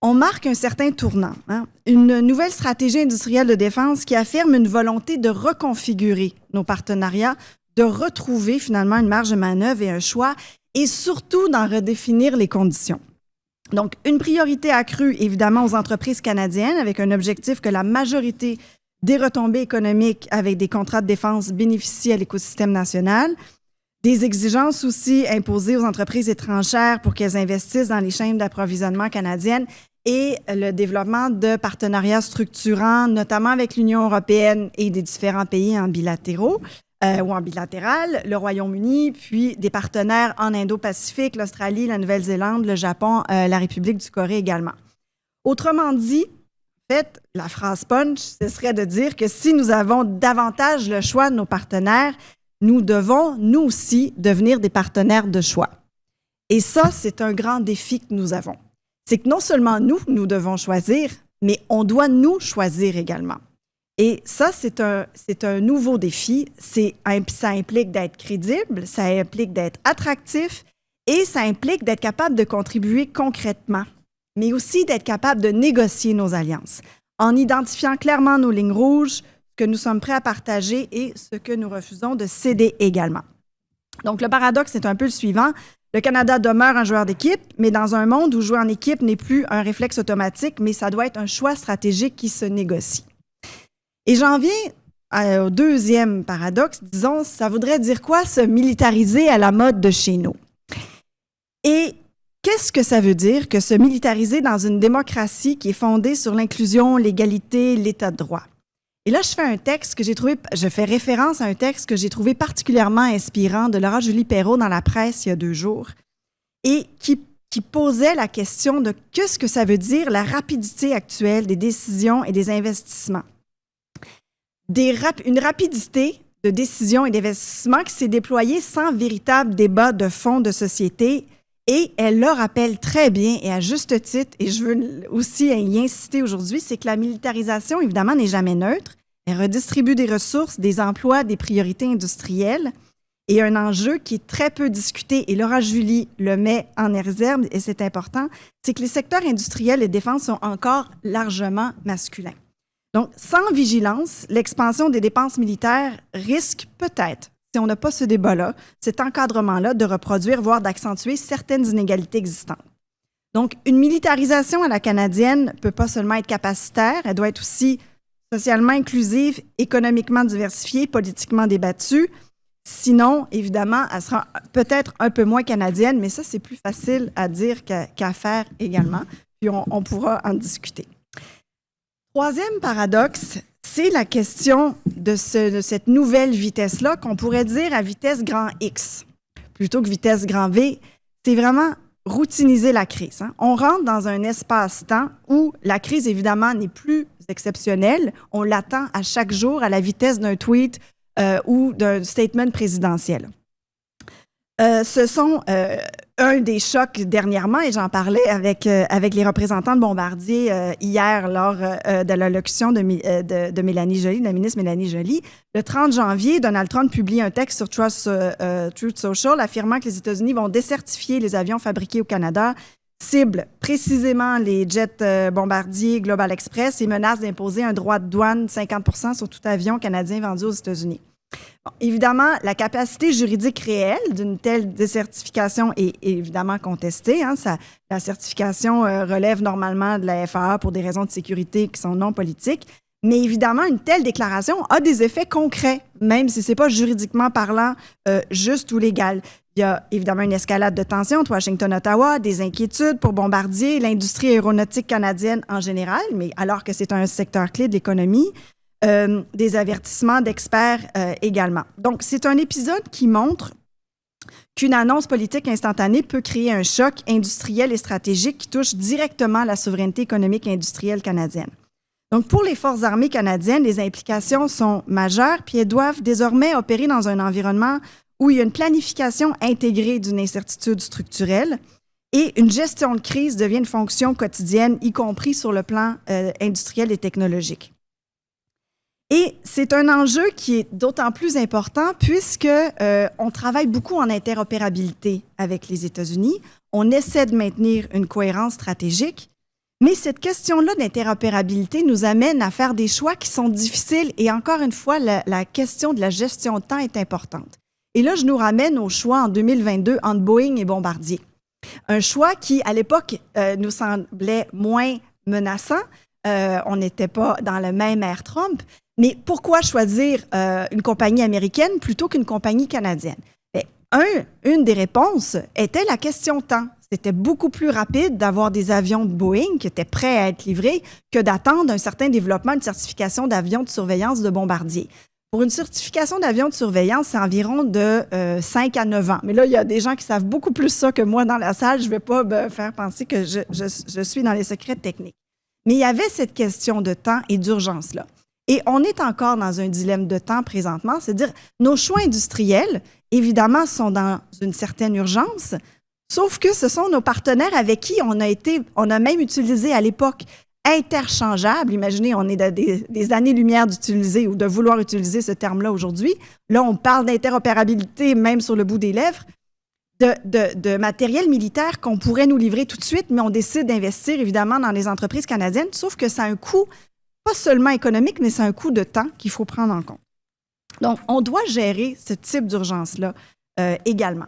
on marque un certain tournant. Hein? Une nouvelle stratégie industrielle de défense qui affirme une volonté de reconfigurer nos partenariats, de retrouver finalement une marge de manœuvre et un choix, et surtout d'en redéfinir les conditions. Donc, une priorité accrue, évidemment, aux entreprises canadiennes, avec un objectif que la majorité des retombées économiques avec des contrats de défense bénéficient à l'écosystème national. Des exigences aussi imposées aux entreprises étrangères pour qu'elles investissent dans les chaînes d'approvisionnement canadiennes et le développement de partenariats structurants, notamment avec l'Union européenne et des différents pays en bilatéraux ou en bilatéral, le Royaume-Uni, puis des partenaires en Indo-Pacifique, l'Australie, la Nouvelle-Zélande, le Japon, la République du Corée également. Autrement dit, en fait, la phrase punch, ce serait de dire que si nous avons davantage le choix de nos partenaires, nous devons, nous aussi, devenir des partenaires de choix. Et ça, c'est un grand défi que nous avons. C'est que non seulement nous devons choisir, mais on doit nous choisir également. Et ça, c'est un nouveau défi. Ça implique d'être crédible, ça implique d'être attractif et ça implique d'être capable de contribuer concrètement, mais aussi d'être capable de négocier nos alliances en identifiant clairement nos lignes rouges, ce que nous sommes prêts à partager et ce que nous refusons de céder également. Donc, le paradoxe est un peu le suivant. Le Canada demeure un joueur d'équipe, mais dans un monde où jouer en équipe n'est plus un réflexe automatique, mais ça doit être un choix stratégique qui se négocie. Et j'en viens au deuxième paradoxe. Disons, ça voudrait dire quoi se militariser à la mode de chez nous? Et qu'est-ce que ça veut dire que se militariser dans une démocratie qui est fondée sur l'inclusion, l'égalité, l'état de droit? Et là, je fais référence à un texte que j'ai trouvé particulièrement inspirant de Laura Julie Perrault dans la presse il y a 2 jours et qui posait la question de qu'est-ce que ça veut dire la rapidité actuelle des décisions et des investissements. Une rapidité de décision et d'investissement qui s'est déployée sans véritable débat de fond de société. Et elle le rappelle très bien et à juste titre, et je veux aussi y insister aujourd'hui, c'est que la militarisation, évidemment, n'est jamais neutre. Elle redistribue des ressources, des emplois, des priorités industrielles. Et un enjeu qui est très peu discuté, et Laura Julie le met en réserve, et c'est important, c'est que les secteurs industriels et défense sont encore largement masculins. Donc, sans vigilance, l'expansion des dépenses militaires risque peut-être, si on n'a pas ce débat-là, cet encadrement-là, de reproduire, voire d'accentuer certaines inégalités existantes. Donc, une militarisation à la canadienne ne peut pas seulement être capacitaire, elle doit être aussi socialement inclusive, économiquement diversifiée, politiquement débattue. Sinon, évidemment, elle sera peut-être un peu moins canadienne, mais ça, c'est plus facile à dire qu'à faire également. Puis, on pourra en discuter. Troisième paradoxe, c'est la question de cette nouvelle vitesse-là qu'on pourrait dire à vitesse grand X plutôt que vitesse grand V. C'est vraiment routiniser la crise. On rentre dans un espace-temps où la crise, évidemment, n'est plus exceptionnelle. On l'attend à chaque jour à la vitesse d'un tweet ou d'un statement présidentiel. Ce sont un des chocs dernièrement, et j'en parlais avec les représentants de Bombardier hier lors de l'allocution de Mélanie Joly, de la ministre Mélanie Joly. Le 30 janvier, Donald Trump publie un texte sur Truth Social affirmant que les États-Unis vont décertifier les avions fabriqués au Canada, cible précisément les jets Bombardier Global Express et menace d'imposer un droit de douane de 50% sur tout avion canadien vendu aux États-Unis. Bon, évidemment, la capacité juridique réelle d'une telle décertification est évidemment contestée. La certification relève normalement de la FAA pour des raisons de sécurité qui sont non politiques. Mais évidemment, une telle déclaration a des effets concrets, même si ce n'est pas juridiquement parlant juste ou légal. Il y a évidemment une escalade de tensions entre Washington et Ottawa, des inquiétudes pour Bombardier, l'industrie aéronautique canadienne en général, mais alors que c'est un secteur clé de l'économie. Des avertissements d'experts également. Donc, c'est un épisode qui montre qu'une annonce politique instantanée peut créer un choc industriel et stratégique qui touche directement la souveraineté économique et industrielle canadienne. Donc, pour les Forces armées canadiennes, les implications sont majeures, puis elles doivent désormais opérer dans un environnement où il y a une planification intégrée d'une incertitude structurelle et une gestion de crise devient une fonction quotidienne, y compris sur le plan industriel et technologique. Et c'est un enjeu qui est d'autant plus important puisqu'on travaille beaucoup en interopérabilité avec les États-Unis. On essaie de maintenir une cohérence stratégique, mais cette question-là d'interopérabilité nous amène à faire des choix qui sont difficiles et encore une fois, la question de la gestion de temps est importante. Et là, je nous ramène au choix en 2022 entre Boeing et Bombardier. Un choix qui, à l'époque, nous semblait moins menaçant. On n'était pas dans le même ère Trump. Mais pourquoi choisir une compagnie américaine plutôt qu'une compagnie canadienne? Bien, une des réponses était la question temps. C'était beaucoup plus rapide d'avoir des avions de Boeing qui étaient prêts à être livrés que d'attendre un certain développement, une certification d'avions de surveillance de bombardiers. Pour une certification d'avion de surveillance, c'est environ de 5 à 9 ans. Mais là, il y a des gens qui savent beaucoup plus ça que moi dans la salle. Je ne vais pas faire penser que je suis dans les secrets techniques. Mais il y avait cette question de temps et d'urgence-là. Et on est encore dans un dilemme de temps présentement, c'est-à-dire nos choix industriels, évidemment, sont dans une certaine urgence, sauf que ce sont nos partenaires avec qui on a même utilisé à l'époque interchangeable. Imaginez, on est des années-lumière d'utiliser ou de vouloir utiliser ce terme-là aujourd'hui. Là, on parle d'interopérabilité même sur le bout des lèvres, de matériel militaire qu'on pourrait nous livrer tout de suite, mais on décide d'investir évidemment dans les entreprises canadiennes, sauf que ça a un coût, pas seulement économique, mais c'est un coût de temps qu'il faut prendre en compte. Donc, on doit gérer ce type d'urgence-là également.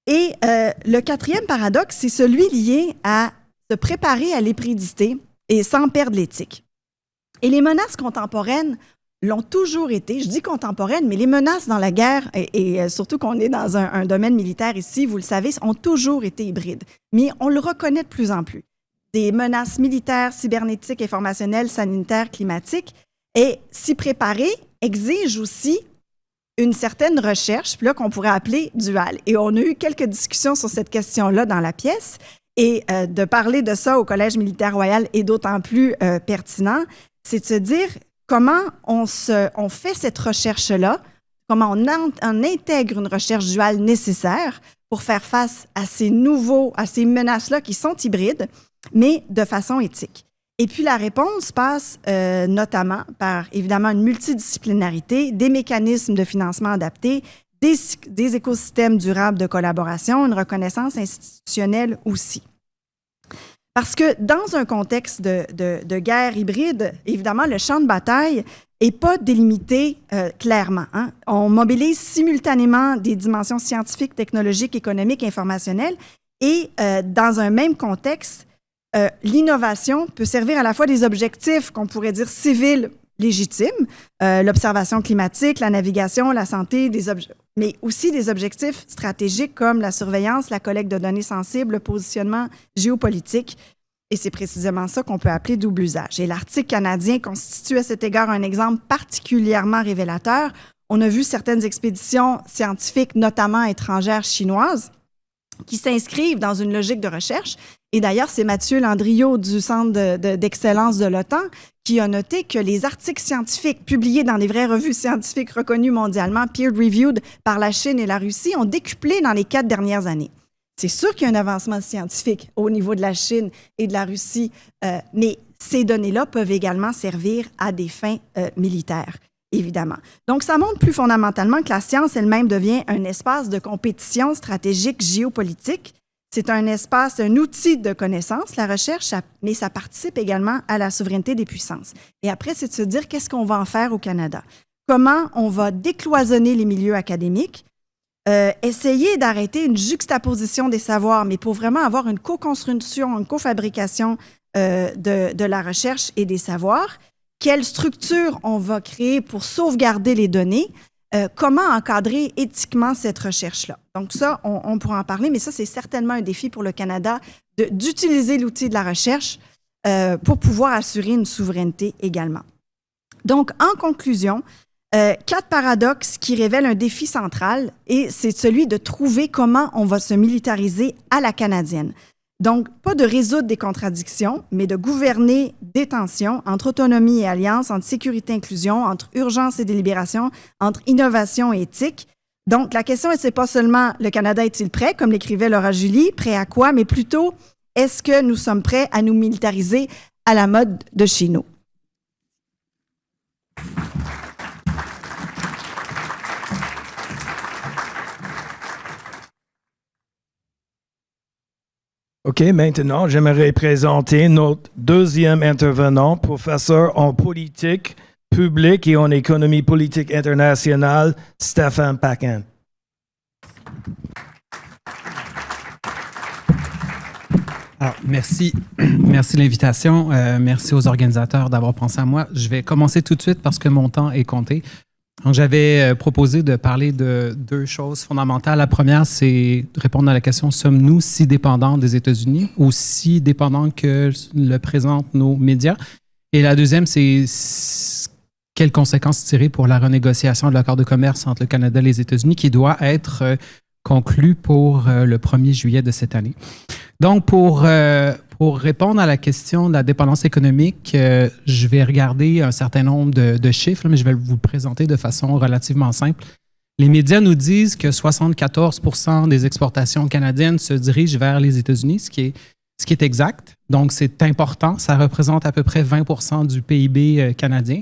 Et le quatrième paradoxe, c'est celui lié à se préparer à l'hybridité et sans perdre l'éthique. Et les menaces contemporaines l'ont toujours été, je dis contemporaines, mais les menaces dans la guerre, et surtout qu'on est dans un domaine militaire ici, vous le savez, ont toujours été hybrides. Mais on le reconnaît de plus en plus. Des menaces militaires, cybernétiques, informationnelles, sanitaires, climatiques, et s'y préparer exige aussi une certaine recherche, puis là qu'on pourrait appeler duale. Et on a eu quelques discussions sur cette question-là dans la pièce, et de parler de ça au Collège militaire royal est d'autant plus pertinent, c'est de se dire comment on fait cette recherche-là, comment on intègre une recherche duale nécessaire pour faire face à ces menaces-là qui sont hybrides, mais de façon éthique. Et puis la réponse passe notamment par, évidemment, une multidisciplinarité, des mécanismes de financement adaptés, des écosystèmes durables de collaboration, une reconnaissance institutionnelle aussi. Parce que dans un contexte de guerre hybride, évidemment, le champ de bataille n'est pas délimité clairement. Hein? On mobilise simultanément des dimensions scientifiques, technologiques, économiques, informationnelles, et dans un même contexte, l'innovation peut servir à la fois des objectifs qu'on pourrait dire civils légitimes, l'observation climatique, la navigation, la santé, mais aussi des objectifs stratégiques comme la surveillance, la collecte de données sensibles, le positionnement géopolitique. Et c'est précisément ça qu'on peut appeler double usage. Et l'Arctique canadien constitue à cet égard un exemple particulièrement révélateur. On a vu certaines expéditions scientifiques, notamment étrangères chinoises, qui s'inscrivent dans une logique de recherche. Et d'ailleurs, c'est Mathieu Landriot du Centre d'excellence de l'OTAN qui a noté que les articles scientifiques publiés dans des vraies revues scientifiques reconnues mondialement, peer-reviewed par la Chine et la Russie, ont décuplé dans les 4 dernières années. C'est sûr qu'il y a un avancement scientifique au niveau de la Chine et de la Russie, mais ces données-là peuvent également servir à des fins militaires, évidemment. Donc, ça montre plus fondamentalement que la science elle-même devient un espace de compétition stratégique géopolitique. C'est un espace, un outil de connaissance, la recherche, mais ça participe également à la souveraineté des puissances. Et après, c'est de se dire qu'est-ce qu'on va en faire au Canada. Comment on va décloisonner les milieux académiques, essayer d'arrêter une juxtaposition des savoirs, mais pour vraiment avoir une co-construction, une co-fabrication de la recherche et des savoirs. Quelle structure on va créer pour sauvegarder les données? Comment encadrer éthiquement cette recherche-là? Donc ça, on pourra en parler, mais ça, c'est certainement un défi pour le Canada d'utiliser l'outil de la recherche pour pouvoir assurer une souveraineté également. Donc, en conclusion, 4 paradoxes qui révèlent un défi central, et c'est celui de trouver comment on va se militariser à la canadienne. Donc, pas de résoudre des contradictions, mais de gouverner des tensions entre autonomie et alliance, entre sécurité et inclusion, entre urgence et délibération, entre innovation et éthique. Donc, la question, c'est pas seulement le Canada est-il prêt, comme l'écrivait Laura Julie, prêt à quoi, mais plutôt, est-ce que nous sommes prêts à nous militariser à la mode de chez nous? OK, maintenant, j'aimerais présenter notre deuxième intervenant, professeur en politique publique et en économie politique internationale, Stéphane Paquin. Alors, merci. Merci de l'invitation. Merci aux organisateurs d'avoir pensé à moi. Je vais commencer tout de suite parce que mon temps est compté. Donc, j'avais proposé de parler de deux choses fondamentales. La première, c'est de répondre à la question, sommes-nous si dépendants des États-Unis ou si dépendants que le présentent nos médias? Et la deuxième, c'est quelles conséquences tirer pour la renégociation de l'accord de commerce entre le Canada et les États-Unis qui doit être conclu pour le 1er juillet de cette année. Donc, pour répondre à la question de la dépendance économique, je vais regarder un certain nombre de chiffres, mais je vais vous le présenter de façon relativement simple. Les médias nous disent que 74% des exportations canadiennes se dirigent vers les États-Unis, ce qui est exact. Donc, c'est important. Ça représente à peu près 20% du PIB canadien.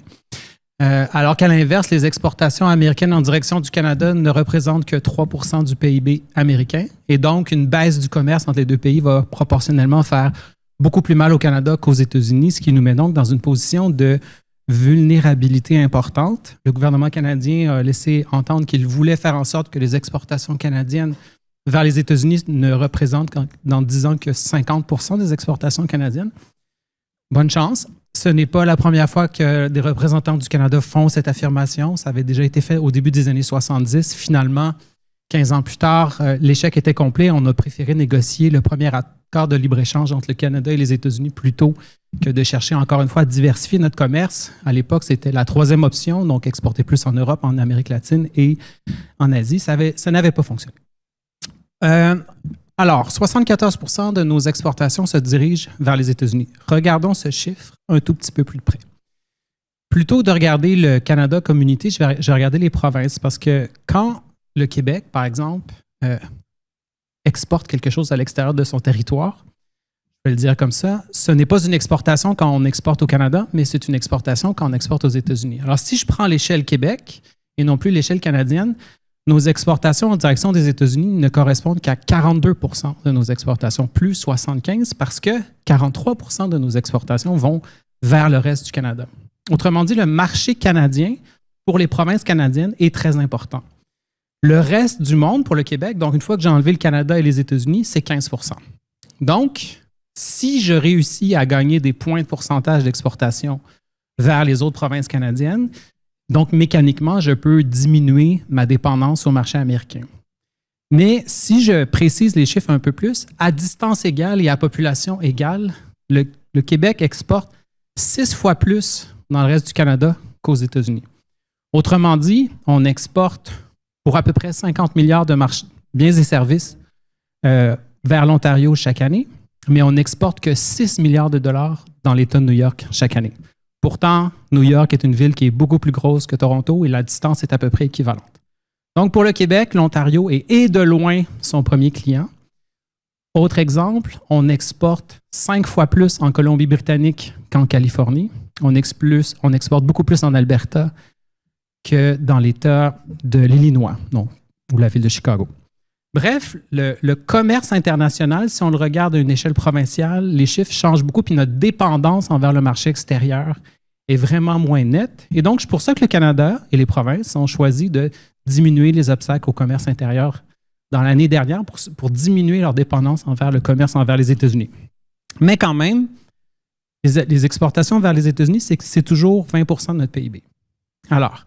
Alors qu'à l'inverse, les exportations américaines en direction du Canada ne représentent que 3% du PIB américain. Et donc, une baisse du commerce entre les deux pays va proportionnellement faire beaucoup plus mal au Canada qu'aux États-Unis, ce qui nous met donc dans une position de vulnérabilité importante. Le gouvernement canadien a laissé entendre qu'il voulait faire en sorte que les exportations canadiennes vers les États-Unis ne représentent dans 10 ans que 50% des exportations canadiennes. Bonne chance. Ce n'est pas la première fois que des représentants du Canada font cette affirmation. Ça avait déjà été fait au début des années 70. Finalement, 15 ans plus tard, l'échec était complet. On a préféré négocier le premier accord de libre-échange entre le Canada et les États-Unis plutôt que de chercher encore une fois à diversifier notre commerce. À l'époque, c'était la troisième option, donc exporter plus en Europe, en Amérique latine et en Asie. Ça n'avait pas fonctionné. Alors, 74% de nos exportations se dirigent vers les États-Unis. Regardons ce chiffre un tout petit peu plus près. Plutôt que de regarder le Canada comme unité, je vais regarder les provinces parce que quand le Québec, par exemple, exporte quelque chose à l'extérieur de son territoire, je vais le dire comme ça, ce n'est pas une exportation quand on exporte au Canada, mais c'est une exportation quand on exporte aux États-Unis. Alors, si je prends l'échelle Québec et non plus l'échelle canadienne, nos exportations en direction des États-Unis ne correspondent qu'à 42% de nos exportations, plus 75 parce que 43% de nos exportations vont vers le reste du Canada. Autrement dit, le marché canadien pour les provinces canadiennes est très important. Le reste du monde pour le Québec, donc une fois que j'ai enlevé le Canada et les États-Unis, c'est 15%. Donc, si je réussis à gagner des points de pourcentage d'exportation vers les autres provinces canadiennes, donc, mécaniquement, je peux diminuer ma dépendance au marché américain. Mais si je précise les chiffres un peu plus, à distance égale et à population égale, le Québec exporte 6 fois plus dans le reste du Canada qu'aux États-Unis. Autrement dit, on exporte pour à peu près 50 milliards de biens et services vers l'Ontario chaque année, mais on n'exporte que 6 milliards de dollars dans l'État de New York chaque année. Pourtant, New York est une ville qui est beaucoup plus grosse que Toronto et la distance est à peu près équivalente. Donc, pour le Québec, l'Ontario est de loin son premier client. Autre exemple, on exporte 5 fois plus en Colombie-Britannique qu'en Californie. On exporte beaucoup plus en Alberta que dans l'État de l'Illinois, ou la ville de Chicago. Bref, le commerce international, si on le regarde à une échelle provinciale, les chiffres changent beaucoup, puis notre dépendance envers le marché extérieur est vraiment moins nette. Et donc, c'est pour ça que le Canada et les provinces ont choisi de diminuer les obstacles au commerce intérieur dans l'année dernière pour diminuer leur dépendance envers le commerce envers les États-Unis. Mais quand même, les exportations vers les États-Unis, c'est toujours 20% de notre PIB. Alors,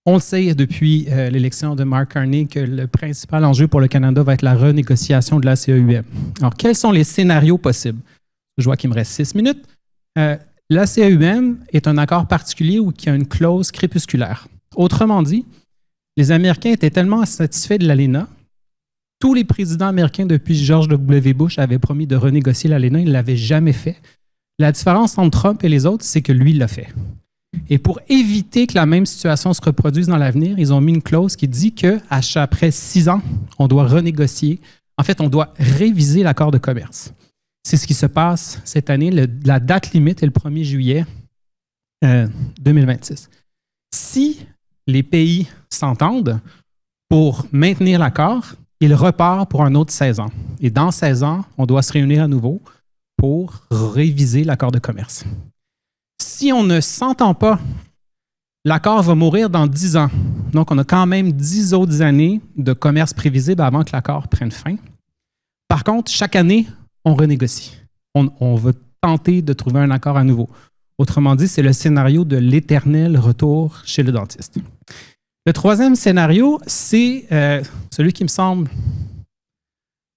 on le sait depuis l'élection de Mark Carney que le principal enjeu pour le Canada va être la renégociation de l'ACEUM. Alors, quels sont les scénarios possibles? Je vois qu'il me reste 6 minutes. L'ACEUM est un accord particulier qui a une clause crépusculaire. Autrement dit, les Américains étaient tellement satisfaits de l'ALENA, tous les présidents américains depuis George W. Bush avaient promis de renégocier l'ALENA, ils ne l'avaient jamais fait. La différence entre Trump et les autres, c'est que lui, il l'a fait. Et pour éviter que la même situation se reproduise dans l'avenir, ils ont mis une clause qui dit qu'après 6 ans, on doit renégocier. En fait, on doit réviser l'accord de commerce. C'est ce qui se passe cette année. La date limite est le 1er juillet 2026. Si les pays s'entendent pour maintenir l'accord, ils repartent pour un autre 16 ans. Et dans 16 ans, on doit se réunir à nouveau pour réviser l'accord de commerce. Si on ne s'entend pas, l'accord va mourir dans 10 ans. Donc, on a quand même 10 autres années de commerce prévisible avant que l'accord prenne fin. Par contre, chaque année, on renégocie. On va tenter de trouver un accord à nouveau. Autrement dit, c'est le scénario de l'éternel retour chez le dentiste. Le troisième scénario, c'est celui qui me semble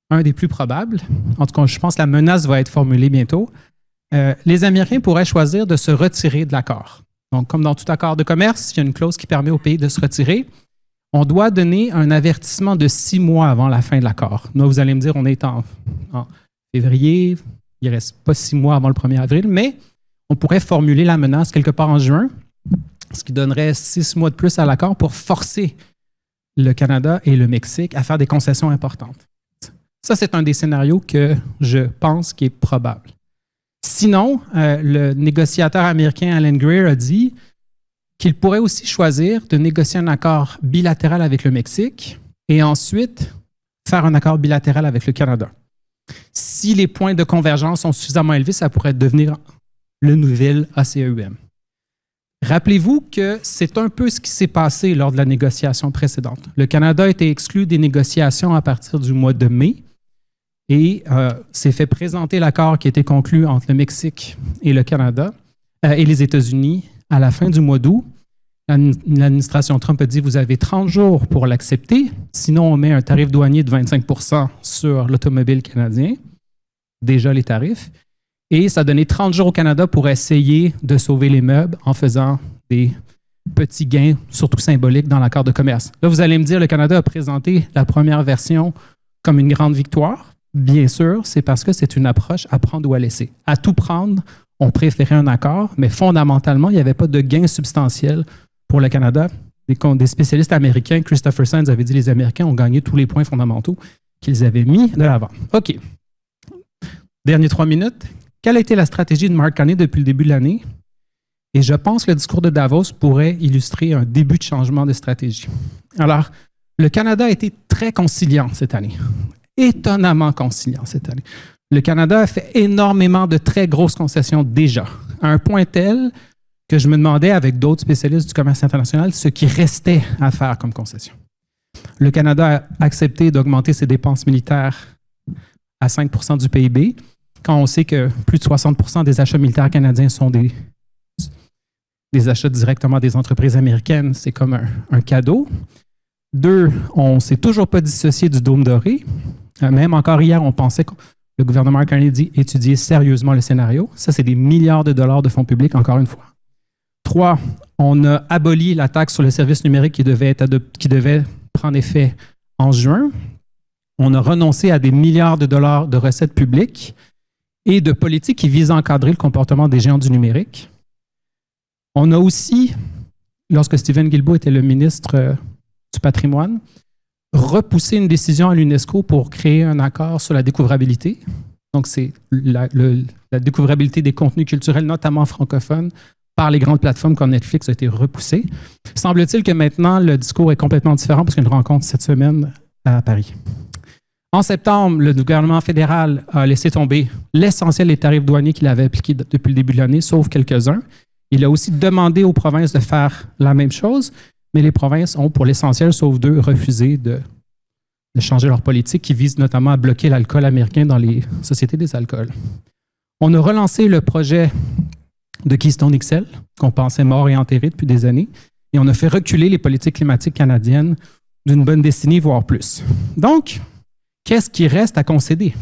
un des plus probables. En tout cas, je pense que la menace va être formulée bientôt. Les Américains pourraient choisir de se retirer de l'accord. Donc, comme dans tout accord de commerce, il y a une clause qui permet au pays de se retirer. On doit donner un avertissement de 6 mois avant la fin de l'accord. Là, vous allez me dire, on est en février, il ne reste pas 6 mois avant le 1er avril, mais on pourrait formuler la menace quelque part en juin, ce qui donnerait 6 mois de plus à l'accord pour forcer le Canada et le Mexique à faire des concessions importantes. Ça, c'est un des scénarios que je pense qui est probable. Sinon, le négociateur américain Alan Greer a dit qu'il pourrait aussi choisir de négocier un accord bilatéral avec le Mexique et ensuite faire un accord bilatéral avec le Canada. Si les points de convergence sont suffisamment élevés, ça pourrait devenir le nouvel ACEUM. Rappelez-vous que c'est un peu ce qui s'est passé lors de la négociation précédente. Le Canada a été exclu des négociations à partir du mois de mai et s'est fait présenter l'accord qui a été conclu entre le Mexique et le Canada et les États-Unis à la fin du mois d'août. L'administration Trump a dit « Vous avez 30 jours pour l'accepter, sinon on met un tarif douanier de 25 % sur l'automobile canadien, déjà les tarifs. » Et ça a donné 30 jours au Canada pour essayer de sauver les meubles en faisant des petits gains, surtout symboliques, dans l'accord de commerce. Là, vous allez me dire, le Canada a présenté la première version comme une grande victoire. Bien sûr, c'est parce que c'est une approche à prendre ou à laisser. À tout prendre, on préférait un accord, mais fondamentalement, il n'y avait pas de gain substantiel pour le Canada. Des spécialistes américains, Christopher Sands avait dit que les Américains ont gagné tous les points fondamentaux qu'ils avaient mis de l'avant. OK. Dernières 3 minutes. Quelle a été la stratégie de Mark Carney depuis le début de l'année? Et je pense que le discours de Davos pourrait illustrer un début de changement de stratégie. Alors, le Canada a été très conciliant cette année. Étonnamment conciliant cette année. Le Canada a fait énormément de très grosses concessions déjà, à un point tel que je me demandais avec d'autres spécialistes du commerce international ce qui restait à faire comme concession. Le Canada a accepté d'augmenter ses dépenses militaires à 5 % du PIB, quand on sait que plus de 60 % des achats militaires canadiens sont des achats directement des entreprises américaines, c'est comme un cadeau. 2, on ne s'est toujours pas dissocié du dôme doré. Même encore hier, on pensait que le gouvernement canadien étudiait sérieusement le scénario. Ça, c'est des milliards de dollars de fonds publics, encore une fois. 3, on a aboli la taxe sur le service numérique qui devait prendre effet en juin. On a renoncé à des milliards de dollars de recettes publiques et de politiques qui visent à encadrer le comportement des géants du numérique. On a aussi, lorsque Stephen Guilbeault était le ministre du patrimoine, repoussé une décision à l'UNESCO pour créer un accord sur la découvrabilité. Donc, c'est la découvrabilité des contenus culturels, notamment francophones, par les grandes plateformes comme Netflix a été repoussée. Semble-t-il que maintenant, le discours est complètement différent parce qu'il y a une rencontre cette semaine à Paris. En septembre, le gouvernement fédéral a laissé tomber l'essentiel des tarifs douaniers qu'il avait appliqués depuis le début de l'année, sauf quelques-uns. Il a aussi demandé aux provinces de faire la même chose, mais les provinces ont, pour l'essentiel, sauf 2, refusé de changer leur politique qui vise notamment à bloquer l'alcool américain dans les sociétés des alcools. On a relancé le projet de Keystone XL, qu'on pensait mort et enterré depuis des années, et on a fait reculer les politiques climatiques canadiennes d'une bonne décennie, voire plus. Donc, qu'est-ce qui reste à concéder?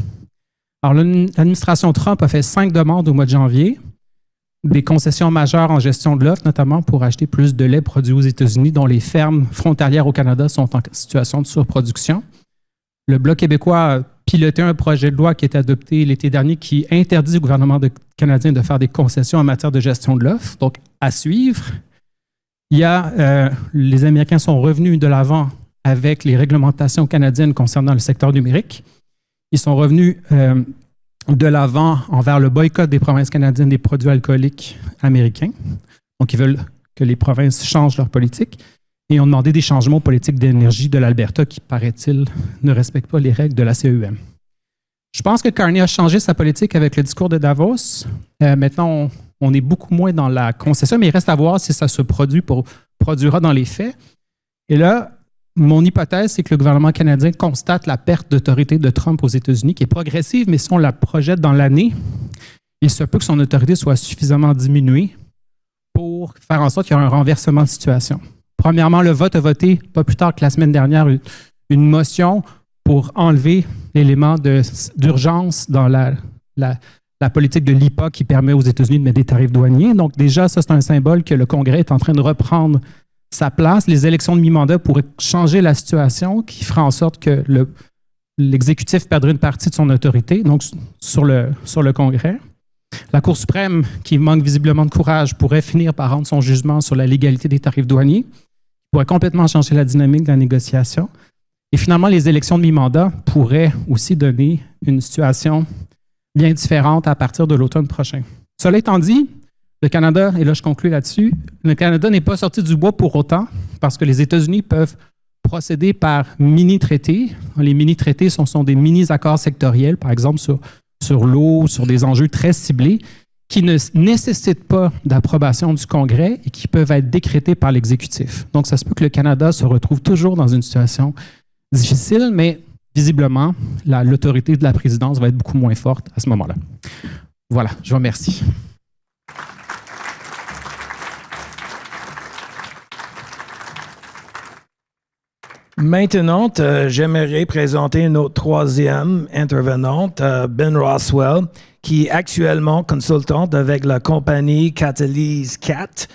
Alors, l'administration Trump a fait 5 demandes au mois de janvier, des concessions majeures en gestion de l'offre, notamment pour acheter plus de lait produit aux États-Unis, dont les fermes frontalières au Canada sont en situation de surproduction. Le Bloc québécois a piloté un projet de loi qui a été adopté l'été dernier qui interdit au gouvernement canadien de faire des concessions en matière de gestion de l'offre. Donc, à suivre. Les Américains sont revenus de l'avant avec les réglementations canadiennes concernant le secteur numérique. Ils sont revenus de l'avant envers le boycott des provinces canadiennes des produits alcooliques américains. Donc, ils veulent que les provinces changent leur politique. Et ont demandé des changements aux politiques d'énergie de l'Alberta qui, paraît-il, ne respectent pas les règles de la CEUM. Je pense que Carney a changé sa politique avec le discours de Davos. Maintenant, on est beaucoup moins dans la concession, mais il reste à voir si ça se produira dans les faits. Et là, mon hypothèse, c'est que le gouvernement canadien constate la perte d'autorité de Trump aux États-Unis, qui est progressive, mais si on la projette dans l'année, il se peut que son autorité soit suffisamment diminuée pour faire en sorte qu'il y ait un renversement de situation. Premièrement, le vote a voté, pas plus tard que la semaine dernière, une motion pour enlever l'élément d'urgence dans la politique de l'IPA qui permet aux États-Unis de mettre des tarifs douaniers. Donc déjà, ça, c'est un symbole que le Congrès est en train de reprendre sa place. Les élections de mi-mandat pourraient changer la situation, qui fera en sorte que l'exécutif perdrait une partie de son autorité, donc sur le Congrès. La Cour suprême, qui manque visiblement de courage, pourrait finir par rendre son jugement sur la légalité des tarifs douaniers, qui pourrait complètement changer la dynamique de la négociation. Et finalement, les élections de mi-mandat pourraient aussi donner une situation bien différente à partir de l'automne prochain. Cela étant dit, le Canada, et là je conclue là-dessus, le Canada n'est pas sorti du bois pour autant, parce que les États-Unis peuvent procéder par mini-traités. Les mini-traités sont des mini-accords sectoriels, par exemple sur l'eau, sur des enjeux très ciblés, qui ne nécessitent pas d'approbation du Congrès et qui peuvent être décrétés par l'exécutif. Donc, ça se peut que le Canada se retrouve toujours dans une situation difficile, mais visiblement, l'autorité de la présidence va être beaucoup moins forte à ce moment-là. Voilà, je vous remercie. Maintenant, j'aimerais présenter notre troisième intervenante, Ben Roswell, qui est actuellement consultante avec la compagnie Catalyse 4,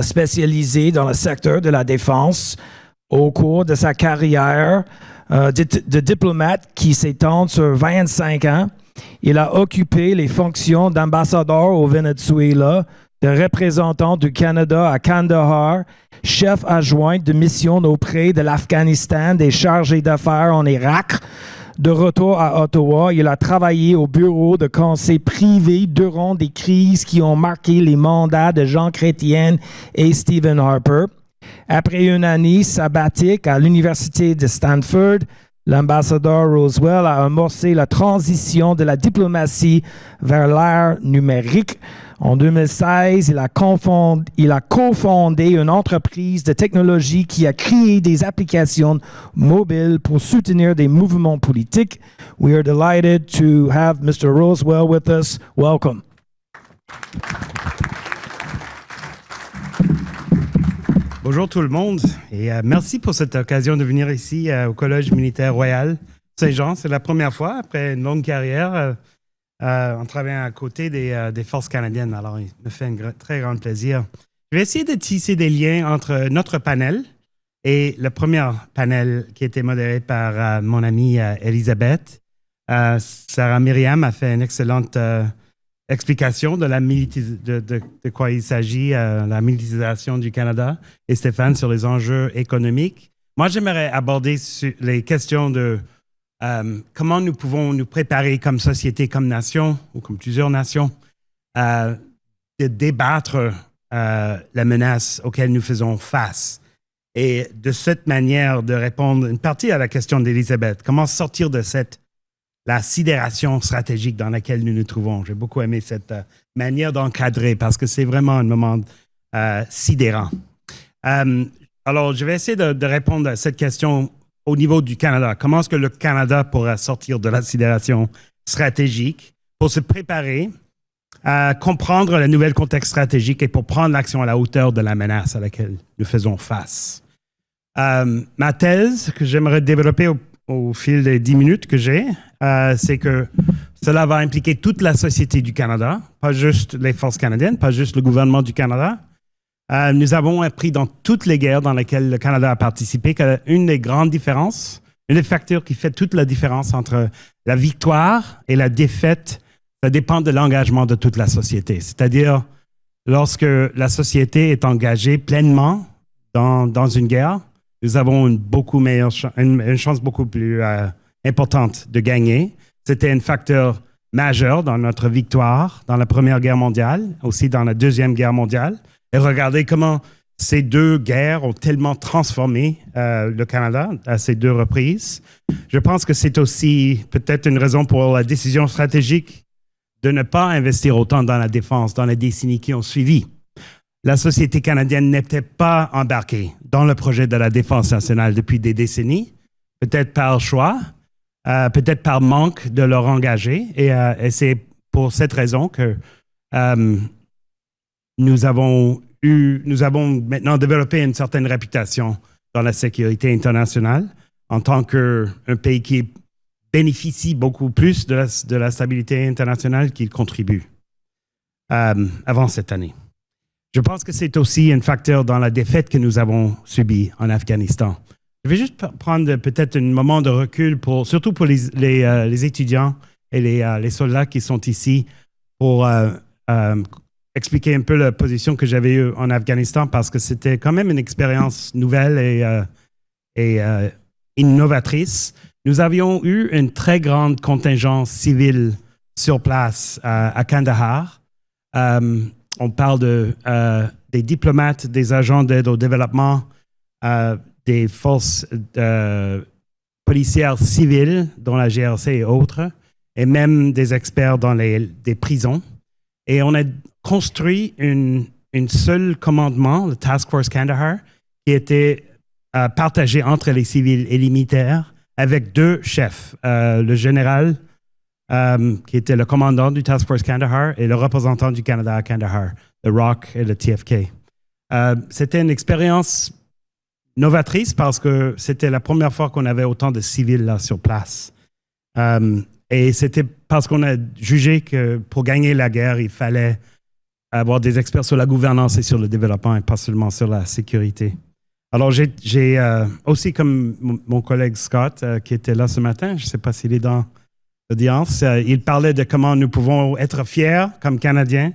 spécialisée dans le secteur de la défense. Au cours de sa carrière de diplomate qui s'étend sur 25 ans, il a occupé les fonctions d'ambassadeur au Venezuela, de représentant du Canada à Kandahar, chef adjoint de mission auprès de l'Afghanistan, des chargés d'affaires en Irak. De retour à Ottawa, il a travaillé au bureau de conseil privé durant des crises qui ont marqué les mandats de Jean Chrétien et Stephen Harper. Après une année sabbatique à l'Université de Stanford, l'ambassadeur Roswell a amorcé la transition de la diplomatie vers l'ère numérique. En 2016, il a cofondé une entreprise de technologie qui a créé des applications mobiles pour soutenir des mouvements politiques. We are delighted to have Mr. Roswell with us. Welcome. Bonjour tout le monde et merci pour cette occasion de venir ici au Collège militaire royal Saint-Jean. C'est la première fois après une longue carrière en travaillant à côté des forces canadiennes. Alors, il me fait un très grand plaisir. Je vais essayer de tisser des liens entre notre panel et le premier panel qui a été modéré par mon amie Elisabeth. Sarah Myriam a fait une excellente explication de quoi il s'agit, la militarisation du Canada, et Stéphane sur les enjeux économiques. Moi, j'aimerais aborder les questions de comment nous pouvons nous préparer comme société, comme nation, ou comme plusieurs nations, de débattre la menace auquel nous faisons face. Et de cette manière de répondre une partie à la question d'Elisabeth, comment sortir de la sidération stratégique dans laquelle nous nous trouvons. J'ai beaucoup aimé cette manière d'encadrer parce que c'est vraiment un moment sidérant. Alors, je vais essayer de répondre à cette question au niveau du Canada. Comment est-ce que le Canada pourra sortir de la sidération stratégique pour se préparer à comprendre le nouvel contexte stratégique et pour prendre l'action à la hauteur de la menace à laquelle nous faisons face? Ma thèse que j'aimerais développer au fil des 10 minutes que j'ai, c'est que cela va impliquer toute la société du Canada, pas juste les forces canadiennes, pas juste le gouvernement du Canada. Nous avons appris dans toutes les guerres dans lesquelles le Canada a participé qu'une des grandes différences, une des facteurs qui fait toute la différence entre la victoire et la défaite, ça dépend de l'engagement de toute la société. C'est-à-dire, lorsque la société est engagée pleinement dans une guerre, nous avons une chance beaucoup plus importante de gagner. C'était un facteur majeur dans notre victoire dans la Première Guerre mondiale, aussi dans la Deuxième Guerre mondiale. Et regardez comment ces deux guerres ont tellement transformé le Canada à ces deux reprises. Je pense que c'est aussi peut-être une raison pour la décision stratégique de ne pas investir autant dans la défense dans les décennies qui ont suivi. la société canadienne n'était pas embarquée dans le projet de la défense nationale depuis des décennies, peut-être par choix, peut-être par manque de leur engager. Et c'est pour cette raison que nous avons maintenant développé une certaine réputation dans la sécurité internationale en tant qu'un pays qui bénéficie beaucoup plus de la stabilité internationale qu'il contribue avant cette année. Je pense que c'est aussi un facteur dans la défaite que nous avons subie en Afghanistan. Je vais juste prendre peut-être un moment de recul, surtout pour les étudiants et les soldats qui sont ici, pour expliquer un peu la position que j'avais eue en Afghanistan, parce que c'était quand même une expérience nouvelle et innovatrice. Nous avions eu une très grande contingence civile sur place à Kandahar. On parle des diplomates, des agents d'aide au développement, des forces policières civiles, dont la GRC et autres, et même des experts dans des prisons. Et on a construit une seule commandement, le Task Force Kandahar, qui était partagé entre les civils et les militaires, avec deux chefs, le général qui était le commandant du Task Force Kandahar et le représentant du Canada à Kandahar, le ROC et le TFK. C'était une expérience novatrice parce que c'était la première fois qu'on avait autant de civils là sur place. Et c'était parce qu'on a jugé que pour gagner la guerre, il fallait avoir des experts sur la gouvernance et sur le développement et pas seulement sur la sécurité. Alors, j'ai aussi, comme mon collègue Scott, qui était là ce matin, je ne sais pas s'il est dans l'audience, il parlait de comment nous pouvons être fiers comme Canadiens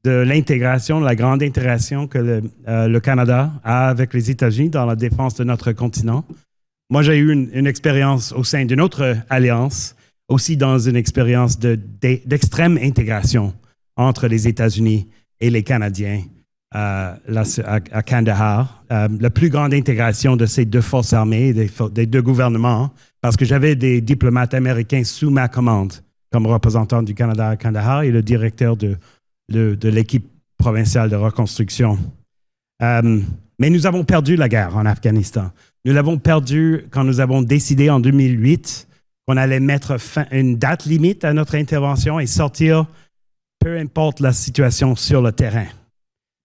de l'intégration, de la grande intégration que le Canada a avec les États-Unis dans la défense de notre continent. Moi, j'ai eu une expérience au sein d'une autre alliance, aussi dans une expérience d'extrême intégration entre les États-Unis et les Canadiens à Kandahar. La plus grande intégration de ces deux forces armées, des deux gouvernements, parce que j'avais des diplomates américains sous ma commande comme représentant du Canada à Kandahar et le directeur de l'équipe provinciale de reconstruction. Mais nous avons perdu la guerre en Afghanistan. Nous l'avons perdu quand nous avons décidé en 2008 qu'on allait mettre une date limite à notre intervention et sortir, peu importe la situation sur le terrain.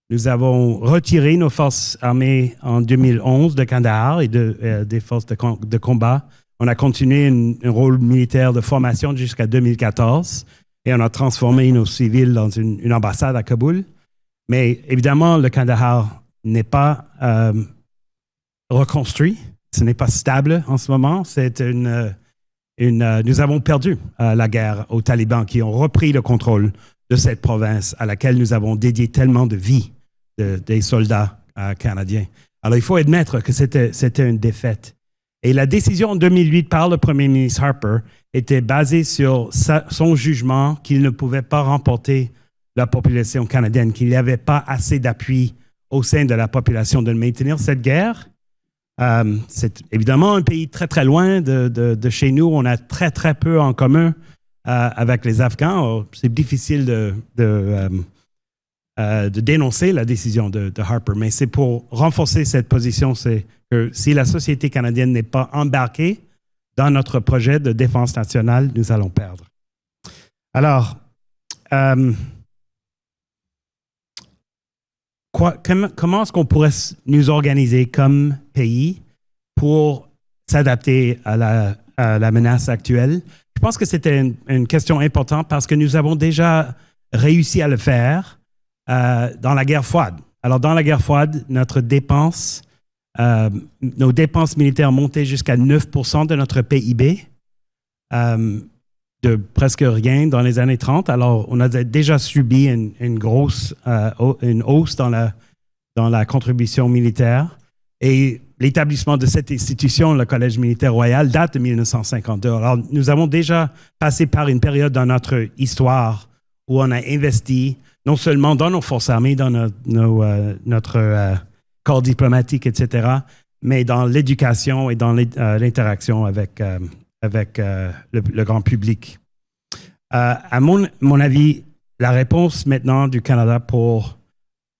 Nous avons retiré nos forces armées en 2011 de Kandahar et des forces de combat. On a continué un rôle militaire de formation jusqu'à 2014 et on a transformé nos civils dans une ambassade à Kaboul. Mais évidemment, le Kandahar n'est pas reconstruit. Ce n'est pas stable en ce moment. Nous avons perdu la guerre aux talibans qui ont repris le contrôle de cette province à laquelle nous avons dédié tellement de vie des soldats canadiens. Alors, il faut admettre que c'était une défaite. Et la décision en 2008 par le premier ministre Harper était basée sur son jugement qu'il ne pouvait pas remporter la population canadienne, qu'il n'y avait pas assez d'appui au sein de la population de maintenir cette guerre. C'est évidemment un pays très, très loin de chez nous. On a très, très peu en commun avec les Afghans. C'est difficile de dénoncer la décision de Harper, mais c'est pour renforcer cette position, c'est que si la société canadienne n'est pas embarquée dans notre projet de défense nationale, nous allons perdre. Alors, comment est-ce qu'on pourrait nous organiser comme pays pour s'adapter à la menace actuelle? Je pense que c'était une question importante parce que nous avons déjà réussi à le faire dans la guerre froide. Alors, dans la guerre froide, nos dépenses militaires montaient jusqu'à 9% de notre PIB, de presque rien dans les années 30. Alors, on a déjà subi une hausse dans la contribution militaire. Et l'établissement de cette institution, le Collège militaire royal, date de 1952. Alors, nous avons déjà passé par une période dans notre histoire où on a investi non seulement dans nos forces armées, dans notre corps diplomatique, etc., mais dans l'éducation et dans l'interaction avec le grand public. À mon avis, la réponse maintenant du Canada pour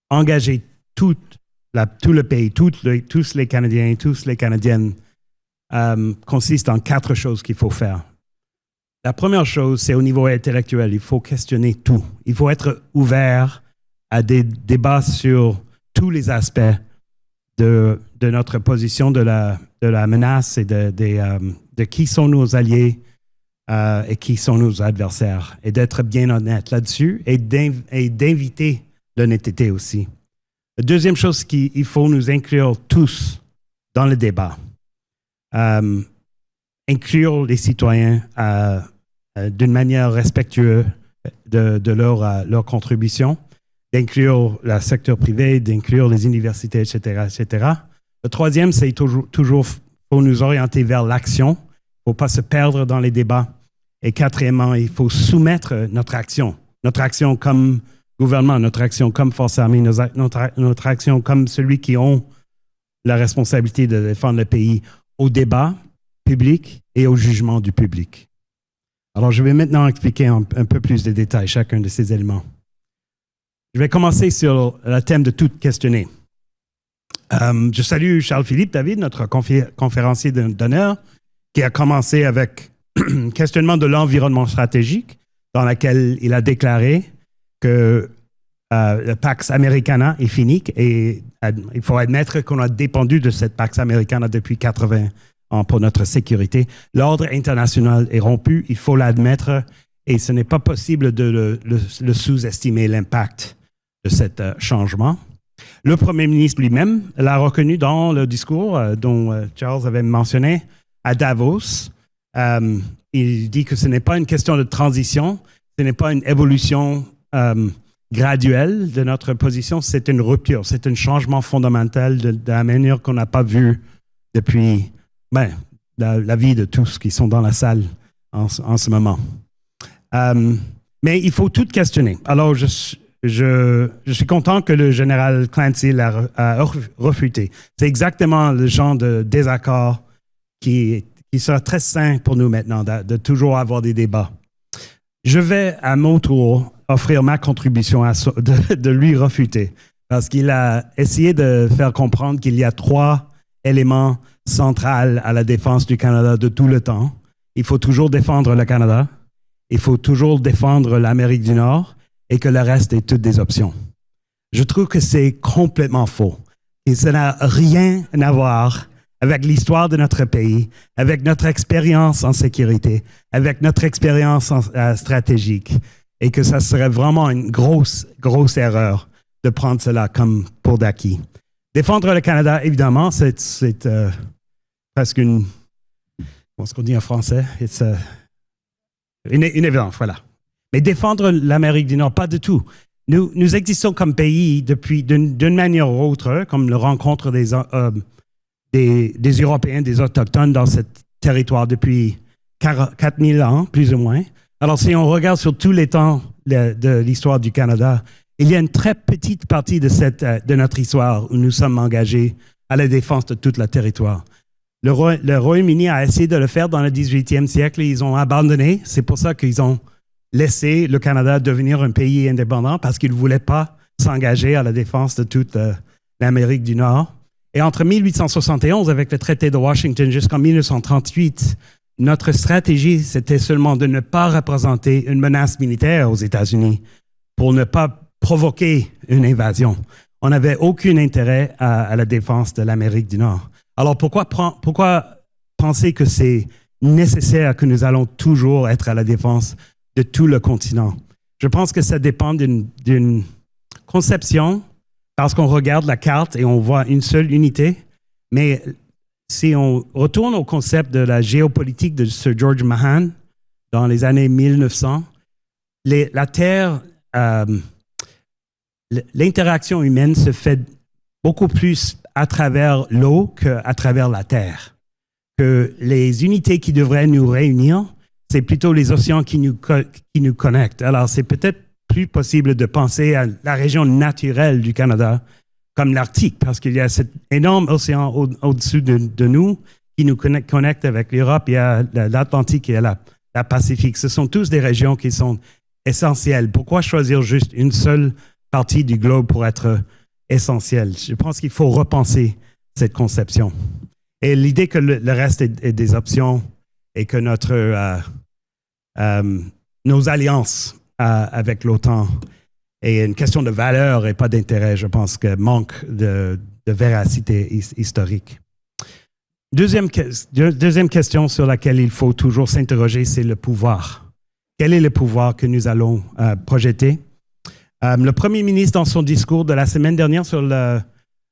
engager tout le pays, tous les Canadiens, tous les Canadiennes, consiste en 4 choses qu'il faut faire. La première chose, c'est au niveau intellectuel. Il faut questionner tout. Il faut être ouvert à des débats sur tous les aspects de notre position, de la menace et de qui sont nos alliés et qui sont nos adversaires. Et d'être bien honnête là-dessus et d'inviter l'honnêteté aussi. La deuxième chose, c'est qu'il faut nous inclure tous dans le débat. Inclure les citoyens d'une manière respectueuse de leur contribution, d'inclure le secteur privé, d'inclure les universités, etc., etc. Le troisième, c'est toujours faut nous orienter vers l'action. Il ne faut pas se perdre dans les débats. Et quatrièmement, il faut soumettre notre action comme gouvernement, notre action comme force armée, notre action comme celui qui ont la responsabilité de défendre le pays au débat public et au jugement du public. Alors, je vais maintenant expliquer un peu plus de détails chacun de ces éléments. Je vais commencer sur le thème de tout questionner. Je salue Charles-Philippe David, notre conférencier d'honneur, qui a commencé avec questionnement de l'environnement stratégique, dans lequel il a déclaré que le Pax Americana est fini et il faut admettre qu'on a dépendu de cette Pax Americana depuis 80 ans pour notre sécurité. L'ordre international est rompu, il faut l'admettre et ce n'est pas possible de le sous-estimer l'impact de ce changement. Le premier ministre lui-même l'a reconnu dans le discours dont Charles avait mentionné à Davos. Il dit que ce n'est pas une question de transition, ce n'est pas une évolution graduelle de notre position, c'est une rupture, c'est un changement fondamental de la manière qu'on n'a pas vu depuis la vie de tous qui sont dans la salle en ce moment. Mais il faut tout questionner. Alors, je suis content que le général Clancy l'a refuté. C'est exactement le genre de désaccord qui sera très sain pour nous maintenant, de toujours avoir des débats. Je vais, à mon tour, offrir ma contribution de lui refuter, parce qu'il a essayé de faire comprendre qu'il y a 3 éléments centraux à la défense du Canada de tout le temps. Il faut toujours défendre le Canada, il faut toujours défendre l'Amérique du Nord, et que le reste est toutes des options. Je trouve que c'est complètement faux. Et ça n'a rien à voir avec l'histoire de notre pays, avec notre expérience en sécurité, avec notre expérience stratégique, et que ça serait vraiment une grosse erreur de prendre cela comme pour d'acquis. Défendre le Canada, évidemment, c'est presque une... Comment est-ce qu'on dit en français? Une évidence, voilà. Mais défendre l'Amérique du Nord, pas du tout. Nous existons comme pays depuis, d'une manière ou autre, comme la rencontre des Européens, des Autochtones dans ce territoire depuis 4000 ans, plus ou moins. Alors, si on regarde sur tous les temps de l'histoire du Canada, il y a une très petite partie de notre histoire où nous sommes engagés à la défense de tout le territoire. Le Royaume-Uni a essayé de le faire dans le 18e siècle et ils ont abandonné. C'est pour ça qu'ils ont laissé le Canada devenir un pays indépendant parce qu'ils ne voulaient pas s'engager à la défense de toute l'Amérique du Nord. Et entre 1871, avec le traité de Washington, jusqu'en 1938, notre stratégie, c'était seulement de ne pas représenter une menace militaire aux États-Unis pour ne pas provoquer une invasion. On n'avait aucun intérêt à la défense de l'Amérique du Nord. Alors pourquoi penser que c'est nécessaire que nous allons toujours être à la défense de tout le continent? Je pense que ça dépend d'une conception, parce qu'on regarde la carte et on voit une seule unité, mais si on retourne au concept de la géopolitique de Sir George Mahan dans les années 1900, la Terre, l'interaction humaine se fait beaucoup plus à travers l'eau qu'à travers la Terre. Que les unités qui devraient nous réunir, c'est plutôt les océans qui nous connectent. Alors, c'est peut-être plus possible de penser à la région naturelle du Canada comme l'Arctique, parce qu'il y a cet énorme océan au-dessus de nous qui nous connecte avec l'Europe, il y a l'Atlantique et la Pacifique. Ce sont tous des régions qui sont essentielles. Pourquoi choisir juste une seule partie du globe pour être essentiel. Je pense qu'il faut repenser cette conception. Et l'idée que le reste est des options et que nos alliances avec l'OTAN est une question de valeur et pas d'intérêt, je pense que manque de véracité historique. Deuxième question sur laquelle il faut toujours s'interroger, c'est le pouvoir. Quel est le pouvoir que nous allons projeter? Le premier ministre, dans son discours de la semaine dernière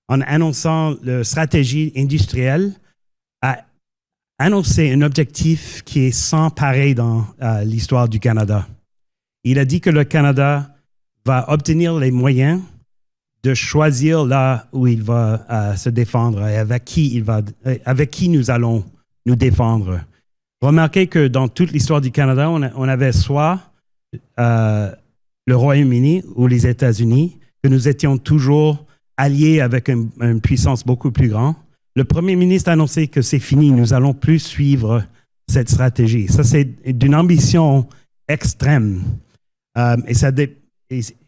en annonçant la stratégie industrielle, a annoncé un objectif qui est sans pareil dans l'histoire du Canada. Il a dit que le Canada va obtenir les moyens de choisir là où il va se défendre et avec qui nous allons nous défendre. Remarquez que dans toute l'histoire du Canada, on avait soit le Royaume-Uni ou les États-Unis, que nous étions toujours alliés avec une puissance beaucoup plus grande. Le premier ministre a annoncé que c'est fini, nous n'allons plus suivre cette stratégie. Ça, c'est d'une ambition extrême.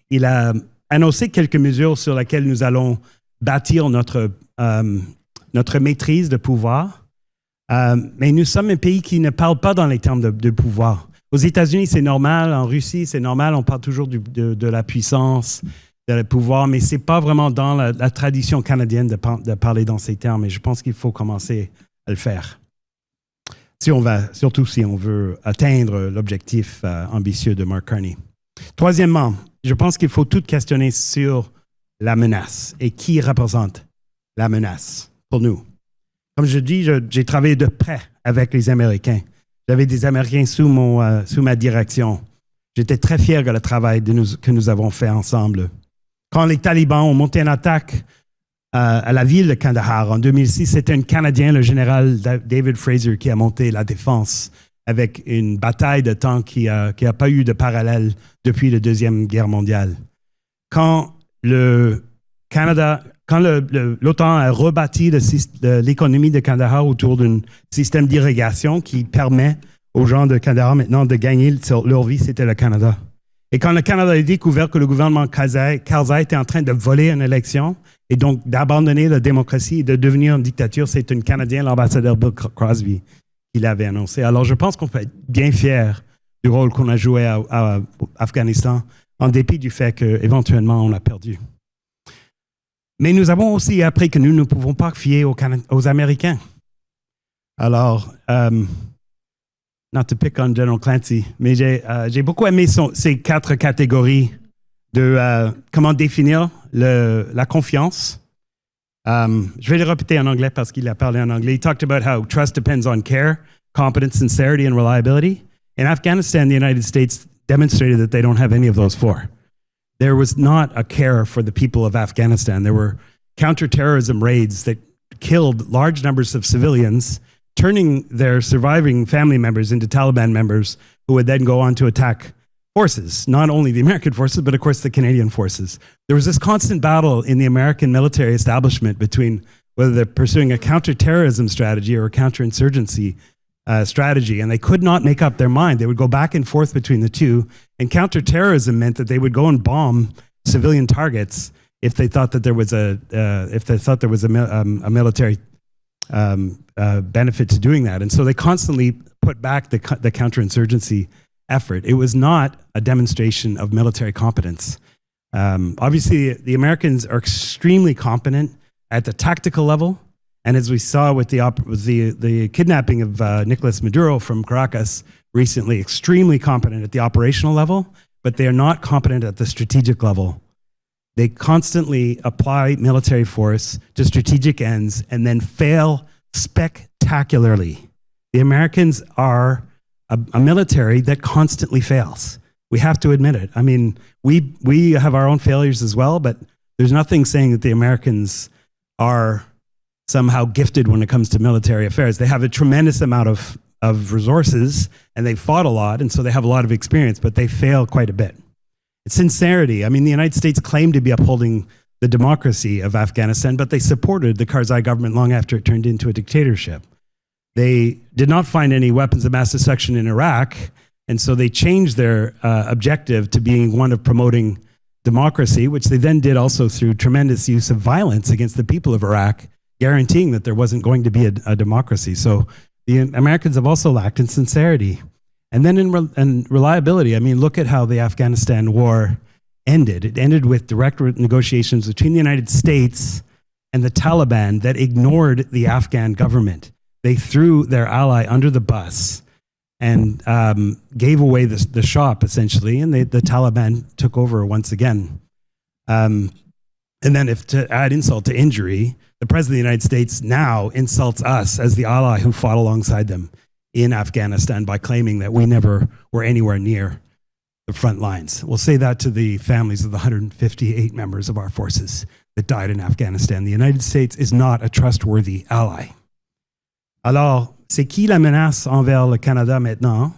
Il a annoncé quelques mesures sur lesquelles nous allons bâtir notre maîtrise de pouvoir. Mais nous sommes un pays qui ne parle pas dans les termes de pouvoir. Aux États-Unis, c'est normal. En Russie, c'est normal. On parle toujours de la puissance, de le pouvoir, mais ce n'est pas vraiment dans la tradition canadienne de parler dans ces termes. Et je pense qu'il faut commencer à le faire. Surtout si on veut atteindre l'objectif ambitieux de Mark Carney. Troisièmement, je pense qu'il faut tout questionner sur la menace et qui représente la menace pour nous. Comme je dis, j'ai travaillé de près avec les Américains. J'avais des Américains sous ma direction. J'étais très fier de le travail que nous avons fait ensemble. Quand les talibans ont monté une attaque à la ville de Kandahar en 2006, c'était un Canadien, le général David Fraser, qui a monté la défense avec une bataille de tanks qui n'a pas eu de parallèle depuis la Deuxième Guerre mondiale. Quand l'OTAN a rebâti l'économie de Kandahar autour d'un système d'irrigation qui permet aux gens de Kandahar maintenant de gagner leur vie, c'était le Canada. Et quand le Canada a découvert que le gouvernement Karzai était en train de voler une élection et donc d'abandonner la démocratie et de devenir une dictature, c'est un Canadien, l'ambassadeur Bill Crosby, qui l'avait annoncé. Alors je pense qu'on peut être bien fiers du rôle qu'on a joué à Afghanistan, en dépit du fait qu'éventuellement on a perdu. Mais nous avons aussi appris que nous ne pouvons pas fier aux Américains. Alors, not to pick on General Clancy, mais j'ai beaucoup aimé ces 4 catégories de comment définir la confiance. Je vais le répéter en anglais parce qu'il a parlé en anglais. He talked about how trust depends on care, competence, sincerity, and reliability. In Afghanistan, the United States demonstrated that they don't have any of those 4. There was not a care for the people of Afghanistan. There were counterterrorism raids that killed large numbers of civilians, turning their surviving family members into Taliban members who would then go on to attack forces, not only the American forces, but of course the Canadian forces. There was this constant battle in the American military establishment between whether they're pursuing a counterterrorism strategy or a counterinsurgency strategy, and they could not make up their mind. They would go back and forth between the two, and counterterrorism meant that they would go and bomb civilian targets if they thought that there was a military benefit to doing that. And so they constantly put back the counterinsurgency effort. It was not a demonstration of military competence. Obviously, the Americans are extremely competent at the tactical level. And as we saw with the kidnapping of Nicolas Maduro from Caracas recently, extremely competent at the operational level, but they are not competent at the strategic level. They constantly apply military force to strategic ends and then fail spectacularly. The Americans are a military that constantly fails. We have to admit it. I mean, we have our own failures as well, but there's nothing saying that the Americans are somehow gifted when it comes to military affairs. They have a tremendous amount of resources, and they fought a lot, and so they have a lot of experience, but they fail quite a bit. It's sincerity. I mean, the United States claimed to be upholding the democracy of Afghanistan, but they supported the Karzai government long after it turned into a dictatorship. They did not find any weapons of mass destruction in Iraq, and so they changed their objective to being one of promoting democracy, which they then did also through tremendous use of violence against the people of Iraq, guaranteeing that there wasn't going to be a democracy. So the Americans have also lacked in sincerity. And then in reliability, I mean, look at how the Afghanistan war ended. It ended with direct negotiations between the United States and the Taliban that ignored the Afghan government. They threw their ally under the bus and gave away the shop, essentially, and the Taliban took over once again. And then if to add insult to injury, the President of the United States now insults us as the ally who fought alongside them in Afghanistan by claiming that we never were anywhere near the front lines. We'll say that to the families of the 158 members of our forces that died in Afghanistan. The United States is not a trustworthy ally. Alors, c'est qui la menace envers le Canada maintenant?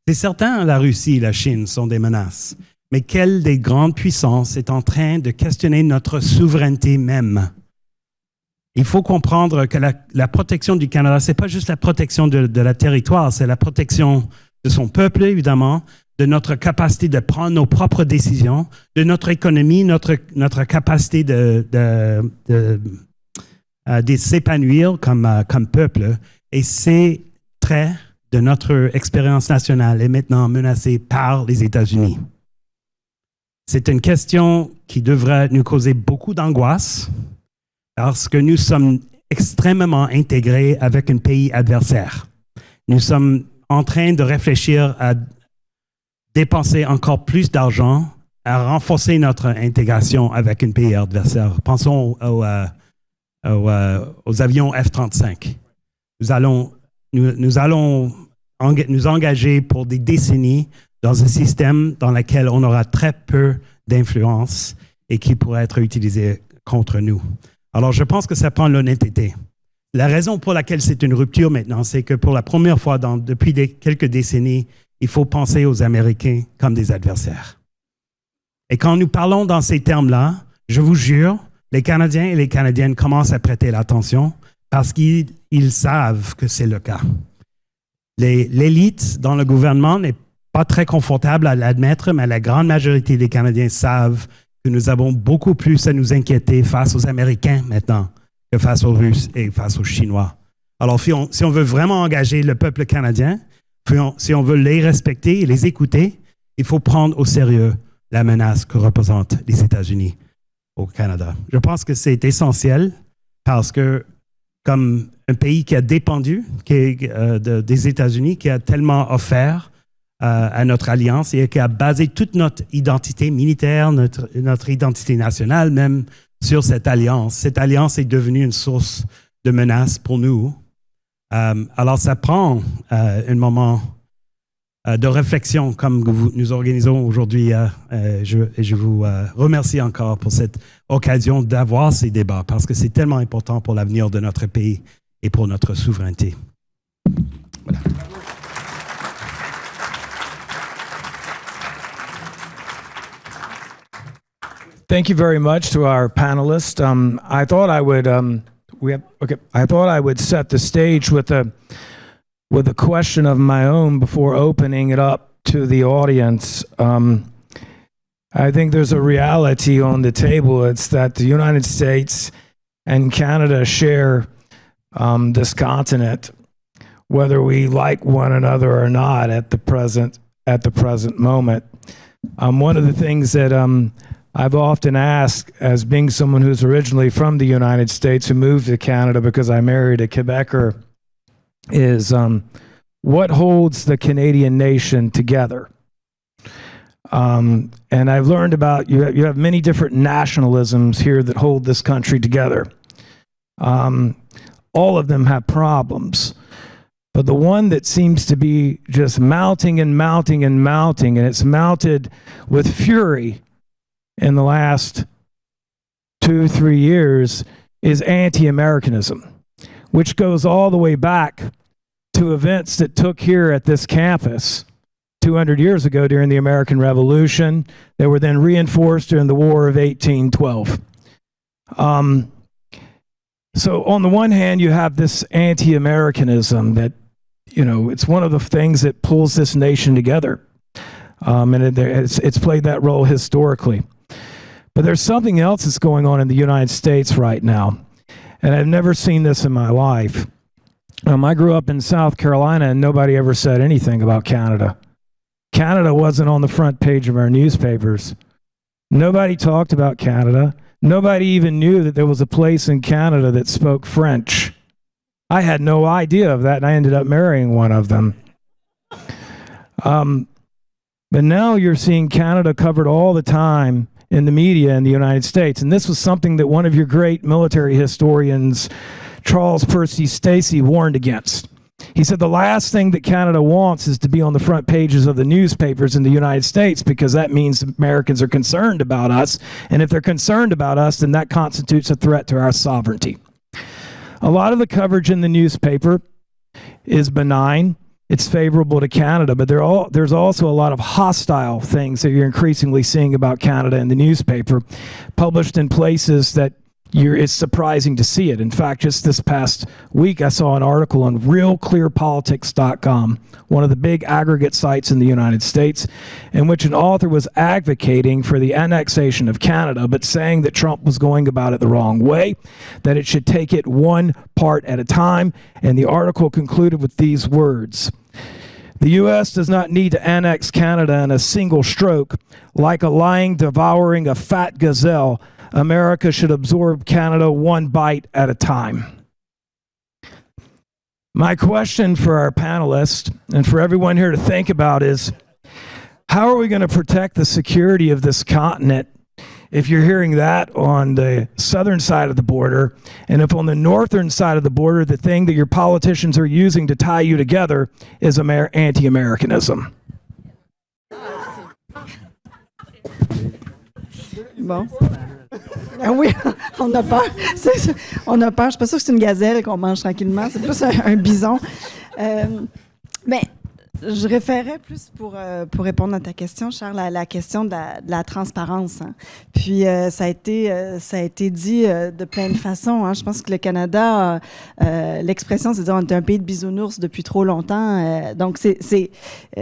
C'est certain, la Russie et la Chine sont des menaces. Mais quelle des grandes puissances est en train de questionner notre souveraineté même? Il faut comprendre que la protection du Canada, ce n'est pas juste la protection de la territoire, c'est la protection de son peuple, évidemment, de notre capacité de prendre nos propres décisions, de notre économie, notre capacité de s'épanouir comme peuple. Et ces traits de notre expérience nationale est maintenant menacée par les États-Unis. C'est une question qui devrait nous causer beaucoup d'angoisse parce que nous sommes extrêmement intégrés avec un pays adversaire. Nous sommes en train de réfléchir à dépenser encore plus d'argent, à renforcer notre intégration avec un pays adversaire. Pensons aux avions F-35. Nous allons nous engager pour des décennies dans un système dans lequel on aura très peu d'influence et qui pourrait être utilisé contre nous. Alors, je pense que ça prend l'honnêteté. La raison pour laquelle c'est une rupture maintenant, c'est que pour la première fois depuis quelques décennies, il faut penser aux Américains comme des adversaires. Et quand nous parlons dans ces termes-là, je vous jure, les Canadiens et les Canadiennes commencent à prêter l'attention parce qu'ils savent que c'est le cas. L'élite dans le gouvernement n'est pas très confortable à l'admettre, mais la grande majorité des Canadiens savent que nous avons beaucoup plus à nous inquiéter face aux Américains maintenant que face aux Russes et face aux Chinois. Alors, si on veut vraiment engager le peuple canadien, si on veut les respecter et les écouter, il faut prendre au sérieux la menace que représentent les États-Unis au Canada. Je pense que c'est essentiel parce que, comme un pays qui a dépendu des États-Unis, qui a tellement offert à notre alliance et qui a basé toute notre identité militaire, notre identité nationale même sur cette alliance. Cette alliance est devenue une source de menace pour nous. Alors, ça prend un moment de réflexion comme nous organisons aujourd'hui. Je vous remercie encore pour cette occasion d'avoir ces débats parce que c'est tellement important pour l'avenir de notre pays et pour notre souveraineté. Voilà. Thank you very much to our panelists. I thought I would I would set the stage with a question of my own before opening it up to the audience. I think there's a reality on the table. It's that the United States and Canada share this continent, whether we like one another or not at the present moment. One of the things that I've often asked, as being someone who's originally from the United States who moved to Canada because I married a Quebecer, is what holds the Canadian nation together? And I've learned about you have many different nationalisms here that hold this country together. All of them have problems. But the one that seems to be just mounting and mounting and mounting, and it's mounted with fury in the last 2-3 years, is anti-Americanism, which goes all the way back to events that took here at this campus 200 years ago during the American Revolution. They were then reinforced during the War of 1812. So on the one hand, you have this anti-Americanism that, it's one of the things that pulls this nation together. And it's played that role historically. But there's something else that's going on in the United States right now, and I've never seen this in my life. I grew up in South Carolina, and nobody ever said anything about Canada. Canada wasn't on the front page of our newspapers. Nobody talked about Canada. Nobody even knew that there was a place in Canada that spoke French. I had no idea of that, and I ended up marrying one of them. But now you're seeing Canada covered all the time in the media in the United States. And this was something that one of your great military historians, Charles Percy Stacey, warned against. He said the last thing that Canada wants is to be on the front pages of the newspapers in the United States, because that means Americans are concerned about us. And if they're concerned about us, then that constitutes a threat to our sovereignty. A lot of the coverage in the newspaper is benign. It's favorable to Canada, but there's also a lot of hostile things that you're increasingly seeing about Canada in the newspaper, published in places that it's surprising to see it. In fact, just this past week, I saw an article on realclearpolitics.com, one of the big aggregate sites in the United States, in which an author was advocating for the annexation of Canada, but saying that Trump was going about it the wrong way, that it should take it one part at a time. And the article concluded with these words: "The U.S. does not need to annex Canada in a single stroke. Like a lion devouring a fat gazelle, America should absorb Canada one bite at a time." My question for our panelists and for everyone here to think about is, how are we going to protect the security of this continent if you're hearing that on the southern side of the border, and if on the northern side of the border, the thing that your politicians are using to tie you together is anti-Americanism? Bon. Ah oui, on a peur. On a peur. Je suis pas sûre que c'est une gazelle qu'on mange tranquillement. C'est plus un bison. Mais je référais plus pour répondre à ta question, Charles, à la question de la transparence. Hein. Puis, ça a été dit de plein de façons. Hein. Je pense que le Canada, l'expression, c'est de dire on est un pays de bisounours depuis trop longtemps. Donc, c'est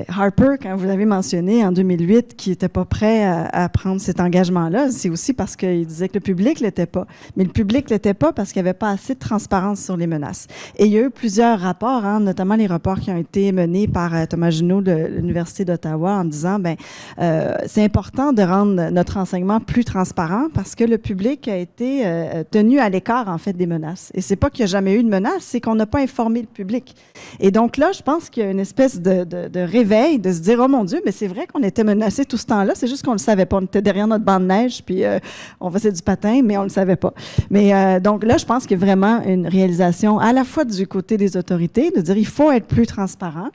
Harper, quand vous l'avez mentionné, en 2008, qui n'était pas prêt à prendre cet engagement-là. C'est aussi parce qu'il disait que le public ne l'était pas. Mais le public ne l'était pas parce qu'il n'y avait pas assez de transparence sur les menaces. Et il y a eu plusieurs rapports, hein, notamment les rapports qui ont été menés par Thomas Junot de l'Université d'Ottawa, en disant c'est important de rendre notre renseignement plus transparent parce que le public a été tenu à l'écart, en fait, des menaces. Et c'est pas qu'il n'y a jamais eu de menace, c'est qu'on n'a pas informé le public. Et donc là, je pense qu'il y a une espèce de réveil, de se dire, oh mon Dieu, mais c'est vrai qu'on était menacés tout ce temps-là, c'est juste qu'on le savait pas. On était derrière notre banc de neige, puis on faisait du patin, mais on le savait pas. Mais donc là, je pense qu'il y a vraiment une réalisation à la fois du côté des autorités, de dire, il faut être plus transparent.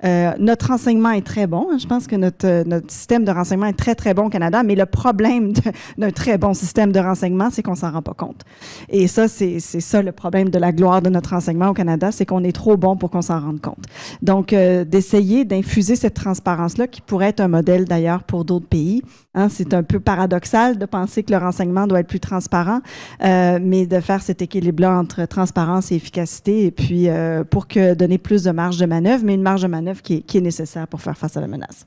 Notre renseignement est très bon. Je pense que notre système de renseignement est très, très bon au Canada, mais le problème d'un très bon système de renseignement, c'est qu'on ne s'en rend pas compte. Et ça, c'est ça le problème de la gloire de notre renseignement au Canada, c'est qu'on est trop bon pour qu'on s'en rende compte. Donc, d'essayer d'infuser cette transparence-là, qui pourrait être un modèle d'ailleurs pour d'autres pays. Hein, c'est un peu paradoxal de penser que le renseignement doit être plus transparent, mais de faire cet équilibre-là entre transparence et efficacité, et puis pour donner plus de marge de manœuvre, mais une marge de manœuvre qui est nécessaire pour faire face à la menace.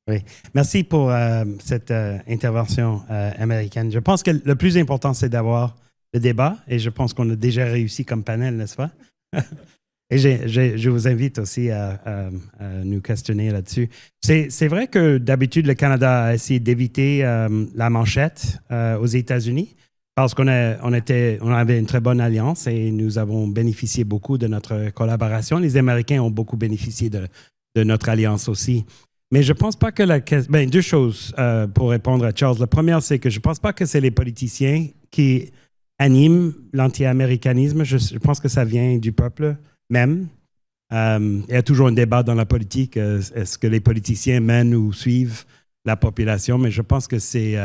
Oui, merci pour cette intervention américaine. Je pense que le plus important, c'est d'avoir le débat, et je pense qu'on a déjà réussi comme panel, n'est-ce pas? Et je vous invite aussi à nous questionner là-dessus. C'est vrai que d'habitude, le Canada a essayé d'éviter la manchette aux États-Unis parce qu'on avait une très bonne alliance et nous avons bénéficié beaucoup de notre collaboration. Les Américains ont beaucoup bénéficié de notre alliance aussi. Mais je ne pense pas que deux choses pour répondre à Charles. La première, c'est que je ne pense pas que c'est les politiciens qui animent l'anti-américanisme. Je pense que ça vient du peuple même. Il y a toujours un débat dans la politique. Est-ce que les politiciens mènent ou suivent la population? Mais je pense que c'est...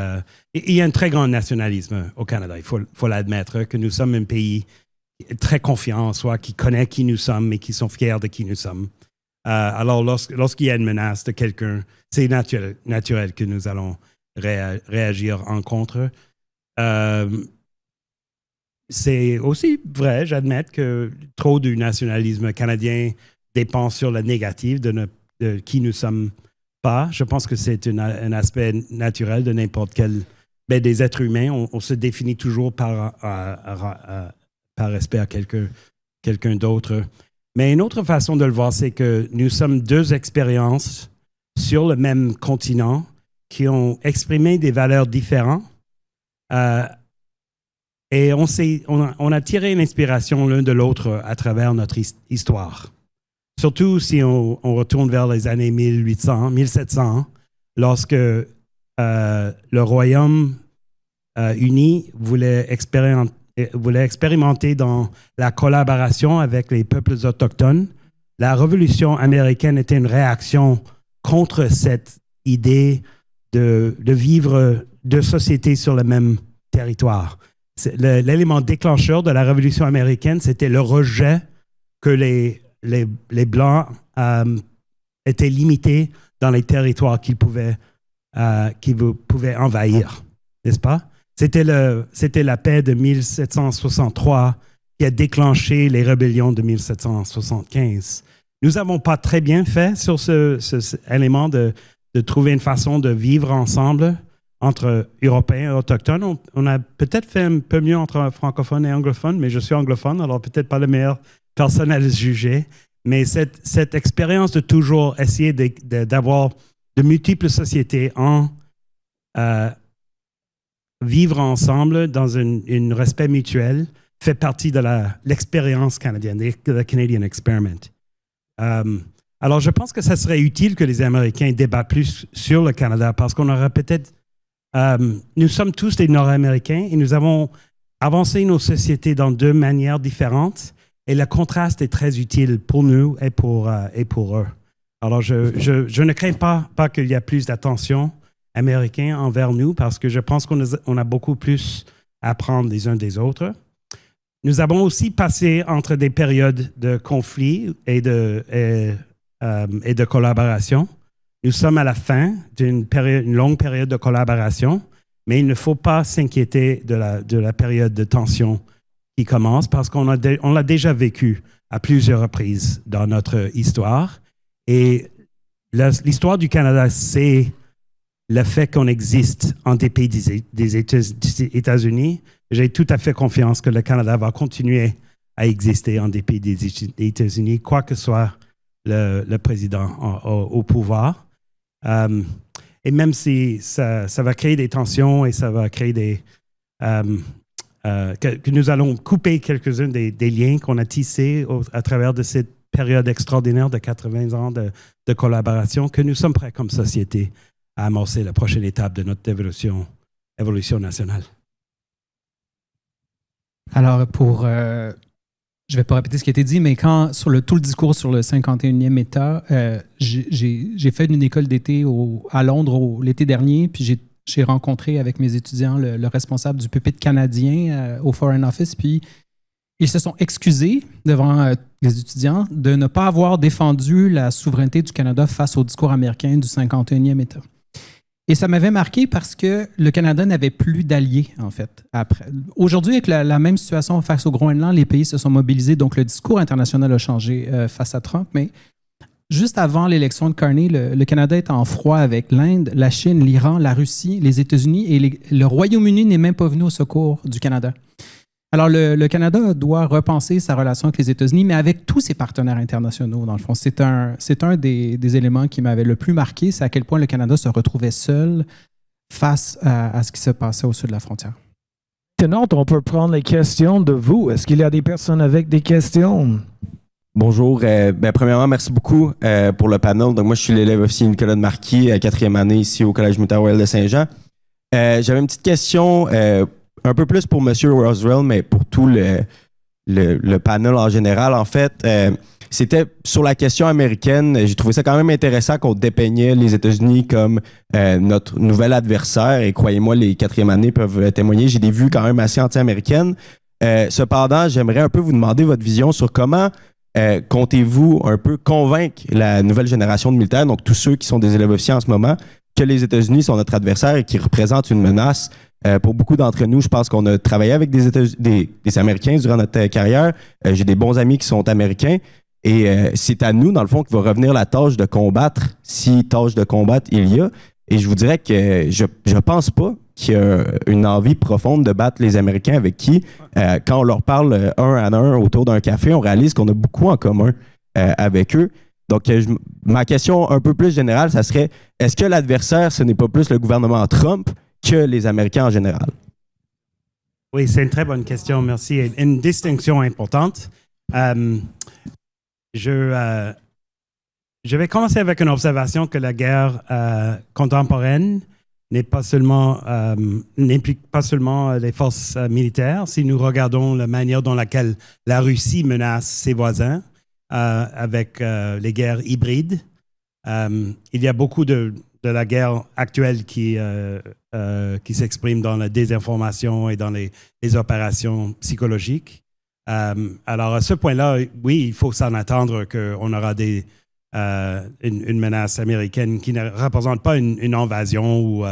il y a un très grand nationalisme au Canada. Il faut l'admettre, que nous sommes un pays très confiant en soi, qui connaît qui nous sommes et qui sont fiers de qui nous sommes. Alors, lorsqu'il y a une menace de quelqu'un, c'est naturel que nous allons réagir en contre. C'est aussi vrai, j'admets, que trop du nationalisme canadien dépend sur le négatif de qui nous sommes pas. Je pense que c'est un aspect naturel de n'importe quel des êtres humains. On se définit toujours par respect à quelqu'un d'autre. Mais une autre façon de le voir, c'est que nous sommes deux expériences sur le même continent qui ont exprimé des valeurs différentes. Et on a tiré une inspiration l'un de l'autre à travers notre histoire. Surtout si on retourne vers les années 1800, 1700, lorsque le Royaume uni voulait expérimenter dans la collaboration avec les peuples autochtones. La Révolution américaine était une réaction contre cette idée de vivre deux sociétés sur le même territoire. L'élément déclencheur de la Révolution américaine, c'était le rejet que les Blancs étaient limités dans les territoires qu'ils pouvaient envahir, n'est-ce pas? C'était la paix de 1763 qui a déclenché les rébellions de 1775. Nous n'avons pas très bien fait sur ce élément de trouver une façon de vivre ensemble entre Européens et Autochtones. On a peut-être fait un peu mieux entre francophones et anglophones, mais je suis anglophone, alors peut-être pas la meilleure personne à le juger. Mais cette expérience de toujours essayer d'avoir de multiples sociétés vivre ensemble dans un respect mutuel fait partie de l'expérience canadienne, the Canadian Experiment. Alors, je pense que ça serait utile que les Américains débattent plus sur le Canada parce qu'on aura peut-être... nous sommes tous des Nord-Américains et nous avons avancé nos sociétés dans deux manières différentes et le contraste est très utile pour nous et pour eux. Alors, je ne crains pas qu'il y ait plus d'attention américaine envers nous parce que je pense qu'on a beaucoup plus à apprendre les uns des autres. Nous avons aussi passé entre des périodes de conflit et de collaboration. Nous sommes à la fin d'une longue période de collaboration, mais il ne faut pas s'inquiéter de la période de tension qui commence parce qu'on l'a déjà vécu à plusieurs reprises dans notre histoire. Et l'histoire du Canada, c'est le fait qu'on existe en dépit des États-Unis. J'ai tout à fait confiance que le Canada va continuer à exister en dépit des États-Unis, quoi que soit le président au pouvoir. Et même si ça va créer des tensions et ça va créer que nous allons couper quelques-uns des liens qu'on a tissés à travers de cette période extraordinaire de 80 ans de collaboration, que nous sommes prêts comme société à amorcer la prochaine étape de notre évolution nationale. Alors, je ne vais pas répéter ce qui a été dit, mais sur tout le discours sur le 51e État, j'ai fait une école d'été à Londres l'été dernier, puis j'ai rencontré avec mes étudiants le responsable du pupitre canadien au Foreign Office, puis ils se sont excusés devant les étudiants de ne pas avoir défendu la souveraineté du Canada face au discours américain du 51e État. Et ça m'avait marqué parce que le Canada n'avait plus d'alliés, en fait. Aujourd'hui, avec la même situation face au Groenland, les pays se sont mobilisés, donc le discours international a changé face à Trump, mais juste avant l'élection de Carney, le Canada est en froid avec l'Inde, la Chine, l'Iran, la Russie, les États-Unis et le Royaume-Uni n'est même pas venu au secours du Canada. Alors, le Canada doit repenser sa relation avec les États-Unis, mais avec tous ses partenaires internationaux, dans le fond. C'est un des éléments qui m'avait le plus marqué, c'est à quel point le Canada se retrouvait seul face à ce qui se passait au sud de la frontière. Maintenant, on peut prendre les questions de vous. Est-ce qu'il y a des personnes avec des questions? Bonjour. Premièrement, merci beaucoup pour le panel. Donc, moi, je suis l'élève officier Nicolas de Marquis, 4e année ici au Collège militaire royal de Saint-Jean. J'avais une petite question un peu plus pour M. Roswell, mais pour tout le panel en général. En fait, c'était sur la question américaine. J'ai trouvé ça quand même intéressant qu'on dépeignait les États-Unis comme notre nouvel adversaire. Et croyez-moi, les 4e années peuvent témoigner. J'ai des vues quand même assez anti-américaines. Cependant, j'aimerais un peu vous demander votre vision sur comment comptez-vous un peu convaincre la nouvelle génération de militaires, donc tous ceux qui sont des élèves officiers en ce moment, que les États-Unis sont notre adversaire et qui représentent une menace. Pour beaucoup d'entre nous, je pense qu'on a travaillé avec des Américains durant notre carrière. J'ai des bons amis qui sont Américains. Et c'est à nous, dans le fond, qu'il va revenir la tâche de combattre, si tâche de combattre il y a. Et je vous dirais que je pense pas qu'il y a une envie profonde de battre les Américains avec qui, quand on leur parle un à un autour d'un café, on réalise qu'on a beaucoup en commun avec eux. Donc, ma question un peu plus générale, ça serait, est-ce que l'adversaire, ce n'est pas plus le gouvernement Trump que les Américains en général? Oui, c'est une très bonne question, merci. Une distinction importante. Je vais commencer avec une observation que la guerre contemporaine n'implique pas seulement les forces militaires. Si nous regardons la manière dont laquelle la Russie menace ses voisins avec les guerres hybrides, il y a beaucoup de la guerre actuelle qui s'exprime dans la désinformation et dans les opérations psychologiques. Alors, à ce point-là, oui, il faut s'en attendre qu'on aura une menace américaine qui ne représente pas une invasion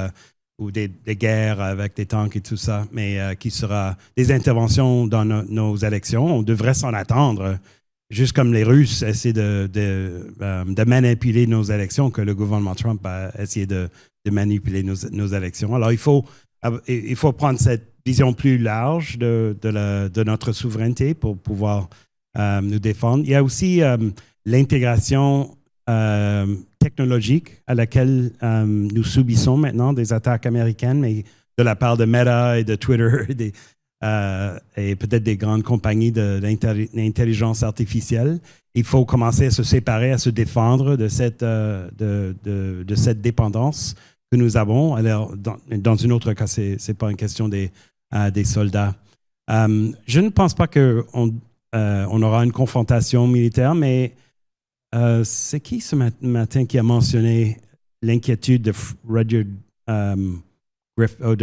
ou des guerres avec des tanks et tout ça, mais qui sera des interventions dans nos élections. On devrait s'en attendre, juste comme les Russes essaient de manipuler nos élections, que le gouvernement Trump a essayé de manipuler nos élections. Alors, il faut prendre cette vision plus large de notre souveraineté pour pouvoir nous défendre. Il y a aussi l'intégration technologique à laquelle nous subissons maintenant des attaques américaines, mais de la part de Meta et de Twitter et peut-être des grandes compagnies d'intelligence artificielle. Il faut commencer à se séparer, à se défendre de cette dépendance que nous avons. Alors, dans une autre cas, ce n'est pas une question des soldats. Je ne pense pas qu'on aura une confrontation militaire, mais c'est qui ce matin qui a mentionné l'inquiétude de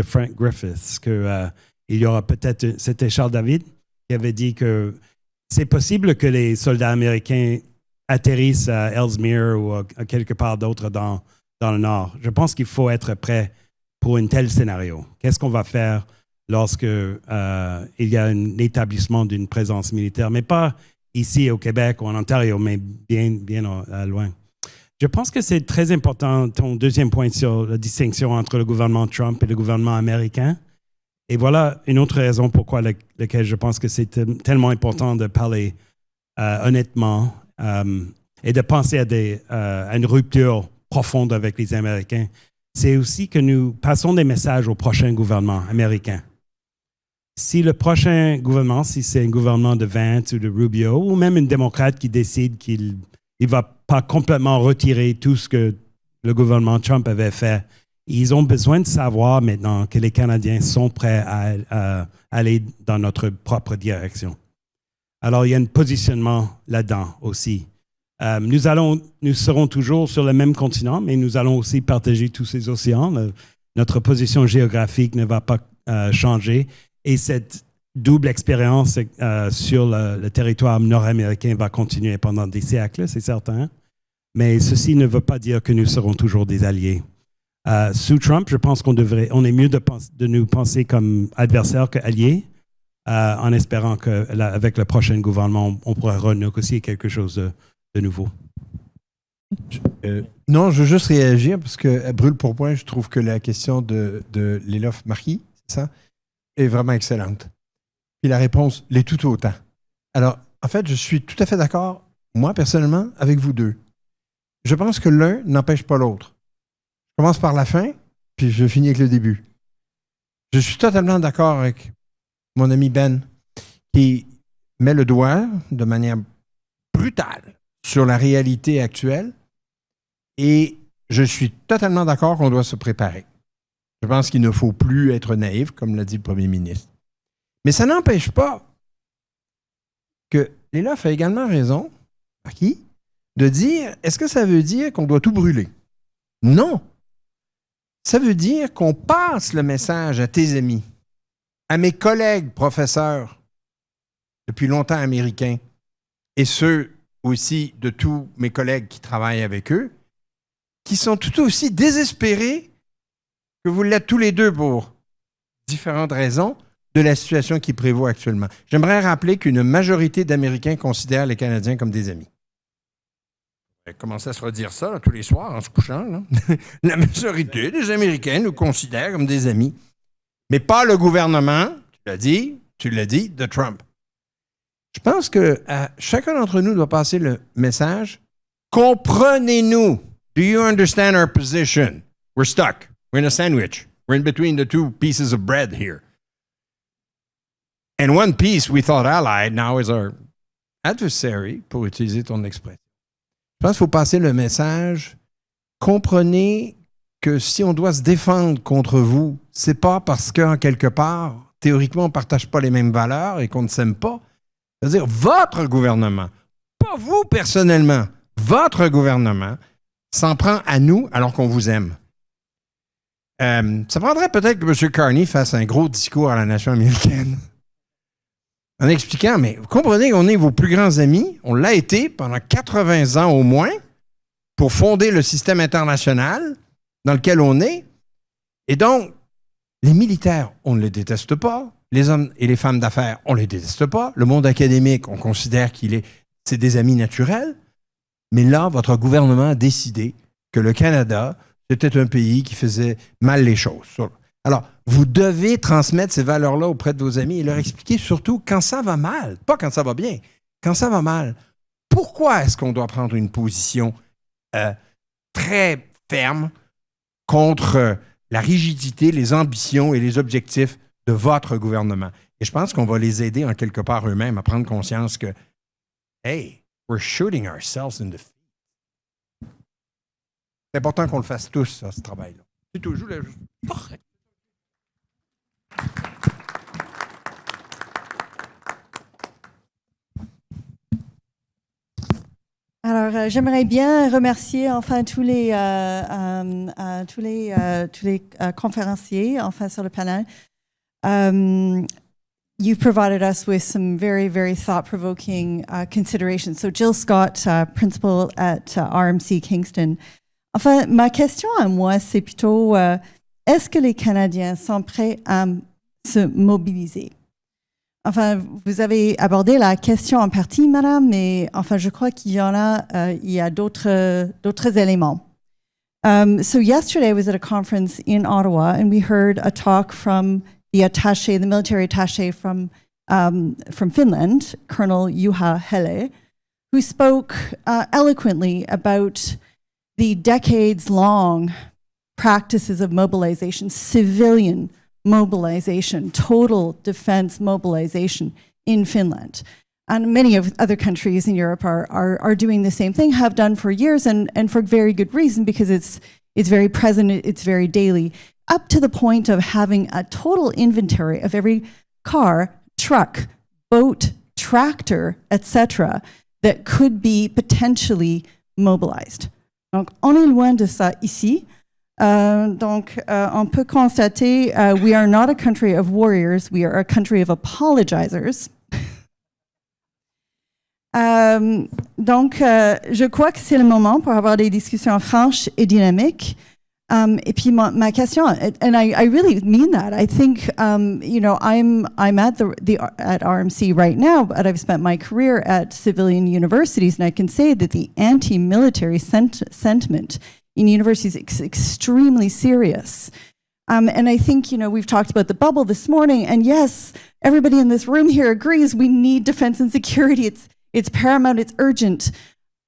Frank Griffiths, qu'il y aura peut-être, c'était Charles David qui avait dit que c'est possible que les soldats américains atterrissent à Ellesmere ou à quelque part d'autre dans le Nord. Je pense qu'il faut être prêt pour un tel scénario. Qu'est-ce qu'on va faire lorsque il y a un établissement d'une présence militaire, mais pas ici au Québec ou en Ontario, mais bien loin. Je pense que c'est très important, ton deuxième point sur la distinction entre le gouvernement Trump et le gouvernement américain. Et voilà une autre raison pourquoi laquelle je pense que c'est tellement important de parler honnêtement et de penser à une rupture profonde avec les Américains. C'est aussi que nous passons des messages au prochain gouvernement américain. Si le prochain gouvernement, si c'est un gouvernement de Vance ou de Rubio, ou même un démocrate qui décide qu'il ne va pas complètement retirer tout ce que le gouvernement Trump avait fait, ils ont besoin de savoir maintenant que les Canadiens sont prêts à aller dans notre propre direction. Alors, il y a un positionnement là-dedans aussi. Nous serons toujours sur le même continent, mais nous allons aussi partager tous ces océans. Notre position géographique ne va pas changer. Et cette double expérience sur le territoire nord-américain va continuer pendant des siècles, c'est certain. Mais ceci ne veut pas dire que nous serons toujours des alliés. Sous Trump, je pense on est mieux de nous penser comme adversaires qu'alliés, en espérant qu'avec le prochain gouvernement, on pourra renégocier quelque chose de nouveau. Non, je veux juste réagir parce que, brûle pour point, je trouve que la question de Lélof Marquis, c'est ça, est vraiment excellente. Puis la réponse l'est tout autant. Alors, en fait, je suis tout à fait d'accord, moi, personnellement, avec vous deux. Je pense que l'un n'empêche pas l'autre. Je commence par la fin, puis je finis avec le début. Je suis totalement d'accord avec mon ami Ben, qui met le doigt de manière brutale sur la réalité actuelle, et je suis totalement d'accord qu'on doit se préparer. Je pense qu'il ne faut plus être naïf, comme l'a dit le premier ministre. Mais ça n'empêche pas que Lélof a également raison, Marquis, de dire, est-ce que ça veut dire qu'on doit tout brûler? Non. Ça veut dire qu'on passe le message à tes amis, à mes collègues professeurs, depuis longtemps américains, et ceux aussi de tous mes collègues qui travaillent avec eux, qui sont tout aussi désespérés que vous l'êtes tous les deux pour différentes raisons de la situation qui prévaut actuellement. J'aimerais rappeler qu'une majorité d'Américains considèrent les Canadiens comme des amis. commencer à se redire ça là, tous les soirs en se couchant. Là. La majorité des Américains nous considèrent comme des amis. Mais pas le gouvernement, tu l'as dit, de Trump. Je pense que chacun d'entre nous doit passer le message. Comprenez-nous. Do you understand our position? We're stuck. We're in a sandwich. We're in between the two pieces of bread here. And one piece we thought allied now is our adversary, pour utiliser ton expression. Je pense qu'il faut passer le message. Comprenez que si on doit se défendre contre vous, c'est pas parce qu'en quelque part, théoriquement, on ne partage pas les mêmes valeurs et qu'on ne s'aime pas. C'est-à-dire, votre gouvernement, pas vous personnellement, votre gouvernement s'en prend à nous alors qu'on vous aime. Ça prendrait peut-être que M. Carney fasse un gros discours à la nation américaine en expliquant, mais vous comprenez qu'on est vos plus grands amis, on l'a été pendant 80 ans au moins pour fonder le système international dans lequel on est. Et donc, les militaires, on ne les déteste pas. Les hommes et les femmes d'affaires, on ne les déteste pas. Le monde académique, on considère c'est des amis naturels. Mais là, votre gouvernement a décidé que le Canada, c'était un pays qui faisait mal les choses. Alors, vous devez transmettre ces valeurs-là auprès de vos amis et leur expliquer surtout quand ça va mal, pas quand ça va bien, quand ça va mal. Pourquoi est-ce qu'on doit prendre une position très ferme contre la rigidité, les ambitions et les objectifs de votre gouvernement? Et je pense qu'on va les aider en quelque part eux-mêmes à prendre conscience que, hey, we're shooting ourselves in the feet. C'est important qu'on le fasse tous, ça, ce travail-là. C'est toujours là. Alors, j'aimerais bien remercier enfin tous les conférenciers enfin sur le panel. You've provided us with some very, very thought-provoking considerations. So, Jill Scott, principal at RMC Kingston. Enfin, ma question à moi, c'est plutôt est-ce que les Canadiens sont prêts à se mobiliser? Enfin, vous avez abordé la question en partie, madame, mais enfin, je crois qu'il y a d'autres éléments. So yesterday I was at a conference in Ottawa and we heard a talk from the military attaché from Finland, Colonel Juha Hele, who spoke eloquently about the decades-long practices of mobilization, civilian mobilization, total defense mobilization in Finland. And many of other countries in Europe are doing the same thing, have done for years, and for very good reason, because it's very present, it's very daily, up to the point of having a total inventory of every car, truck, boat, tractor, etc., that could be potentially mobilized. Donc, on est loin de ça ici. Donc, on peut constater, we are not a country of warriors, we are a country of apologizers. Donc, je crois que c'est le moment pour avoir des discussions franches et dynamiques. Et puis ma question, and I really mean that. I think, you know, I'm at at RMC right now, but I've spent my career at civilian universities, and I can say that the anti-military sentiment in universities is extremely serious. And I think, you know, we've talked about the bubble this morning, and yes, everybody in this room here agrees we need defense and security. It's paramount, it's urgent.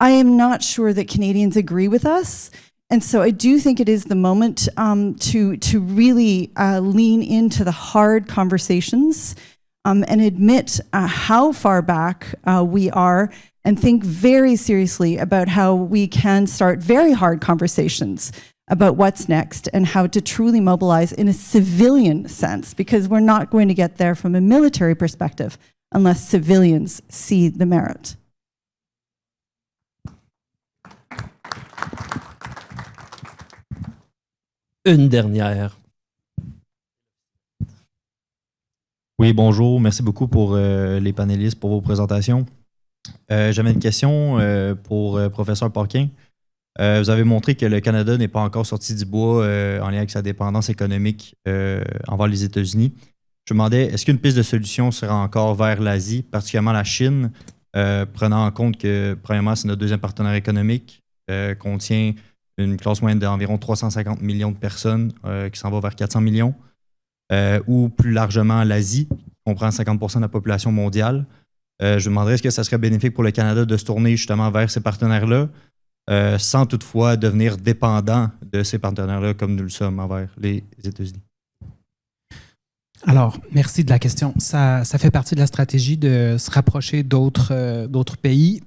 I am not sure that Canadians agree with us. And so I do think it is the moment to really lean into the hard conversations and admit how far back we are, and think very seriously about how we can start very hard conversations about what's next and how to truly mobilize in a civilian sense, because we're not going to get there from a military perspective unless civilians see the merit. Une dernière. Oui, bonjour. Merci beaucoup pour les panélistes, pour vos présentations. J'avais une question pour professeur Paquin. Vous avez montré que le Canada n'est pas encore sorti du bois en lien avec sa dépendance économique envers les États-Unis. Je me demandais, est-ce qu'une piste de solution serait encore vers l'Asie, particulièrement la Chine, prenant en compte que, premièrement, c'est notre deuxième partenaire économique, contient une classe moyenne d'environ 350 millions de personnes qui s'en va vers 400 millions. Ou plus largement l'Asie, qui comprend 50% de la population mondiale. Je me demanderais est-ce que ça serait bénéfique pour le Canada de se tourner justement vers ces partenaires-là, sans toutefois devenir dépendant de ces partenaires-là comme nous le sommes envers les États-Unis. Alors, merci de la question. Ça fait partie de la stratégie de se rapprocher d'autres pays,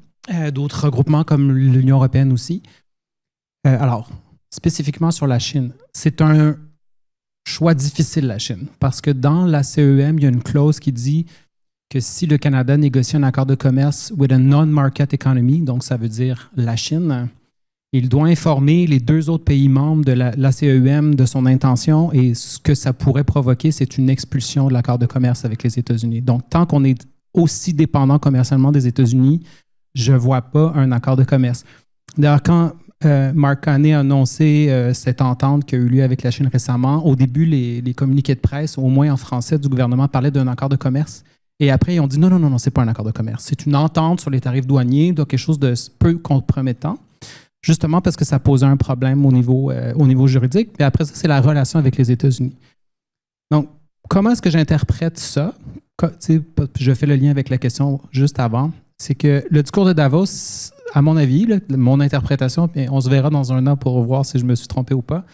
d'autres regroupements comme l'Union européenne aussi. Alors, spécifiquement sur la Chine, c'est un choix difficile, la Chine, parce que dans la CEM, il y a une clause qui dit que si le Canada négocie un accord de commerce with a non-market economy, donc ça veut dire la Chine, il doit informer les 2 autres pays membres de la CEM de son intention et ce que ça pourrait provoquer, c'est une expulsion de l'accord de commerce avec les États-Unis. Donc, tant qu'on est aussi dépendant commercialement des États-Unis, je ne vois pas un accord de commerce. D'ailleurs, quand Mark Carney a annoncé cette entente qui a eu lieu avec la Chine récemment, au début, les communiqués de presse, au moins en français du gouvernement, parlaient d'un accord de commerce. Et après, ils ont dit non, c'est pas un accord de commerce. C'est une entente sur les tarifs douaniers, donc quelque chose de peu compromettant, justement parce que ça posait un problème au niveau juridique. Et après ça, c'est la relation avec les États-Unis. Donc, comment est-ce que j'interprète ça? Je fais le lien avec la question juste avant. C'est que le discours de Davos, à mon avis, mon interprétation, puis on se verra dans un an pour voir si je me suis trompé ou pas,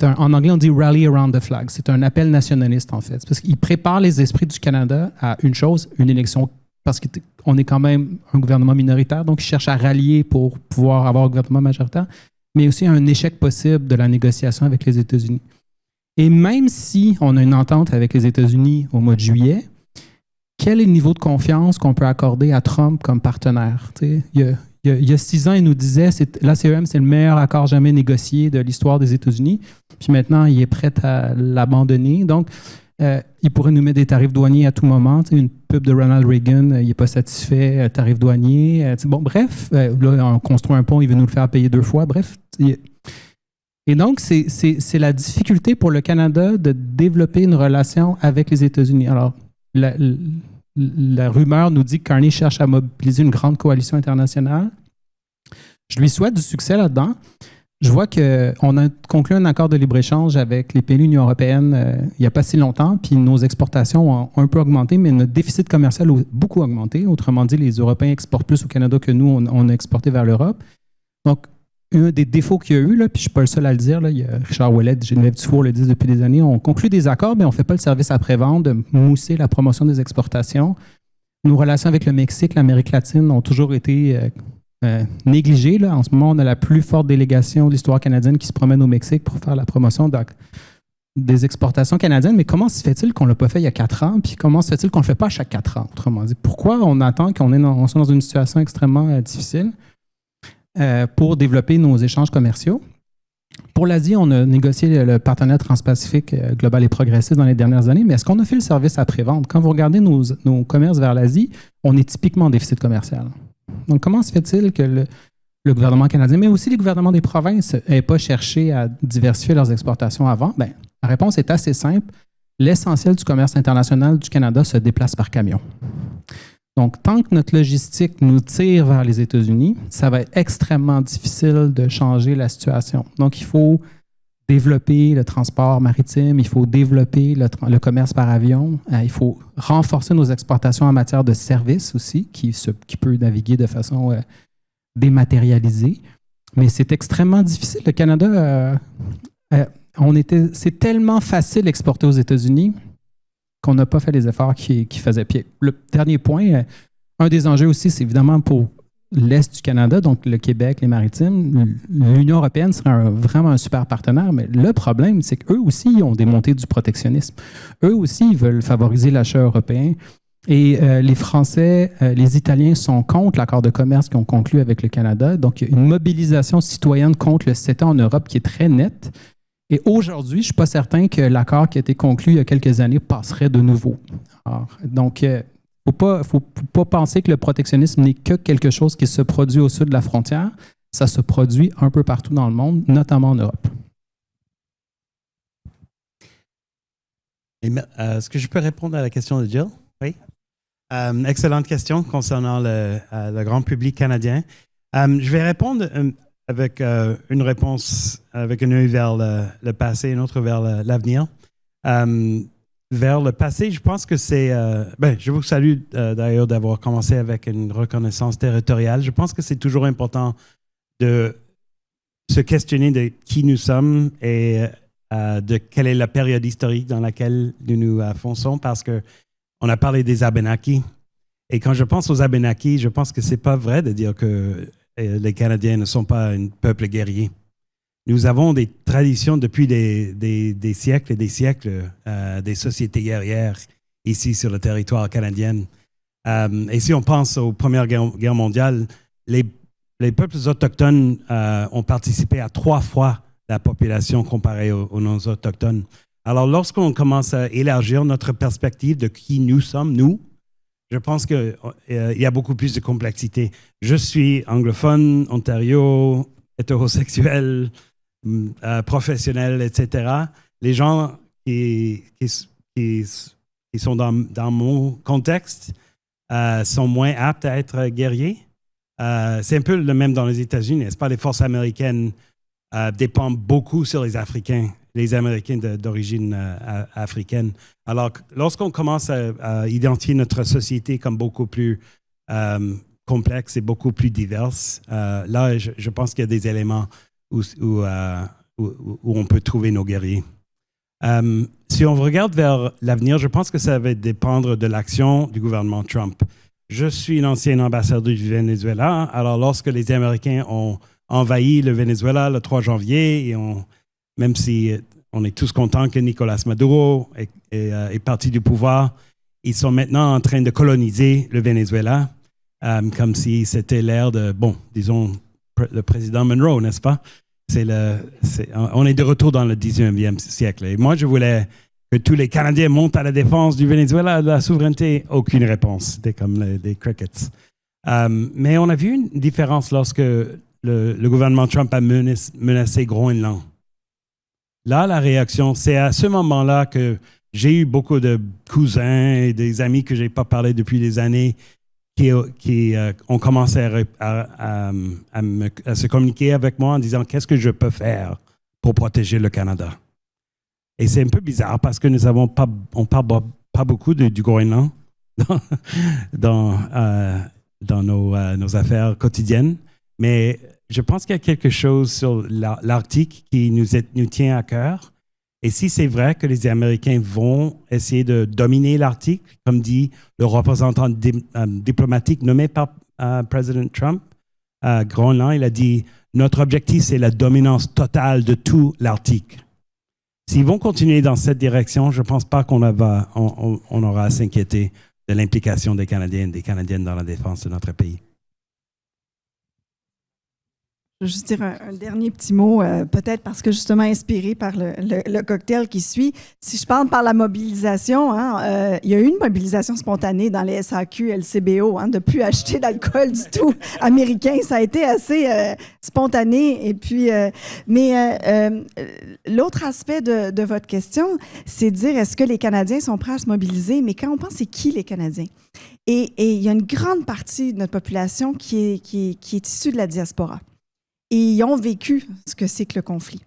en anglais, on dit « rally around the flag ». C'est un appel nationaliste, en fait. Parce qu'il prépare les esprits du Canada à une chose, une élection, parce qu'on est quand même un gouvernement minoritaire, donc il cherche à rallier pour pouvoir avoir un gouvernement majoritaire, mais aussi un échec possible de la négociation avec les États-Unis. Et même si on a une entente avec les États-Unis au mois de juillet, quel est le niveau de confiance qu'on peut accorder à Trump comme partenaire? Il y a 6 ans, il nous disait que la CEM, c'est le meilleur accord jamais négocié de l'histoire des États-Unis. Puis maintenant, il est prêt à l'abandonner. Donc, il pourrait nous mettre des tarifs douaniers à tout moment. Une pub de Ronald Reagan, il n'est pas satisfait, tarifs douaniers. Bref, là, on construit un pont, il veut nous le faire payer 2 fois. Bref. Et donc, c'est la difficulté pour le Canada de développer une relation avec les États-Unis. Alors, la rumeur nous dit que Carney cherche à mobiliser une grande coalition internationale. Je lui souhaite du succès là-dedans. Je vois qu'on a conclu un accord de libre-échange avec les pays de l'Union européenne il n'y a pas si longtemps, puis nos exportations ont un peu augmenté, mais notre déficit commercial a beaucoup augmenté. Autrement dit, les Européens exportent plus au Canada que nous, on a exporté vers l'Europe. Donc, un des défauts qu'il y a eu, là, puis je ne suis pas le seul à le dire, là, il y a Richard Ouellet, Geneviève Dufour le disent depuis des années, on conclut des accords, mais on ne fait pas le service après-vente de mousser la promotion des exportations. Nos relations avec le Mexique, l'Amérique latine ont toujours été négligées. Là. En ce moment, on a la plus forte délégation de l'histoire canadienne qui se promène au Mexique pour faire la promotion des exportations canadiennes. Mais comment se fait-il qu'on ne l'a pas fait il y a 4 ans? Puis comment se fait-il qu'on ne le fait pas à chaque 4 ans? Autrement dit, pourquoi on attend qu'on soit dans une situation extrêmement difficile pour développer nos échanges commerciaux? Pour l'Asie, on a négocié le partenariat transpacifique global et progressiste dans les dernières années, mais est-ce qu'on a fait le service après-vente? Quand vous regardez nos commerces vers l'Asie, on est typiquement en déficit commercial. Donc, comment se fait-il que le gouvernement canadien, mais aussi les gouvernements des provinces, n'aient pas cherché à diversifier leurs exportations avant? Bien, la réponse est assez simple. L'essentiel du commerce international du Canada se déplace par camion. Donc, tant que notre logistique nous tire vers les États-Unis, ça va être extrêmement difficile de changer la situation. Donc, il faut développer le transport maritime, il faut développer le commerce par avion, il faut renforcer nos exportations en matière de services aussi, qui peut naviguer de façon dématérialisée. Mais c'est extrêmement difficile. Le Canada, c'est tellement facile d'exporter aux États-Unis qu'on n'a pas fait les efforts qui faisaient pied. Le dernier point, un des enjeux aussi, c'est évidemment pour l'Est du Canada, donc le Québec, les Maritimes. L'Union européenne serait vraiment un super partenaire, mais le problème, c'est qu'eux aussi ont démonté du protectionnisme. Eux aussi, ils veulent favoriser l'achat européen. Et les Français, les Italiens sont contre l'accord de commerce qu'ils ont conclu avec le Canada. Donc, il y a une mobilisation citoyenne contre le CETA en Europe qui est très nette. Et aujourd'hui, je ne suis pas certain que l'accord qui a été conclu il y a quelques années passerait de nouveau. Alors, donc, il ne faut pas penser que le protectionnisme n'est que quelque chose qui se produit au sud de la frontière. Ça se produit un peu partout dans le monde, notamment en Europe. Est-ce que je peux répondre à la question de Jill? Oui. Excellente question concernant le grand public canadien. Je vais répondre avec une réponse avec un œil vers le passé et un autre vers l'avenir. Vers le passé, je pense que c'est... je vous salue d'ailleurs d'avoir commencé avec une reconnaissance territoriale. Je pense que c'est toujours important de se questionner de qui nous sommes et de quelle est la période historique dans laquelle nous nous fonçons, parce qu'on a parlé des Abénaquis. Et quand je pense aux Abénaquis, je pense que ce n'est pas vrai de dire que les Canadiens ne sont pas un peuple guerrier. Nous avons des traditions depuis des siècles et des siècles, des sociétés guerrières ici sur le territoire canadien. Et si on pense aux Premières Guerres mondiales, les peuples autochtones ont participé à 3 fois la population comparée aux non-autochtones. Alors, lorsqu'on commence à élargir notre perspective de qui nous sommes, nous, je pense qu'il y a beaucoup plus de complexité. Je suis anglophone, Ontario, hétérosexuel, professionnel, etc. Les gens qui sont dans mon contexte sont moins aptes à être guerriers. C'est un peu le même dans les États-Unis, n'est-ce pas? Les forces américaines dépendent beaucoup sur les Africains, les Américains d'origine africaine. Alors, lorsqu'on commence à identifier notre société comme beaucoup plus complexe et beaucoup plus diverse, là, je pense qu'il y a des éléments où on peut trouver nos guerriers. Si on regarde vers l'avenir, je pense que ça va dépendre de l'action du gouvernement Trump. Je suis l'ancien ambassadeur du Venezuela. Alors, lorsque les Américains ont envahi le Venezuela le 3 janvier, et même si on est tous contents que Nicolas Maduro est parti du pouvoir, ils sont maintenant en train de coloniser le Venezuela, comme si c'était l'ère de, disons, le président Monroe, n'est-ce pas? On est de retour dans le 19e siècle. Et moi, je voulais que tous les Canadiens montent à la défense du Venezuela, de la souveraineté. Aucune réponse. C'était comme des crickets. Mais on a vu une différence lorsque le gouvernement Trump a menacé Groenland. Là, la réaction, c'est à ce moment-là que j'ai eu beaucoup de cousins et des amis que je n'ai pas parlé depuis des années qui ont commencé à se communiquer avec moi en disant qu'est-ce que je peux faire pour protéger le Canada. Et c'est un peu bizarre parce que on parle pas beaucoup du Groenland dans nos affaires quotidiennes, mais je pense qu'il y a quelque chose sur l'Arctique qui nous tient à cœur. Et si c'est vrai que les Américains vont essayer de dominer l'Arctique, comme dit le représentant diplomatique nommé par Président Trump, à Groenland, il a dit « Notre objectif, c'est la dominance totale de tout l'Arctique ». S'ils vont continuer dans cette direction, je ne pense pas qu'on aura à s'inquiéter de l'implication des Canadiens et des Canadiennes dans la défense de notre pays. Je veux juste dire un dernier petit mot, peut-être parce que justement inspiré par le cocktail qui suit. Si je parle par la mobilisation, il y a eu une mobilisation spontanée dans les SAQ, LCBO, de ne plus acheter d'alcool du tout américain. Ça a été assez spontané. Et puis, l'autre aspect de votre question, c'est de dire est-ce que les Canadiens sont prêts à se mobiliser? Mais quand on pense, c'est qui les Canadiens? Et il y a une grande partie de notre population qui est issue de la diaspora. Et ils ont vécu ce que c'est que le conflit.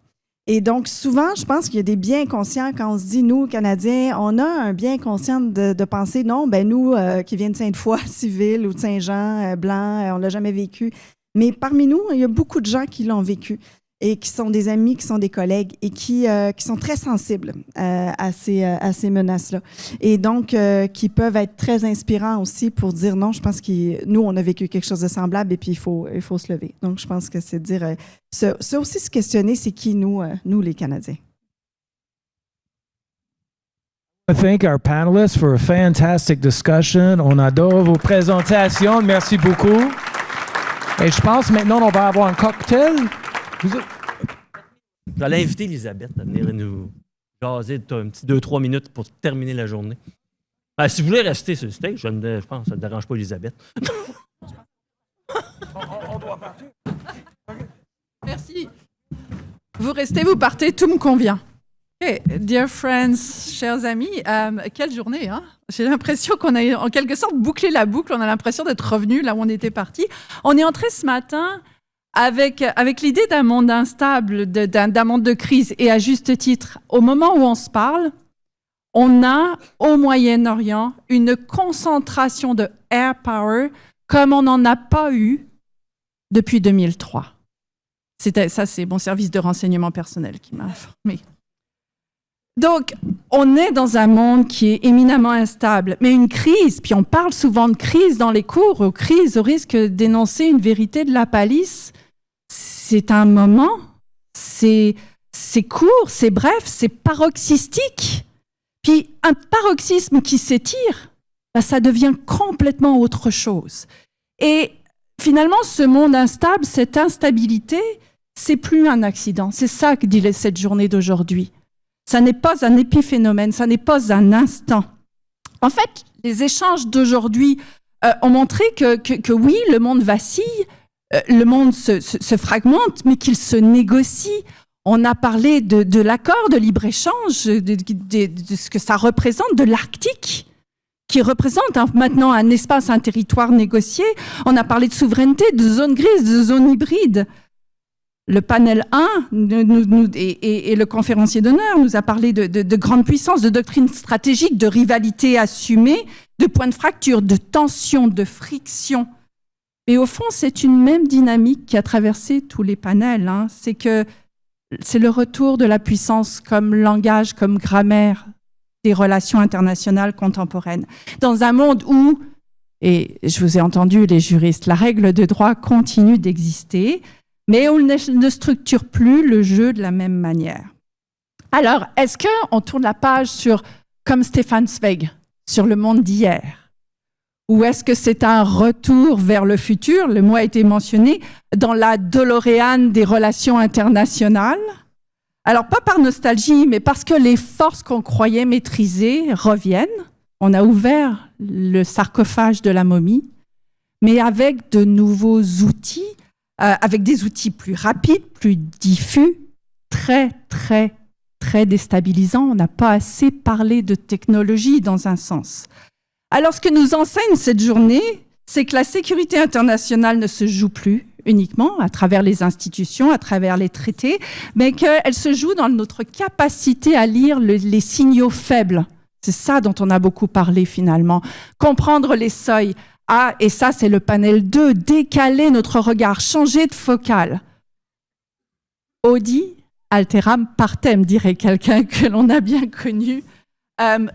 Et donc, souvent, je pense qu'il y a des biens conscients quand on se dit, nous, Canadiens, on a un bien conscient de penser, non, nous, qui viennent de Sainte-Foy, civil, ou de Saint-Jean, blanc, on ne l'a jamais vécu. Mais parmi nous, il y a beaucoup de gens qui l'ont vécu et qui sont des amis, qui sont des collègues et qui sont très sensibles à ces menaces-là. Et donc, qui peuvent être très inspirants aussi pour dire non, je pense que nous, on a vécu quelque chose de semblable et puis il faut se lever. Donc, je pense que c'est de dire, c'est aussi se questionner, c'est qui nous les Canadiens. I thank our panelists for a fantastic discussion. On adore vos présentations. Merci beaucoup. Et je pense maintenant on va avoir un cocktail. J'allais inviter Elisabeth à venir nous jaser un petit 2-3 minutes pour terminer la journée. Si vous voulez rester sur le stage, je pense que ça ne dérange pas Elisabeth. On doit partir. Merci. Vous restez, vous partez, tout me convient. OK. Dear friends, chers amis, quelle journée, hein? J'ai l'impression qu'on a en quelque sorte bouclé la boucle. On a l'impression d'être revenu là où on était parti. On est entré ce matin avec l'idée d'un monde instable, d'un monde de crise. Et à juste titre, au moment où on se parle, on a au Moyen-Orient une concentration de air power comme on n'en a pas eu depuis 2003. Ça, c'est mon service de renseignement personnel qui m'a informé. Donc, on est dans un monde qui est éminemment instable, mais une crise, puis on parle souvent de crise dans les cours, aux crises, au risque d'énoncer une vérité de la palisse, c'est un moment, c'est court, c'est bref, c'est paroxystique. Puis un paroxysme qui s'étire, ça devient complètement autre chose. Et finalement, ce monde instable, cette instabilité, c'est plus un accident. C'est ça que dit cette journée d'aujourd'hui. Ça n'est pas un épiphénomène, ça n'est pas un instant. En fait, les échanges d'aujourd'hui ont montré que oui, le monde vacille, le monde se fragmente, mais qu'il se négocie. On a parlé de l'accord de libre-échange, de ce que ça représente, de l'Arctique, qui représente maintenant un espace, un territoire négocié. On a parlé de souveraineté, de zone grise, de zone hybride. Le panel 1 et le conférencier d'honneur nous a parlé de grandes puissances, de doctrines stratégiques, de rivalité assumée, de points de fracture, de tension, de friction. Et au fond, c'est une même dynamique qui a traversé tous les panels. C'est le retour de la puissance comme langage, comme grammaire des relations internationales contemporaines. Dans un monde où, et je vous ai entendu les juristes, la règle de droit continue d'exister, mais on ne structure plus le jeu de la même manière. Alors, est-ce qu'on tourne la page comme Stefan Zweig, sur le monde d'hier? Ou est-ce que c'est un retour vers le futur? Le mot a été mentionné dans la DeLorean des relations internationales. Alors, pas par nostalgie, mais parce que les forces qu'on croyait maîtriser reviennent. On a ouvert le sarcophage de la momie, mais avec de nouveaux outils, avec des outils plus rapides, plus diffus, très, très, très déstabilisants. On n'a pas assez parlé de technologie dans un sens. Alors, ce que nous enseigne cette journée, c'est que la sécurité internationale ne se joue plus uniquement à travers les institutions, à travers les traités, mais qu'elle se joue dans notre capacité à lire les signaux faibles. C'est ça dont on a beaucoup parlé finalement. Comprendre les seuils. Et ça, c'est le panel 2, décaler notre regard, changer de focale. Audi alteram partem, dirait quelqu'un que l'on a bien connu.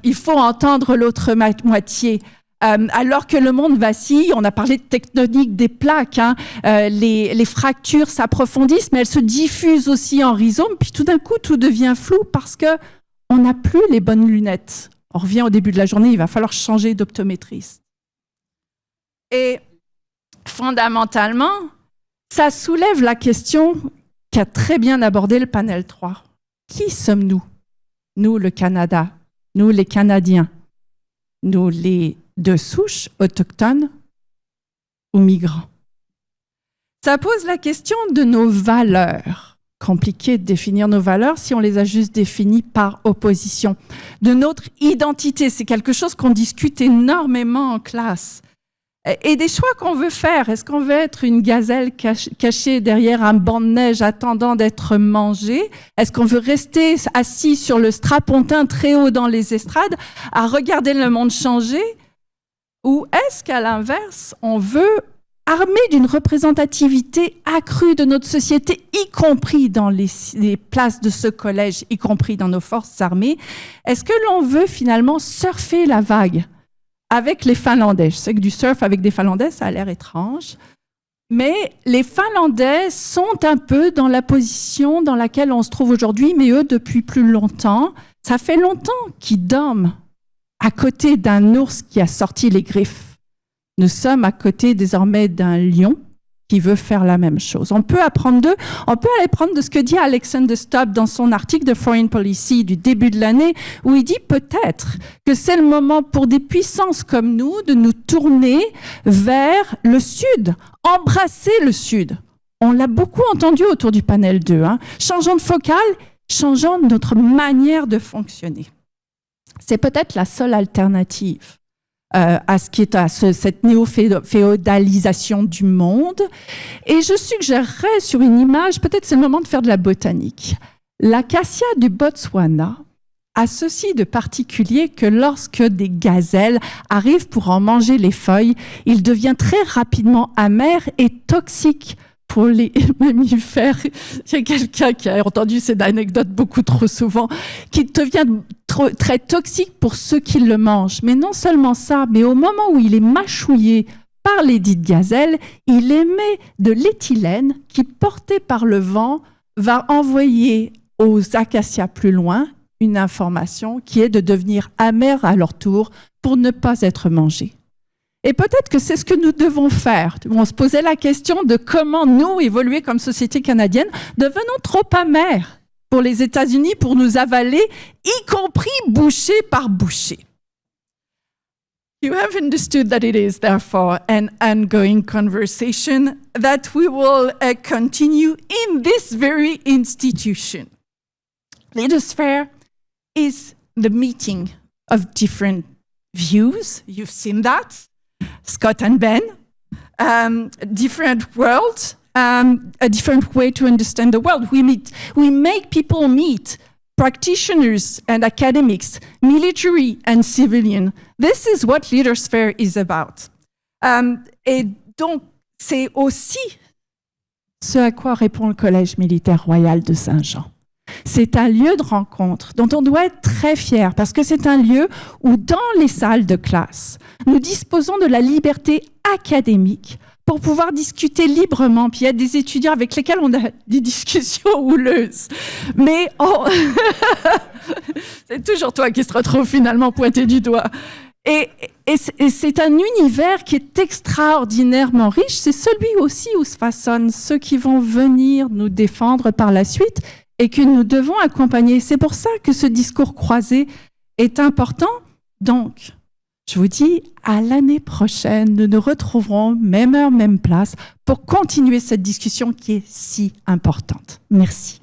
Il faut entendre l'autre moitié. Alors que le monde vacille, on a parlé de tectonique des plaques, les fractures s'approfondissent, mais elles se diffusent aussi en rhizome, puis tout d'un coup, tout devient flou parce qu'on n'a plus les bonnes lunettes. On revient au début de la journée, il va falloir changer d'optométriste. Et fondamentalement, ça soulève la question qu'a très bien abordé le panel 3. Qui sommes-nous? Nous, le Canada, nous, les Canadiens, nous, les de souche, autochtones ou migrants. Ça pose la question de nos valeurs. Compliqué de définir nos valeurs si on les a juste définies par opposition. De notre identité, c'est quelque chose qu'on discute énormément en classe. Et des choix qu'on veut faire. Est-ce qu'on veut être une gazelle cachée derrière un banc de neige attendant d'être mangée? Est-ce qu'on veut rester assis sur le strapontin très haut dans les estrades à regarder le monde changer? Ou est-ce qu'à l'inverse, on veut armer d'une représentativité accrue de notre société, y compris dans les places de ce collège, y compris dans nos forces armées? Est-ce que l'on veut finalement surfer la vague avec les Finlandais? Je sais que du surf avec des Finlandais, ça a l'air étrange, mais les Finlandais sont un peu dans la position dans laquelle on se trouve aujourd'hui, mais eux, depuis plus longtemps, ça fait longtemps qu'ils dorment à côté d'un ours qui a sorti les griffes. Nous sommes à côté désormais d'un lion qui veut faire la même chose. On peut apprendre d'eux, on peut aller prendre de ce que dit Alexander Stubb dans son article de Foreign Policy du début de l'année, où il dit peut-être que c'est le moment pour des puissances comme nous de nous tourner vers le Sud, embrasser le Sud. On l'a beaucoup entendu autour du panel 2. Changeons de focale, Changeons notre manière de fonctionner. C'est peut-être la seule alternative à ce qui est cette néo-féodalisation du monde. Et je suggérerais sur une image, peut-être c'est le moment de faire de la botanique. L'acacia du Botswana a ceci de particulier que lorsque des gazelles arrivent pour en manger les feuilles, il devient très rapidement amer et toxique pour les mammifères. Il y a quelqu'un qui a entendu cette anecdote beaucoup trop souvent, qui devient très toxique pour ceux qui le mangent. Mais non seulement ça, mais au moment où il est mâchouillé par les dites gazelles, il émet de l'éthylène qui, porté par le vent, va envoyer aux acacias plus loin une information qui est de devenir amère à leur tour pour ne pas être mangés. Et peut-être que c'est ce que nous devons faire. On se posait la question de comment nous évoluer comme société canadienne. Devenons trop amers pour les États-Unis pour nous avaler, y compris bouchée par bouchée. You have understood that it is therefore an ongoing conversation that we will continue in this very institution. Leaders Fair is the meeting of different views. You've seen that. Scott and Ben, different worlds, a different way to understand the world. We make people meet, practitioners and academics, military and civilian. This is what Leaders Fair is about. Et donc, c'est aussi ce à quoi répond le Collège militaire royal de Saint-Jean. C'est un lieu de rencontre dont on doit être très fier parce que c'est un lieu où, dans les salles de classe, nous disposons de la liberté académique pour pouvoir discuter librement. Puis il y a des étudiants avec lesquels on a des discussions houleuses. Mais c'est toujours toi qui se retrouve finalement pointé du doigt. Et c'est un univers qui est extraordinairement riche. C'est celui aussi où se façonnent ceux qui vont venir nous défendre par la suite et que nous devons accompagner. C'est pour ça que ce discours croisé est important. Donc, je vous dis, à l'année prochaine, nous nous retrouverons, même heure, même place, pour continuer cette discussion qui est si importante. Merci.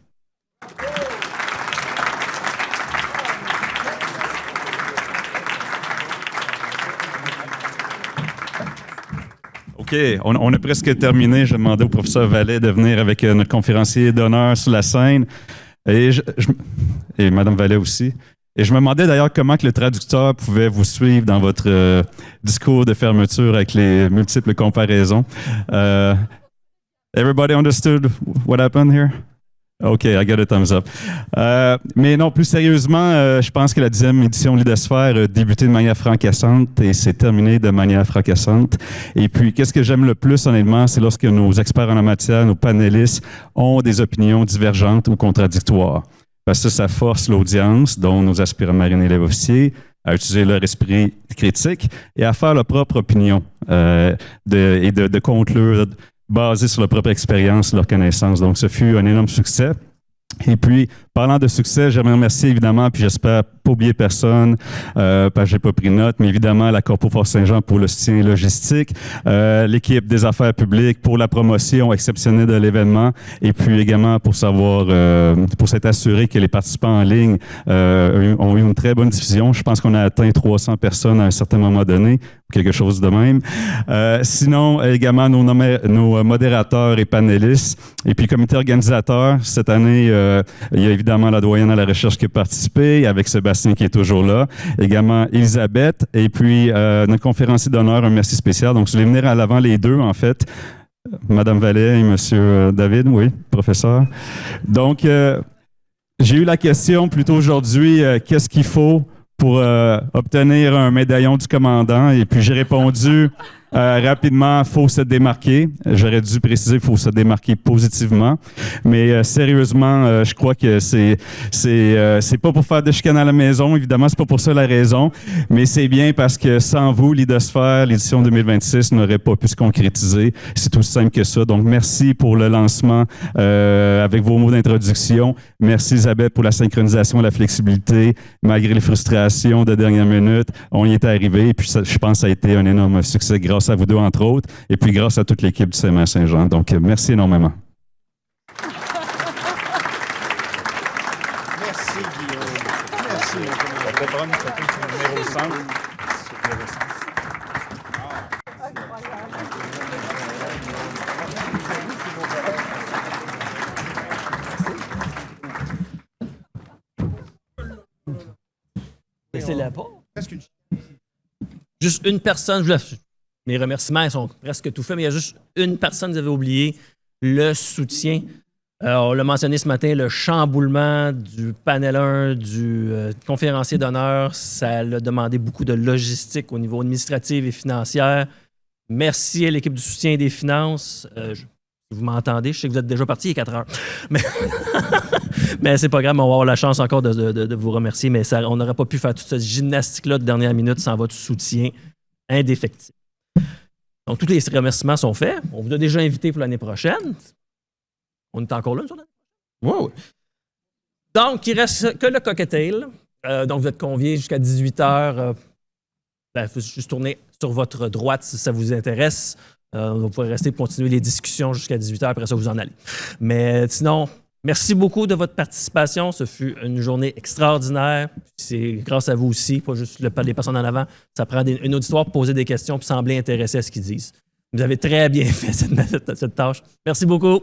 OK, on a presque terminé. Je demandais au professeur Vallet de venir avec notre conférencier d'honneur sur la scène et Mme Vallet aussi. Et je me demandais d'ailleurs comment que le traducteur pouvait vous suivre dans votre discours de fermeture avec les multiples comparaisons. Everybody understood what happened here? OK, I got a thumbs up. Mais non, plus sérieusement, je pense que la 10e édition Lidosphère a débuté de manière fracassante et s'est terminée de manière fracassante. Et puis, qu'est-ce que j'aime le plus, honnêtement, c'est lorsque nos experts en la matière, nos panélistes, ont des opinions divergentes ou contradictoires. Parce que ça force l'audience, dont nos aspirants marines et élèves officiers, à utiliser leur esprit critique et à faire leur propre opinion de conclure basé sur leur propre expérience, leur connaissance. Donc, ce fut un énorme succès. Et puis, parlant de succès, j'aimerais remercier évidemment, puis j'espère pas oublier personne, parce que j'ai pas pris note, mais évidemment la Corpo Fort Saint-Jean pour le soutien logistique, l'équipe des affaires publiques pour la promotion exceptionnelle de l'événement, et puis également pour s'être assuré que les participants en ligne ont eu une très bonne diffusion. Je pense qu'on a atteint 300 personnes à un certain moment donné, quelque chose de même. Sinon, également nos modérateurs et panélistes, et puis comité organisateur. Cette année, il y a évidemment la doyenne à la recherche qui a participé, avec Sébastien qui est toujours là, également Elisabeth, et puis notre conférencier d'honneur, un merci spécial. Donc, je vais venir à l'avant les deux, en fait, Madame Vallet et Monsieur David, oui, professeur. Donc, j'ai eu la question plutôt aujourd'hui, qu'est-ce qu'il faut pour obtenir un médaillon du commandant? Et puis j'ai répondu rapidement, il faut se démarquer. J'aurais dû préciser, il faut se démarquer positivement. Mais sérieusement, je crois que c'est pas pour faire de chicane à la maison, évidemment, c'est pas pour ça la raison, mais c'est bien parce que sans vous, Lidosphère, l'édition 2026 n'aurait pas pu se concrétiser. C'est aussi simple que ça. Donc, merci pour le lancement avec vos mots d'introduction. Merci Isabelle pour la synchronisation et la flexibilité. Malgré les frustrations de dernière minute, on y est arrivé. Et puis, je pense que ça a été un énorme succès grâce à vous deux, entre autres, et puis grâce à toute l'équipe du CMA Saint-Jean. Donc, merci énormément. bonne photo du numéro 5. Laissez-la pas. Juste une personne, mes remerciements sont presque tout faits, mais il y a juste une personne que vous avez oublié, le soutien. On l'a mentionné ce matin, le chamboulement du panel 1, du conférencier d'honneur, ça a demandé beaucoup de logistique au niveau administratif et financier. Merci à l'équipe du soutien et des finances. Vous m'entendez? Je sais que vous êtes déjà parti il y a 4 heures. Mais c'est pas grave, on va avoir la chance encore de vous remercier. Mais on n'aurait pas pu faire toute cette gymnastique-là de dernière minute sans votre soutien indéfectible. Donc, tous les remerciements sont faits. On vous a déjà invité pour l'année prochaine. On est encore là, nous autres? Oui. Donc, il reste que le cocktail. Donc, vous êtes conviés jusqu'à 18h. Il faut juste tourner sur votre droite si ça vous intéresse. Vous pourrez rester pour continuer les discussions jusqu'à 18h. Après ça, vous en allez. Mais sinon, merci beaucoup de votre participation. Ce fut une journée extraordinaire. C'est grâce à vous aussi, pas juste les personnes en avant. Ça prend une auditoire pour poser des questions et sembler intéressé à ce qu'ils disent. Vous avez très bien fait cette tâche. Merci beaucoup.